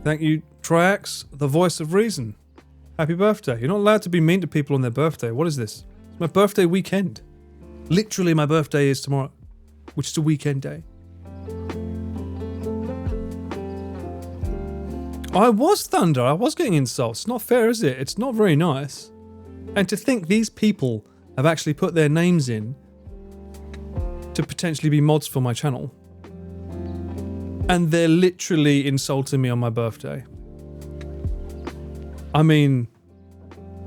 Thank you, Triax, the voice of reason. Happy birthday. You're not allowed to be mean to people on their birthday. What is this? It's my birthday weekend. Literally, my birthday is tomorrow, which is a weekend day. I was Thunder. I was getting insults. It's not fair, is it? It's not very nice. And to think these people have actually put their names in to potentially be mods for my channel. And they're literally insulting me on my birthday. I mean...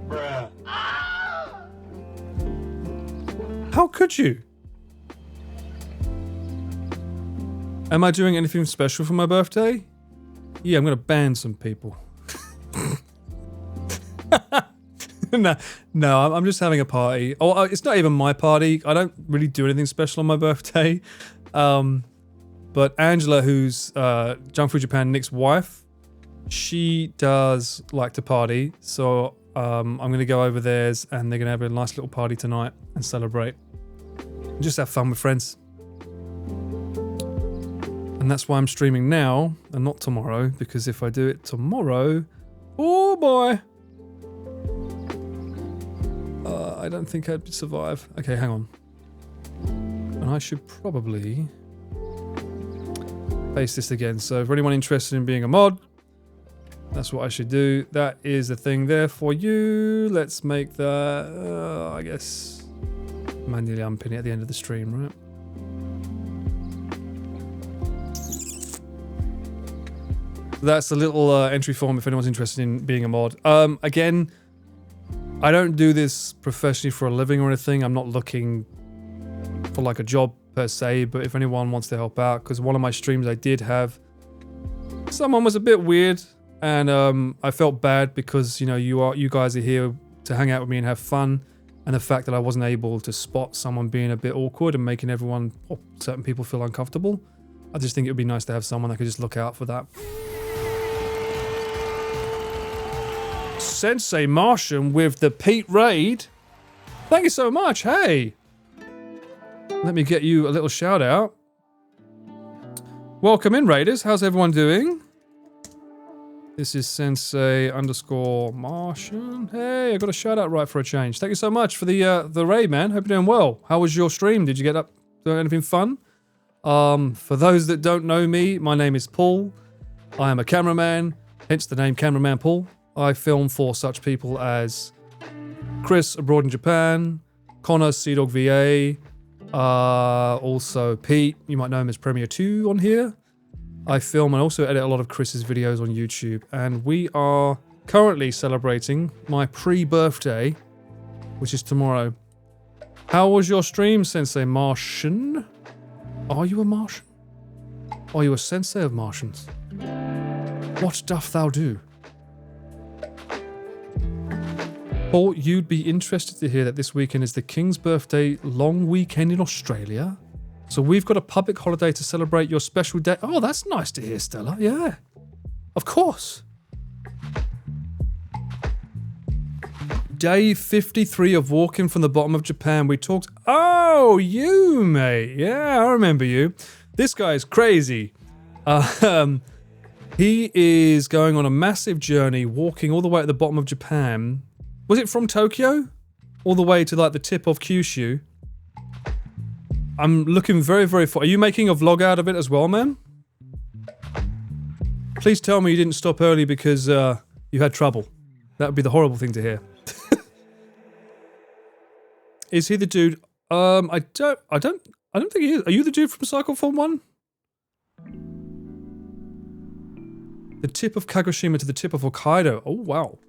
Bruh. How could you? Am I doing anything special for my birthday? Yeah, I'm gonna ban some people. No, I'm just having a party. Oh, it's not even my party. I don't really do anything special on my birthday. But Angela, who's Junk Food Japan Nick's wife, she does like to party. So I'm gonna go over theirs, and they're gonna have a nice little party tonight and celebrate. And just have fun with friends. And that's why I'm streaming now and not tomorrow, because if I do it tomorrow, oh boy, I don't think I'd survive. Okay, hang on. And I should probably paste this again. So for anyone interested in being a mod, that's what I should do. That is the thing there for you. Let's make that, I guess, manually unpin it at the end of the stream, right? That's the little entry form if anyone's interested in being a mod. Again, I don't do this professionally for a living or anything. I'm not looking for like a job per se, but if anyone wants to help out, because one of my streams I did have, someone was a bit weird, and I felt bad because, you know, you guys are here to hang out with me and have fun, and the fact that I wasn't able to spot someone being a bit awkward and making everyone or certain people feel uncomfortable, I just think it would be nice to have someone that could just look out for that. Sensei Martian with the Pete Raid. Thank you so much. Hey, let me get you a little shout out. Welcome in, Raiders. How's everyone doing? This is Sensei _ Martian. Hey, I got a shout out right for a change. Thank you so much for the raid, man. Hope you're doing well. How was your stream? Did you get up to anything fun? For those that don't know me, my name is Paul. I am a cameraman, hence the name Cameraman Paul. I film for such people as Chris abroad in Japan, Connor Seadog VA, also Pete, you might know him as Premier 2 on here. I film and also edit a lot of Chris's videos on YouTube, and we are currently celebrating my pre-birthday, which is tomorrow. How was your stream, Sensei Martian? Are you a Martian? Are you a Sensei of Martians? What doth thou do? Paul, you'd be interested to hear that this weekend is the King's birthday long weekend in Australia. So we've got a public holiday to celebrate your special day. Oh, that's nice to hear, Stella. Yeah, of course. Day 53 of walking from the bottom of Japan. We talked... Oh, you, mate. Yeah, I remember you. This guy is crazy. He is going on a massive journey, walking all the way at the bottom of Japan. Was it from Tokyo? All the way to like the tip of Kyushu? I'm looking very, very far. Are you making a vlog out of it as well, man? Please tell me you didn't stop early because you had trouble. That would be the horrible thing to hear. Is he the dude? I don't think he is. Are you the dude from Cycle Form 1? The tip of Kagoshima to the tip of Hokkaido. Oh, wow.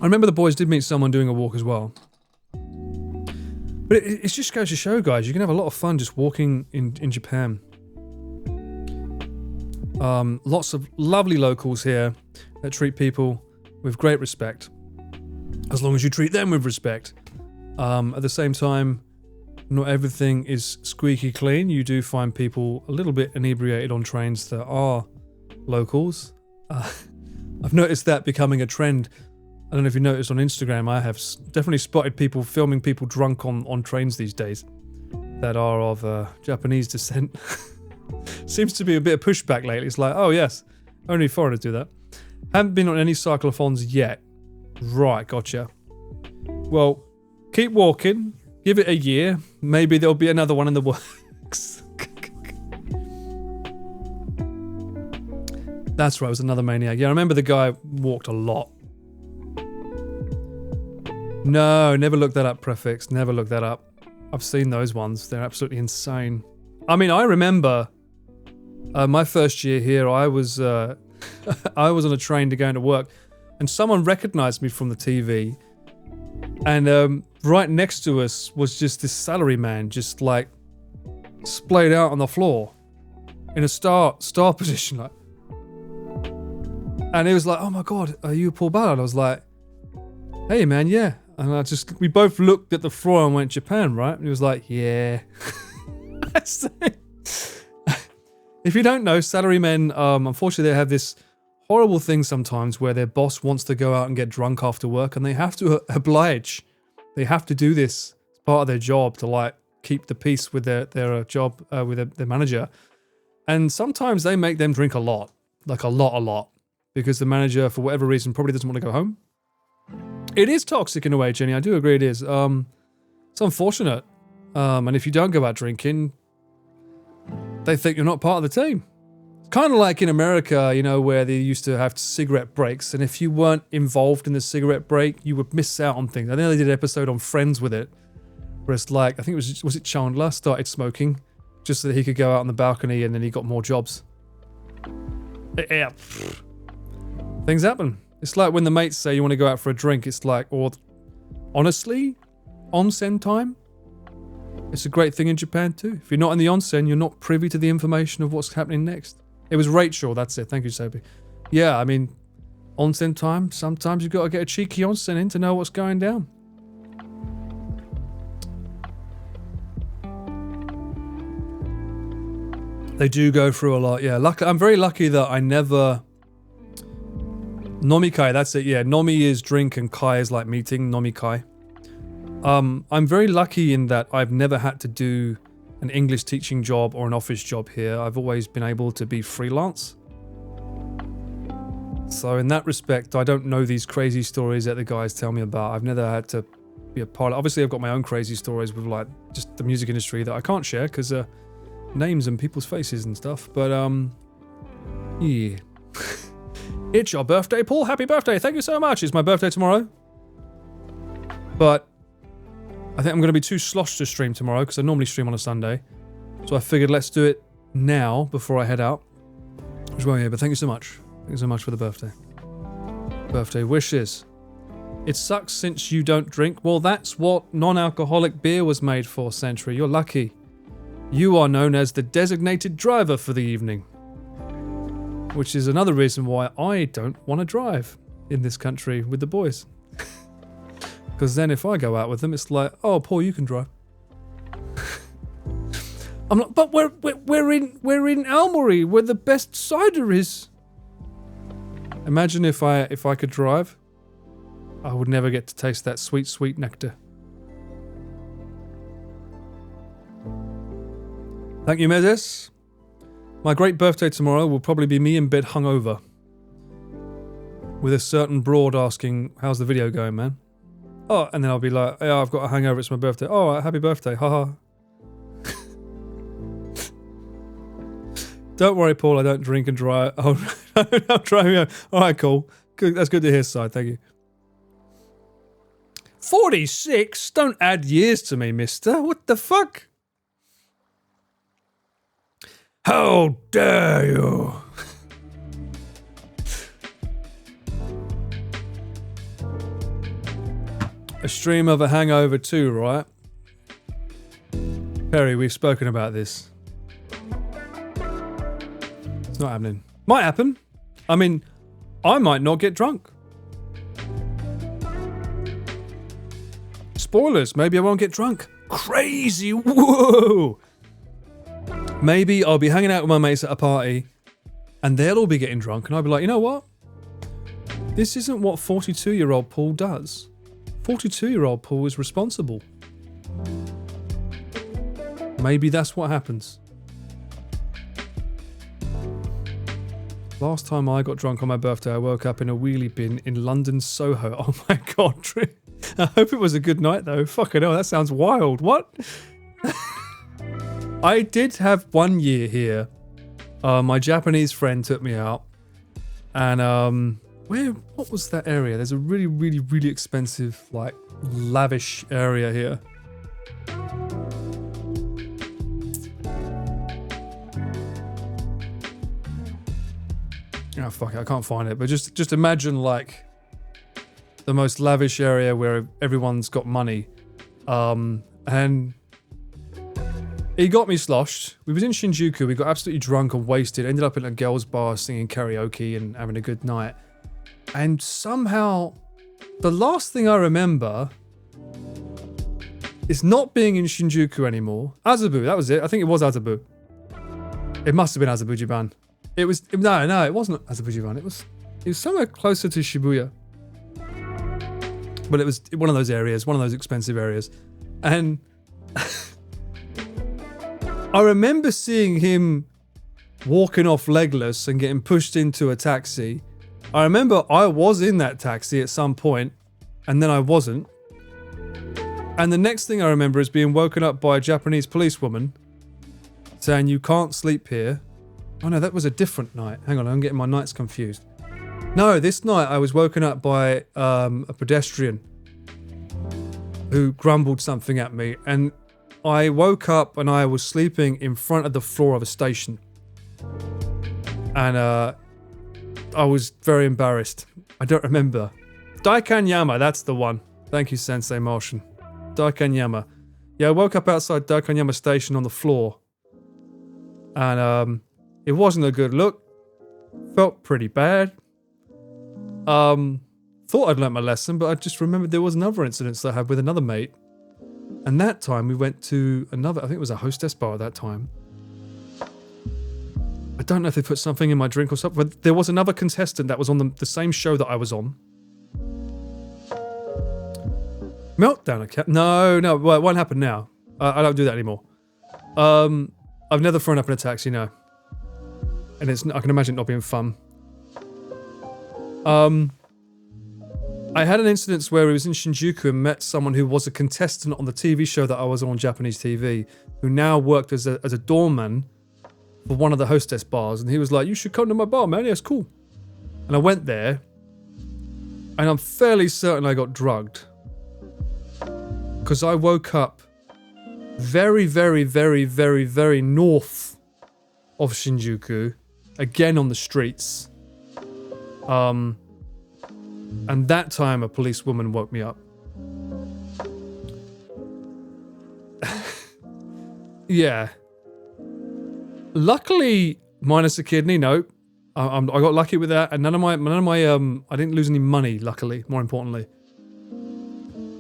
I remember the boys did meet someone doing a walk as well. But it just goes to show, guys, you can have a lot of fun just walking in Japan. Lots of lovely locals here that treat people with great respect. As long as you treat them with respect. At the same time, not everything is squeaky clean. You do find people a little bit inebriated on trains that are locals. I've noticed that becoming a trend. I don't know if you noticed on Instagram, I have definitely spotted people filming people drunk on trains these days that are of Japanese descent. Seems to be a bit of pushback lately. It's like, oh yes, only foreigners do that. Haven't been on any cyclothons yet. Right, gotcha. Well, keep walking. Give it a year. Maybe there'll be another one in the works. That's right, it was another maniac. Yeah, I remember the guy walked a lot. No, never looked that up, Prefix. Never looked that up. I've seen those ones. They're absolutely insane. I mean, I remember my first year here, I was I was on a train to go into work, and someone recognized me from the TV. And right next to us was just this salaryman, just like splayed out on the floor in a star position, like. And it was like, oh my god, are you Paul Ballard? I was like, hey man, yeah. And we both looked at the floor and went, Japan, right? And he was like, yeah. If you don't know, salarymen, unfortunately, they have this horrible thing sometimes where their boss wants to go out and get drunk after work, and they have to oblige. They have to do this as part of their job to like keep the peace with their job with their manager. And sometimes they make them drink a lot, like a lot, because the manager, for whatever reason, probably doesn't want to go home. It is toxic in a way, Jenny. I do agree it is. It's unfortunate. And if you don't go out drinking, they think you're not part of the team. It's kind of like in America, you know, where they used to have cigarette breaks. And if you weren't involved in the cigarette break, you would miss out on things. I know they did an episode on Friends with it. Where it's like, I think was it Chandler started smoking just so that he could go out on the balcony and then he got more jobs. Yeah. Things happen. It's like when the mates say you want to go out for a drink, it's like, or honestly, onsen time? It's a great thing in Japan too. If you're not in the onsen, you're not privy to the information of what's happening next. It was Rachel, that's it. Thank you, Sophie. Yeah, I mean, onsen time, sometimes you've got to get a cheeky onsen in to know what's going down. They do go through a lot, yeah. I'm very lucky that I never... Nomikai, that's it, yeah. Nomi is drink and kai is like meeting, nomikai. I'm very lucky in that I've never had to do an English teaching job or an office job here. I've always been able to be freelance. So in that respect, I don't know these crazy stories that the guys tell me about. I've never had to be a part of... Obviously, I've got my own crazy stories with like just the music industry that I can't share because names and people's faces and stuff. But yeah. It's your birthday, Paul. Happy birthday. Thank you so much. It's my birthday tomorrow. But I think I'm going to be too sloshed to stream tomorrow because I normally stream on a Sunday. So I figured let's do it now before I head out. Which well, yeah, but thank you so much. Thank you so much for the birthday. Birthday wishes. It sucks since you don't drink. Well, that's what non-alcoholic beer was made for, Sentry. You're lucky. You are known as the designated driver for the evening. Which is another reason why I don't want to drive in this country with the boys. Because then if I go out with them, it's like, oh, Paul, you can drive. I'm like, but we're in Almery, where the best cider is. Imagine if I could drive, I would never get to taste that sweet, sweet nectar. Thank you, Mezes. My great birthday tomorrow will probably be me in bed hungover. With a certain broad asking, how's the video going, man? Oh, and then I'll be like, yeah, I've got a hangover, it's my birthday. Oh, happy birthday, haha. Don't worry, Paul, I don't drink and drive. Oh, I'm driving home. Alright, cool. Good, that's good to hear, Side, thank you. 46? Don't add years to me, mister. What the fuck? How dare you? A stream of a hangover too, right? Perry, we've spoken about this. It's not happening. Might happen. I mean, I might not get drunk. Spoilers, maybe I won't get drunk. Crazy, whoa! Maybe I'll be hanging out with my mates at a party and they'll all be getting drunk and I'll be like, you know what? This isn't what 42-year-old Paul does. 42-year-old Paul is responsible. Maybe that's what happens. Last time I got drunk on my birthday, I woke up in a wheelie bin in London Soho. Oh my god, I hope it was a good night though. Fucking hell, that sounds wild. What? I did have 1 year here. My Japanese friend took me out. And, what was that area? There's a really, really, really expensive, like, lavish area here. Oh, fuck it, I can't find it. But just imagine, like, the most lavish area where everyone's got money. And he got me sloshed. We was in Shinjuku. We got absolutely drunk and wasted. Ended up in a girls' bar singing karaoke and having a good night. And somehow, the last thing I remember is not being in Shinjuku anymore. Azabu, that was it. I think it was Azabu. It must have been Azabujiban. It was no, it wasn't Azabujiban. It was somewhere closer to Shibuya. But it was one of those areas, one of those expensive areas. And I remember seeing him walking off legless and getting pushed into a taxi. I remember I was in that taxi at some point and then I wasn't. And the next thing I remember is being woken up by a Japanese policewoman saying, "You can't sleep here." Oh no, that was a different night. Hang on, I'm getting my nights confused. No, this night I was woken up by a pedestrian who grumbled something at me, and I woke up and I was sleeping in front of the floor of a station. And I was very embarrassed. I don't remember. Daikanyama, that's the one. Thank you, Sensei Martian. Daikanyama. Yeah, I woke up outside Daikanyama station on the floor. And it wasn't a good look. Felt pretty bad. Thought I'd learnt my lesson, but I just remembered there was another incident that I had with another mate. And that time we went to another, I think it was a hostess bar at that time. I don't know if they put something in my drink or something, but there was another contestant that was on the same show that I was on. Meltdown, no, well, it won't happen now. I don't do that anymore. I've never thrown up in a taxi, no. And I can imagine it not being fun. I had an incident where I was in Shinjuku and met someone who was a contestant on the TV show that I was on Japanese TV, who now worked as a doorman for one of the hostess bars, and he was like, "You should come to my bar, man. Yeah, it's cool." And I went there, and I'm fairly certain I got drugged. Because I woke up very, very, very, very, very north of Shinjuku, again on the streets. And that time a policewoman woke me up. Yeah. Luckily, minus a kidney, no. I got lucky with that, and none of my I didn't lose any money, luckily, more importantly.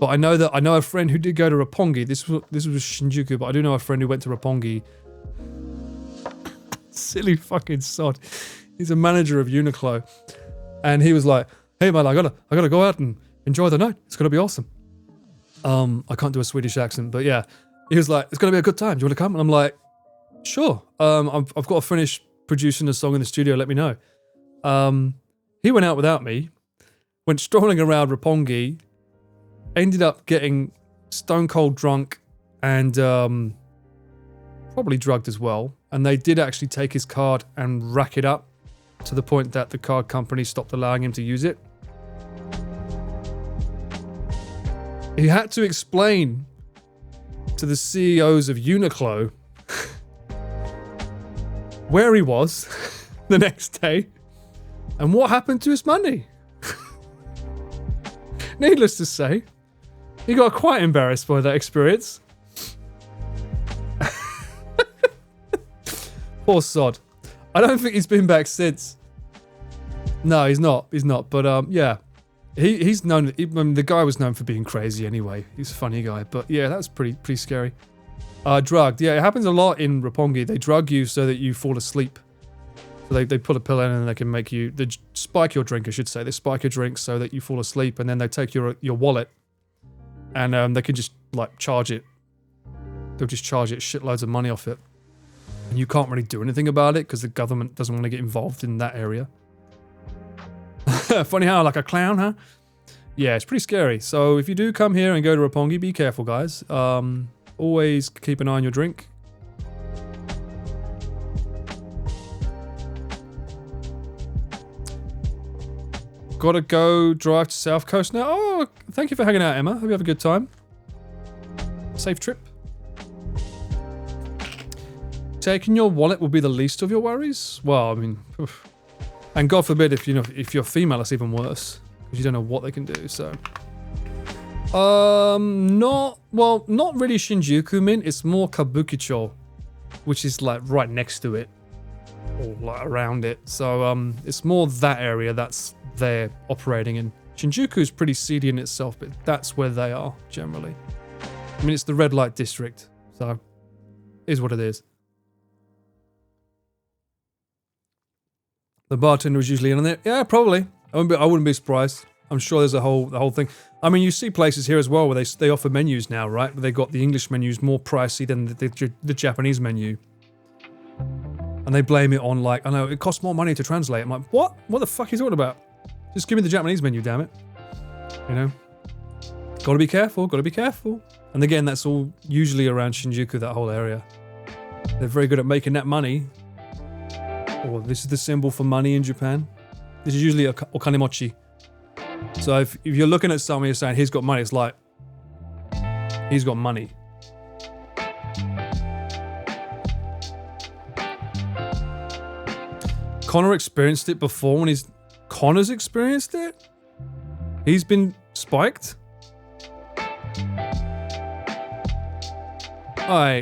But I know a friend who did go to Roppongi. This was Shinjuku, but I do know a friend who went to Roppongi. Silly fucking sod. He's a manager of Uniqlo. And he was like, "Hey man, I gotta go out and enjoy the night. It's gonna be awesome." I can't do a Swedish accent, but yeah. He was like, "It's gonna be a good time. Do you want to come?" And I'm like, "Sure. I've got to finish producing a song in the studio. Let me know." He went out without me, went strolling around Roppongi, ended up getting stone cold drunk and probably drugged as well. And they did actually take his card and rack it up to the point that the card company stopped allowing him to use it. He had to explain to the CEOs of Uniqlo where he was the next day and what happened to his money. Needless to say, he got quite embarrassed by that experience. Poor sod. I don't think he's been back since. No, he's not. But yeah, he's known. The guy was known for being crazy anyway. He's a funny guy. But yeah, that's pretty scary. Drugged. Yeah, it happens a lot in Roppongi. They drug you so that you fall asleep. So they put a pill in and they can make you. They spike your drink, I should say. They spike your drink so that you fall asleep, and then they take your wallet, and they can just like charge it. They'll just charge it shitloads of money off it. And you can't really do anything about it because the government doesn't want to get involved in that area. Funny how, like a clown, huh? Yeah, it's pretty scary. So if you do come here and go to Roppongi, be careful, guys. Always keep an eye on your drink. Gotta go drive to South Coast now. Oh, thank you for hanging out, Emma. Hope you have a good time. Safe trip. Taking your wallet will be the least of your worries? Well, I mean, oof. And God forbid if you're female, it's even worse because you don't know what they can do. So, not really Shinjuku Mint. It's more Kabukicho, which is like right next to it or like around it. So, it's more that area that's they're operating in. Shinjuku is pretty seedy in itself, but that's where they are generally. I mean, it's the red light district, so it is what it is. The bartender was usually in there. Yeah, probably. I wouldn't be surprised. I'm sure there's the whole thing. I mean, you see places here as well where they offer menus now, right? But they got the English menus more pricey than the Japanese menu. And they blame it on like, I know, it costs more money to translate. I'm like, what? What the fuck are you talking about? Just give me the Japanese menu, damn it. You know? Gotta be careful, gotta be careful. And again, that's all usually around Shinjuku, that whole area. They're very good at making that money. Oh, this is the symbol for money in Japan. This is usually a okanemochi. So if you're looking at someone, you're saying he's got money, it's like, he's got money. Connor experienced it before when Connor's experienced it? He's been spiked?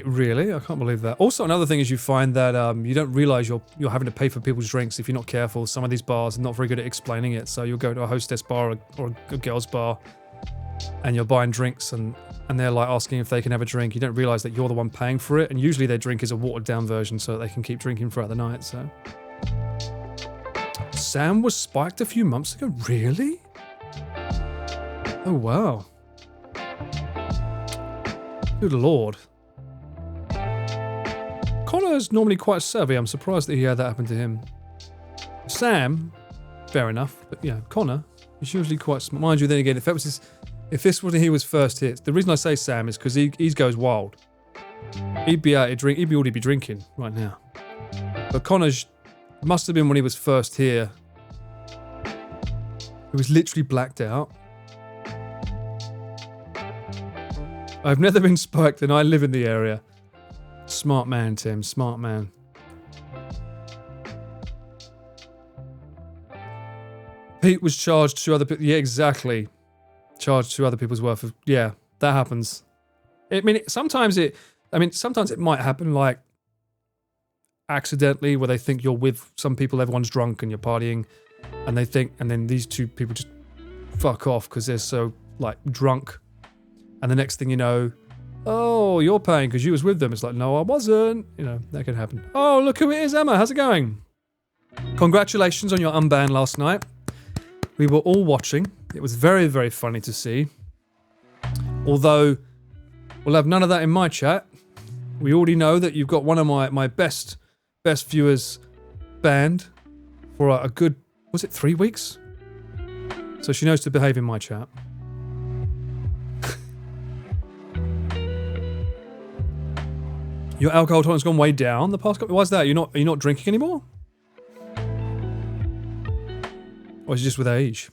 Really? I can't believe that. Also, another thing is you find that you don't realize you're having to pay for people's drinks if you're not careful. Some of these bars are not very good at explaining it. So you'll go to a hostess bar or a girl's bar and you're buying drinks and they're like asking if they can have a drink. You don't realize that you're the one paying for it. And usually their drink is a watered down version so that they can keep drinking throughout the night. So Sam was spiked a few months ago? Really? Oh, wow. Good lord. Connor's normally quite savvy. I'm surprised that he had that happen to him. Sam, fair enough. But yeah, Connor is usually quite smart. Mind you, then again, if this was he was first hit, the reason I say Sam is because he goes wild. He'd be out to he'd already be drinking right now. But Connor's must have been when he was first here. He was literally blacked out. I've never been spiked and I live in the area. Smart man, Tim. Smart man. Pete was charged to other people. Yeah, exactly. Charged to other people's worth of... Yeah, that happens. Sometimes it might happen like accidentally where they think you're with some people, everyone's drunk and you're partying and then these two people just fuck off because they're so like drunk. And the next thing you know, oh, you're paying because you was with them. It's like, no, I wasn't. You know, that can happen. Oh, look who it is, Emma. How's it going? Congratulations on your unban last night. We were all watching. It was very, very funny to see. Although, we'll have none of that in my chat. We already know that you've got one of my best viewers banned for a good, was it 3 weeks? So she knows to behave in my chat. Your alcohol tolerance has gone way down the past couple. Why's that? Are you not drinking anymore? Or is it just with age?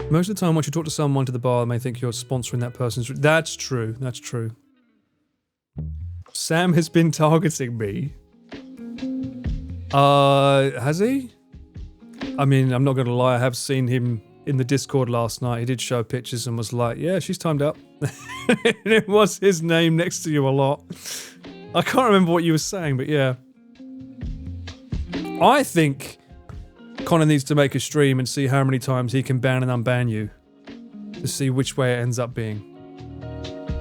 Most of the time, once you talk to someone to the bar, they may think you're sponsoring that person's... That's true. That's true. Sam has been targeting me. Has he? I mean, I'm not going to lie. I have seen him in the Discord last night. He did show pictures and was like, yeah, she's timed up. And it was his name next to you a lot. I can't remember what you were saying, but yeah. I think Connor needs to make a stream and see how many times he can ban and unban you. To see which way it ends up being.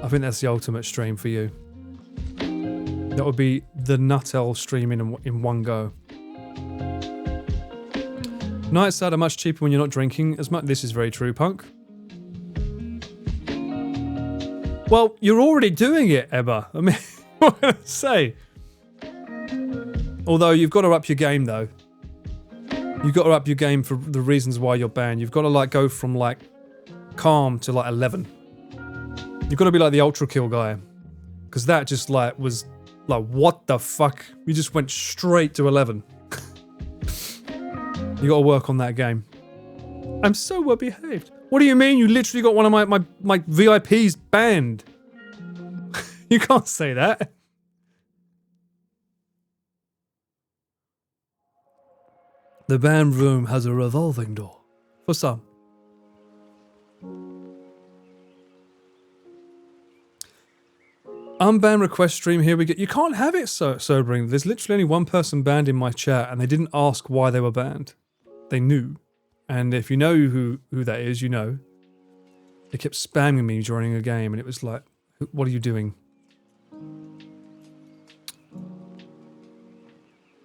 I think that's the ultimate stream for you. That would be the Nutell stream in one go. Nights out are much cheaper when you're not drinking as much. This is very true, Punk. Well, you're already doing it, Emma. I mean, what can I say? Although you've got to up your game, though. You've got to up your game for the reasons why you're banned. You've got to like go from like calm to like 11. You've got to be like the ultra kill guy, because that just like was like what the fuck? We just went straight to 11. You got to work on that game. I'm so well behaved. What do you mean? You literally got one of my VIPs banned. You can't say that. The ban room has a revolving door. For some. Unban request stream, here we go. You can't have it sobering. There's literally only one person banned in my chat and they didn't ask why they were banned. They knew. And if you know who that is, you know. They kept spamming me during a game and it was like, what are you doing?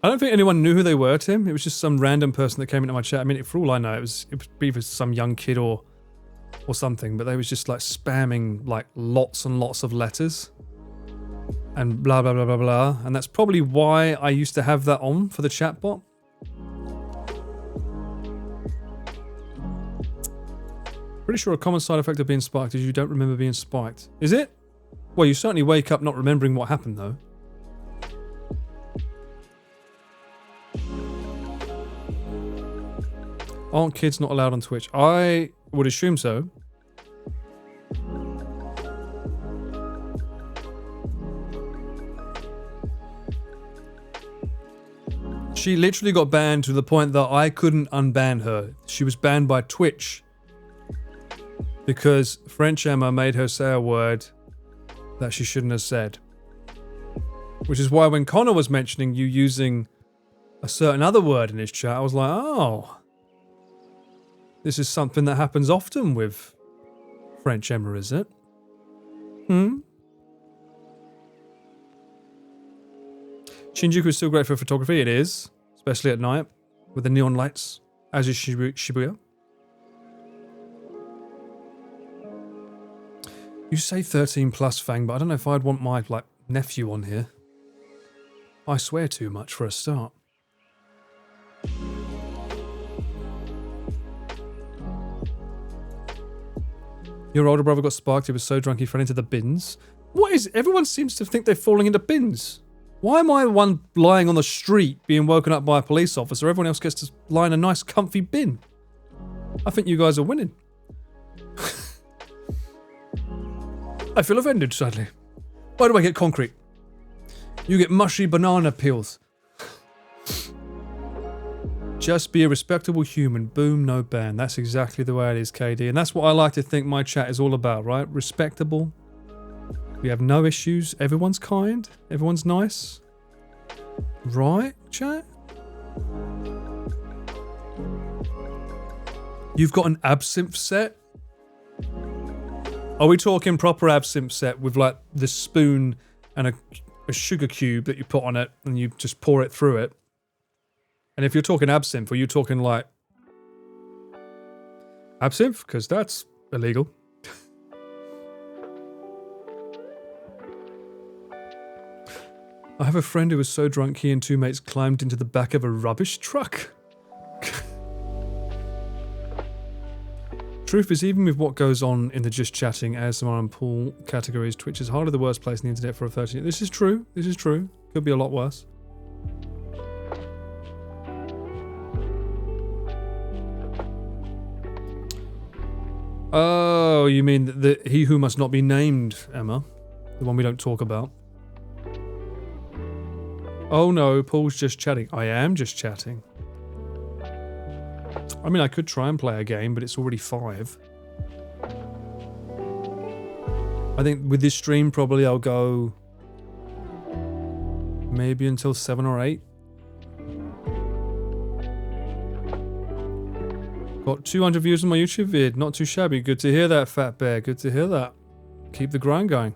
I don't think anyone knew who they were, Tim. It was just some random person that came into my chat. I mean, for all I know, it was either some young kid or something, but they was just like spamming like lots and lots of letters. And blah, blah, blah, blah, blah. And that's probably why I used to have that on for the chatbot. Pretty sure a common side effect of being spiked is you don't remember being spiked. Is it? Well, you certainly wake up not remembering what happened, though. Aren't kids not allowed on Twitch? I would assume so. She literally got banned to the point that I couldn't unban her. She was banned by Twitch because French Emma made her say a word that she shouldn't have said. Which is why when Connor was mentioning you using a certain other word in his chat, I was like, oh, this is something that happens often with French Emma, is it? Shinjuku is still great for photography. It is, especially at night with the neon lights, as is Shibuya. You say 13 plus, Fang, but I don't know if I'd want my nephew on here. I swear too much for a start. Your older brother got sparked. He was so drunk he fell into the bins. What is... Everyone seems to think they're falling into bins. Why am I the one lying on the street being woken up by a police officer? Everyone else gets to lie in a nice comfy bin. I think you guys are winning. I feel offended, sadly. Why do I get concrete? You get mushy banana peels. Just be a respectable human. Boom, no ban. That's exactly the way it is, KD. And that's what I like to think my chat is all about, right? Respectable. We have no issues. Everyone's kind. Everyone's nice. Right, chat? You've got an absinthe set? Are we talking proper absinthe set with like the spoon and a sugar cube that you put on it and you just pour it through it? And if you're talking absinthe, are you talking like absinthe? Because that's illegal. I have a friend who was so drunk he and two mates climbed into the back of a rubbish truck. Truth is, even with what goes on in the just chatting, ASMR and pool categories, Twitch is hardly the worst place on the internet for a 13. This is true. This is true. Could be a lot worse. Oh, you mean the he who must not be named, Emma? The one we don't talk about. Oh no, Paul's just chatting. I am just chatting. I mean, I could try and play a game, but it's already 5. I think with this stream, probably I'll go maybe until 7 or 8. Got 200 views on my YouTube vid. Not too shabby. Good to hear that, Fat Bear. Good to hear that. Keep the grind going.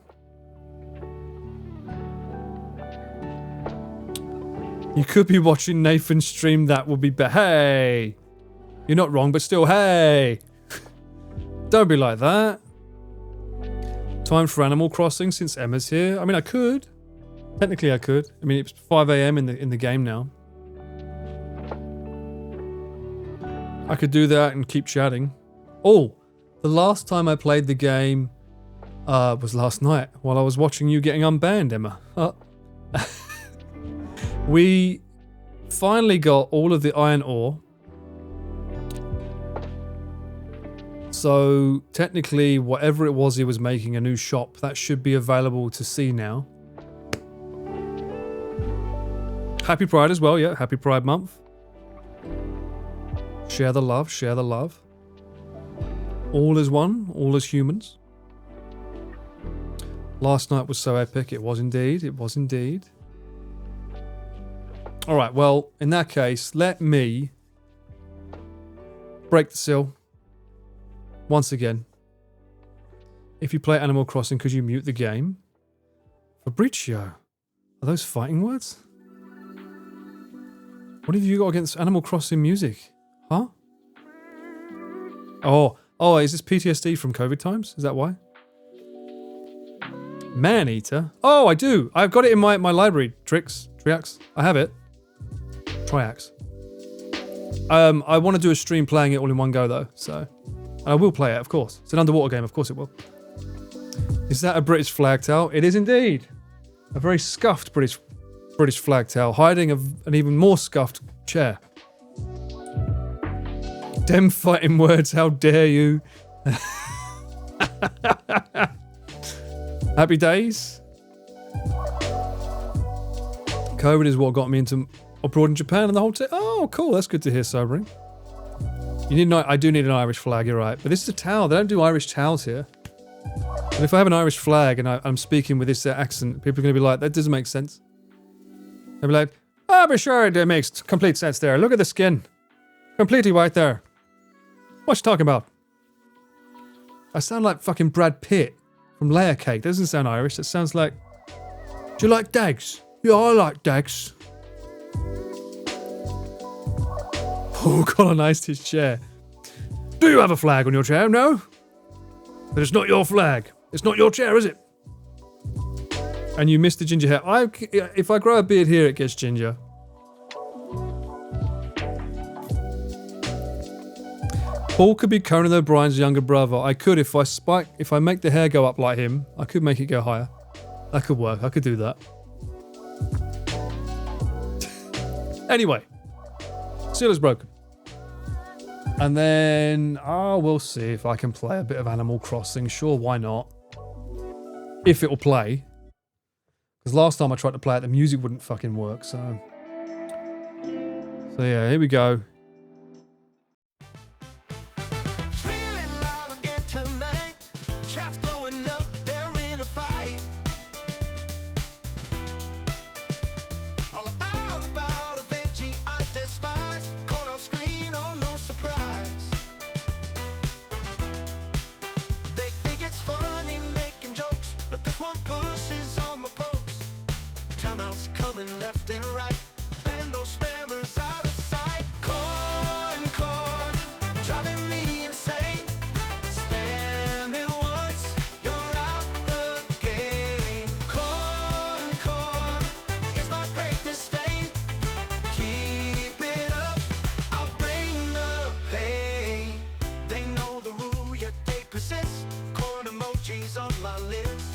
You could be watching Nathan stream. That would be hey. You're not wrong, but still, hey. Don't be like that. Time for Animal Crossing since Emma's here. I mean, I could. Technically, I could. I mean, it's 5 a.m. in the game now. I could do that and keep chatting. Oh, the last time I played the game was last night while I was watching you getting unbanned, Emma. We finally got all of the iron ore. So technically, whatever it was he was making, a new shop, that should be available to see now. Happy Pride as well, yeah. Happy Pride Month. Share the love, share the love. All is one, all is humans. Last night was so epic. It was indeed, it was indeed. Alright, well, in that case, let me break the seal. Once again. If you play Animal Crossing, could you mute the game? Fabrizio. Are those fighting words? What have you got against Animal Crossing music? Huh? Oh, is this PTSD from COVID times? Is that why? Man-eater? Oh, I do. I've got it in my library. Triax. I have it. Triax. I want to do a stream playing it all in one go though, so I will play it, of course. It's an underwater game, of course it will. Is that a British flag towel? It is indeed. A very scuffed British flag towel, hiding an even more scuffed chair. Dem fighting words, how dare you? Happy days. COVID is what got me into abroad in Japan and the whole oh, cool. That's good to hear, Sobering. I do need an Irish flag, you're right. But this is a towel. They don't do Irish towels here. And if I have an Irish flag and I'm speaking with this accent, people are going to be like, that doesn't make sense. They'll be like, oh, but sure, it makes complete sense there. Look at the skin. Completely white there. What you talking about? I sound like fucking Brad Pitt from Layer Cake. That doesn't sound Irish. It sounds like, do you like dags? Yeah, I like dags. Oh, colonised his chair. Do you have a flag on your chair? No? But it's not your flag. It's not your chair, is it? And you missed the ginger hair. If I grow a beard here, it gets ginger. Paul could be Conan O'Brien's younger brother. I could if I make the hair go up like him. I could make it go higher. That could work. I could do that. Anyway, seal is broken. And then we'll see if I can play a bit of Animal Crossing. Sure, why not? If it'll play. Because last time I tried to play it, the music wouldn't fucking work, so yeah, here we go. Feeling loud again tonight. Chaps blowing up, they're in a fight. All about a veggie I despise. Caught off screen, oh no surprise. They think it's funny making jokes, but this one pushes on my pokes. Timeouts coming left and right. And those spammers out of sight. Corn, driving me insane. Spamming once, you're out the game. Corn, is my great disdain. Keep it up, I'll bring the pain. They know the rule, yet they persist. Corn emojis on my list.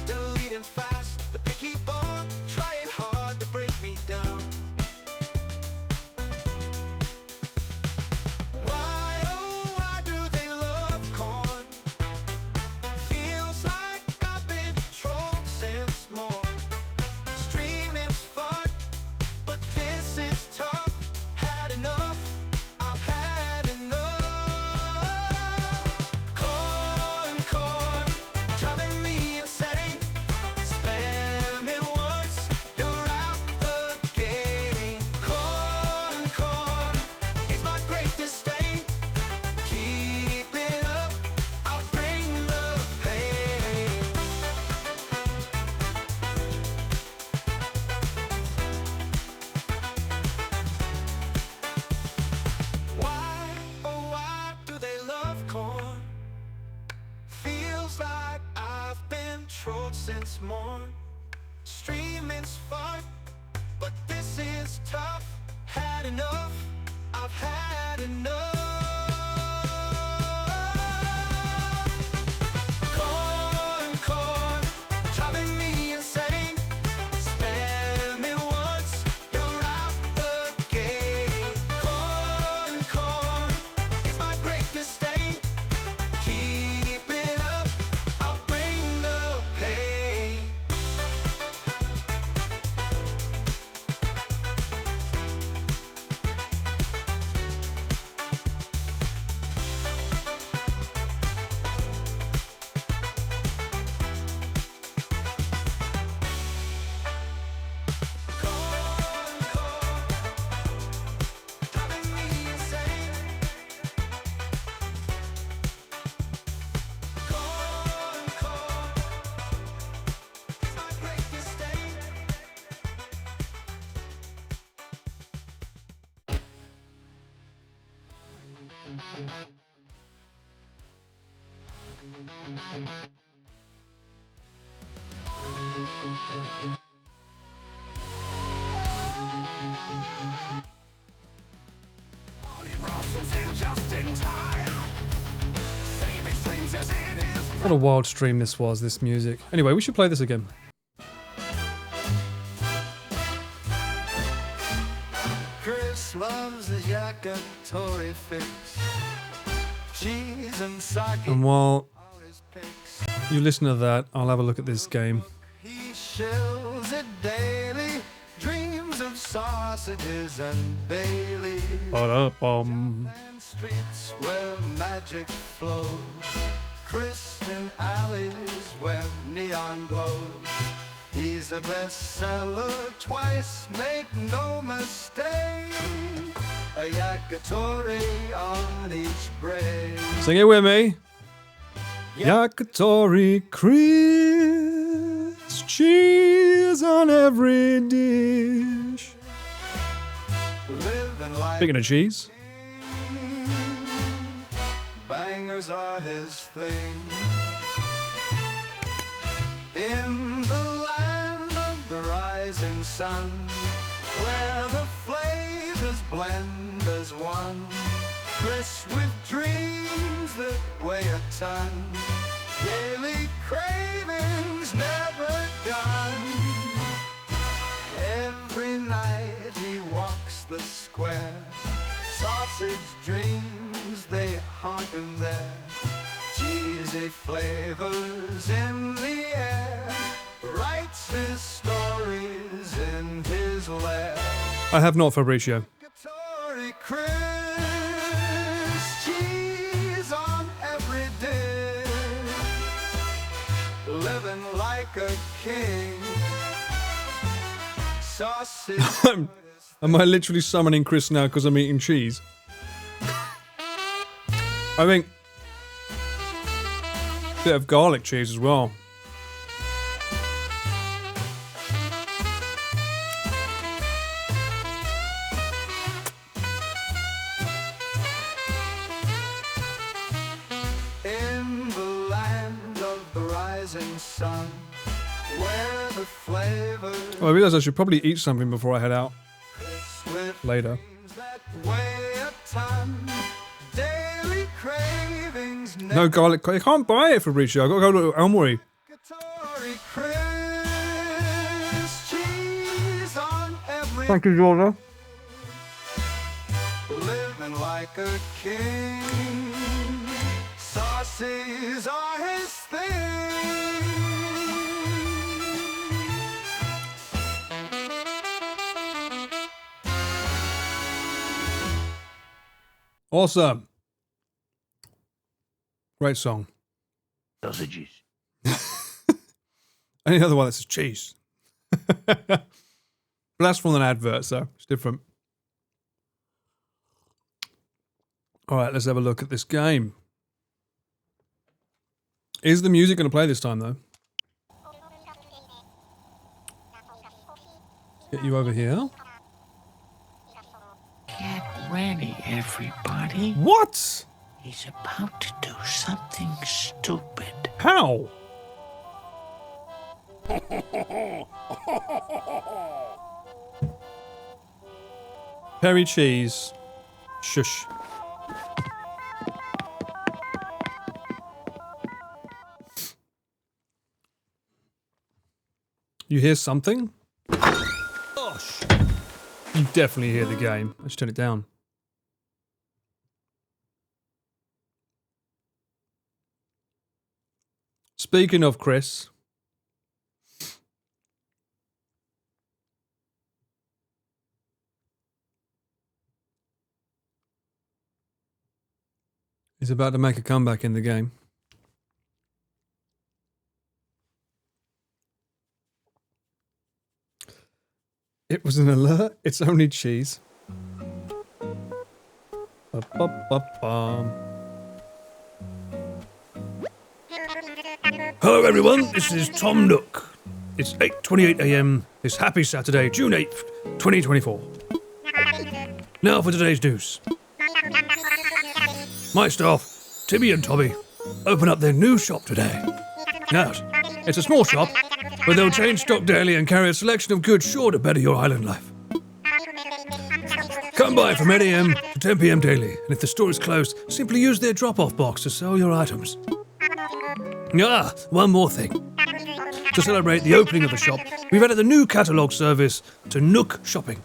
Deleting fast, but they keep on trying hard to break me down. Why, oh, why do they love corn? Feels like I've been trolled since morn. Streaming's fun, but this is tough. Had enough, I've had enough. Corn, driving me insane. Spamming once, you're out the game. Corn, is my great disdain. Keep it up, I'll bring the pain. Why, oh why do they love corn? Feels like I've been trolled since morn. Streaming's fun, but this is tough. Had enough, I've had enough. Corn, driving me insane. Spamming once, you're out the game. Corn, is my great disdain. Keep it up, I'll bring the pain. Driving me insane. Is my great disdain. What a wild stream this was, this music. Anyway, we should play this again. Chris loves the yakitori fix. Cheese and sake. And while All his picks. you listen to that, I'll have a look at this game. He shills it daily. Dreams of sausages and Bailey. Ba-da-bum. And streets where magic flows. Chris in alleys where neon glows. He's a bestseller twice, make no mistake. A yakitori on each break. Sing it with me. Yakitori Chris, cheese on every dish. Living like Speaking of cheese, bangers are his thing. In the land of the rising sun, where the flavors blend as one. Chris with dreams that weigh a ton. Daily cravings never done. Every night he walks the square. Sausage dreams, they haunt him there. Cheesy flavors in the air. Writes his stories in his lair. I have not, Fabricio. Yakitori Chris, cheese on every dish. Living like a king. Sausage. Am I literally summoning Chris now because I'm eating cheese? I think a bit of garlic cheese as well. In the land of the rising sun, where the flavors Well, I realise I should probably eat something before I head out with later. that weigh a ton. Daily cravings No garlic. I can't buy it, Fabricio. I've got to go to Elmwood. Yakitori Chris, cheese on every Thank you, Georgia. living like a king. Saucies are his thing. Awesome. Great song. Sausages. Any other one that says cheese. But that's from an advert, so it's different. All right, let's have a look at this game. Is the music going to play this time, though? Get you over here. Get ready, everybody. What? He's about to do something stupid. How? Perry cheese. Shush. You hear something? Gosh. You definitely hear the game. Let's turn it down. Speaking of Chris. He's about to make a comeback in the game. It was an alert. It's only cheese. Ba-ba-ba-bum. Hello everyone, this is Tom Nook. It's 8:28 AM this happy Saturday, June 8th, 2024. Now for today's news. My staff, Timmy and Tommy, open up their new shop today. Now, it's a small shop, but they'll change stock daily and carry a selection of goods sure to better your island life. Come by from 8 AM to 10 PM daily, and if the store is closed, simply use their drop-off box to sell your items. One more thing. To celebrate the opening of the shop, we've added the new catalogue service to Nook Shopping.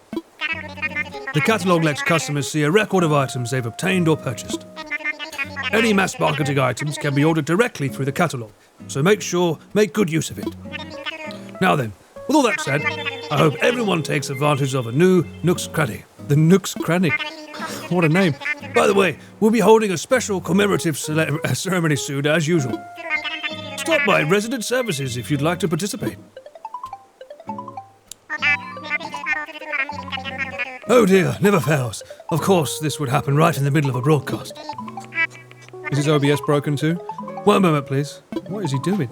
The catalogue lets customers see a record of items they've obtained or purchased. Any mass marketing items can be ordered directly through the catalogue, so make good use of it. Now then, with all that said, I hope everyone takes advantage of a new Nook's Cranny. The Nook's Cranny. What a name. By the way, we'll be holding a special commemorative ceremony soon, as usual. Stop by Resident Services if you'd like to participate. Oh dear, never fails. Of course, this would happen right in the middle of a broadcast. Is his OBS broken too? One moment, please. What is he doing?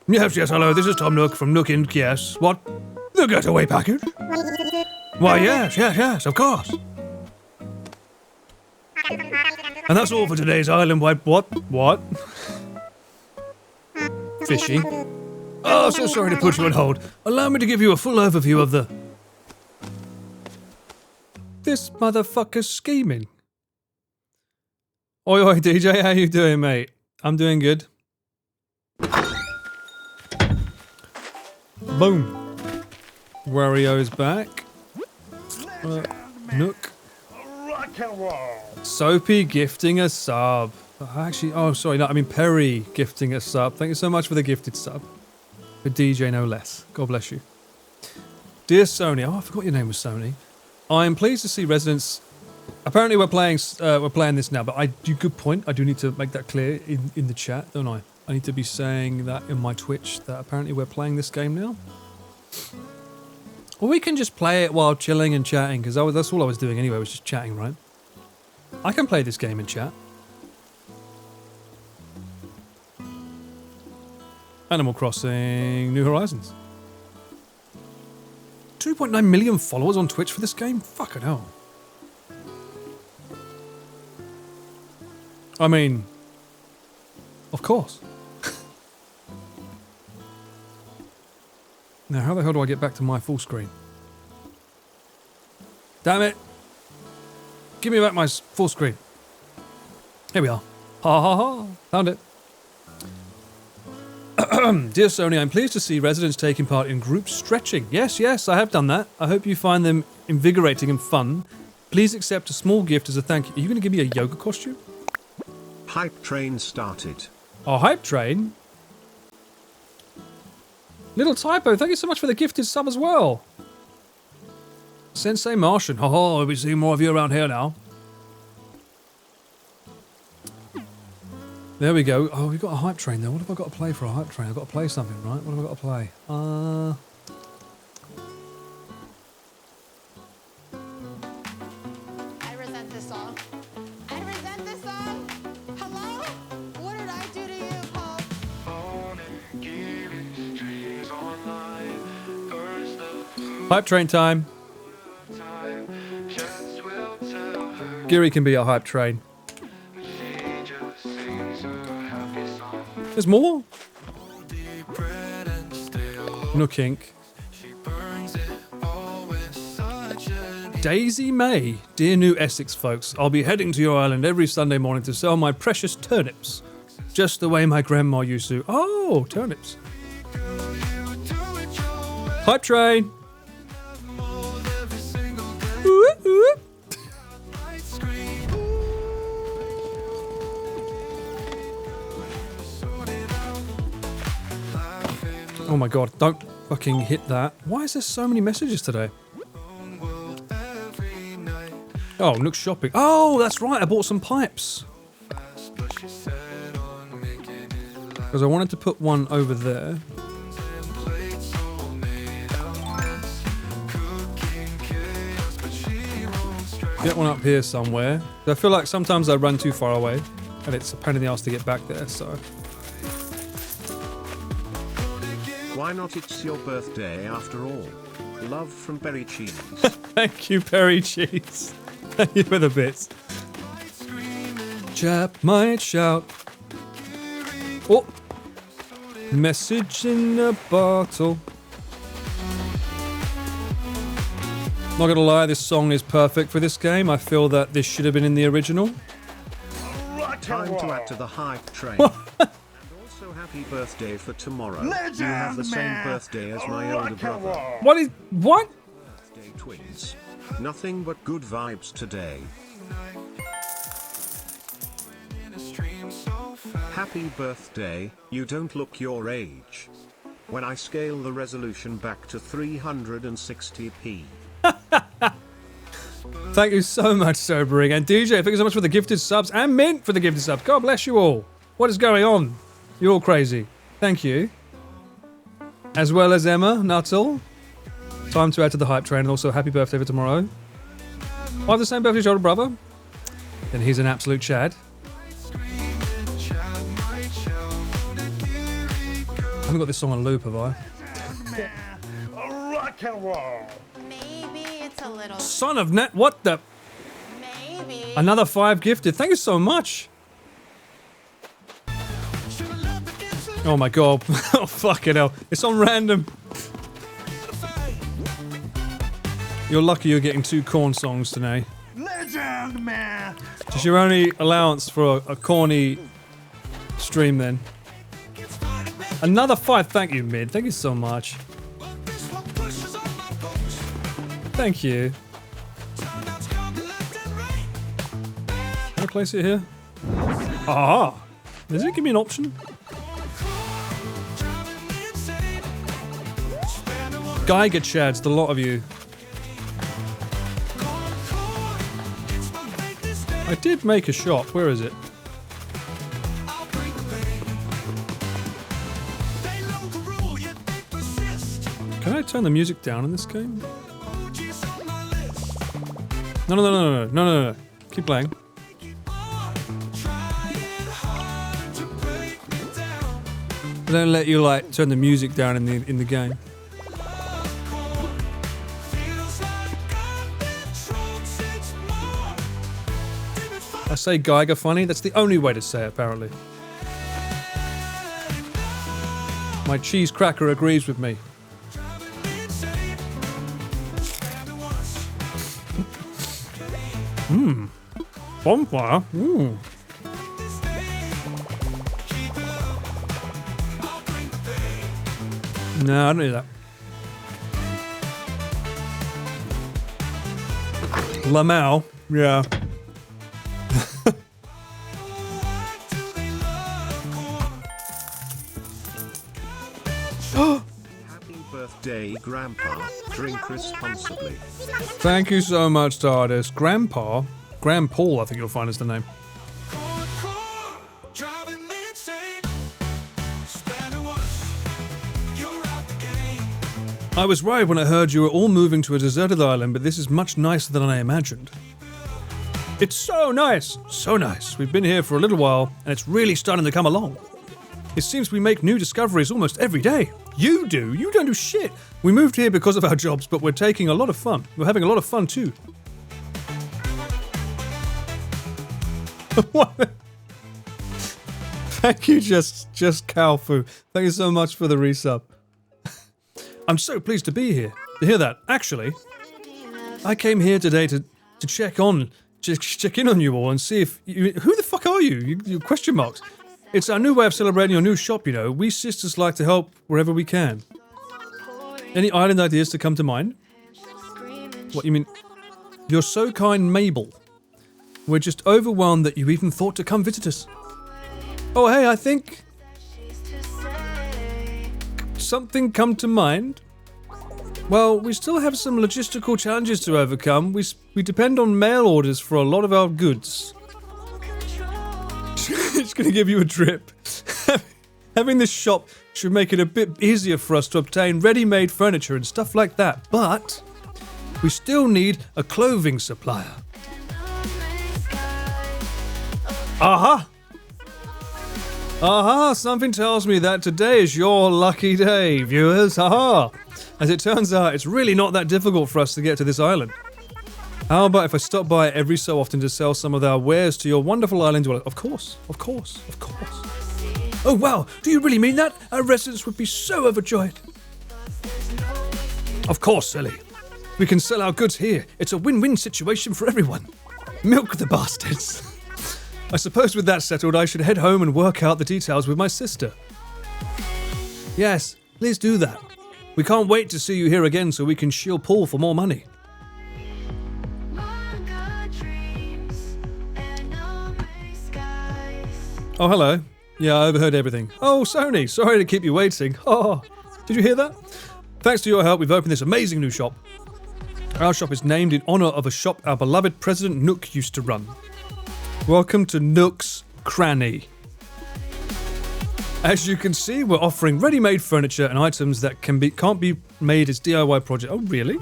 Yes, hello, this is Tom Nook from Nook Inc. Yes, what? The getaway package? Why, yes, of course. And that's all for today's island-wide... What? Fishy. Oh, so sorry to put you on hold. Allow me to give you a full overview of the... This motherfucker's scheming. Oi, DJ, how you doing, mate? I'm doing good. Boom. Wario's back. Nook. Soapy gifting a sub. Actually, oh, sorry, no, I mean Perry gifting a sub. Thank you so much for the gifted sub. For DJ, no less. God bless you. Dear Sony, oh, I forgot your name was Sony. I am pleased to see residents. Apparently, we're playing this now, but good point. I do need to make that clear in the chat, don't I? I need to be saying that in my Twitch that apparently we're playing this game now. Or we can just play it while chilling and chatting, because that's all I was doing anyway, was just chatting, right? I can play this game in chat. Animal Crossing New Horizons. 2.9 million followers on Twitch for this game? Fucking hell. I mean, of course. Now, how the hell do I get back to my full screen? Damn it. Give me back my full screen. Here we are. Ha ha ha. Found it. Dear Sony, I'm pleased to see residents taking part in group stretching. Yes, I have done that. I hope you find them invigorating and fun. Please accept a small gift as a thank you. Are you going to give me a yoga costume? Hype train started. Oh, hype train? Little typo, thank you so much for the gifted sub as well. Sensei Martian. Oh, we'll be seeing more of you around here now. There we go. Oh, we've got a hype train there. What have I got to play for a hype train? I've got to play something, right? What have I got to play? I resent this song. I resent this song. Hello? What did I do to you, Paul? Hype train time. Geary can be a hype train. There's more? Nook Inc. Daisy May. Dear New Essex folks, I'll be heading to your island every Sunday morning to sell my precious turnips. Just the way my grandma used to. Oh, turnips. Hype train. Ooh, ooh. Oh my god, don't fucking hit that. Why is there so many messages today? Oh, Nook Shopping. Oh, that's right, I bought some pipes. Because I wanted to put one over there. Get one up here somewhere. I feel like sometimes I run too far away and it's a pain in the ass to get back there, so... Why not? It's your birthday after all. Love from Berry Cheese. Thank you, Berry Cheese. Thank you for the bits. Chap might shout. Oh! Message in a bottle. Not gonna lie, this song is perfect for this game. I feel that this should have been in the original. Time to add to the hype train. And also happy birthday for tomorrow. You have the same birthday as my older brother. What? Birthday twins. Nothing but good vibes today. Happy birthday, you don't look your age. When I scale the resolution back to 360p. Thank you so much, Sobering. And DJ, thank you so much for the gifted subs. And Mint for the gifted subs. God bless you all. What is going on? You're all crazy. Thank you. As well as Emma Nuttall. Time to add to the hype train. And also happy birthday for tomorrow. I have the same birthday as your older brother. Then he's an absolute Chad. I haven't got this song on loop, have I? Rock and roll. Maybe it's a little. Son of net. What the? Maybe. Another 5 gifted. Thank you so much. Oh my god. Oh fucking hell. It's on random. You're lucky you're getting 2 corn songs today. Legend, man. Just your only allowance for a corny stream then. Another 5. Thank you, Mid. Thank you so much. Thank you. Can I place it here? Ah! Does it give me an option? Geiger Chads, the lot of you. I did make a shop. Where is it? Can I turn the music down in this game? No. Keep playing. They don't let you like turn the music down in the game. I say Geiger funny. That's the only way to say it, apparently. My cheese cracker agrees with me. Bonfire. No, I don't do that. Lamau. Yeah. Happy birthday, Grandpa. Drink responsibly. Thank you so much, TARDIS. Grandpa. Graham Paul, I think you'll find is the name. I was right when I heard you were all moving to a deserted island, but this is much nicer than I imagined. It's so nice! So nice. We've been here for a little while, and it's really starting to come along. It seems we make new discoveries almost every day. You do? You don't do shit! We moved here because of our jobs, but we're taking a lot of fun. We're having a lot of fun too. What? Thank you, just Calfu. Thank you so much for the resub. I'm so pleased to be here. To hear that, actually, I came here today to check in on you all and see if you, who the fuck are you? You question marks. It's our new way of celebrating your new shop. You know, we sisters like to help wherever we can. Any island ideas to come to mind? What you mean? You're so kind, Mabel. We're just overwhelmed that you even thought to come visit us. Oh, hey, I think something come to mind. Well, we still have some logistical challenges to overcome. We depend on mail orders for a lot of our goods. It's going to give you a drip. Having this shop should make it a bit easier for us to obtain ready-made furniture and stuff like that, but we still need a clothing supplier. Aha! Aha! Something tells me that today is your lucky day, viewers. Aha! As it turns out, it's really not that difficult for us to get to this island. How about if I stop by every so often to sell some of our wares to your wonderful island dweller? Of course. Oh wow, do you really mean that? Our residents would be so overjoyed. Of course, silly. We can sell our goods here. It's a win-win situation for everyone. Milk the bastards. I suppose with that settled, I should head home and work out the details with my sister. Yes, please do that. We can't wait to see you here again so we can shield Paul for more money. Oh, hello. Yeah, I overheard everything. Oh, Sony, sorry to keep you waiting. Oh, did you hear that? Thanks to your help, we've opened this amazing new shop. Our shop is named in honor of a shop our beloved President Nook used to run. Welcome to Nook's Cranny. As you can see, we're offering ready-made furniture and items that can't be made as DIY projects. Oh, really?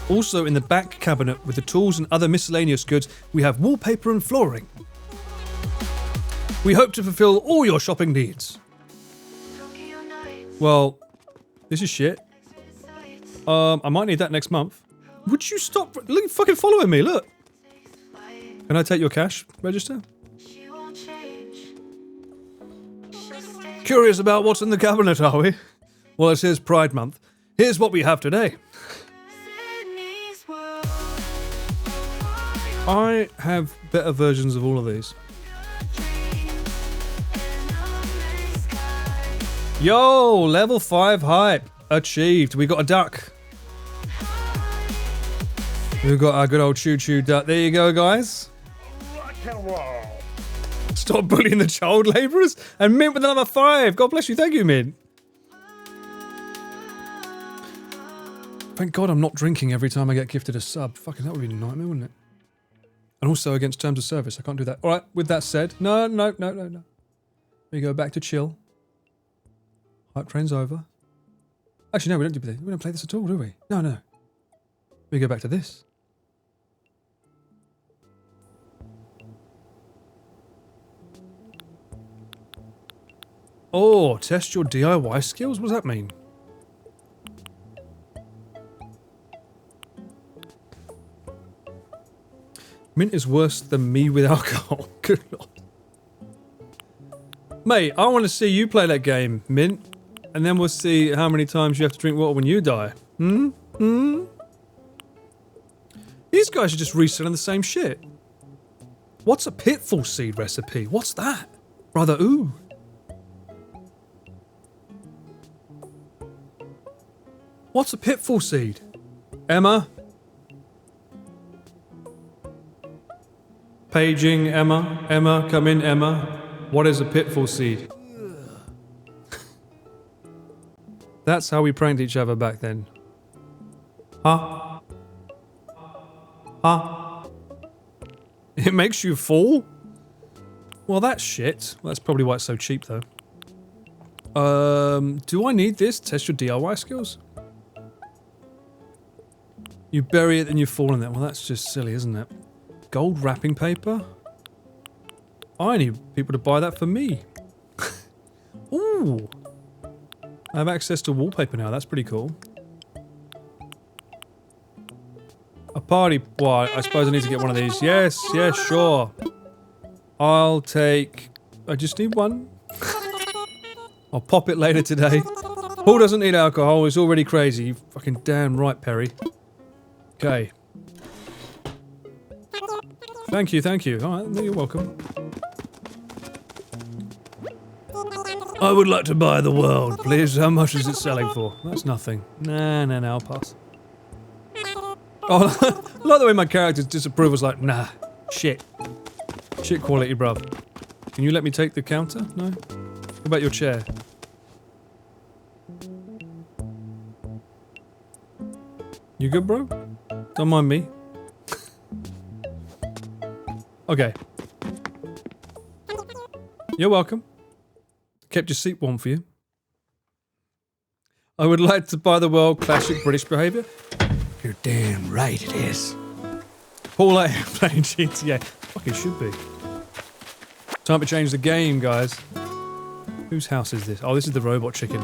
Also, in the back cabinet with the tools and other miscellaneous goods, we have wallpaper and flooring. We hope to fulfill all your shopping needs. Well, this is shit. I might need that next month. Would you stop fucking following me? Look. Can I take your cash register? Curious about what's in the cabinet, are we? Well, it is Pride Month. Here's what we have today. I have better versions of all of these. Yo, level 5 hype achieved. We got a duck. We've got our good old choo-choo duck. There you go, guys. Rock and roll. Stop bullying the child labourers. And Mint with another 5. God bless you. Thank you, Mint. Thank God I'm not drinking every time I get gifted a sub. Fucking that would be a nightmare, wouldn't it? And also against terms of service. I can't do that. All right, with that said. No. We go back to chill. Hype train's over. Actually, no, we don't play this at all, do we? No. We go back to this. Oh, test your DIY skills? What does that mean? Mint is worse than me with alcohol. Good lord. Mate, I want to see you play that game, Mint. And then we'll see how many times you have to drink water when you die. These guys are just reselling the same shit. What's a pitfall seed recipe? What's that? Brother, ooh. What's a pitfall seed? Emma? Paging Emma. Emma, come in, Emma. What is a pitfall seed? That's how we pranked each other back then. Huh? It makes you fall? Well, that's shit. Well, that's probably why it's so cheap, though. Do I need this? Test your DIY skills? You bury it and you fall in it. Well, that's just silly, isn't it? Gold wrapping paper? I need people to buy that for me. Ooh. I have access to wallpaper now. That's pretty cool. A party... Well, I suppose I need to get one of these. Yes, sure. I'll take... I just need one. I'll pop it later today. Paul doesn't need alcohol. He's already crazy. You fucking damn right, Perry. Okay. Thank you. Alright, you're welcome. I would like to buy the world, please. How much is it selling for? That's nothing. Nah, I'll pass. Oh, I like the way my character's disapproval's like, nah, shit. Shit quality, bruv. Can you let me take the counter? No? What about your chair? You good, bro? Don't mind me. Okay. You're welcome. Kept your seat warm for you. I would like to buy the world classic British behaviour. You're damn right it is. Paul A. playing GTA. Fucking should be. Time to change the game, guys. Whose house is this? Oh, this is the robot chicken.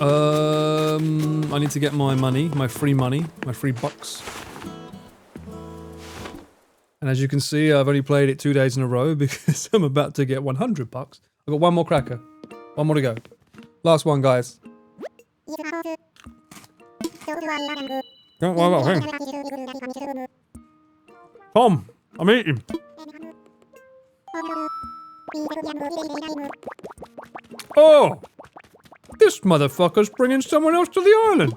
I need to get my money, my free bucks. And as you can see, I've only played it 2 days in a row because I'm about to get 100 bucks. I've got one more cracker. One more to go. Last one, guys. Tom, I'm eating. Oh! This motherfucker's bringing someone else to the island.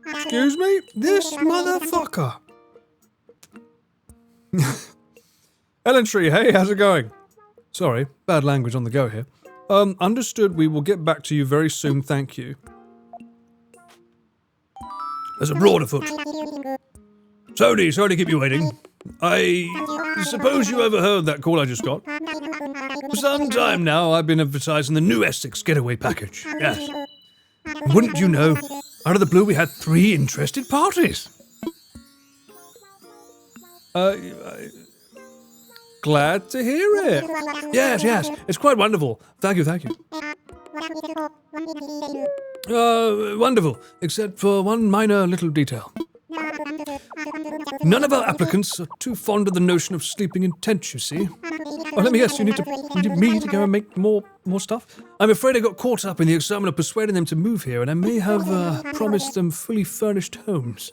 Excuse me? This motherfucker. Ellen Tree, hey, how's it going? Sorry, bad language on the go here. Understood, we will get back to you very soon, thank you. There's a broad afoot. Sorry to keep you waiting. I suppose you overheard that call I just got. For some time now, I've been advertising the new Essex getaway package. Yes. Wouldn't you know, out of the blue we had 3 interested parties. Glad to hear it. Yes, it's quite wonderful. Thank you. Wonderful, except for one minor little detail. None of our applicants are too fond of the notion of sleeping in tents, you see. Oh, let me guess, you need me to go and make more stuff? I'm afraid I got caught up in the excitement of persuading them to move here, and I may have promised them fully furnished homes.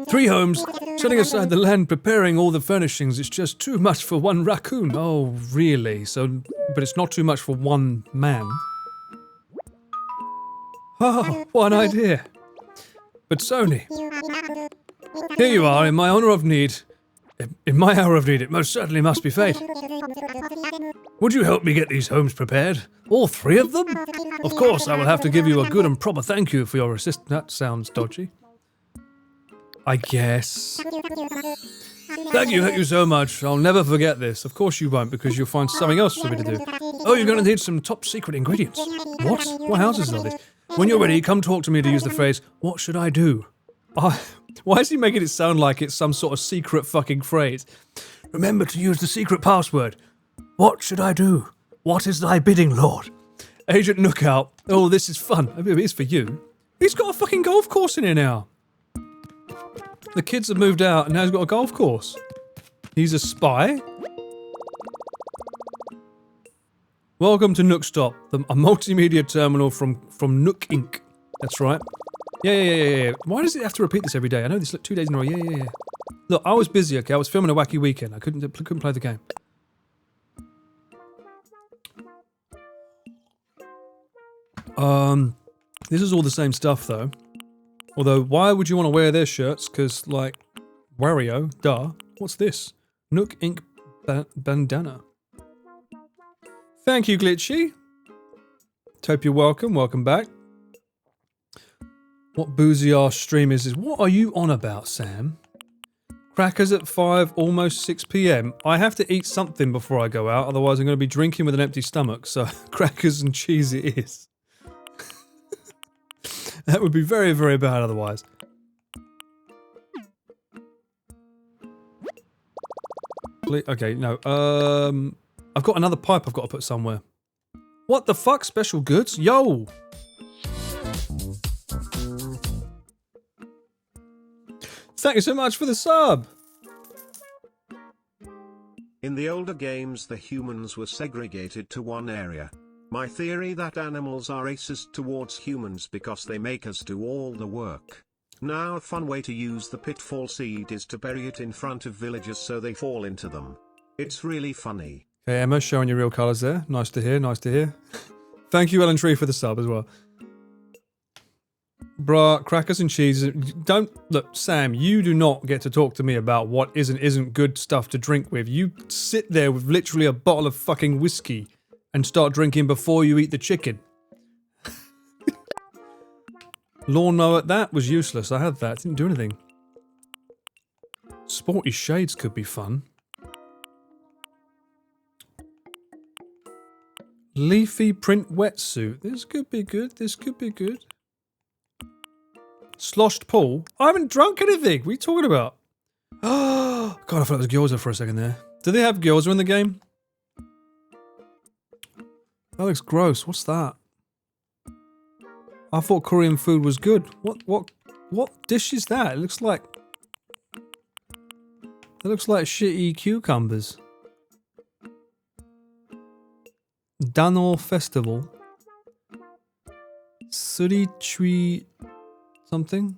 3 homes, setting aside the land, preparing all the furnishings. It's just too much for one raccoon. Oh, really? But it's not too much for one man. Oh, what an idea. But Sony, here you are, in my hour of need. In my hour of need, it most certainly must be fate. Would you help me get these homes prepared? All 3 of them? Of course, I will have to give you a good and proper thank you for your assistance. That sounds dodgy. I guess. Thank you so much. I'll never forget this. Of course you won't, because you'll find something else for me to do. Oh, you're going to need some top secret ingredients. What? What houses are these? When you're ready, come talk to me to use the phrase, what should I do? Why is he making it sound like it's some sort of secret fucking phrase? Remember to use the secret password. What should I do? What is thy bidding, Lord? Agent Nookout. Oh, this is fun. I mean, it is for you. He's got a fucking golf course in here now. The kids have moved out and now he's got a golf course. He's a spy? Welcome to Nookstop, a multimedia terminal from Nook Inc. That's right. Yeah. Why does it have to repeat this every day? I know this 2 days in a row. Yeah. Look, I was busy, okay? I was filming a wacky weekend. I couldn't play the game. This is all the same stuff, though. Although, why would you want to wear their shirts? Because, like, Wario, duh. What's this? Nook Inc. bandana. Thank you, Glitchy. Hope you're welcome. Welcome back. What boozy ass stream is this? What are you on about, Sam? Crackers at 5, almost 6 p.m. I have to eat something before I go out, otherwise I'm going to be drinking with an empty stomach, so crackers and cheese it is. That would be very, very bad otherwise. Okay, no, I've got another pipe I've got to put somewhere. What the fuck? Special goods? Yo! Thank you so much for the sub! In the older games, the humans were segregated to one area. My theory that animals are racist towards humans because they make us do all the work. Now a fun way to use the pitfall seed is to bury it in front of villagers so they fall into them. It's really funny. Okay, Emma, showing your real colours there. Nice to hear, nice to hear. Thank you, Ellen Tree, for the sub as well. Bruh, crackers and cheese. Don't look, Sam, you do not get to talk to me about what isn't good stuff to drink with. You sit there with literally a bottle of fucking whiskey and start drinking before you eat the chicken. Lawnmower, that was useless. I had that, didn't do anything. Sporty shades could be fun. Leafy print wetsuit. This could be good. This could be good. Sloshed pool. I haven't drunk anything. What are you talking about? Oh, God, I thought it was gyoza for a second there. Do they have gyoza in the game? That looks gross. What's that? I thought Korean food was good. What dish is that? It looks like shitty cucumbers. Danol Festival. Suri Chui something.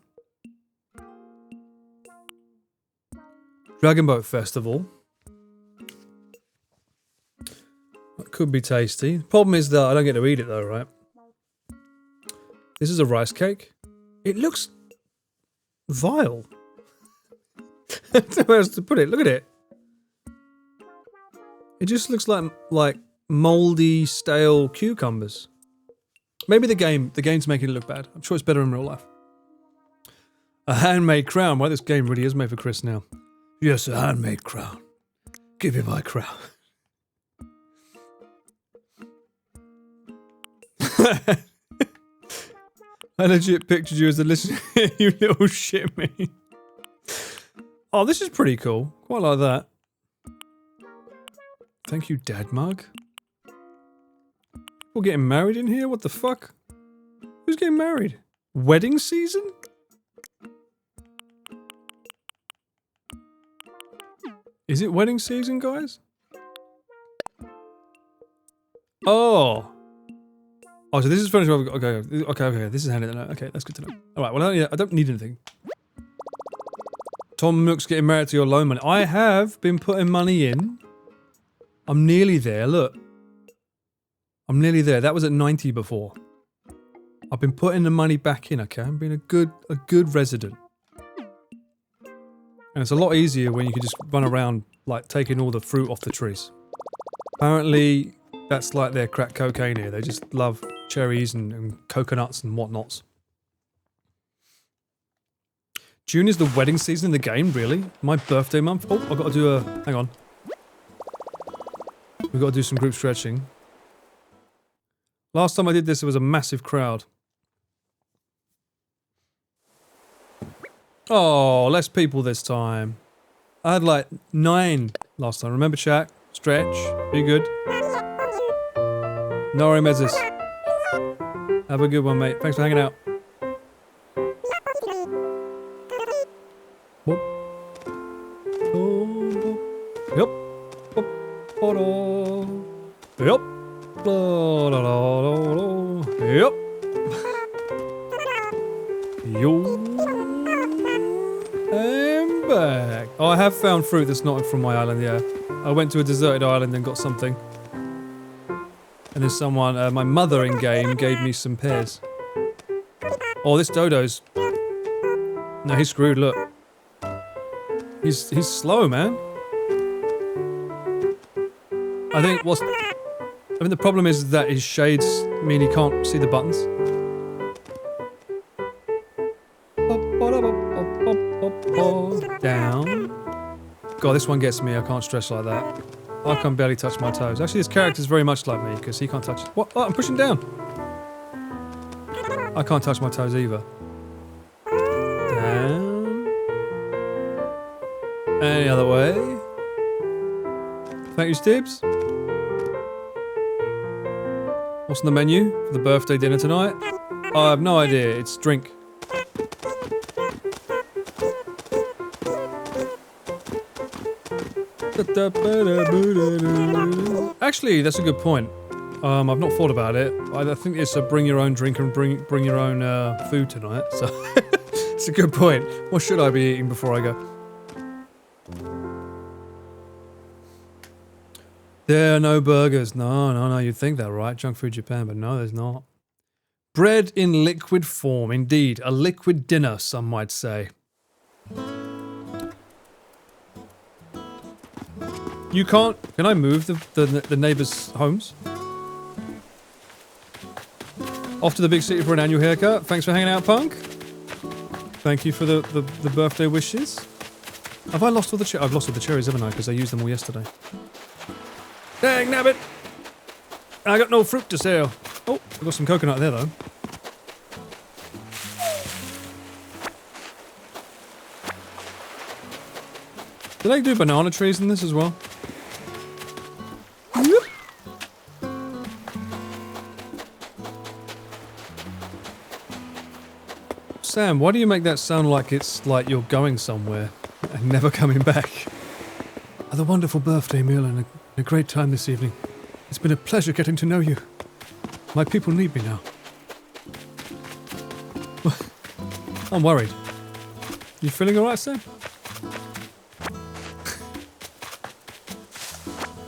Dragon Boat Festival. That could be tasty. Problem is that I don't get to eat it though, right? This is a rice cake. It looks vile. I don't know where else to put it. Look at it. It just looks like moldy, stale cucumbers. Maybe the game's making it look bad. I'm sure it's better in real life. A handmade crown. Well, this game really is made for Chris now. Yes, a handmade crown. Give me my crown. I legit pictured you as a listener, you little shit me. Oh, this is pretty cool. Quite like that. Thank you, Dad Mug. People getting married in here? What the fuck? Who's getting married? Wedding season? Is it wedding season, guys? Oh. Oh, so this is furniture. Okay. This is handy to know. Okay, that's good to know. All right. Well, I don't need anything. Tom Nook's getting married to your loan money. I have been putting money in. I'm nearly there. Look. I'm nearly there. That was at 90 before. I've been putting the money back in. Okay, I'm being a good resident. And it's a lot easier when you can just run around like taking all the fruit off the trees. Apparently, that's like their crack cocaine here. They just love cherries and coconuts and whatnots. June is the wedding season in the game, really? My birthday month? Oh, I've got to do a... Hang on. We've got to do some group stretching. Last time I did this, there was a massive crowd. Oh, less people this time. I had like 9 last time. Remember, chat? Stretch. Be good. Nori Mezis. Have a good one, mate. Thanks for hanging out. Yep. Yep. Yep. Yo. I'm back. Oh, I have found fruit that's not from my island, yeah. I went to a deserted island and got something. And then someone, my mother in game, gave me some pears. Oh, this dodo's... No, he's screwed, look. He's slow, man. I think the problem is that his shades mean he can't see the buttons. Down. God, this one gets me. I can't stretch like that. I can barely touch my toes. Actually, this character's very much like me because he can't touch... What? Oh, I'm pushing down. I can't touch my toes either. Down. Any other way? Thank you, Stibbs. What's on the menu for the birthday dinner tonight? I have no idea. It's drink. Actually, that's a good point. I've not thought about it. I think it's a bring your own drink and bring your own food tonight. So it's a good point. What should I be eating before I go? There are no burgers. No. You'd think that, right? Junk Food Japan, but no, there's not. Bread in liquid form. Indeed, a liquid dinner, some might say. You can't... Can I move the neighbours' homes? Off to the big city for an annual haircut. Thanks for hanging out, Punk. Thank you for the birthday wishes. Have I lost all the cherries? I've lost all the cherries, haven't I? Because I used them all yesterday. Dang nabbit! I got no fruit to sell. Oh, I've got some coconut there, though. Did I do banana trees in this as well? Yep. Sam, why do you make that sound like it's like you're going somewhere and never coming back? Had a wonderful birthday meal and a great time this evening. It's been a pleasure getting to know you. My people need me now. I'm worried. You feeling alright, Sam?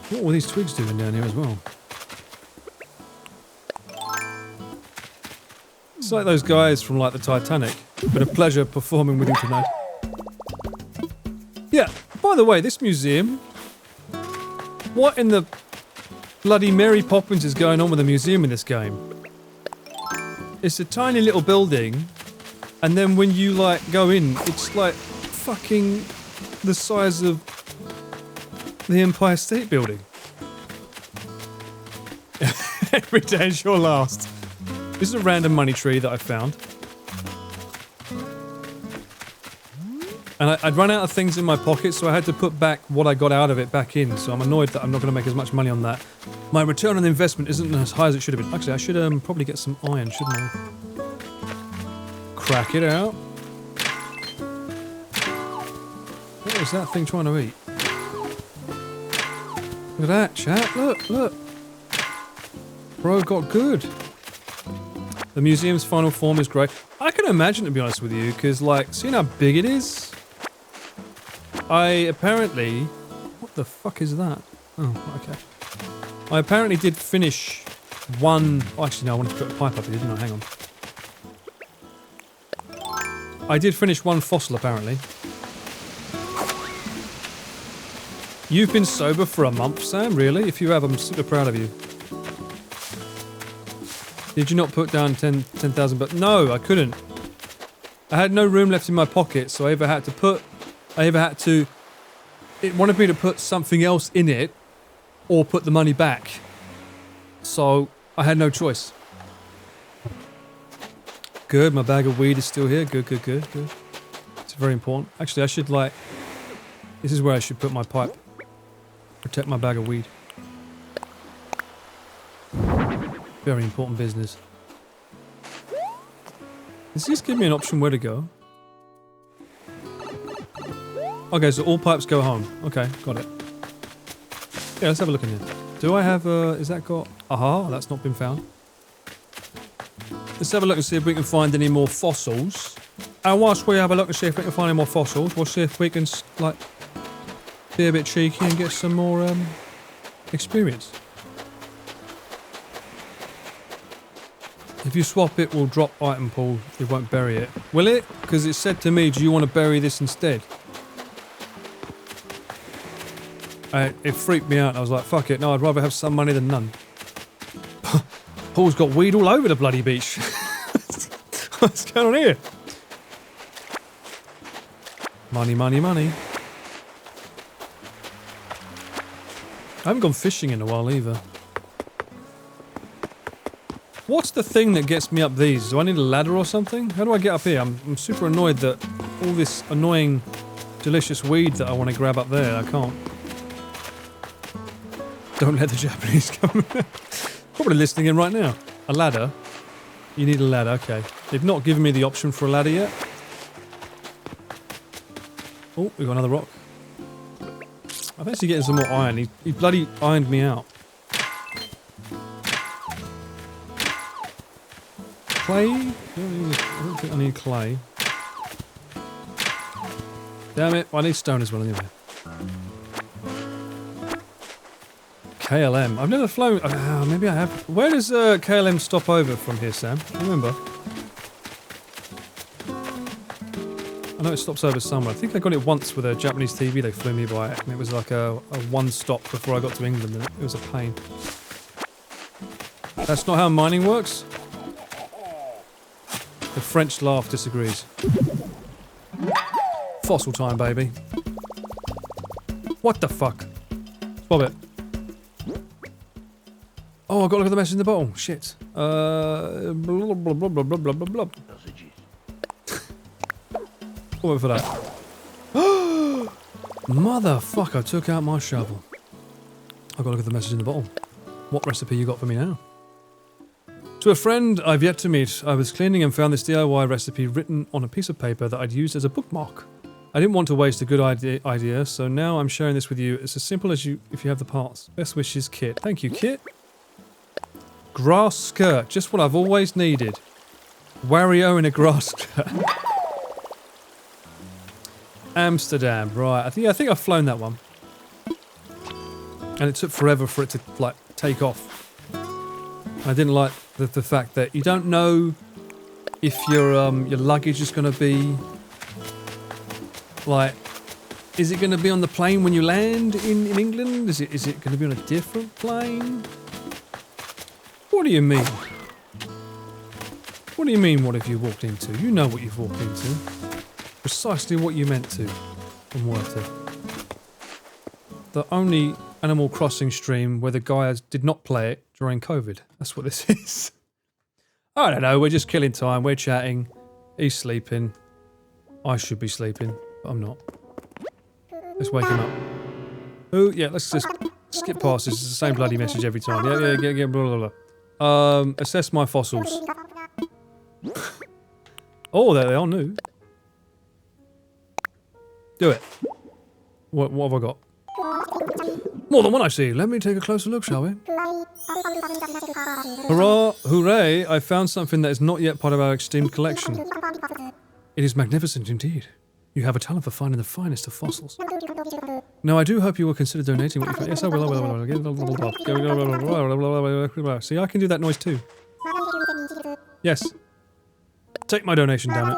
What are all these twigs doing down here as well? It's like those guys from like the Titanic. Been a pleasure performing with you tonight. Yeah, by the way, this museum... What in the bloody Mary Poppins is going on with the museum in this game? It's a tiny little building, and then when you like go in, it's like fucking the size of the Empire State Building. Every day is your last. This is a random money tree that I found. And I'd run out of things in my pocket, so I had to put back what I got out of it back in, so I'm annoyed that I'm not going to make as much money on that. My return on investment isn't as high as it should have been. Actually, I should probably get some iron, shouldn't I? Crack it out. What was that thing trying to eat? Look at that, chat. Look, look. Bro got good. The museum's final form is great. I can imagine, to be honest with you, because, like, seeing how big it is, I apparently... What the fuck is that? Oh, okay. I apparently did finish one... Oh, actually, no, I wanted to put a pipe up here, didn't I? Hang on. I did finish one fossil, apparently. You've been sober for a month, Sam? Really? If you have, I'm super proud of you. Did you not put down 10,000 but no, I couldn't. I had no room left in my pocket, so I either had to it wanted me to put something else in it or put the money back. So I had no choice. Good, my bag of weed is still here. Good, good, good, good. It's very important. Actually, I should like... This is where I should put my pipe. Protect my bag of weed. Very important business. Does this give me an option where to go? Okay, so all pipes go home. Okay, got it. Yeah, let's have a look in here. Do I have is that got... Aha, that's not been found. Let's have a look and see if we can find any more fossils. And whilst we have a look and see if we can find any more fossils, we'll see if we can, like, be a bit cheeky and get some more, experience. If you swap it, we'll drop item pool. It won't bury it. Will it? Because it said to me, do you want to bury this instead? It freaked me out. I was like, fuck it. No, I'd rather have some money than none. Paul's got weed all over the bloody beach. What's going on here? Money, money, money. I haven't gone fishing in a while either. What's the thing that gets me up these? Do I need a ladder or something? How do I get up here? I'm super annoyed that all this annoying, delicious weed that I want to grab up there, I can't. Don't let the Japanese come. Probably listening in right now. A ladder? You need a ladder, okay. They've not given me the option for a ladder yet. Oh, we got another rock. I'm actually getting some more iron. He bloody ironed me out. Clay? I don't think I need clay. Damn it, I need stone as well anyway. KLM. I've never flown... maybe I have. Where does KLM stop over from here, Sam? Remember? I know it stops over somewhere. I think I got it once with a Japanese TV. They flew me by it, and it was like a one stop before I got to England, and it was a pain. That's not how mining works? The French laugh disagrees. Fossil time, baby. What the fuck? Bob it. Oh, I've got to look at the message in the bottle. Shit. Blah, blah, blah, blah, blah, blah, blah, blah. I'll wait for that. Motherfucker, took out my shovel. I've got to look at the message in the bottle. What recipe you got for me now? To a friend I've yet to meet, I was cleaning and found this DIY recipe written on a piece of paper that I'd used as a bookmark. I didn't want to waste a good idea, so now I'm sharing this with you. It's as simple as if you have the parts. Best wishes, Kit. Thank you, Kit. Grass skirt, just what I've always needed. Wario in a grass skirt. Amsterdam, right. I think I've flown that one. And it took forever for it to, like, take off. I didn't like the fact that you don't know if your luggage is going to be, like, is it going to be on the plane when you land in England? Is it going to be on a different plane? What do you mean? What do you mean, what have you walked into? You know what you've walked into. Precisely what you meant to and were to. The only Animal Crossing stream where the guy did not play it during COVID. That's what this is. I don't know, we're just killing time, we're chatting. He's sleeping. I should be sleeping, but I'm not. Let's wake him up. Oh, yeah, let's just skip past this. It's the same bloody message every time. Yeah, blah, blah, blah. Assess my fossils. Oh, there they are, new. Do it. What have I got? More than one I see. Let me take a closer look, shall we? Hurrah! Hooray! I found something that is not yet part of our esteemed collection. It is magnificent indeed. You have a talent for finding the finest of fossils. Now, I do hope you will consider donating what you find. Yes, I will. See, I can do that noise too. Yes. Take my donation, damn it.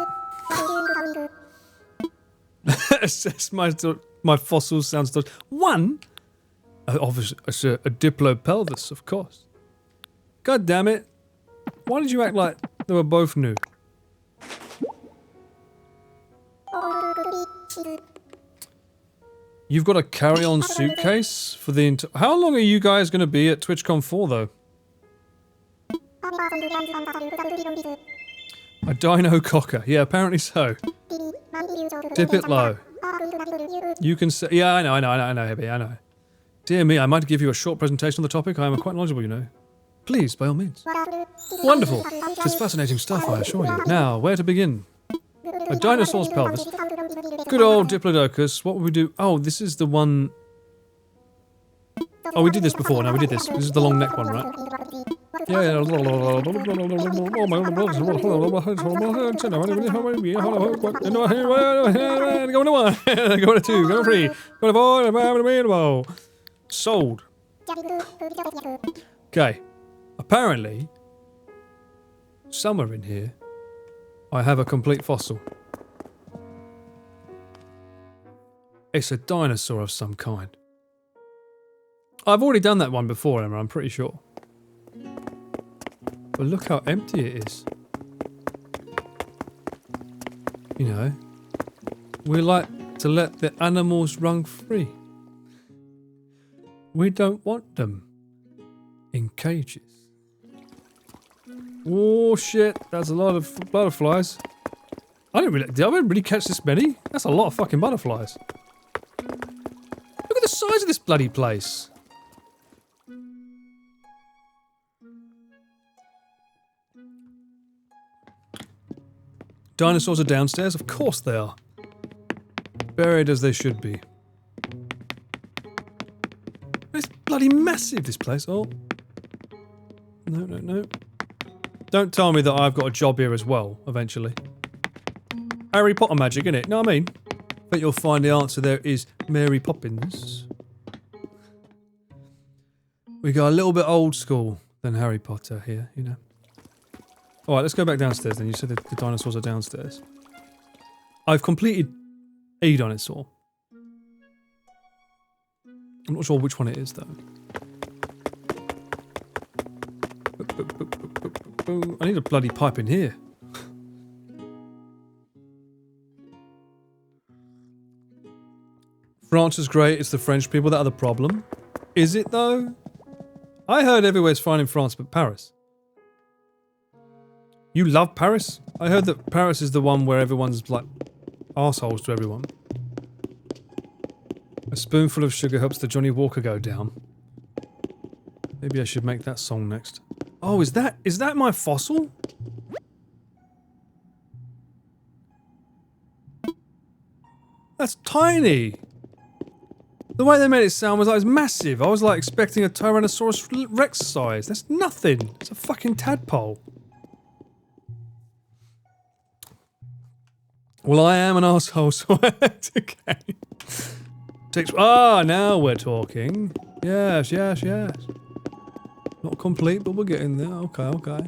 Assess my fossils sounds... One? Obviously, it's a Diplopelvis, of course. God damn it. Why did you act like they were both new? You've got a carry-on suitcase for the How long are you guys going to be at TwitchCon 4, though? A dino cocker. Yeah, apparently so. Dip it low. You can say... Yeah, I know, Heavy, I know. Dear me, I might give you a short presentation on the topic. I am quite knowledgeable, you know. Please, by all means. Wonderful. It's fascinating stuff, I assure you. Now, where to begin? A dinosaur's pelvis. Good old Diplodocus. What would we do? Oh, this is the one... Oh, we did this before. No, we did this. This is the long neck one, right? Yeah. Go to 1. Go to 2. Go to 3. Go to 4. Sold. Okay. Apparently, somewhere in here, I have a complete fossil. It's a dinosaur of some kind. I've already done that one before, Emma, I'm pretty sure. But look how empty it is. You know, we like to let the animals run free. We don't want them in cages. Oh shit, that's a lot of butterflies. Did I really catch this many? That's a lot of fucking butterflies. Look at the size of this bloody place. Dinosaurs are downstairs? Of course they are. Buried as they should be. It's bloody massive, this place. Oh. No. Don't tell me that I've got a job here as well, eventually. Harry Potter magic, innit? Know what I mean? Bet you'll find the answer there is Mary Poppins. We got a little bit old school than Harry Potter here, you know. Alright, let's go back downstairs then. You said that the dinosaurs are downstairs. I've completed a dinosaur. I'm not sure which one it is, though. I need a bloody pipe in here. France is great, it's the French people that are the problem. Is it, though? I heard everywhere's fine in France but Paris. You love Paris? I heard that Paris is the one where everyone's, like, assholes to everyone. A spoonful of sugar helps the Johnny Walker go down. Maybe I should make that song next. Oh, is that my fossil? That's tiny! The way they made it sound was like it was massive. I was like expecting a Tyrannosaurus Rex size. That's nothing. It's a fucking tadpole. Well, I am an asshole, so I had to go. Now we're talking. Yes, yes, yes. Not complete, but we're getting there. Okay, okay.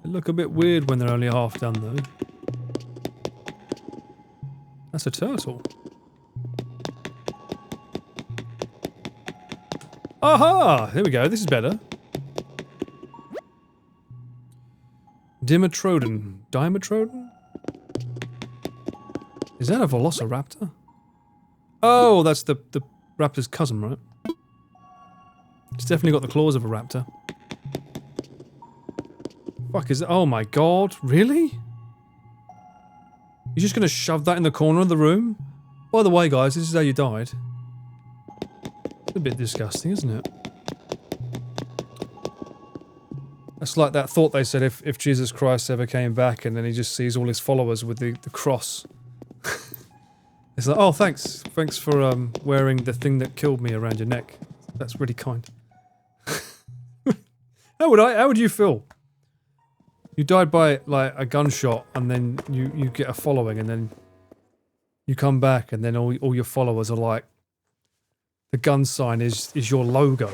They look a bit weird when they're only half done, though. That's a turtle. Aha! There we go. This is better. Dimetrodon. Dimetrodon? Is that a velociraptor? Oh, that's the raptor's cousin, right? It's definitely got the claws of a raptor. Fuck is that? Oh my god, really? You're just gonna shove that in the corner of the room? By the way, guys, this is how you died. It's a bit disgusting, isn't it? That's like that thought they said if Jesus Christ ever came back and then he just sees all his followers with the cross. It's like, oh, thanks. Thanks for wearing the thing that killed me around your neck. That's really kind. How would you feel? You died by, like, a gunshot and then you get a following and then you come back and then all your followers are like, the gun sign is your logo.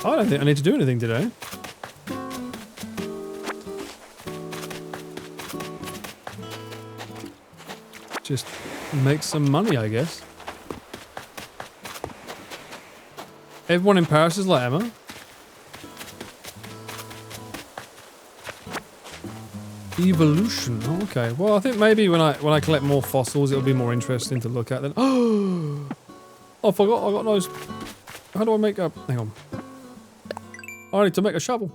I don't think I need to do anything today. Just make some money, I guess. Everyone in Paris is like Emma. Evolution. Oh, okay. Well, I think maybe when I collect more fossils, it'll be more interesting to look at. Then, oh, I forgot. I got those. How do I make a? Hang on. I need to make a shovel.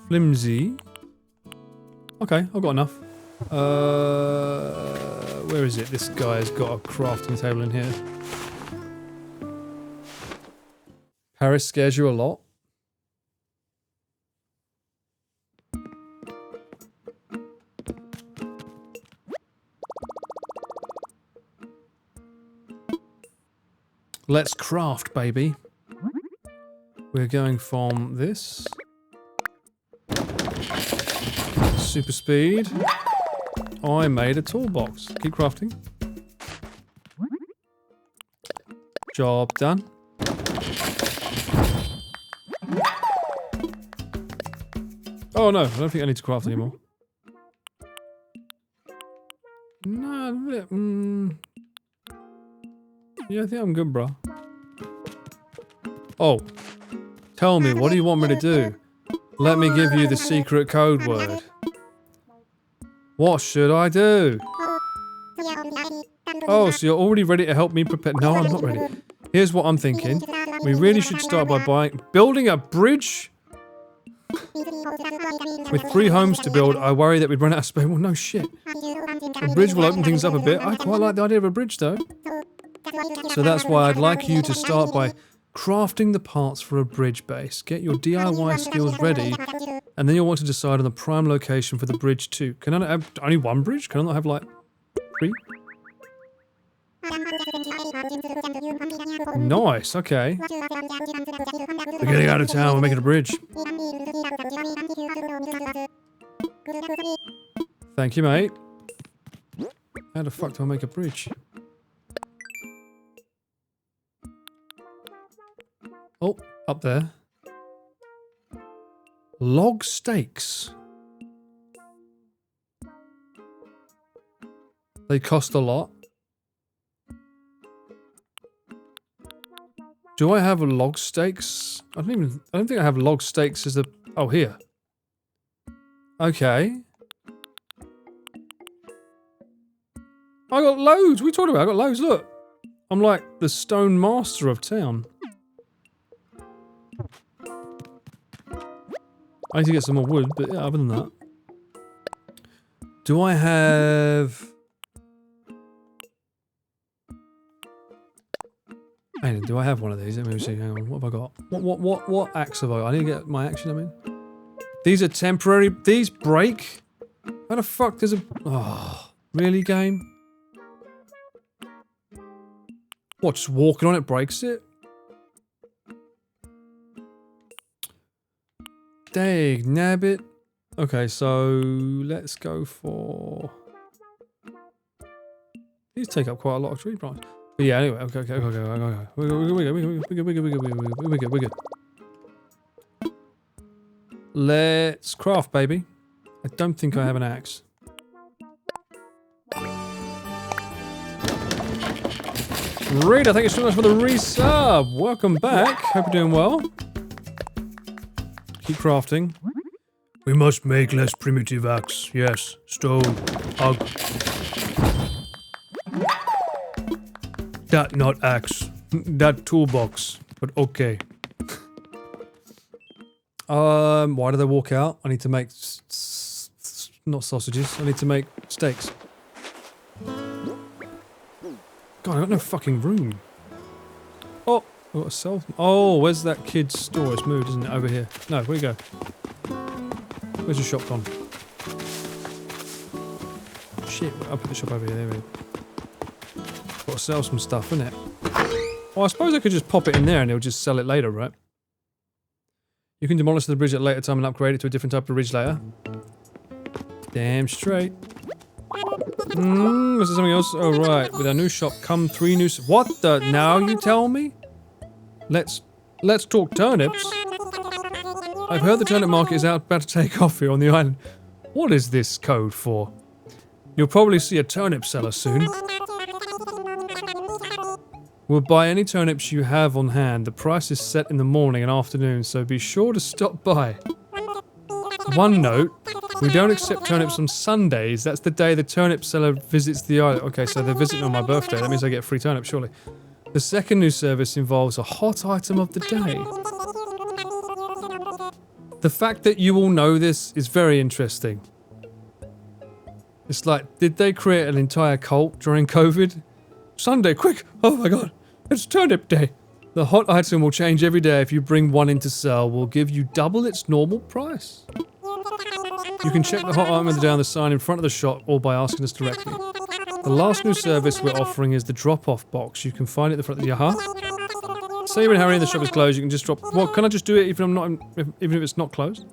Flimsy. Okay, I've got enough. Where is it? This guy's got a crafting table in here. Paris scares you a lot? Let's craft, baby. We're going from this. Super speed. I made a toolbox. Keep crafting. Job done. Oh no, I don't think I need to craft anymore. No, yeah, I think I'm good, bro. Oh. Tell me, what do you want me to do? Let me give you the secret code word. What should I do? Oh, so you're already ready to help me prepare? No, I'm not ready. Here's what I'm thinking. We really should start by building a bridge? With 3 homes to build, I worry that we'd run out of space. Well, no shit. A bridge will open things up a bit. I quite like the idea of a bridge, though. So that's why I'd like you to start by crafting the parts for a bridge base. Get your DIY skills ready, and then you'll want to decide on the prime location for the bridge too. Can I have only one bridge? Can I not have like 3? Nice, okay. We're getting out of town, we're making a bridge. Thank you, mate. How the fuck do I make a bridge? Oh, up there. Log stakes. They cost a lot. Do I have a log stakes? I don't think I have log stakes as a... Oh, here. Okay. I got loads. What are you talking about? I got loads, look. I'm like the stone master of town. I need to get some more wood, but yeah, other than that. Do I have... Hang on, do I have one of these? Let me see, hang on, what have I got? What axe have I got? I need to get my action, I mean. These are temporary, these break? How the fuck does a... Oh, really, game? What, just walking on it breaks it? Dag nabbit. Okay, so let's go for... These take up quite a lot of tree branch. But yeah, anyway, okay. We're good. Let's craft, baby. I don't think I have an axe. Rita, thank you so much for the resub. Welcome back. Hope you're doing well. Keep crafting. We must make less primitive axe. Yes, stone, hug. That not axe. That toolbox. But okay. Why did I walk out? I need to make not sausages. I need to make steaks. God, I got no fucking room. Oh, I've got to sell. Oh, where's that kid's store? It's moved, isn't it? Over here. No, where'd you go? Where's the shop gone? Shit, I'll put the shop over here. There we go. Got to sell some stuff, innit? Oh, I suppose I could just pop it in there and it'll just sell it later, right? You can demolish the bridge at a later time and upgrade it to a different type of bridge later. Damn straight. This is something else. Oh, right. With our new shop come 3 new... What the... Now you tell me? Let's talk turnips. I've heard the turnip market is about to take off here on the island. What is this code for? You'll probably see a turnip seller soon. We'll buy any turnips you have on hand. The price is set in the morning and afternoon, so be sure to stop by. One note, we don't accept turnips on Sundays. That's the day the turnip seller visits the island. Okay, so they're visiting on my birthday. That means I get free turnips, surely. The second new service involves a hot item of the day. The fact that you all know this is very interesting. It's like, did they create an entire cult during COVID? Sunday, quick! Oh my god, it's turnip day! The hot item will change every day. If you bring one in to sell, we'll give you double its normal price. You can check the hot item of the day on the sign in front of the shop or by asking us directly. The last new service we're offering is the drop-off box. You can find it at the front of the Say you're in a hurry and the shop is closed, you can just drop... Well, can I just do it even if it's not closed?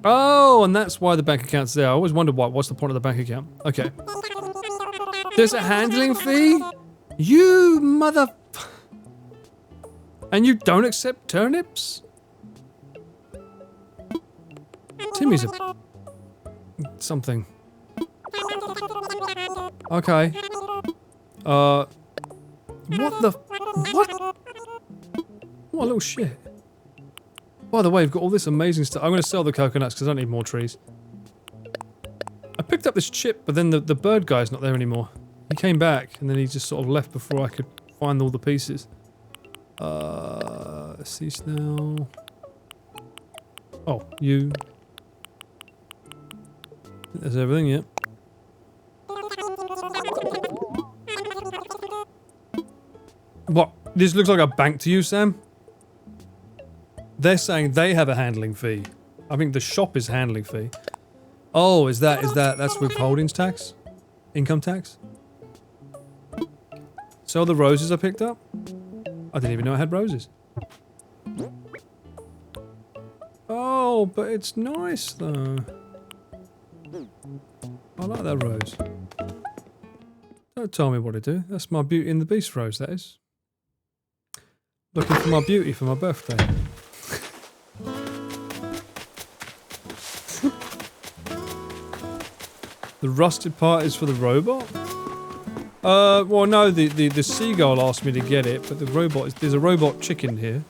Oh, and that's why the bank account's there. I always wondered what's the point of the bank account. Okay. There's a handling fee? You mother... And you don't accept turnips? Timmy's a... something. Okay. What the... What? What a little shit. By the way, we've got all this amazing stuff. I'm going to sell the coconuts because I don't need more trees. I picked up this chip, but then the bird guy's not there anymore. He came back, and then he just sort of left before I could find all the pieces. Sea snail. Oh, you. There's everything, yeah. What? This looks like a bank to you, Sam? They're saying they have a handling fee. I think the shop is handling fee. Oh, that's withholdings tax? Income tax? So the roses I picked up? I didn't even know I had roses. Oh, but it's nice though. I like that rose. Don't tell me what to do. That's my Beauty and the Beast rose, that is. Looking for my beauty for my birthday. The rusted part is for the robot? Well no, the seagull asked me to get it, but the robot there's a robot chicken here.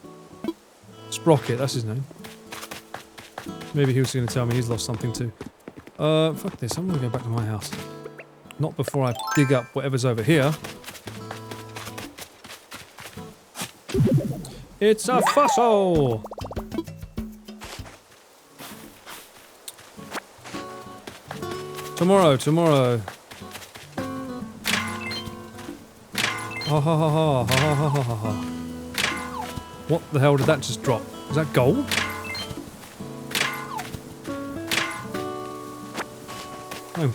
Sprocket, that's his name. Maybe he was going to tell me he's lost something too. Fuck this, I'm going to go back to my house. Not before I dig up whatever's over here. It's a fossil! Tomorrow. Ha ha ha ha ha ha ha ha. What the hell did that just drop? Is that gold? Oh.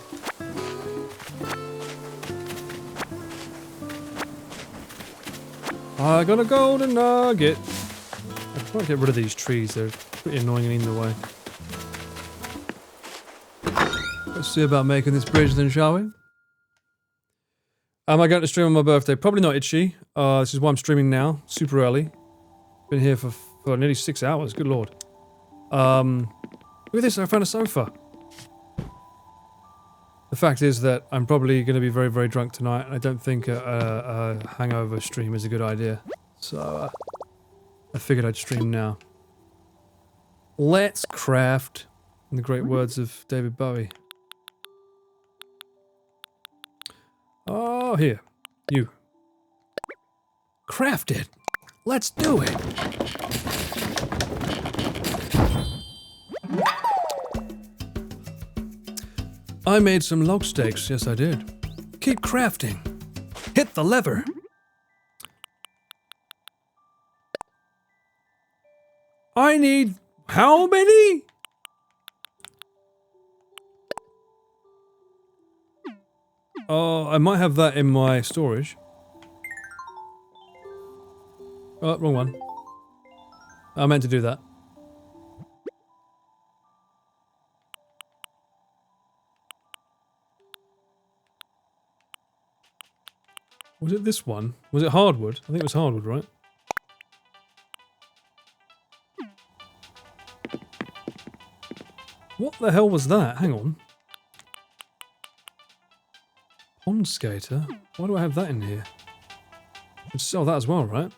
I got a golden nugget. A might get rid of these trees, they're pretty annoying in either way. Let's see about making this bridge then, shall we? Am I going to stream on my birthday? Probably not, Itchy. This is why I'm streaming now, super early. Been here for nearly 6 hours, good lord. Look at this, I found a sofa. The fact is that I'm probably going to be very, very drunk tonight, and I don't think a hangover stream is a good idea. So, I figured I'd stream now. Let's craft, in the great words of David Bowie. Oh, here. You. Craft it! Let's do it! I made some log stakes, yes I did. Keep crafting. Hit the lever. I need how many? Oh, I might have that in my storage. Oh, wrong one. I meant to do that. Was it this one? Was it hardwood? I think it was hardwood, right? What the hell was that? Hang on. Pond skater? Why do I have that in here? I could sell that as well, right?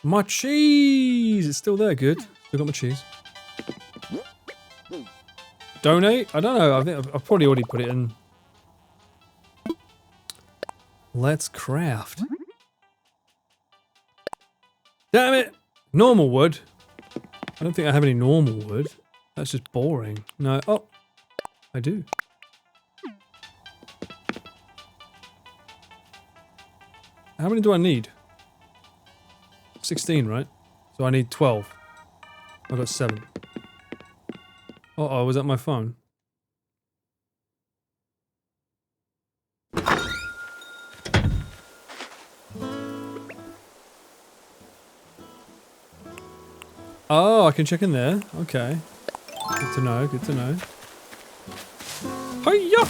My cheese! It's still there, good. Still got my cheese. Donate? I don't know, I think I've probably already put it in. Let's craft. Damn it! Normal wood. I don't think I have any normal wood. That's just boring. No, oh. I do. How many do I need? 16, right? So I need 12. I got 7. Uh-oh, was that my phone? Oh, I can check in there. Okay. Good to know, good to know. Hiya!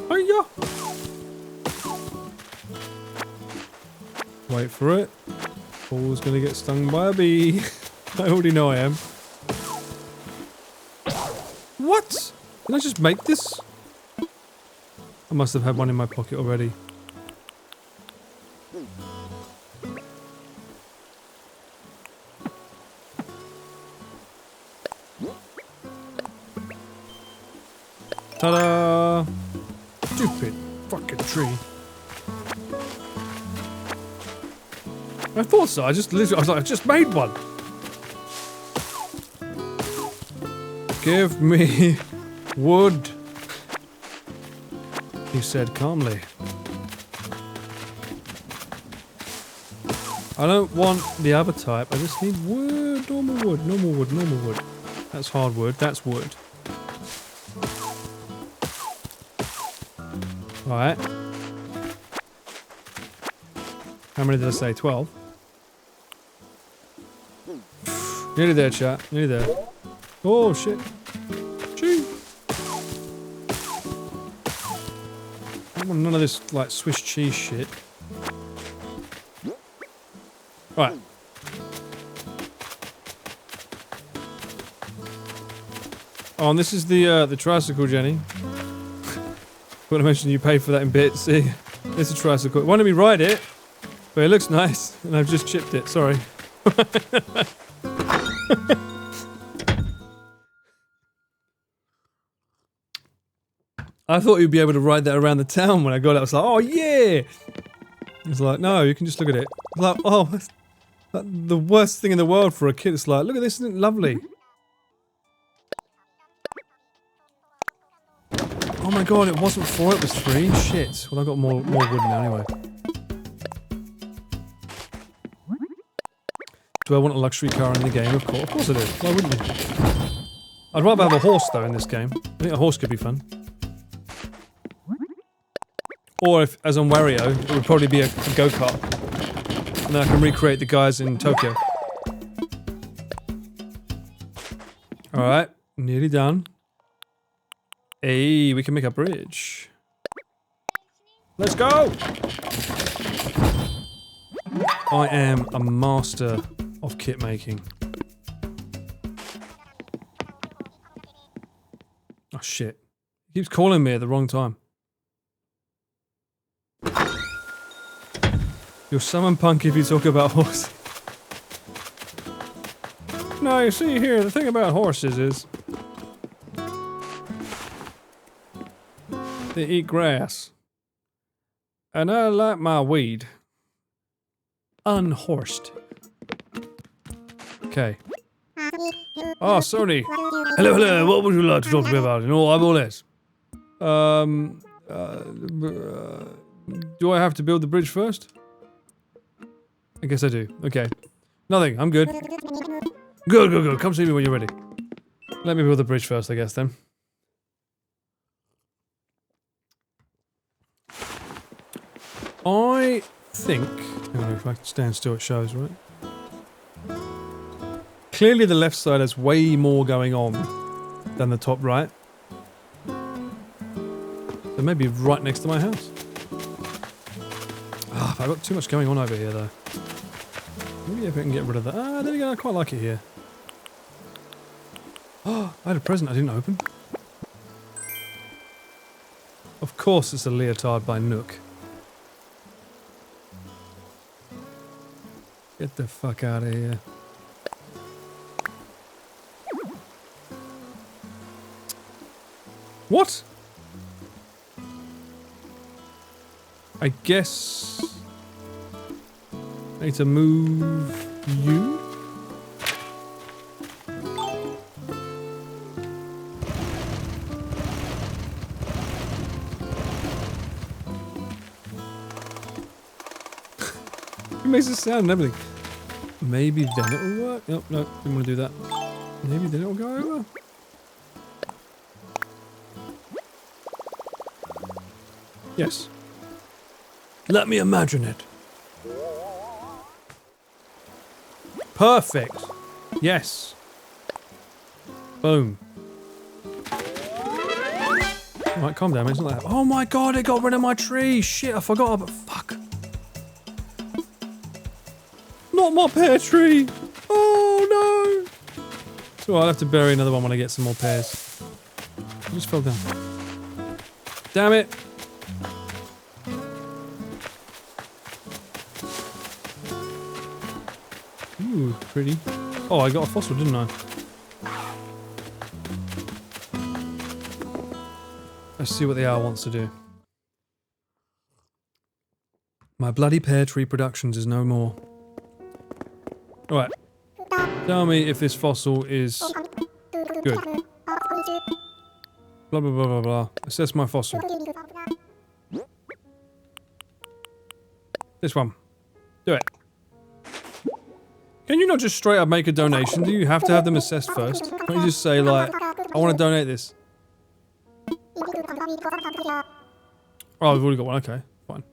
Hiya! Wait for it. Paul's gonna get stung by a bee. I already know I am. What? Can I just make this? I must have had one in my pocket already. Ta-da! Stupid fucking tree. I thought so, I was like, I just made one! Give me wood, he said calmly. I don't want the other type, I just need wood, normal wood, normal wood, normal wood. That's hardwood, that's wood. Alright. How many did I say? 12? Nearly there, chat. Nearly there. Oh, shit. Choo! I don't want none of this, like, Swiss cheese shit. Right. Oh, and this is the tricycle, Jenny. I want to mention you paid for that in bits. See? It's a tricycle. It wanted me ride it, but it looks nice, and I've just chipped it. Sorry. I thought you'd be able to ride that around the town when I got it. I was like, oh yeah! It's like, no, you can just look at it. It's like, oh, that's the worst thing in the world for a kid. It's like, look at this, isn't it lovely? Oh my god, it wasn't 4, it was 3? Shit. Well, I got more wood now anyway. Do I want a luxury car in the game? Of course I do. Why wouldn't you? I'd rather have a horse though in this game. I think a horse could be fun. Or if, as on Wario, it would probably be a go-kart. And then I can recreate the guys in Tokyo. Alright, nearly done. Hey, we can make a bridge. Let's go! I am a master of kit making. Oh shit. He keeps calling me at the wrong time. You'll summon punk if you talk about horses. No, you see here, the thing about horses is... they eat grass. And I like my weed unhorsed. Okay. Oh, Sony. Hello, hello. What would you like to talk to me about? No, I'm all this. Do I have to build the bridge first? I guess I do. Okay. Nothing. I'm good. Good, good, good. Come see me when you're ready. Let me build the bridge first, I guess, then. I think... hang on, if I stand still, it shows, right? Clearly the left side has way more going on than the top right. So maybe right next to my house. Ah, I've got too much going on over here, though. Maybe if I can get rid of that. Ah, there we go, I quite like it here. Oh, I had a present I didn't open. Of course it's a leotard by Nook. Get the fuck out of here. What? I guess... I need to move you? It makes a sound and everything. Maybe then it'll work. Nope, no, didn't want to do that. Maybe then it'll go over. Yes. Let me imagine it. Perfect. Yes. Boom. Alright, calm down, man. It's not that. Oh my god, it got rid of my tree. Shit, I forgot about. Fuck. Not my pear tree. Oh no. So I'll have to bury another one when I get some more pears. I just fell down. Damn it. Ooh, pretty. Oh, I got a fossil, didn't I? Let's see what the owl wants to do. My bloody pear tree productions is no more. Alright. Tell me if this fossil is good. Blah blah blah blah blah. Assess my fossil. This one. Do it. Can you not just straight up make a donation? Do you have to have them assessed first? Can't you just say like, I want to donate this? Oh, we've already got one. Okay, fine.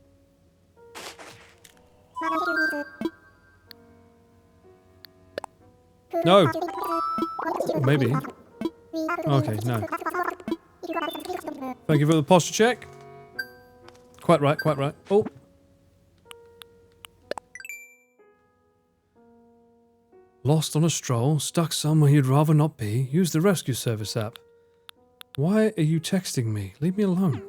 No. Or maybe. Okay, no. Thank you for the posture check. Quite right, quite right. Oh. Lost on a stroll, stuck somewhere you'd rather not be, use the rescue service app. Why are you texting me? Leave me alone.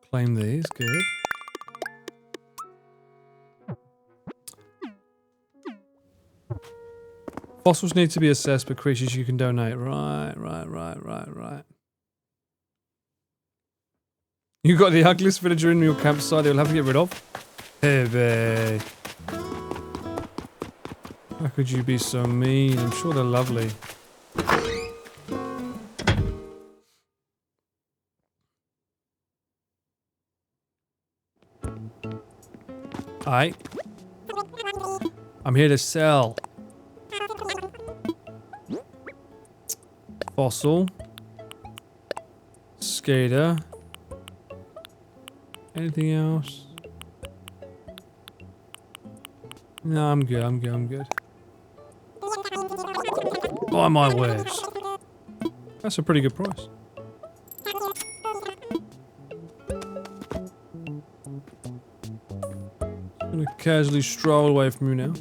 Claim these, good. Fossils need to be assessed, but creatures you can donate. Right. You got the ugliest villager in your campsite you'll have to get rid of? Hey, how could you be so mean? I'm sure they're lovely. Hi. I'm here to sell. Fossil. skater. Anything else? No, I'm good. I'm good. I'm good. Buy my wares. That's a pretty good price. I'm gonna casually stroll away from you now.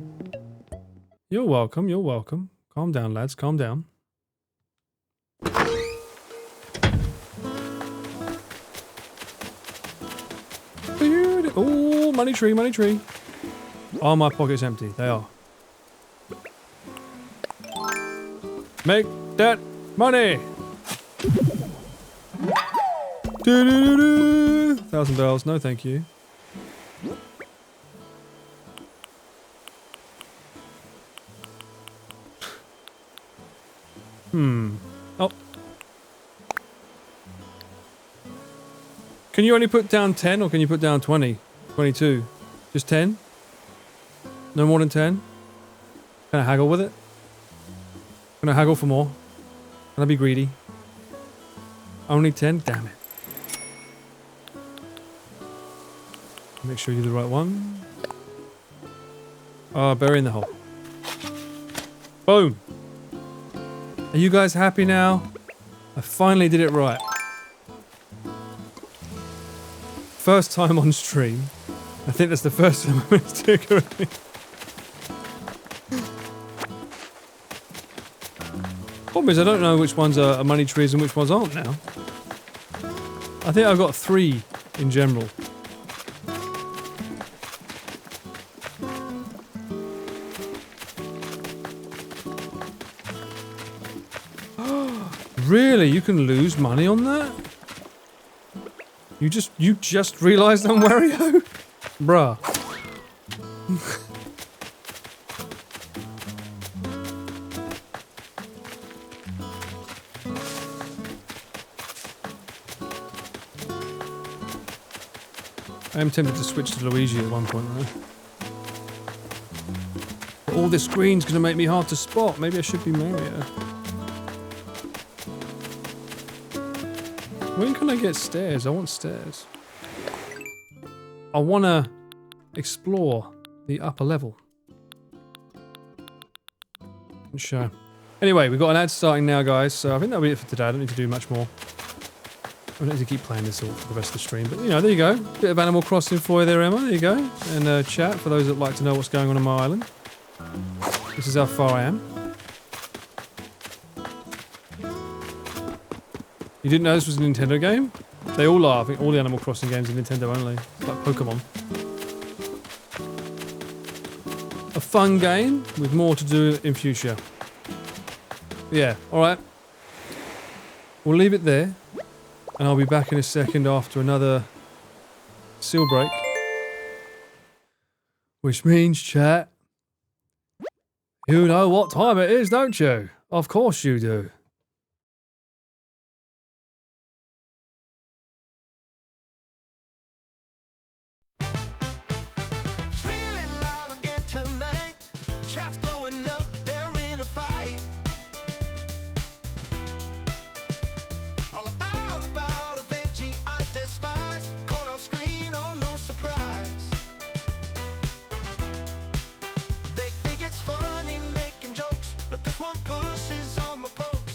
You're welcome. You're welcome. Calm down, lads. Calm down. Oh, money tree, money tree. Are my pockets empty? They are. Make that money. 1,000 bells. No, thank you. Oh. Can you only put down 10 or can you put down 20? 22? Just 10? No more than 10? Can I haggle with it? Can I haggle for more? Can I be greedy? Only 10? Damn it. Make sure you're the right one. Bury in the hole. Boom! Are you guys happy now? I finally did it right. First time on stream. I think that's the first time I'm going to do it correctly. Problem is, I don't know which ones are money trees and which ones aren't now. I think I've got 3 in general. Really? You can lose money on that? You just realised I'm Wario? Bruh. I am tempted to switch to Luigi at one point though. But all this green's gonna make me hard to spot. Maybe I should be Mario. When can I get stairs? I want stairs. I want to explore the upper level. Sure. Anyway, we've got an ad starting now, guys, so I think that'll be it for today. I don't need to do much more. I don't need to keep playing this all for the rest of the stream, but, you know, there you go. Bit of Animal Crossing for you there, Emma. There you go. And chat for those that like to know what's going on my island. This is how far I am. You didn't know this was a Nintendo game? They all are. I think all the Animal Crossing games are Nintendo only. It's like Pokemon. A fun game with more to do in future. Yeah, alright. We'll leave it there. And I'll be back in a second after another seal break. Which means, chat, you know what time it is, don't you? Of course you do. They think it's funny making jokes, but this one pushes on my pokes.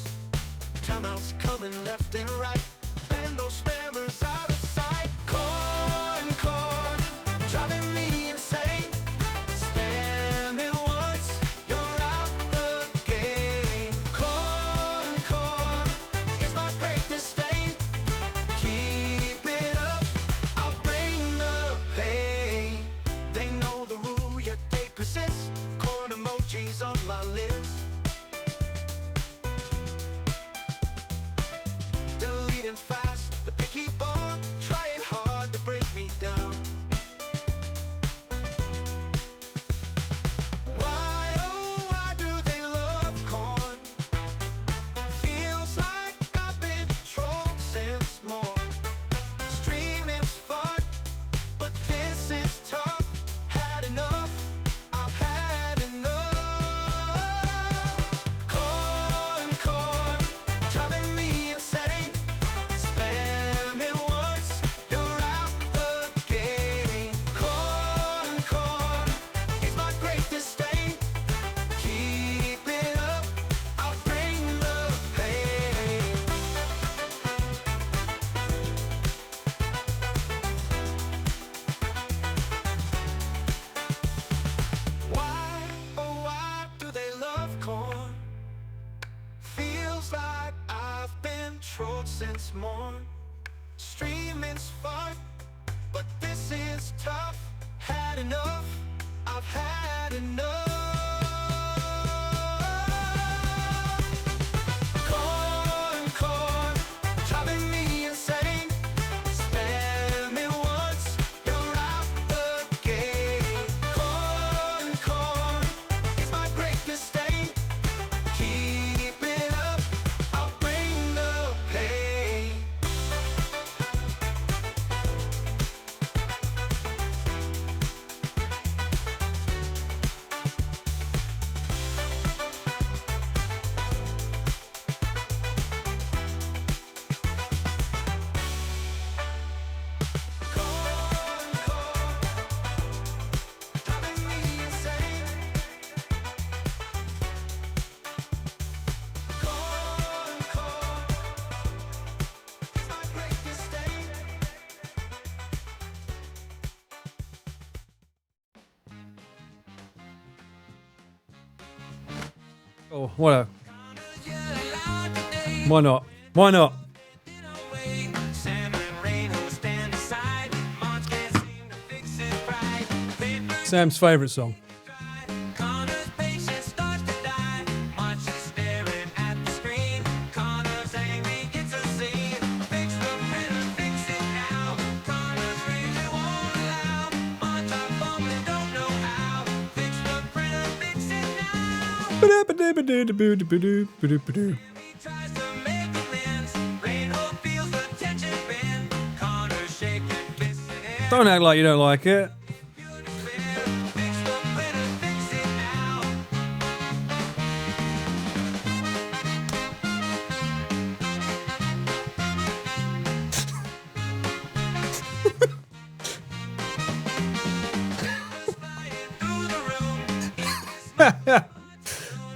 since morn. Streaming's fun, but this is tough. Had enough, I've had enough. Corn, driving me insane. Spare me once, you're out the gate. Corn, it's my great mistake. Keep it up, I'll bring the pain. Oh, what? Why not? Why not? Sam's favourite song. Don't act like you don't like it.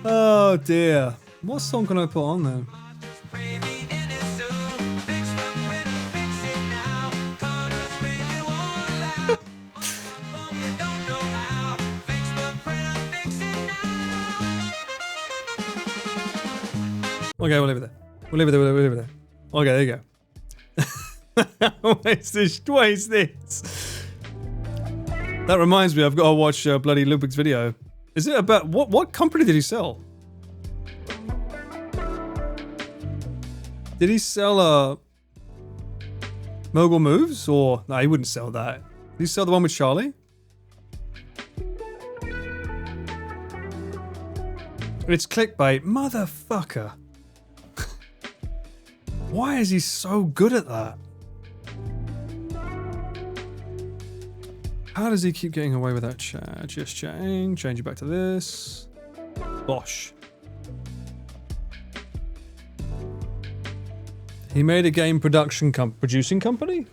Oh dear. What song can I put on then? Okay, we'll leave it there. We'll leave it there. We'll leave it there. Okay, there you go. What is this? What is this? That reminds me, I've got to watch bloody Ludwig's video. Is it about what company did he sell? Did he sell Mogul Moves, or no? He wouldn't sell that. Did he sell the one with Charlie? It's clickbait, motherfucker. Why is he so good at that? How does he keep getting away with that chat? Just chatting. Change it back to this. Bosh. He made a game producing company?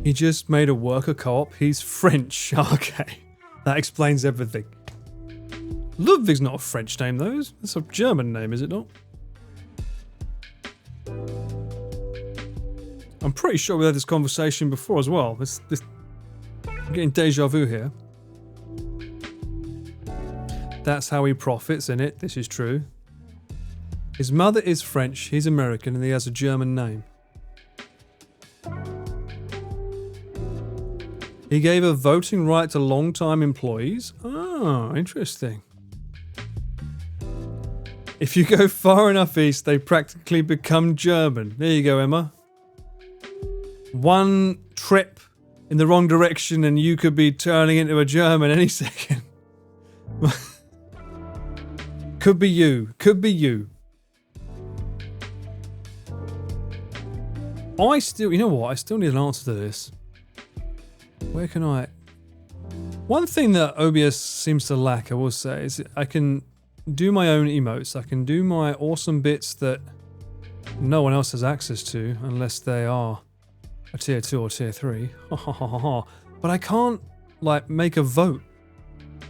He just made a worker co-op. He's French. Okay. That explains everything. Ludwig's not a French name though. It's a German name, is it not? I'm pretty sure we had this conversation before as well. I'm getting deja vu here. That's how he profits, in it. This is true. His mother is French, he's American, and he has a German name. He gave a voting right to long-time employees. Oh, interesting. If you go far enough east, they practically become German. There you go, Emma. One trip in the wrong direction and you could be turning into a German any second. Could be you. Could be you. You know what? I still need an answer to this. Where can I... One thing that OBS seems to lack, I will say, is I can do my own emotes. I can do my awesome bits that no one else has access to unless they are a tier 2 or tier 3. But I can't, like, make a vote.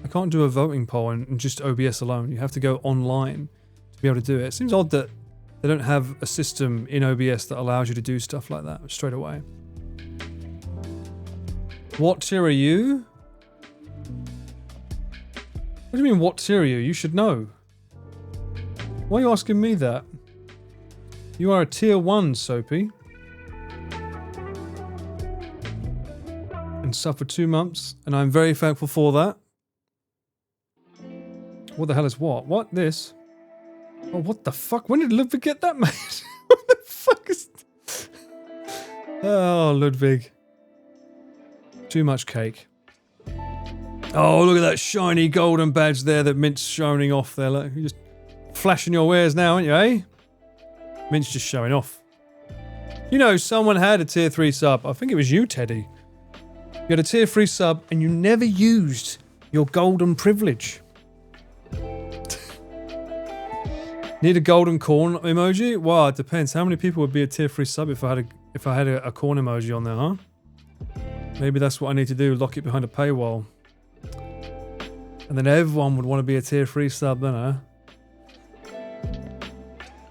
I can't do a voting poll in just OBS alone. You have to go online to be able to do it. It seems odd that they don't have a system in OBS that allows you to do stuff like that straight away. What tier are you? What do you mean, what tier are you? You should know. Why are you asking me that? You are a tier 1, Soapy. And sub for 2 months, and I'm very thankful for that. What the hell is what? What? This? Oh, what the fuck? When did Ludwig get that made? What the fuck is... Oh, Ludwig. Too much cake. Oh, look at that shiny golden badge there that Mint's showing off there. Look, you're just flashing your wares now, aren't you, eh? Mint's just showing off. You know, someone had a tier 3 sub. I think it was you, Teddy. You had a tier 3 sub and you never used your golden privilege. Need a golden corn emoji? Well, it depends. How many people would be a tier 3 sub if I had a corn emoji on there, huh? Maybe that's what I need to do. Lock it behind a paywall. And then everyone would want to be a tier 3 sub then, huh?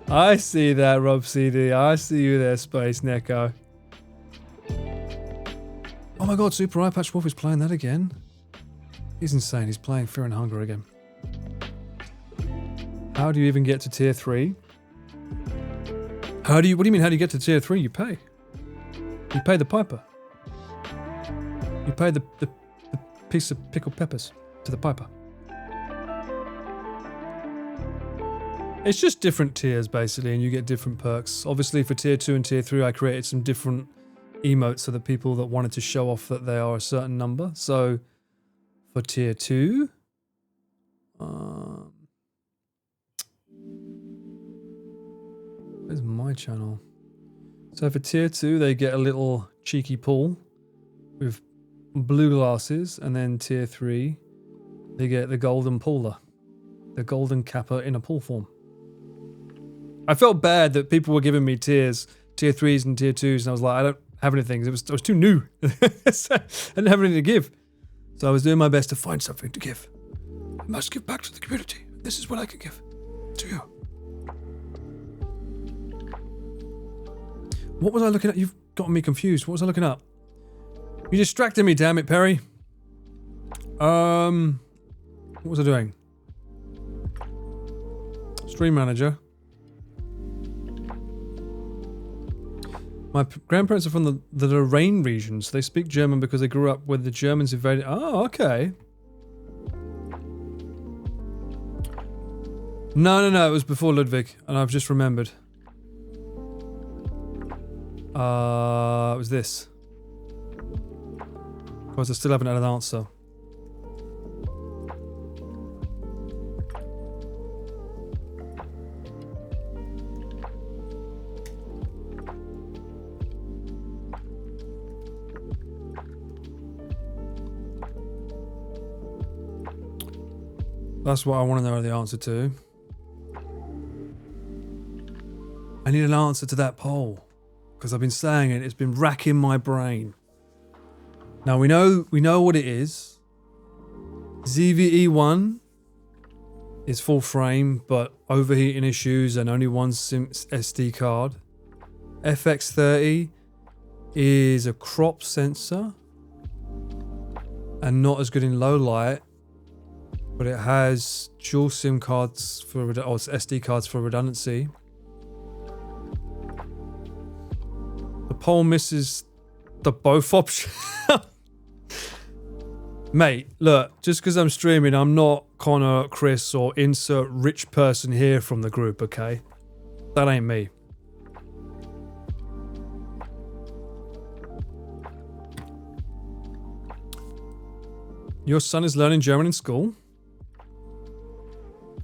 I see that, Rob CD. I see you there, Space Neko. Oh my god, Super Eye Patch Wolf is playing that again. He's insane. He's playing Fear and Hunger again. How do you even get to tier 3? What do you mean, how do you get to tier 3? You pay. You pay the piper. You pay the piece of pickled peppers to the piper. It's just different tiers, basically, and you get different perks. Obviously, for tier 2 and tier 3, I created some different emotes for the people that wanted to show off that they are a certain number. So, for tier 2... where's my channel? So for tier 2, they get a little cheeky pull with blue glasses, and then tier 3, they get the golden puller, the golden kappa in a pull form. I felt bad that people were giving me tier 3s and tier 2s, and I was like, I don't have anything. It was too new. I didn't have anything to give. So I was doing my best to find something to give. I must give back to the community. This is what I can give to you. What was I looking at? You've gotten me confused. What was I looking up? You distracted me, damn it, Perry. What was I doing? Stream manager. My grandparents are from the Lorraine region, so they speak German because they grew up when the Germans invaded. Oh, okay. No, it was before Ludwig, and I've just remembered. It was this. Of course, I still haven't had an answer. That's what I want to know the answer to. I need an answer to that poll. Because I've been saying it, it's been racking my brain. Now we know what it is. ZVE1 is full frame, but overheating issues and only one SD card. FX30 is a crop sensor and not as good in low light, but it has dual SIM cards for SD cards for redundancy. The poll misses the both options. Mate, look, just because I'm streaming, I'm not Connor, Chris, or insert rich person here from the group, okay? That ain't me. Your son is learning German in school?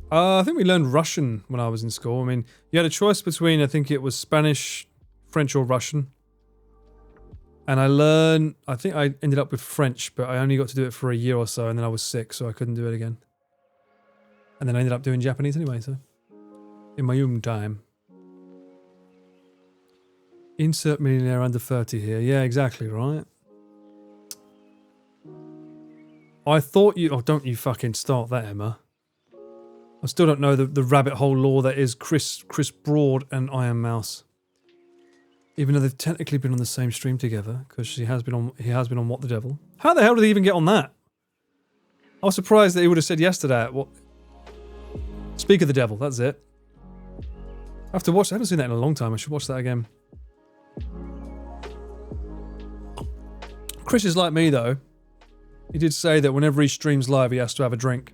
I think we learned Russian when I was in school. I mean, you had a choice between, I think it was Spanish, French, or Russian. And I think I ended up with French, but I only got to do it for a year or so, and then I was sick, so I couldn't do it again. And then I ended up doing Japanese anyway, so. In my own time. Insert millionaire under 30 here. Yeah, exactly, right? I thought you... Oh, don't you fucking start that, Emma. I still don't know the rabbit hole lore that is Chris Broad and Iron Mouse. Even though they've technically been on the same stream together, because he has been on What the Devil. How the hell did he even get on that? I was surprised that he would have said yes to that. What? Speak of the Devil, that's it. I have to watch. I haven't seen that in a long time. I should watch that again. Chris is like me though. He did say that whenever he streams live, he has to have a drink.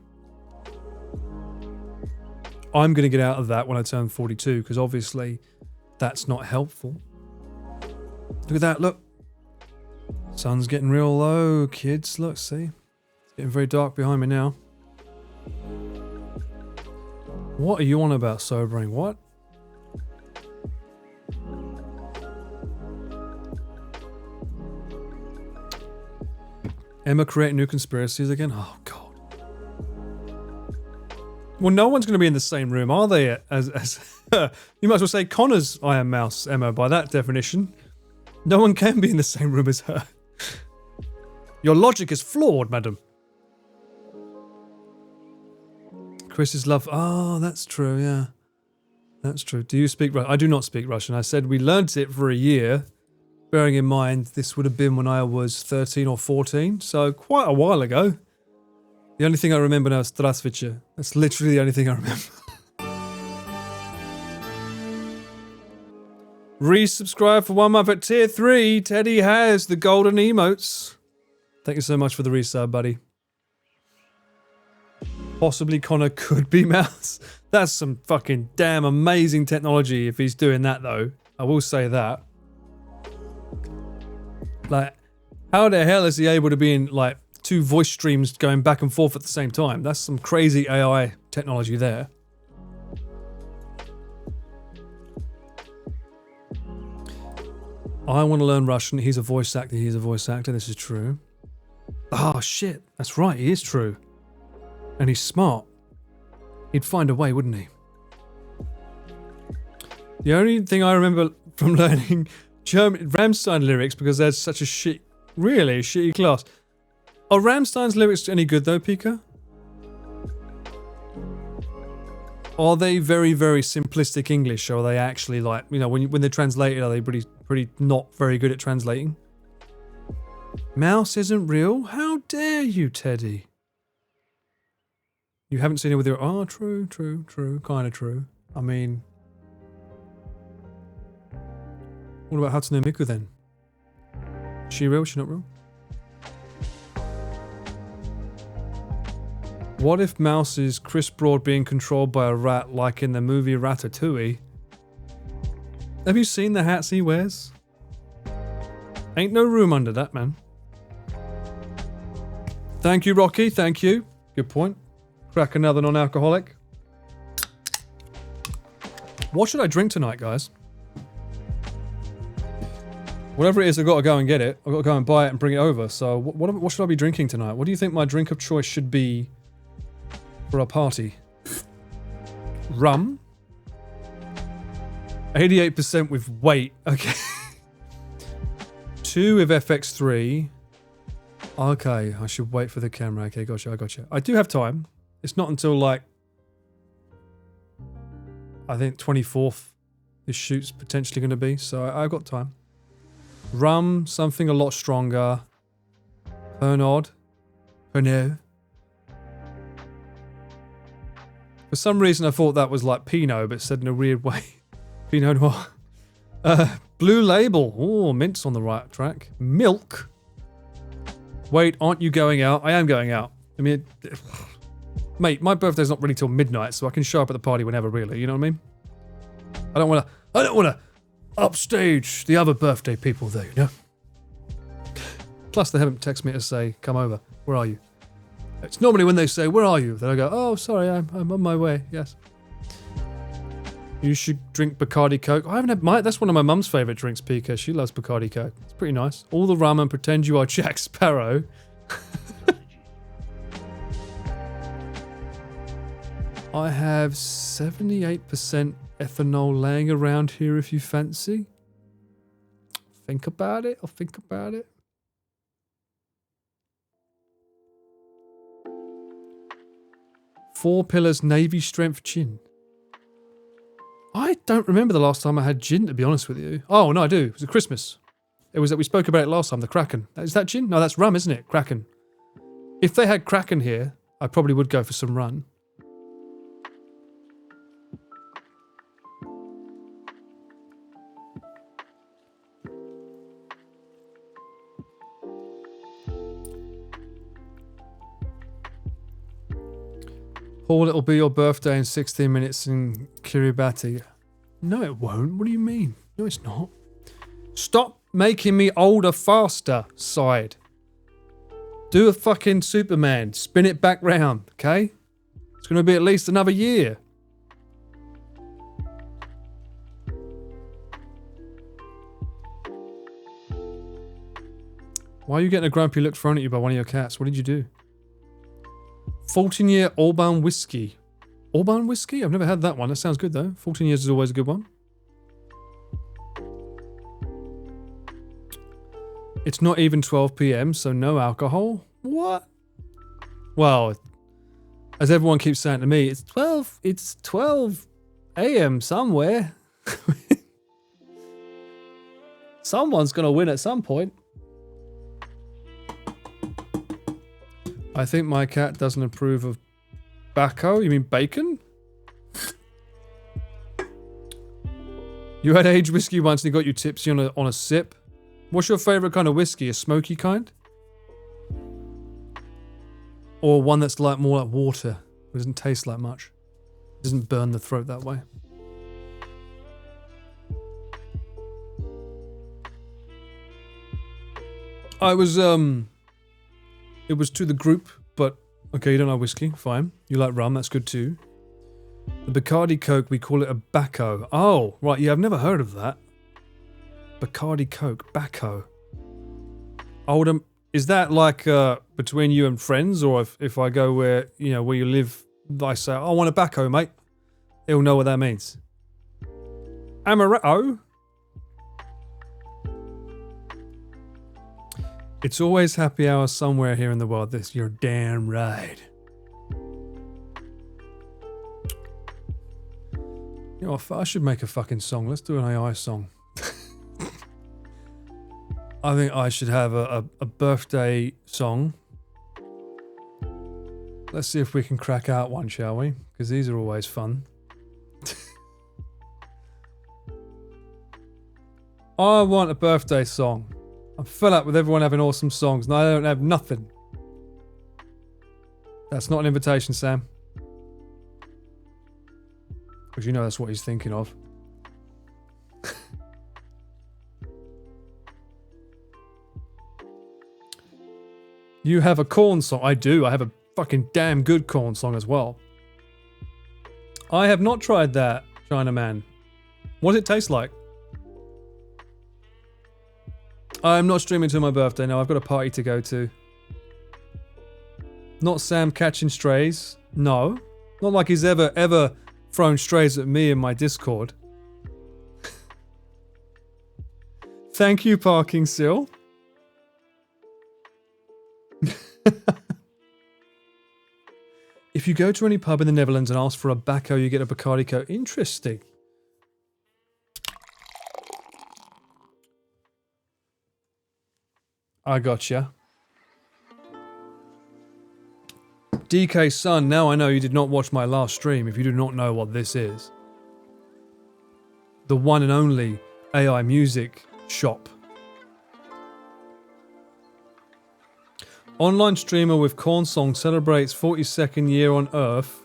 I'm going to get out of that when I turn 42 because obviously that's not helpful. Look at that, look. Sun's getting real low, kids. Look, see? It's getting very dark behind me now. What are you on about, sobering? What? Emma creating new conspiracies again? Oh, God. Well, no one's going to be in the same room, are they? As you might as well say Connor's Iron Mouse, Emma, by that definition. No one can be in the same room as her. Your logic is flawed, madam. Chris's love. Oh, that's true, yeah. That's true. Do you speak Russian? I do not speak Russian. I said we learnt it for a year, bearing in mind this would have been when I was 13 or 14, so quite a while ago. The only thing I remember now is Здравствуйте. That's literally the only thing I remember. Resubscribe for 1 month at tier 3. Teddy has the golden emotes. Thank you so much for the resub, buddy. Possibly Connor could be Mouse. That's some fucking damn amazing technology if he's doing that though. I will say that. Like, how the hell is he able to be in like 2 voice streams going back and forth at the same time? That's some crazy AI technology there. I want to learn Russian. He's a voice actor. He's a voice actor. This is true. Oh, shit. That's right. He is true. And he's smart. He'd find a way, wouldn't he? The only thing I remember from learning German Rammstein lyrics, because there's such a really shitty class. Are Rammstein's lyrics any good though, Pika? Are they very, very simplistic English, or are they actually like, you know, when they're translated, are they pretty not very good at translating? Mouse isn't real? How dare you, Teddy? You haven't seen it with your... Oh, true, kind of true. I mean... What about Hatsune Miku then? She real? She not real? What if Mouse is Chris Broad being controlled by a rat like in the movie Ratatouille? Have you seen the hats he wears? Ain't no room under that, man. Thank you, Rocky. Thank you. Good point. Crack another non-alcoholic. What should I drink tonight, guys? Whatever it is, I've got to go and get it. I've got to go and buy it and bring it over. So what should I be drinking tonight? What do you think my drink of choice should be for a party? Rum? 88% with weight. Okay. 2 with FX3. Okay, I should wait for the camera. Okay, gotcha, I gotcha. I do have time. It's not until like, I think 24th this shoot's potentially going to be, so I've got time. Rum, something a lot stronger. Pernod. Pernod. For some reason I thought that was like Pinot, but said in a weird way. Pinot Noir. Blue Label. Oh, Mint's on the right track. Milk. Wait, aren't you going out? I am going out. I mean, mate, my birthday's not really till midnight, so I can show up at the party whenever, really. You know what I mean? I don't want to upstage the other birthday people, though, you know? Plus, they haven't texted me to say, come over. Where are you? It's normally when they say, where are you? Then I go, oh, sorry, I'm on my way. Yes. You should drink Bacardi Coke. I haven't had that's one of my mum's favourite drinks, Pika. She loves Bacardi Coke. It's pretty nice. All the rum and pretend you are Jack Sparrow. I have 78% ethanol laying around here if you fancy. Think about it. I'll think about it. Four Pillars Navy Strength Gin. I don't remember the last time I had gin, to be honest with you. Oh, no, I do. It was at Christmas. It was that we spoke about it last time, the Kraken. Is that gin? No, that's rum, isn't it? Kraken. If they had Kraken here, I probably would go for some rum. Paul, it'll be your birthday in 16 minutes in Kiribati. No, it won't. What do you mean? No, it's not. Stop making me older faster, side. Do a fucking Superman. Spin it back round, okay? It's going to be at least another year. Why are you getting a grumpy look thrown at you by one of your cats? What did you do? 14-year Allbound whiskey. Allbound whiskey? I've never had that one. That sounds good though. 14 years is always a good one. It's not even 12 p.m, so no alcohol? What? Well, as everyone keeps saying to me, it's 12 a.m. somewhere. Someone's gonna win at some point. I think my cat doesn't approve of bacco. You mean bacon? You had aged whiskey once and it got you tipsy on a sip. What's your favourite kind of whiskey? A smoky kind? Or one that's like more like water? It doesn't taste like much. It doesn't burn the throat that way. It was to the group, but okay, you don't like whiskey, fine. You like rum, that's good too. The Bacardi Coke, we call it a Bacco. Oh, right, yeah, I've never heard of that. Bacardi Coke, Bacco. Is that like between you and friends, or if I go where you live, I say, I want a Bacco, mate. He'll know what that means. Amaretto? It's always happy hour somewhere here in the world. You're damn right. You know, I should make a fucking song. Let's do an AI song. I think I should have a birthday song. Let's see if we can crack out one, shall we? Because these are always fun. I want a birthday song. I'm fed up with everyone having awesome songs and I don't have nothing. That's not an invitation, Sam. Because you know that's what he's thinking of. You have a corn song. I do. I have a fucking damn good corn song as well. I have not tried that, Chinaman. What does it taste like? I'm not streaming till my birthday, no. I've got a party to go to. Not Sam catching strays. No. Not like he's ever thrown strays at me in my Discord. Thank you, Parking Sill. If you go to any pub in the Netherlands and ask for a Bacco, you get a Bacardi Coke. Interesting. I gotcha. DK Sun, now I know you did not watch my last stream if you do not know what this is. The one and only AI music shop. Online streamer with Corn Song celebrates 42nd year on Earth.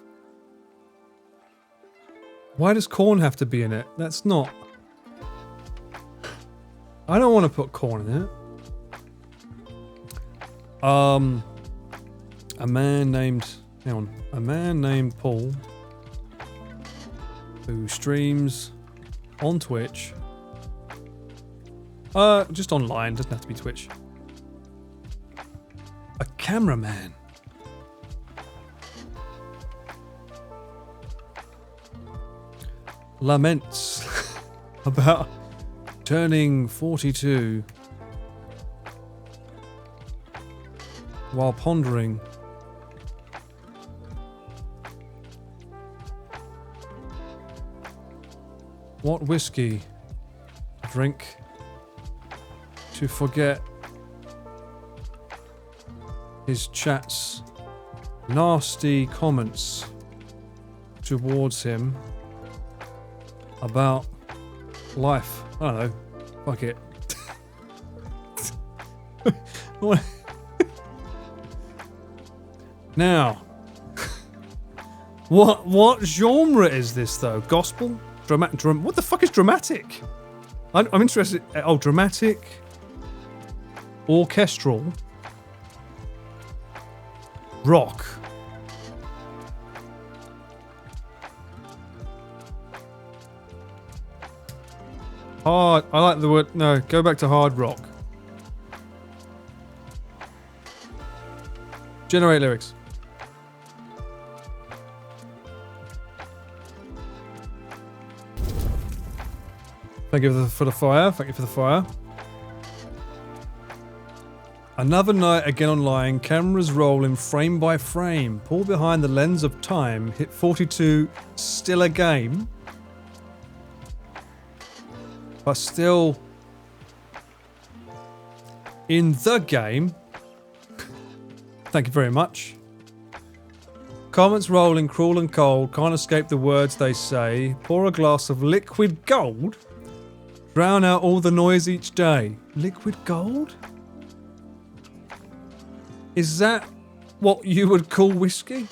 Why does corn have to be in it? That's not... I don't want to put corn in it. A man named Paul, who streams on Twitch. Just online, doesn't have to be Twitch. A cameraman. Laments about turning 42 while pondering what whiskey to drink to forget his chat's nasty comments towards him about life. I don't know. Fuck it. Now, What genre is this though? Gospel? What the fuck is dramatic? I'm interested. Oh, dramatic. Orchestral. Rock. Hard. I like the word. No, go back to hard rock. Generate lyrics. Thank you for the fire. Thank you for the fire. Another night again online. Cameras rolling frame by frame. Pull behind the lens of time. Hit 42. Still a game. But still in the game. Thank you very much. Comments rolling, cruel and cold. Can't escape the words they say. Pour a glass of liquid gold. Drown out all the noise each day. Liquid gold? Is that what you would call whiskey?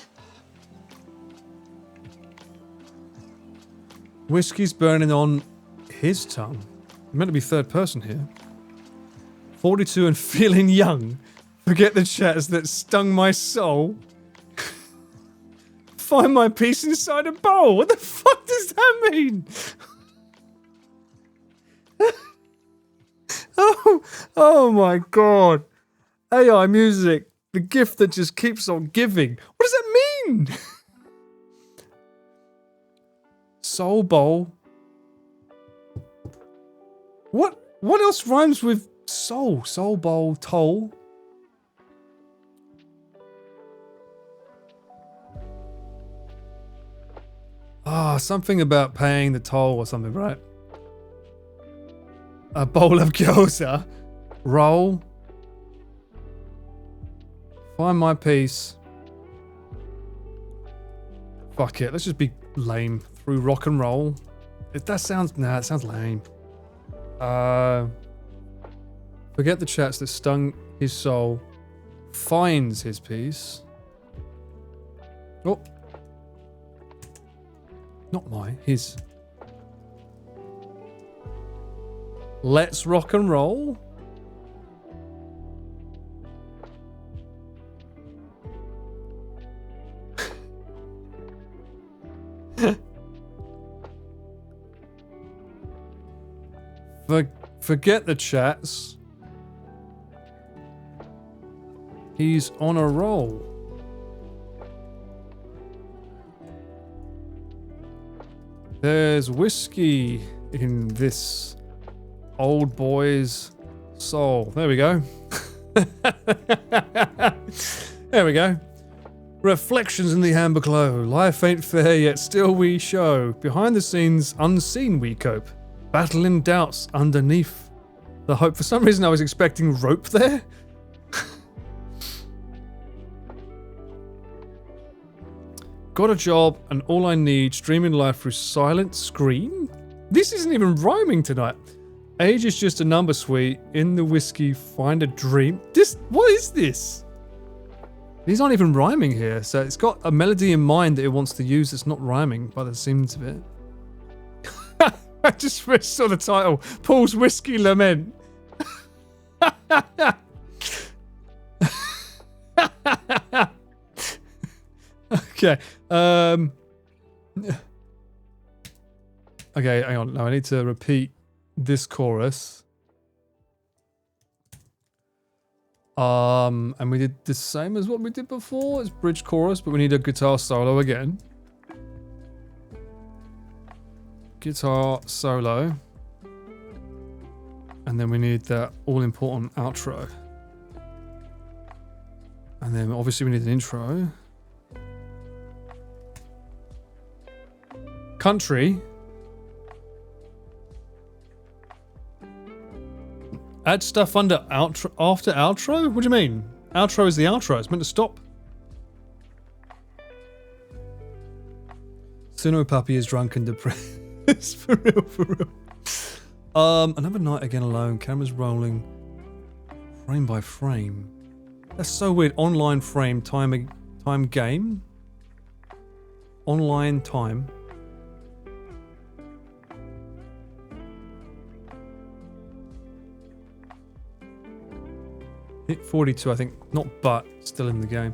Whiskey's burning on his tongue. You're meant to be third person here. 42 and feeling young. Forget the chats that stung my soul. Find my peace inside a bowl. What the fuck does that mean? Oh my god. AI music. The gift that just keeps on giving. What does that mean? Soul bowl. What else rhymes with soul? Soul bowl, toll. Ah, something about paying the toll or something, right? A bowl of gyoza. Roll. Find my peace. Fuck it, let's just be lame. Through rock and roll. That sounds lame. Forget the chats that stung his soul. Finds his peace. Oh. Not mine, his. Let's rock and roll. Forget the chats. He's on a roll. There's whiskey in this old boy's soul. There we go. There we go. Reflections in the amber glow. Life ain't fair, yet still we show. Behind the scenes, unseen we cope. Battling doubts underneath the hope. For some reason I was expecting rope there. Got a job and all I need, streaming live through silent screen? This isn't even rhyming tonight. Age is just a number, sweet. In the whiskey, find a dream. What is this? These aren't even rhyming here, so it's got a melody in mind that it wants to use that's not rhyming by the seams of it. I just saw the title, Paul's Whiskey Lament. Okay. Okay, hang on. Now I need to repeat this chorus. And we did the same as what we did before. It's bridge chorus, but we need a guitar solo again. Guitar solo. And then we need that all-important outro. And then obviously we need an intro. Country. Add stuff under outro, after outro? What do you mean? Outro is the outro. It's meant to stop. Suno Puppy is drunk and depressed. For real, for real. Another night again alone. Cameras rolling. Frame by frame. That's so weird. Online frame time game. online time. Hit 42, I think. Not but, still in the game.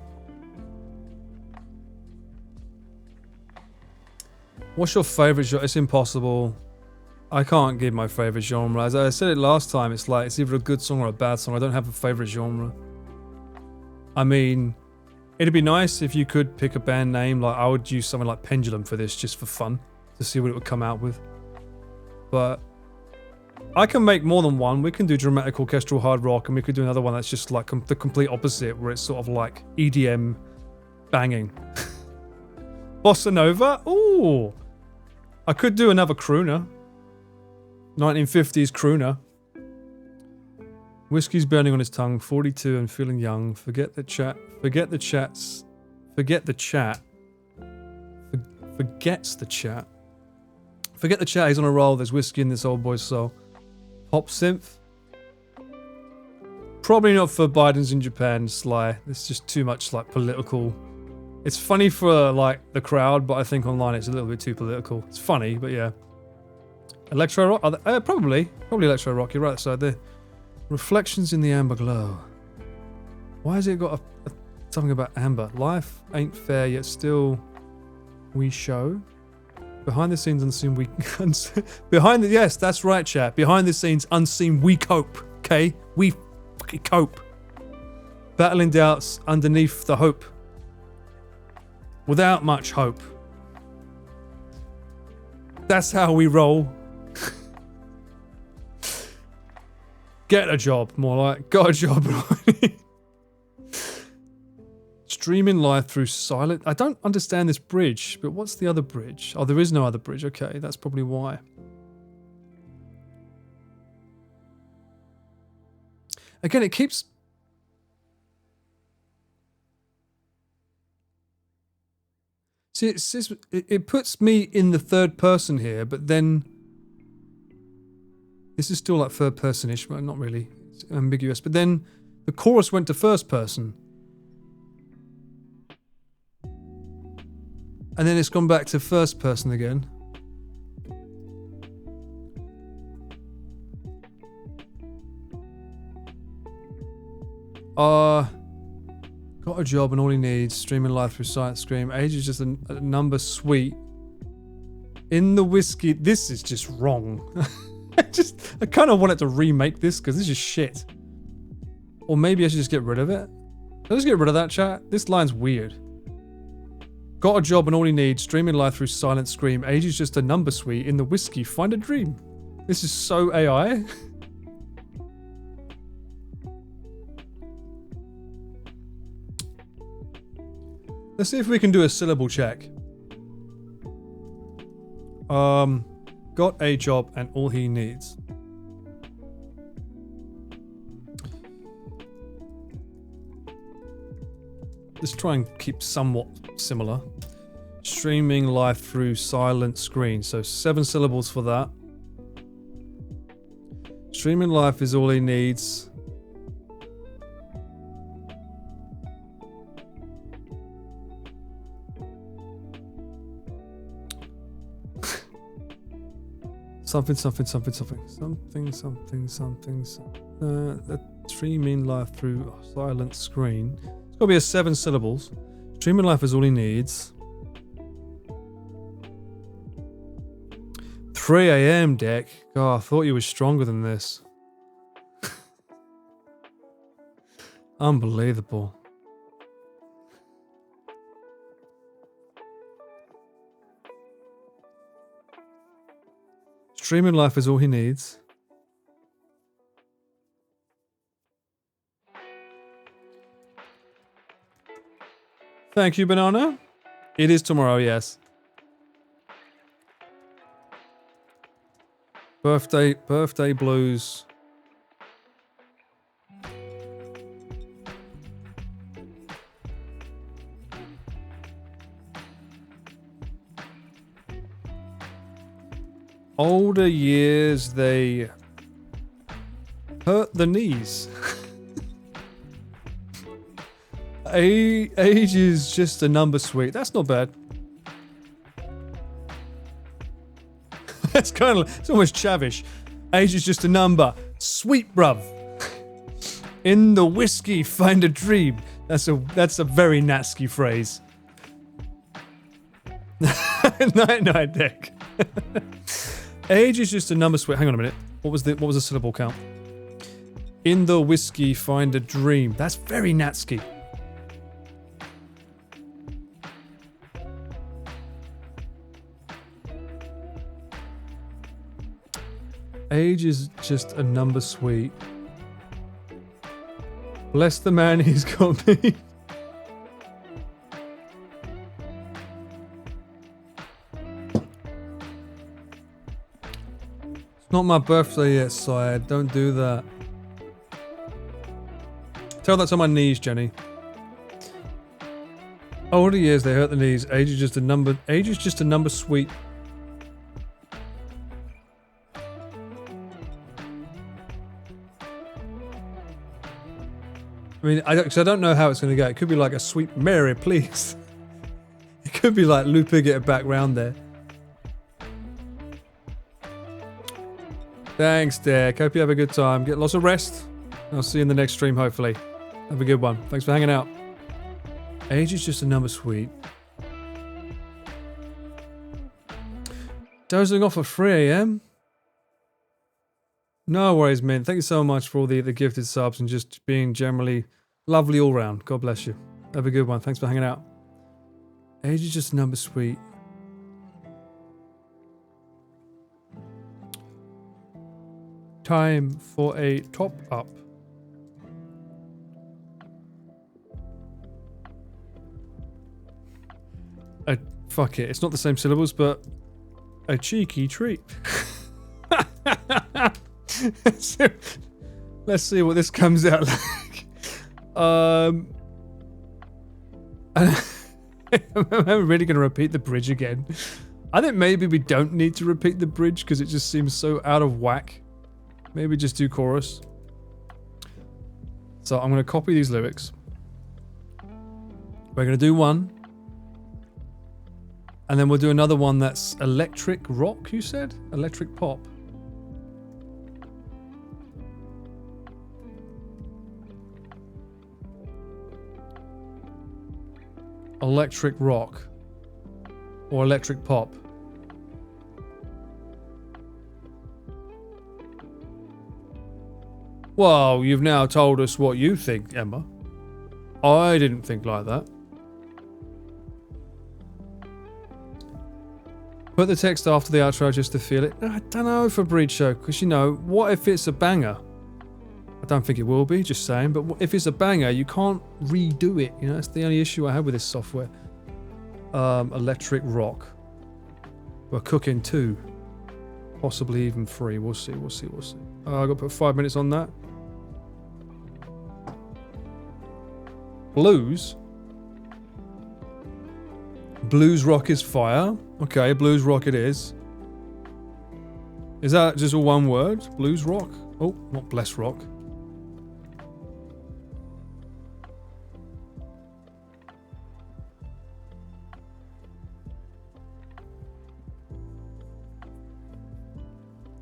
What's your favourite genre? It's impossible. I can't give my favourite genre. As I said it last time, it's like, it's either a good song or a bad song. I don't have a favourite genre. I mean, it'd be nice if you could pick a band name. Like, I would use something like Pendulum for this, just for fun, to see what it would come out with. But I can make more than one. We can do dramatic orchestral hard rock, and we could do another one that's just like the complete opposite, where it's sort of like EDM banging. Bossa Nova? Ooh! I could do another crooner. 1950s crooner. Whiskey's burning on his tongue, 42 and feeling young. Forget the chat. Forget the chats. Forget the chat. Forgets the chat. Forget the chat, he's on a roll. There's whiskey in this old boy's soul. Pop synth. Probably not for Biden's in Japan, Sly. It's just too much like political. It's funny for like the crowd, but I think online it's a little bit too political. It's funny, but yeah. Electro rock? Probably electro rock. You're right side there. Reflections in the amber glow. Why has it got something about amber? Life ain't fair, yet still we show. Behind the scenes, unseen we... yes, that's right, chat. Behind the scenes, unseen, we cope. Okay? We fucking cope. Battling doubts underneath the hope. Without much hope. That's how we roll. Get a job, more like. Got a job. Streaming live through silent... I don't understand this bridge, but what's the other bridge? Oh, there is no other bridge. Okay, that's probably why. Again, it keeps... See, it puts me in the third person here, but then... This is still like third person-ish, but not really. It's ambiguous. But then the chorus went to first person. And then it's gone back to first person again. Got a job and all he needs. Streaming live through Silent Scream. Age is just a number sweet. In the whiskey. This is just wrong. I kind of wanted to remake this because this is shit. Or maybe I should just get rid of it. Let's get rid of that, chat. This line's weird. Got a job and all he needs. Streaming live through Silent Scream. Age is just a number sweet. In the whiskey, find a dream. This is so AI. Let's see if we can do a syllable check. Got a job and all he needs. Let's try and keep somewhat similar. Streaming live through Silent Screen. So 7 syllables for that. Streaming live is all he needs. Something. Streaming live through Silent Screen. It's got to be a 7 syllables. Streaming live is all he needs. 3 a.m. deck. God, I thought you were stronger than this. Unbelievable. Streaming life is all he needs. Thank you, Banana. It is tomorrow, yes. Birthday blues. Older years, they hurt the knees. Age is just a number sweet. That's not bad. It's kind of, it's almost chavish. Age is just a number. Sweet, bruv. In the whiskey, find a dream. That's a very Natsuki phrase. Night night, Dick. Age is just a number. Sweet. Hang on a minute. What was the syllable count? In the whiskey, find a dream. That's very Natsuki. Age is just a number, sweet. Bless the man, he's got me. It's not my birthday yet, sire. Don't do that. Tell that to my knees, Jenny. Older years, they hurt the knees. Age is just a number. Age is just a number, sweet. I mean, because I don't know how it's going to go. It could be like a sweet Mary, please. It could be like looping it back round there. Thanks, Dick. Hope you have a good time. Get lots of rest. I'll see you in the next stream, hopefully. Have a good one. Thanks for hanging out. Age is just a number, sweet. Dozing off at 3 AM? No worries, man. Thank you so much for all the gifted subs and just being generally lovely all round. God bless you. Have a good one. Thanks for hanging out. Age is just a number, sweet. Time for a top up. Fuck it. It's not the same syllables, but a cheeky treat. Let's see what this comes out like. Am I really going to repeat the bridge again? I think maybe we don't need to repeat the bridge because it just seems so out of whack. Maybe just do chorus. So I'm going to copy these lyrics. We're going to do one. And then we'll do another one that's electric rock, you said? Electric pop. Electric rock. Or electric pop. Well, you've now told us what you think, Emma. I didn't think like that. Put the text after the outro just to feel it. I don't know for Breed Show, because you know, what if it's a banger? I don't think it will be, just saying, but if it's a banger, you can't redo it. You know, that's the only issue I have with this software. Electric rock. We're cooking 2. Possibly even 3. We'll see. I've got to put 5 minutes on that. Blues. Blues rock is fire. Okay, blues rock it is. Is that just all one word? Blues rock? Oh, not bless rock.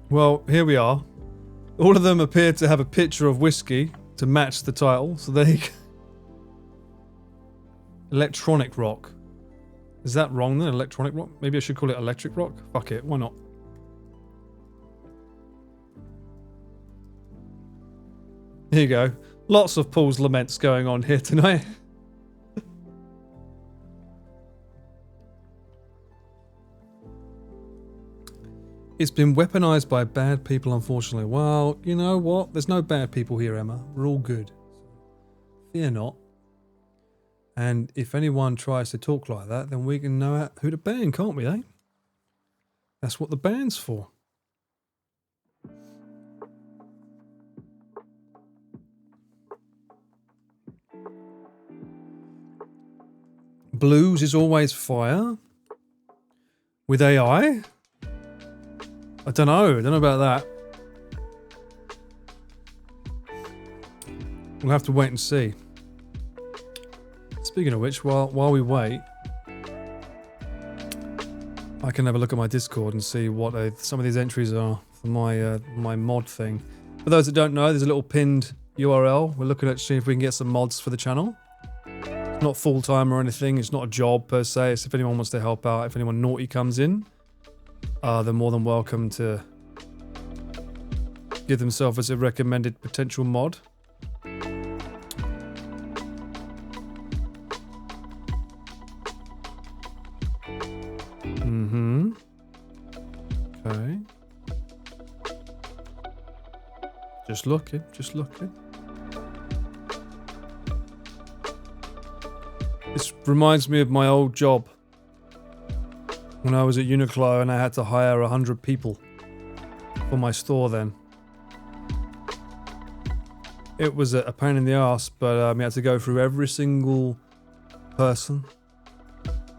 Well, here we are. All of them appear to have a picture of whiskey to match the title, so there you go. Electronic rock. Is that wrong then? Electronic rock? Maybe I should call it electric rock? Fuck it, why not? Here you go. Lots of Paul's laments going on here tonight. It's been weaponized by bad people, unfortunately. Well, you know what? There's no bad people here, Emma. We're all good. Fear not. And if anyone tries to talk like that, then we can know who to ban, can't we, eh? That's what the ban's for. Blues is always fire. With AI? I don't know about that. We'll have to wait and see. Speaking of which, while we wait, I can have a look at my Discord and see what some of these entries are for my my mod thing. For those that don't know, there's a little pinned URL. We're looking at seeing if we can get some mods for the channel. It's not full-time or anything. It's not a job per se. It's if anyone wants to help out. If anyone naughty comes in, they're more than welcome to give themselves as a recommended potential mod. Okay. Just looking, just looking. This reminds me of my old job when I was at Uniqlo and I had to hire 100 people for my store then. It was a pain in the ass, but we had to go through every single person.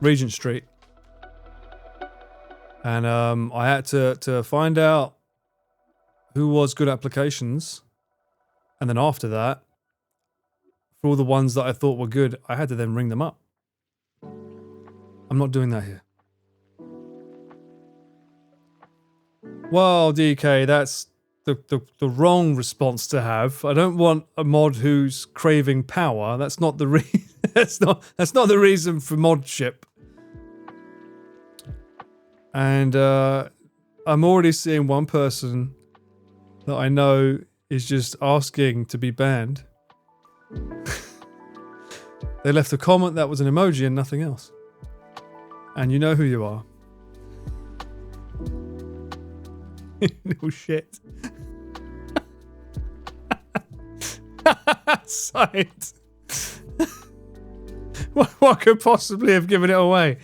Regent Street. And I had to find out who was good applications. And then after that, for all the ones that I thought were good, I had to then ring them up. I'm not doing that here. Well, DK, that's the wrong response to have. I don't want a mod who's craving power. That's not the that's not the reason for modship. And I'm already seeing one person that I know is just asking to be banned. They left a comment that was an emoji and nothing else. And you know who you are. No shit. Sight. What could possibly have given it away?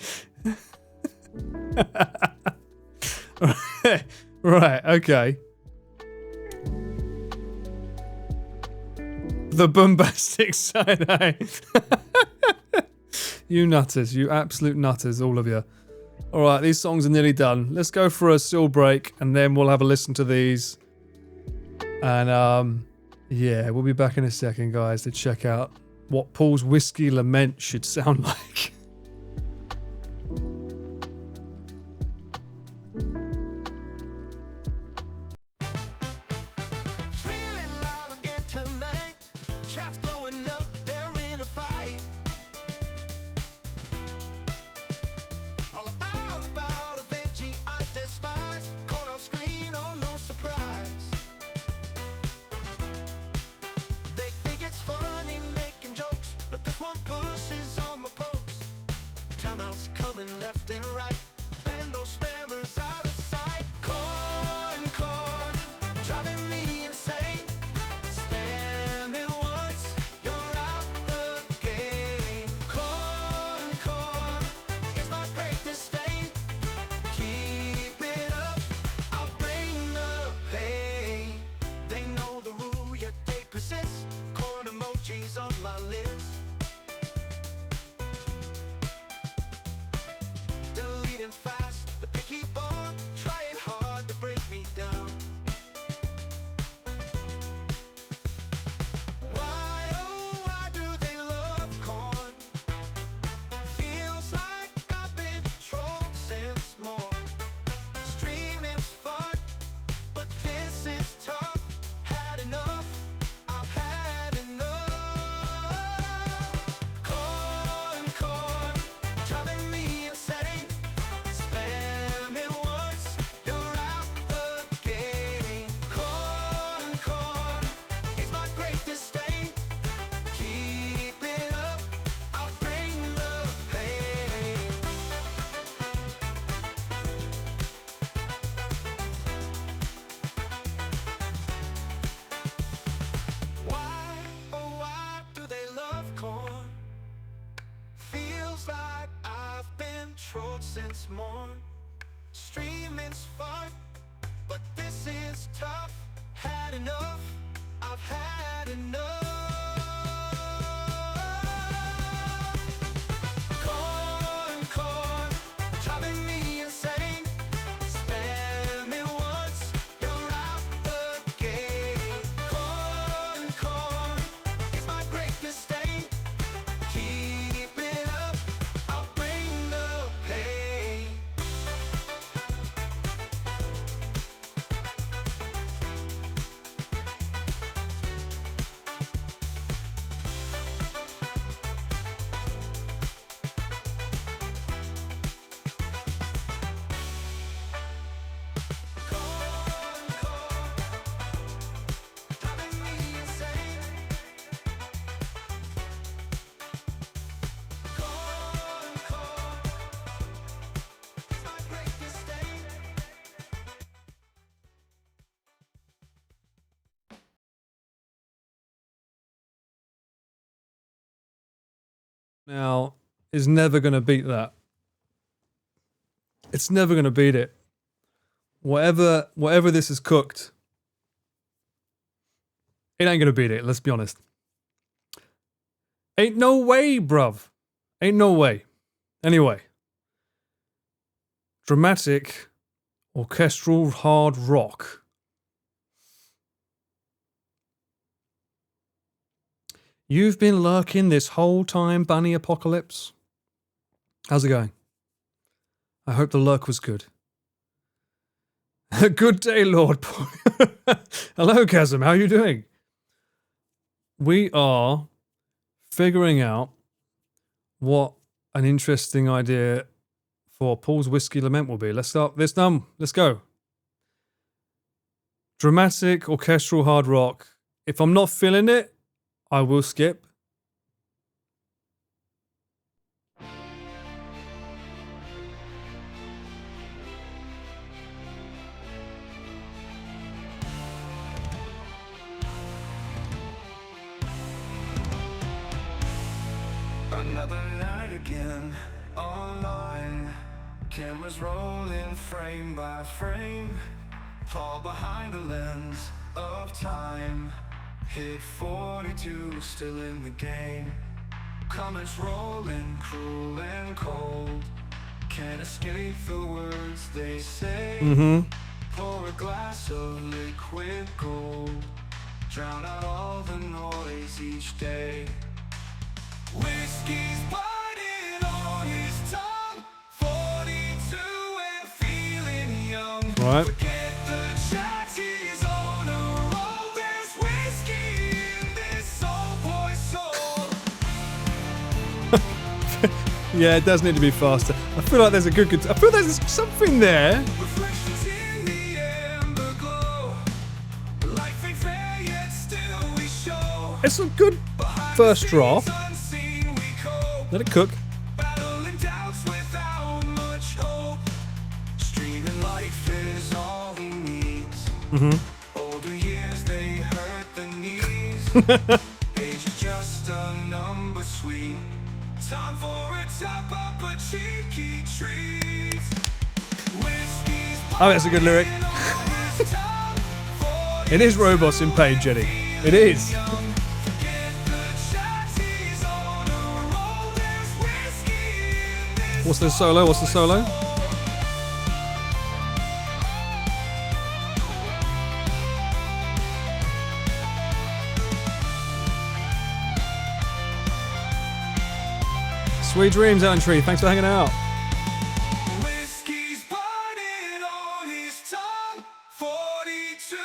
Right, okay. The bombastic side-eye. You nutters, you absolute nutters, all of you. Alright, these songs are nearly done. Let's go for a still break and then we'll have a listen to these. And yeah, we'll be back in a second, guys, to check out what Paul's Whiskey Lament should sound like. Since morn, streaming's fun, but this is tough. Had enough, I've had enough. Corn, driving me insane. Spare me once, you're out the gate. Corn, it's my great mistake. Keep it up, I'll bring the pain. now is never going to beat that. It's never going to beat it. Whatever this is cooked, it ain't going to beat it. Let's be honest. Ain't no way, bruv. Ain't no way. Anyway. Dramatic, orchestral hard rock. You've been lurking this whole time, Bunny Apocalypse. How's it going? I hope the lurk was good. Good day, Lord. Hello, Chasm. How are you doing? We are figuring out what an interesting idea for Paul's Whiskey Lament will be. Let's start this numb. Let's go. Dramatic, orchestral hard rock. If I'm not feeling it, I will skip. Another night again, online. Cameras rolling frame by frame. Fall behind the lens of time. Hit 42, still in the game. Comments rolling, cruel and cold. Can't escape the words they say. Pour a glass of liquid gold. Drown out all the noise each day. Whiskey's biting on his tongue. 42 and feeling young. Right. Forget the chatties on a roll. There's whiskey in this old boy's soul. Yeah, it does need to be faster. I feel like there's a good I feel like there's something there. Reflections in the amber glow. Life ain't fair yet still we show. It's a good first draft. Let it cook. Battling doubts without much hope. Streaming life is all he needs. Older years they hurt the knees. Age is just a number sweet. Time for a top up, a cheeky treat. Whiskey's Oh, that's a good lyric. It is Robots in Pain, Jenny. It is. What's the solo? What's the solo? Sweet dreams, Ellen Tree. Thanks for hanging out. Whiskey's biting on his tongue. 42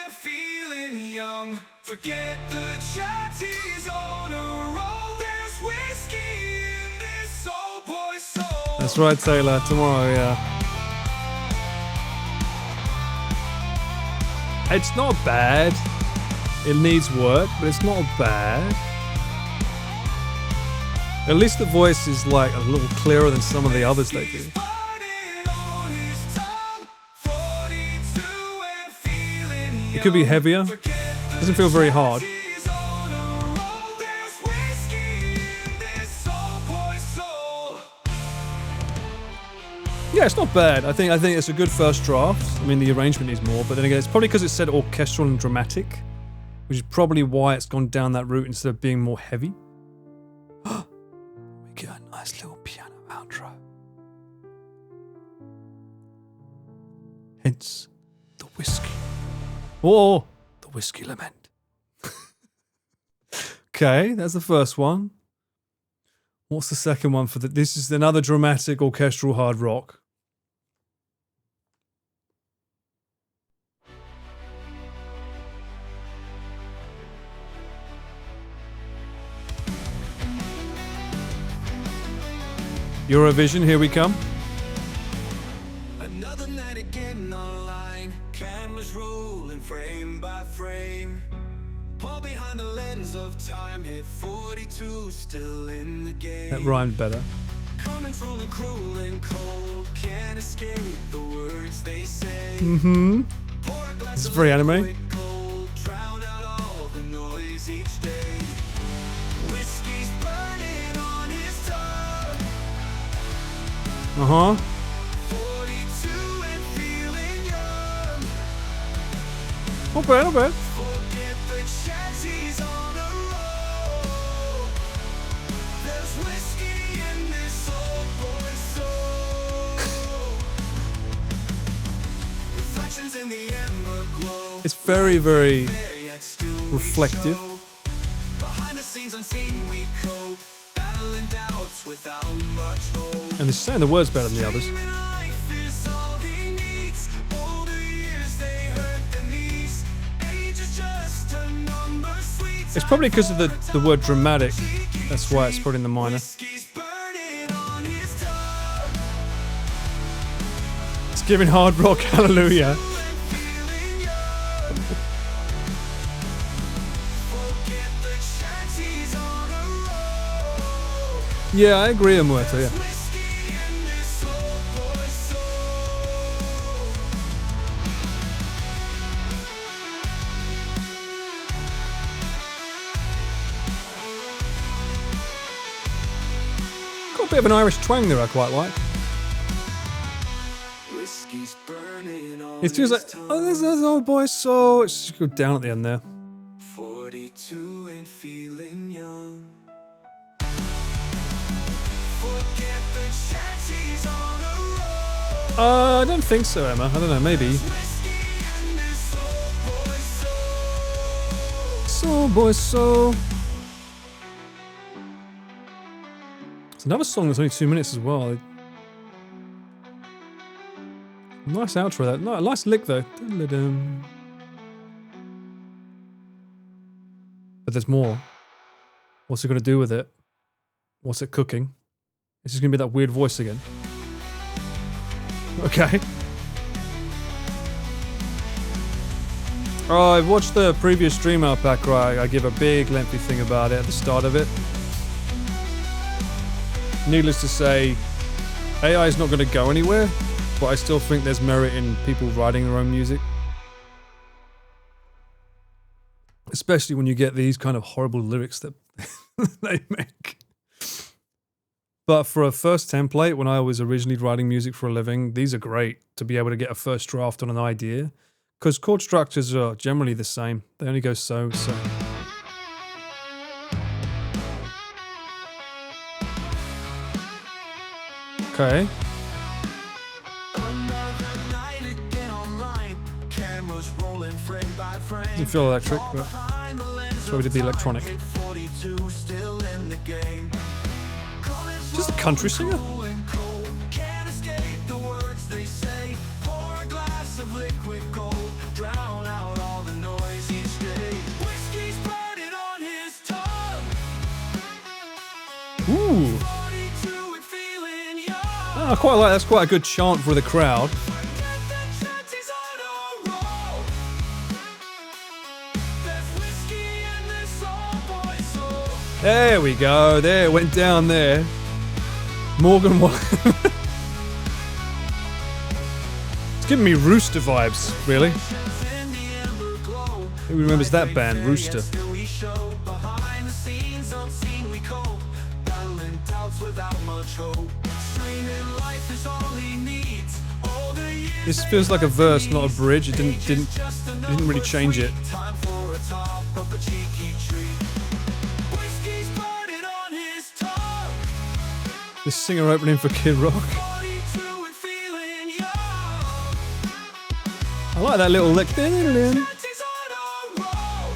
and feeling young. Forget the chatties on a roll. There's whiskey in this old boy's soul. That's right, Taylor. Tomorrow, yeah. It's not bad. It needs work, but it's not bad. At least the voice is like a little clearer than some of the others they do. It could be heavier. Doesn't feel very hard. Yeah, it's not bad. I think it's a good first draft. I mean, the arrangement needs more, but then again, it's probably because it's said orchestral and dramatic, which is probably why it's gone down that route instead of being more heavy. We get a nice little piano outro. Hence the whiskey. Or the Whiskey Lament. Okay, that's the first one. What's the second one for this is another dramatic orchestral hard rock. Eurovision, here we come. Another night again online. Cameras rolling frame by frame. Paul behind the lens of time. Hit 42, still in the game. That rhymed better. Comments rolling cruel and cold. Can't escape the words they say. It's very anime. Cold, drown out all the noise each day. Whiskey's burning on his Uh-huh. 42 and feeling young. Not bad, not bad. Forget the chassis on a roll. There's whiskey in this old boy's soul. Reflections in the ember glow. It's very, very There yet still we reflective. show. Behind the scenes unseen we cope. Battling doubts without much hope. And they're saying the words better than the others. Dreaming life is all he needs. Older years, they hurt the knees. Age is just a number, sweet. It's probably because of the word dramatic. That's why it's put in the minor. Whiskey's burning on his tongue. It's giving hard rock, hallelujah. Feeling young. Forget the chances on a roll. Yeah, I agree, Muerto, yeah. Whiskey in this old boy's soul. Got a bit of an Irish twang there I quite like. Whiskey's burning on It's just like, his tongue. oh, there's this old boy soul. It's just go down at the end there. 42 and feeling young. Forget the chances on a roll. I don't think so, Emma. I don't know, maybe. Whiskey in this old boy's soul. Soul boy soul. It's another song that's only 2 minutes as well. Nice outro that. No, nice lick though. Dun-dun-dun. But there's more. What's it gonna do with it? What's it cooking? It's just gonna be that weird voice again. Okay. Oh, I've watched the previous stream outback where I give a big lengthy thing about it at the start of it. Needless to say, AI is not going to go anywhere, but I still think there's merit in people writing their own music. Especially when you get these kind of horrible lyrics that they make. But for a first template, when I was originally writing music for a living, these are great to be able to get a first draft on an idea. Because chord structures are generally the same. They only go so. Okay. Another night again online. Cameras rolling frame by frame. Doesn't feel electric, but Behind the lens that's why we did the electronic. of 42 still in the game. Just a country singer? Can't escape the words they say. Pour a glass of liquid gold. Drown out all the noise each day. Whiskey's burning on his tongue. Ooh. 42 and feeling young. I quite like that's quite a good chant for the crowd. Forget the chances on a roll. There's whiskey in this old boy's soul. There we go. There it went down there. Morgan Wallen. It's giving me Rooster vibes, really. In the ember glow. Who remembers that band, Rooster? Still we show. Behind the scenes unseen we cope. Battling doubts without much hope. Streaming life is all he needs. Older years This feels like a verse, not a bridge. It didn't really change it. time for a top of a cheeky treat. Whiskey's burning on his tongue. This singer opening for Kid Rock. 42 and feeling young. I like that little lick. Chances on a roll.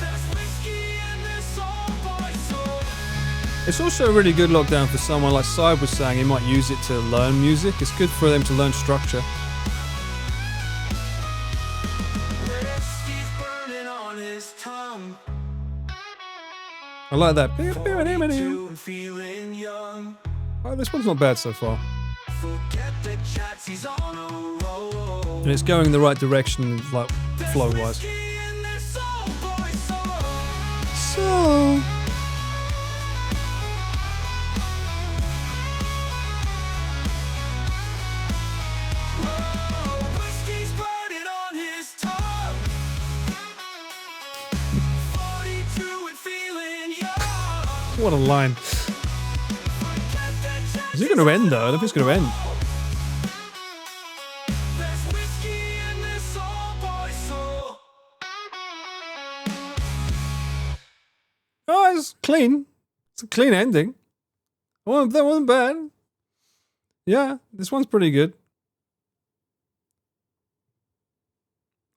There's whiskey in this old boy's soul. It's also a really good lockdown for someone like Syed was saying. He might use it to learn music. It's good for them to learn structure. Whiskey's burning on his tongue. I like that. 42 and feeling young. Oh, this one's not bad so far. Forget the chats, he's on a roll. And it's going in the right direction, like flow-wise. Whiskey in this old boy's soul. So... Whiskey's burning on his tongue. 42 and feeling young. What a line. Forget the Is it going to end though? I don't think it's going to end. There's whiskey in this old boy's soul. Oh, it's clean. It's a clean ending. Well, that wasn't bad. Yeah, this one's pretty good.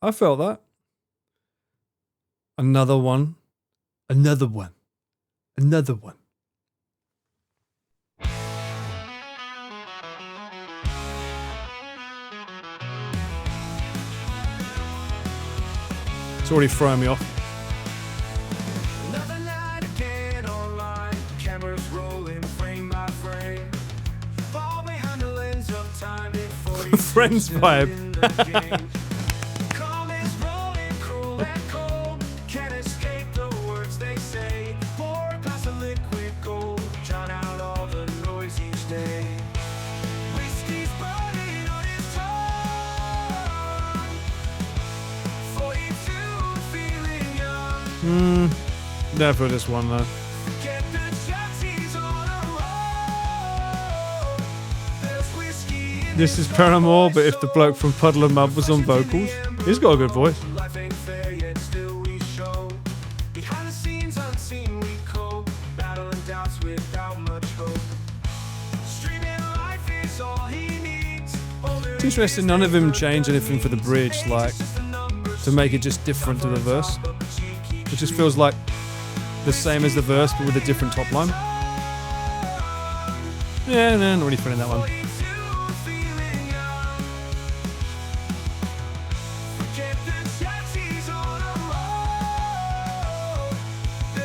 I felt that. Another one. Another one. Another one. It's already throwing me off. Another night again online. Cameras rolling frame by frame. Fall behind the lens of time before you Friends vibe. Comments rolling cruel and cold. Can't escape the words they say. Pour a glass of liquid gold. Drown out all the noise each day. Whiskey's burning on his tongue. 42 feeling young. There for this one though. Get the chassis on a roll. There's whiskey in This is Paramore, but if the bloke from Puddle of Mud was on vocals, he's got a good voice. Life ain't fair, yet still we show. Behind the scenes, unseen, we cope. Battling doubts without much hope. Streaming life is all he needs. It's interesting, none of them change anything for the bridge, like, to make it just different to the verse. It just feels like the same as the verse, but with a different top line. Yeah, no, not really feeling that one.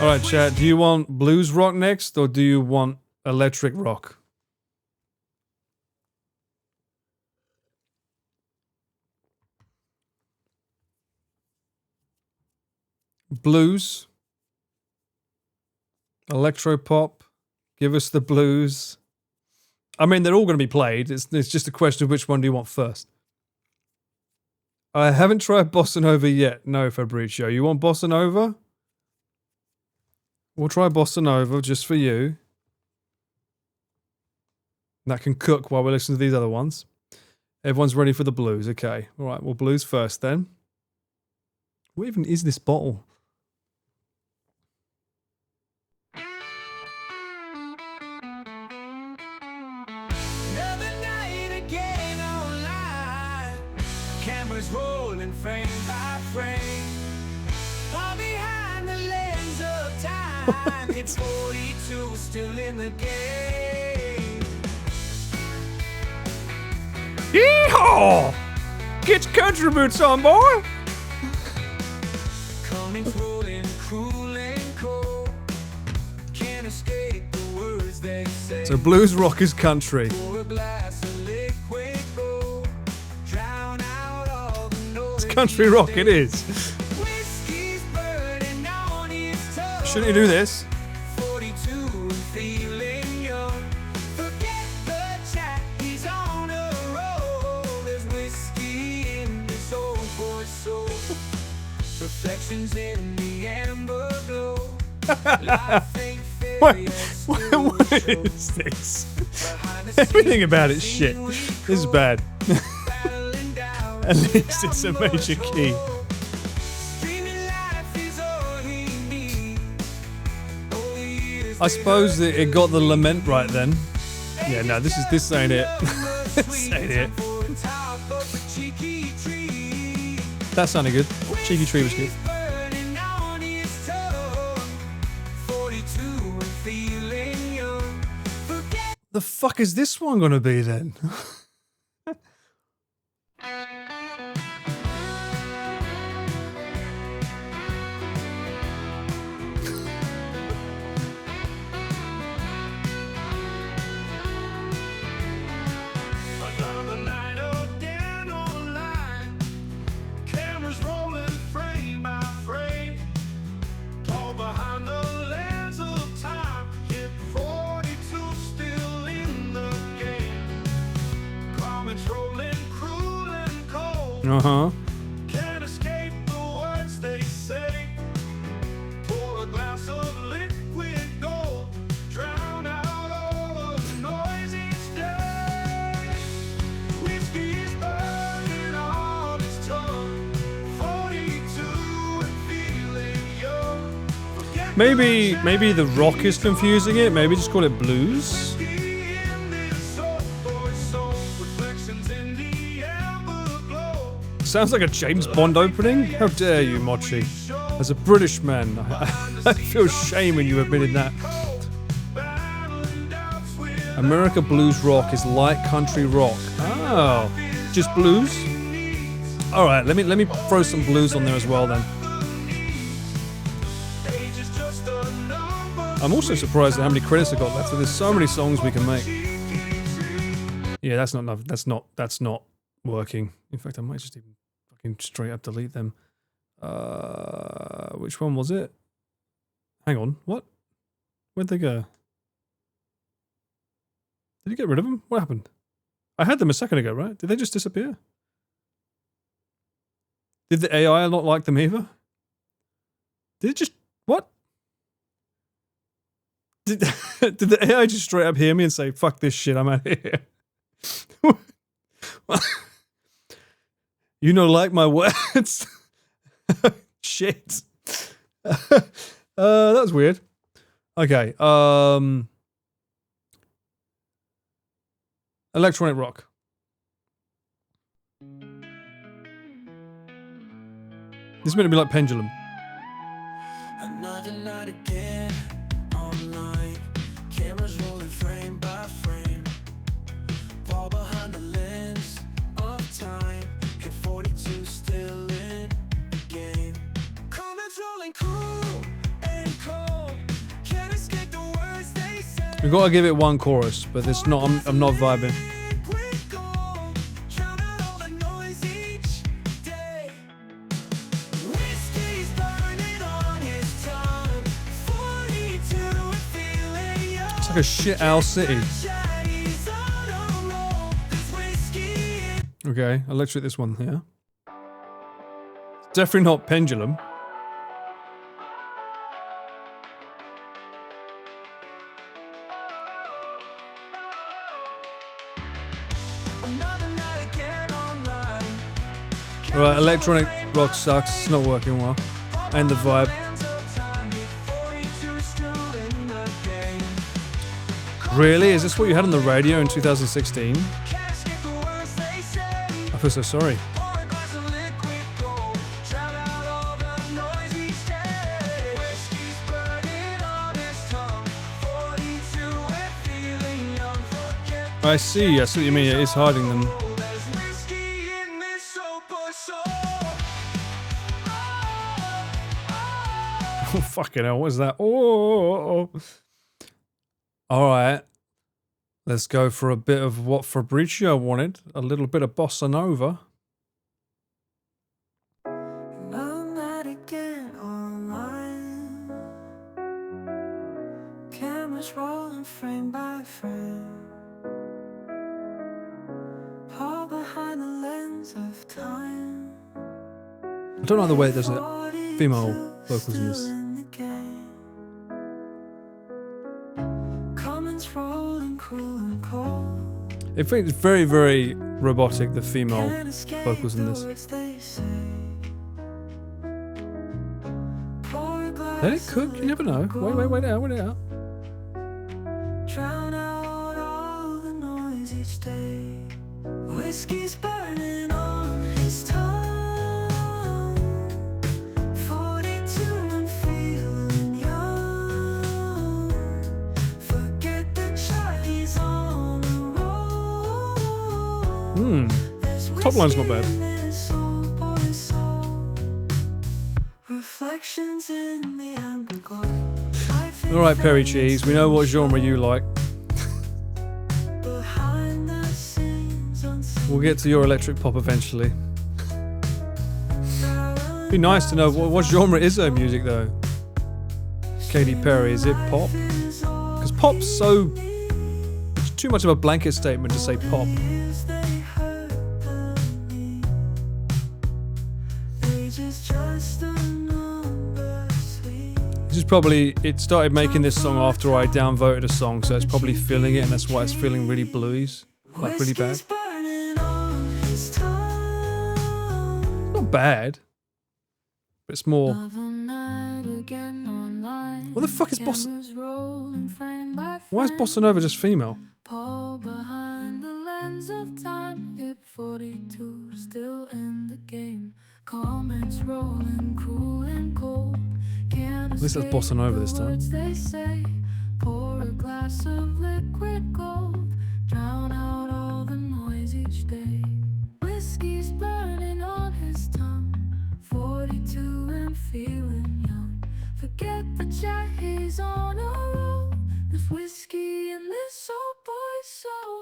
Alright, chat, do you want blues rock next, or do you want electric rock? Blues, electropop, give us the blues. I mean, they're all going to be played. It's just a question of which one do you want first. I haven't tried Bossa Nova yet. No, Fabricio. You want Bossa Nova? We'll try Bossa Nova just for you. That can cook while we listen to these other ones. Everyone's ready for the blues. Okay. All right. Well, blues first then. What even is this bottle? Another night again online. Cameras rolling frame by frame. All behind the lens of time. It's 42, still in the game. Yeehaw! Get your country boots on, boy! Coming rolling, cruel and cold. Can't escape the words they say. So blues rock is country. Pour a glass of liquid gold. Drown out all the noise. It's country rock, it is. Whiskey's burning on his tongue. Shouldn't you do this? 42 and feeling young. Forget the chat, he's on a roll. There's whiskey in this old boy's soul. Reflections in the amber glow. Life ain't fair, What, yet still what we show. is this? Behind the Everything about it's scenes, shit. we This is go. bad. Battling down At least without it's a major much key. hope. Streaming life is all he needs. All the years I suppose that it got the lament right then. Yeah, no, this ain't it. This ain't it. That sounded good. Cheeky Tree was good. The fuck is this one gonna be then? Another night again online. Cameras rolling frame by frame. All behind the lens of time. Hit 42 still in the game. Comments rolling cruel and cold. Uh-huh. Can't escape the words they say. Pour a glass of liquid gold. Drown out all of the noise Maybe the rock is confusing it. Maybe just call it blues. Sounds like a James Bond opening. How dare you, Mochi? As a British man, I feel shame when you admitted that. America blues rock is light country rock. Oh, just blues? All right, let me throw some blues on there as well then. I'm also surprised at how many credits I got left. There's so many songs we can make. Yeah, that's not working. In fact, I might just even fucking straight up delete them. Which one was it? Hang on, what? Where'd they go? Did you get rid of them? What happened? I had them a second ago, right? Did they just disappear? Did the AI not like them either? Did it just... What? Did the AI just straight up hear me and say, fuck this shit, I'm out of here? You know, like my words? Shit. That was weird. Okay. Electronic rock. This is meant to be like Pendulum. Another night again, online. Cameras rolling frame by frame. Fall behind the lens of time. Hit 42 still in the game. Comments rolling cool and cold. Can't escape the words they say. We've got to give it one chorus, but it's not. I'm not vibing. It's like a shit Owl City. Okay, electric this one here. Definitely not Pendulum. Alright, electronic rock sucks, it's not working well. And the vibe. Really? Is this what you had on the radio in 2016? I feel so sorry. I see what you mean, it is hiding them. Oh, fucking hell, what is that? Oh. Alright. Let's go for a bit of what Fabrizio wanted. A little bit of bossa nova. I'm at again online. Cameras rolling frame by frame. All behind the lens of time. I don't like the way there's a female vocals in this. It feels very, very robotic, the female vocals in this. Let it cook, you never know. Wait it out. Drown out all the noise each day. Whiskey's burning on his tongue. 42 and feeling young. Forget the Charlie's on the road. Top line's not bad. Reflections in the amber glow. Alright, Perry Cheese, we know what genre you like. We'll get to your electric pop eventually. Be nice to know what genre is her music though. Katy Perry, is it pop? Because pop's so... It's too much of a blanket statement to say pop. This is probably... It started making this song after I downvoted a song, so it's probably feeling it, and that's why it's feeling really blues. Like really bad. Not bad. But it's more... What the fuck is bossa? Cameras rolling frame by Why is bossa nova just female? Paul behind the lens of time. Hit 42, still in the game. Comments rolling, cruel and cold. Can't At least that's bossa nova this time. words they say. Pour a glass of liquid gold. Drown out all the noise each day. Whiskey's burning on his tongue. 42 and feeling young. Forget the chat, he's on a roll. There's whiskey in this old boy's soul.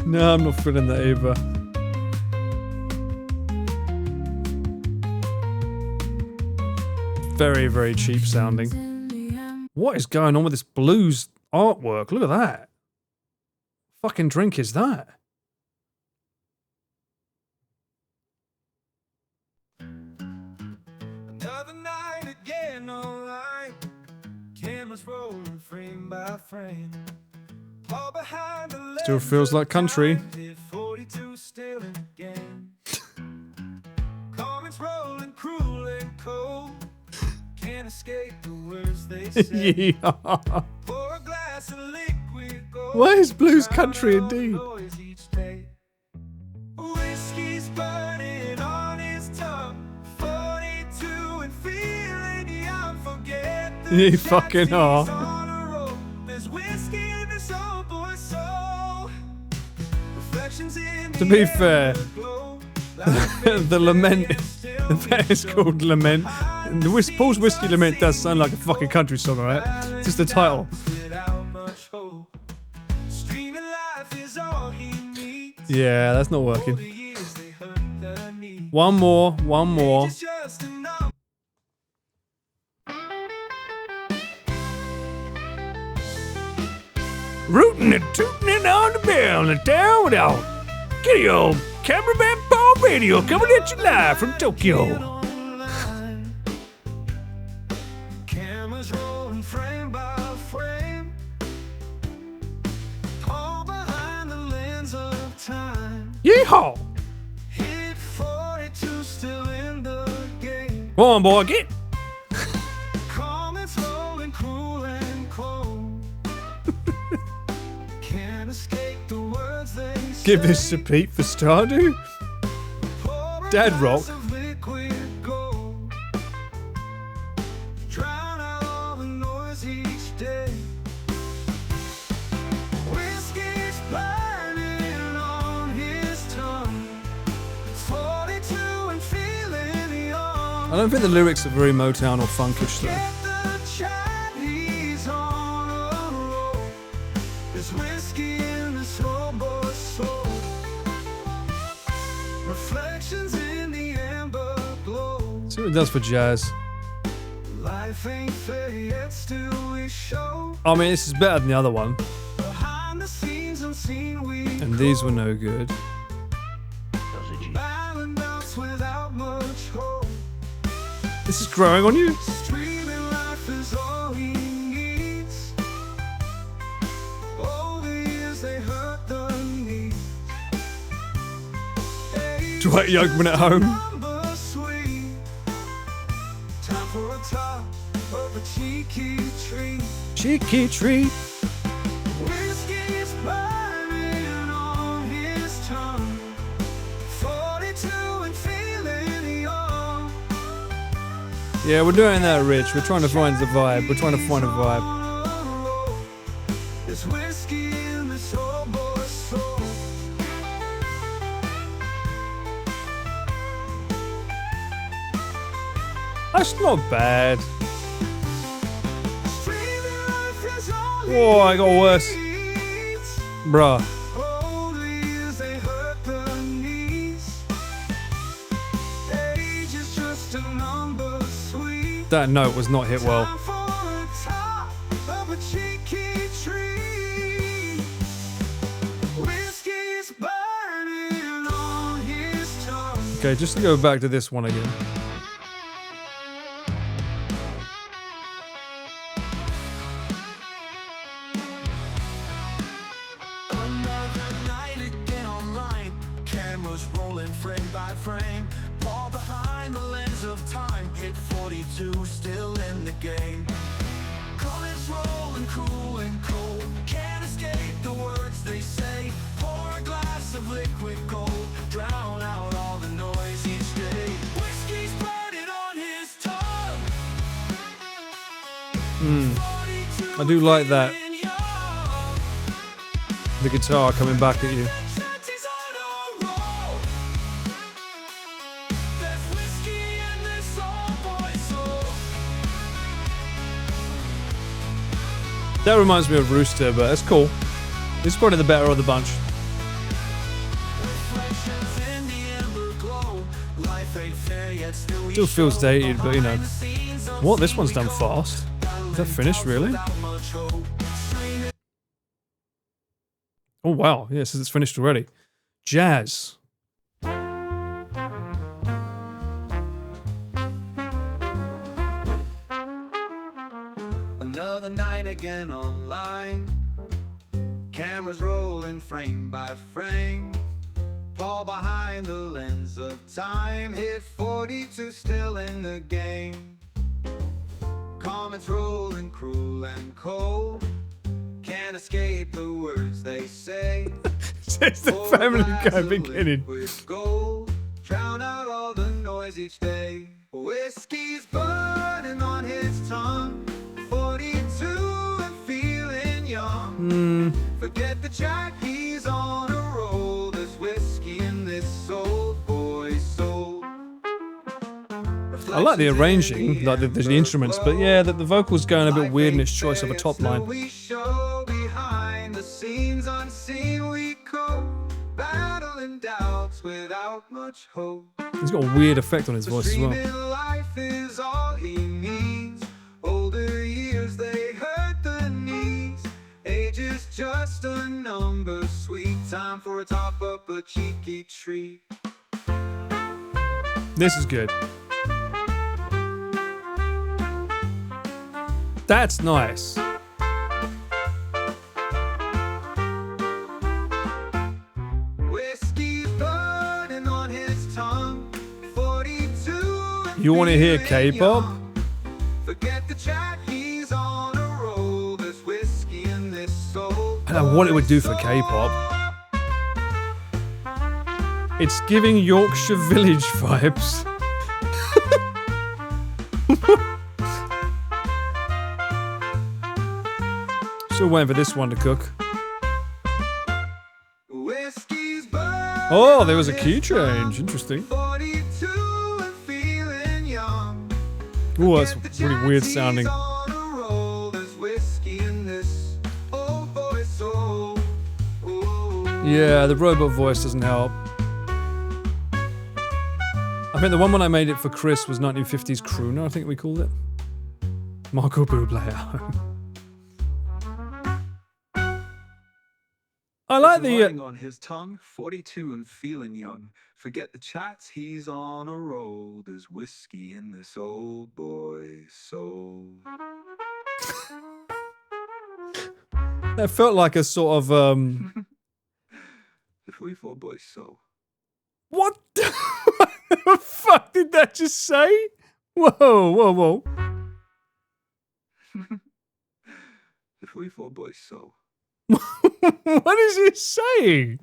No, I'm not feeling that either. Very, very cheap sounding. What is going on with this blues artwork? Look at that. Fucking drink is that? Another night again online. Cameras rolling frame by frame. All behind the Still feels like country. 42 still in the game. Comments rolling cruel and cold. Can't escape the words they say. Yeah. Pour a glass of liquid gold. Why is blues country indeed? Noise each day. Whiskey's burning on his tongue. 42 and feeling young. Forget the You chance fucking he's are. on a roll. There's whiskey in this old boy's soul. Reflections in To the be fair, glow. the lament, the band is called Lament. And the Paul's Whiskey Lament does sound like a fucking country song, alright? It's just the title. Without much hope. Streaming life is all he needs. Yeah, that's not working. The years they hurt the knee. One more, one more. It's just enough. Rootin' and tootin' on the bell and down without. Get your cameraman Paul Radio coming at you live from Tokyo. Cameras rolling frame by frame. All behind the lens of time. Yeehaw! Hit 42 still in the game. Come on, boy, get. Comments rolling cruel and cold. Can't escape the words they say. Give this to Pete for Stardew. Pour a Dad rock. glass of liquid gold. Drown out all the noise each day. Whiskey's burning on his tongue. 42 and feeling young. I don't think the lyrics are very Motown or funkish though. Get the chat, he's on a roll. There's whiskey in this old boy's soul. Reflections in the amber glow. See what it does for jazz. Life ain't fair yet, still we show. I mean, this is better than the other one. Behind the scenes unseen we And these were no good. battling bouts without much hope. This is growing on you? Streaming life is all he needs. All the years they hurt the knees. Dwight Yoakman at home. Number sweet. Time for a top of a cheeky treat. Cheeky treat. Whiskey's burning on his tongue. 42 and feeling young. Yeah, we're doing that, Rich. We're trying to find the vibe. We're trying to find a vibe. There's whiskey in this old boy's soul. That's not bad. Streaming life is all he Whoa, I got worse. needs. Bruh. All the years they hurt the knees. Age is just a number, sweet. That note was not hit well. Time for a top of a cheeky treat. Whiskey's burning on his tongue. Okay, just to go back to this one again. Another night again online. Cameras rolling frame by frame. All behind the lens of time. hit 42, still in the game. Comments rolling cool and cold, can't escape the words they say. Pour a glass of liquid gold, drown out all the noise each day. Whiskey's burning on his tongue. I do like that. The guitar coming back at you. Chances on a roll. There's whiskey in this old boy's soul. That reminds me of Rooster, but that's cool. It's probably the better of the bunch. Reflections in the ember glow. Life ain't fair yet still we Still feels show dated, but you know. behind the scenes What? This one's unseen done we go. fast. Is that finished, really? Without much hope. Oh wow, yeah, it says it's finished already. Jazz. Another night again online. Cameras rolling frame by frame. Paul behind the lens of time. Hit 42, still in the game. Comments rolling cruel and cold. Can't escape the words they say. Says the Family Guy beginning. With gold, drown out all the noise each day. Whiskey's burning on his tongue. 42 and feeling young. Forget the jack, he's on a roll. There's whiskey in this old boy's soul. I like the arranging, like the instruments, but yeah, the vocals going a bit weird in its choice of a top line. We show behind the scenes unseen we go, battling doubts without much hope. He's got a weird effect on his voice as well. Dreaming life is all he needs. Older years they hurt the knees. Age is just a number, sweet time for a top up, a cheeky treat. This is good. That's nice. Whiskey's burning on his tongue. 42. You want to hear K-pop? Forget the chat, he's on a roll. There's whiskey in this soul. I don't know what it would do for K-pop. It's giving Yorkshire Village vibes. Still waiting for this one to cook. Whiskey's burning Oh, there was a key change. Interesting. 42 and feeling young. Oh, that's really weird sounding. On a roll. There's whiskey in this old boy's soul. Ooh. Yeah, the robot voice doesn't help. I think the one when I made it for Chris was 1950s crooner, I think we called it. Michael Bublé at home. I like the... Riding on his tongue, 42 and feeling young. Forget the chats, he's on a roll. There's whiskey in this old boy's soul. That felt like a sort of... The 44 boys soul. What the fuck did that just say? Whoa, whoa, whoa. The 44 boys soul. What is he saying?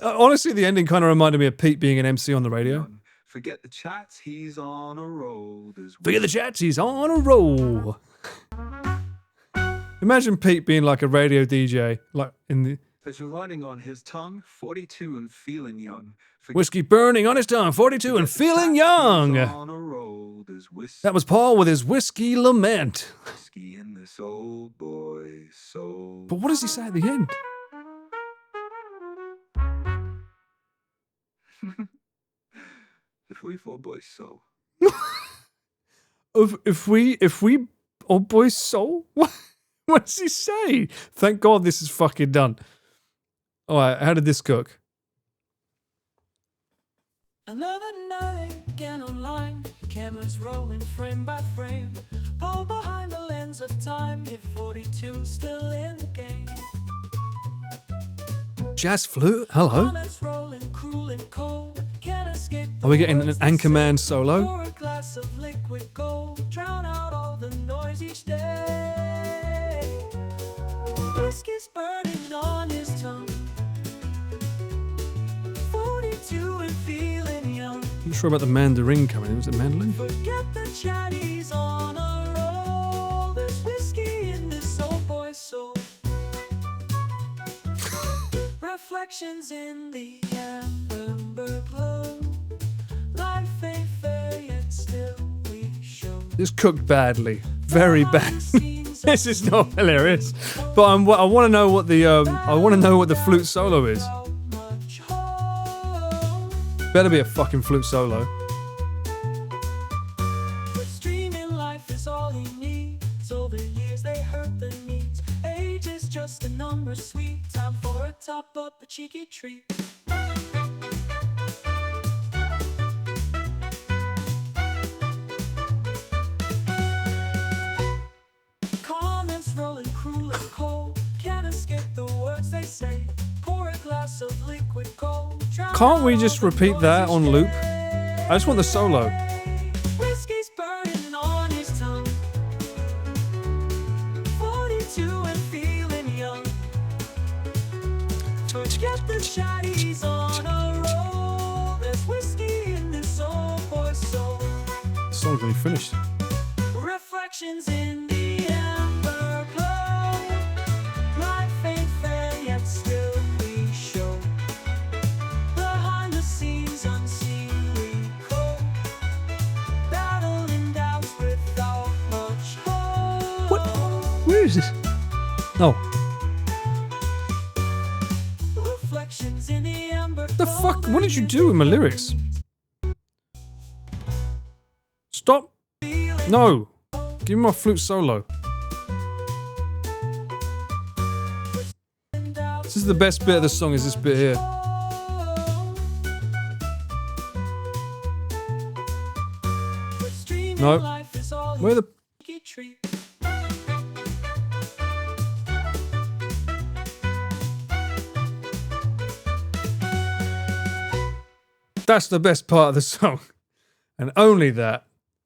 Honestly, the ending kind of reminded me of Pete being an MC on the radio. Forget the chats, he's on a roll. Forget the chats, he's on a roll. Imagine Pete being like a radio DJ, like in the... As you're riding on his tongue, 42 and feeling young. Whiskey burning on his tongue, 42 and feeling young. On a roll. That was Paul with his whiskey lament. Whiskey in this old boy's soul. But what does he say at the end? The 44 boys soul. If we, oh boy, soul? What does he say? Thank God this is fucking done. All right, how did this cook? Another night again online. Cameras rolling frame by frame. Paul behind the lens of time. Hit 42, still in the game. Jazz flute? Hello? Comments rolling cruel and cold. Can't escape the Are we getting an Anchorman solo? Pour a glass of liquid gold, drown out all the noise each day. Whiskey's burning on his tongue. 42 and feeling young. I'm not sure about the mandarin coming in. Was it mandolin? Forget the chatties on a roll. There's whiskey in this old boy's soul. Reflections in the amber glow. Life ain't fair yet still we show. This cooked badly, very bad. This is not hilarious, but I want to know what the flute solo is. Better be a fucking flute solo. Streaming life is all he needs. Over years they hurt the knees. Age is just a number, sweet. Time for a top up, a cheeky treat. Comments rolling cruel and cold. Can't escape the words they say. Pour a glass of liquid gold. Can't we just repeat that on loop? I just want the solo. Whiskey's burning on his tongue. 42 and feeling young. Forget the chatties on a roll. There's whiskey in this old boy's soul. The song's already finished. Reflections in the amber glow. Life ain't fair yet still we show. Behind the scenes unseen we go. Battling doubts without much hope. What? Where is this? Oh. Reflections in the amber The fuck? What did you do with my lyrics? Stop. No. Give me my flute solo. This is the best bit of the song, is this bit here. No. Where the... That's the best part of the song. And only that.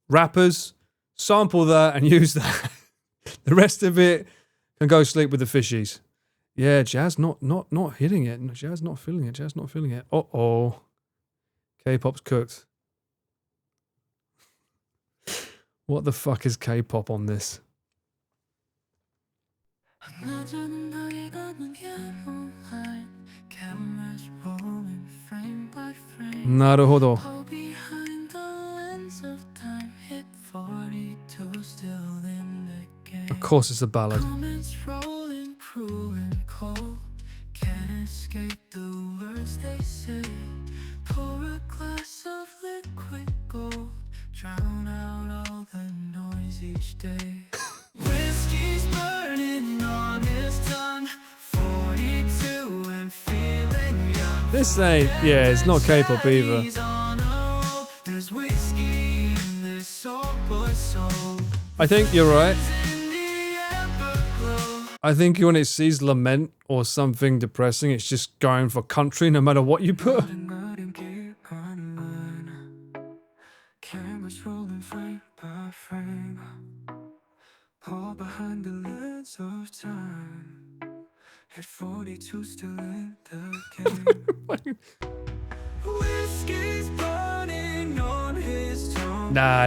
Rappers, sample that and use that. The rest of it can go sleep with the fishies. Yeah, Jazz not hitting it. Jazz not feeling it. Jazz not feeling it. Uh-oh. K-pop's cooked. What the fuck is K-pop on this? Naruhodo. Of course it's a ballad. Can't escape the words they say. Pour a glass of liquid gold. Drown out all the noise each day. Whiskey's burning on his tongue. 42 and feeling young. This ain't, yeah, it's not K-pop either. There's whiskey in this old boy's soul. I think you're right. I think when it sees lament or something depressing, it's just going for country no matter what you put. Cameras rolling frame by frame. All behind the lens of time. At 42 still in the game. Whiskey's burning on his tongue. Nah.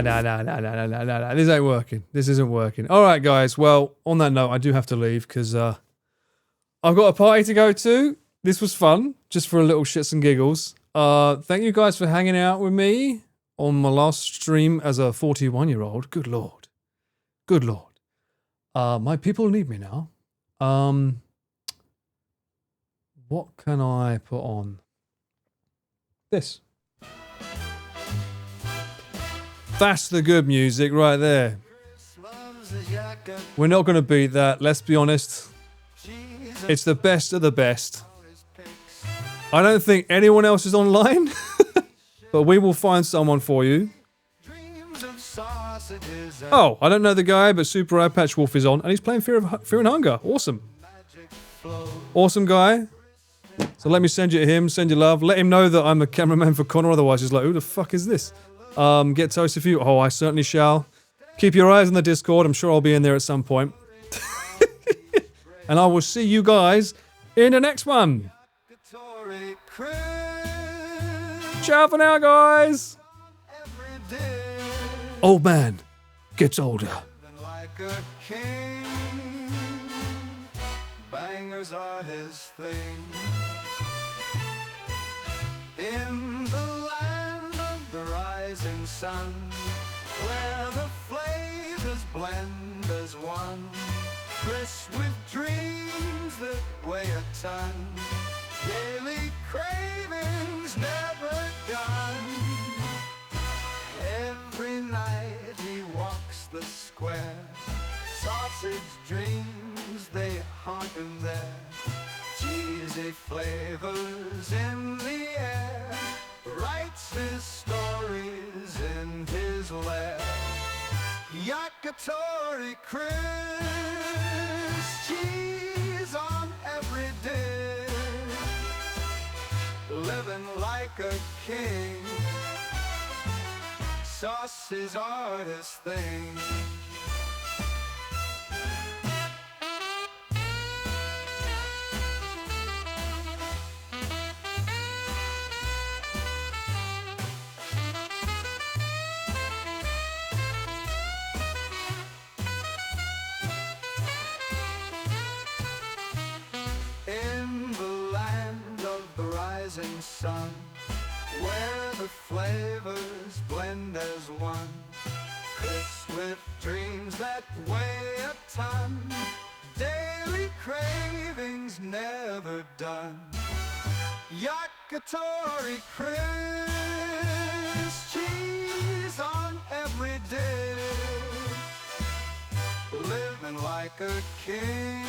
This ain't working. This isn't working. All right, guys. Well, on that note, I do have to leave because I've got a party to go to. This was fun, just for a little shits and giggles. Thank you guys for hanging out with me on my last stream as a 41-year-old. Good Lord. Good Lord. My people need me now. What can I put on? This. That's the good music right there. We're not going to beat that, let's be honest. It's the best of the best. I don't think anyone else is online, but we will find someone for you. Oh, I don't know the guy, but Super Eye Patch Wolf is on, and he's playing Fear and Hunger. Awesome. Awesome guy. So let me send you to him, send you love. Let him know that I'm a cameraman for Connor, otherwise he's like, who the fuck is this? Get toasted for you. Oh, I certainly shall. Keep your eyes on the Discord. I'm sure I'll be in there at some point. And I will see you guys in the next one. Ciao for now, guys. Old man gets older. Like a king, bangers are his thing. In the land of the rising sun, where the flavors blend as one, crisp with dreams that weigh a ton, daily cravings never done. Every night he walks the square, sausage dreams, they haunt him there. Cheesy flavors in the air, writes his stories in his lair. Yakitori Chris, cheese on every dish, living like a king. Sauces are his thing. In the land of the rising sun, where the flavors blend as one, crisp with dreams that weigh a ton, daily cravings never done. Yakitori Chris, cheese on every dish, living like a king.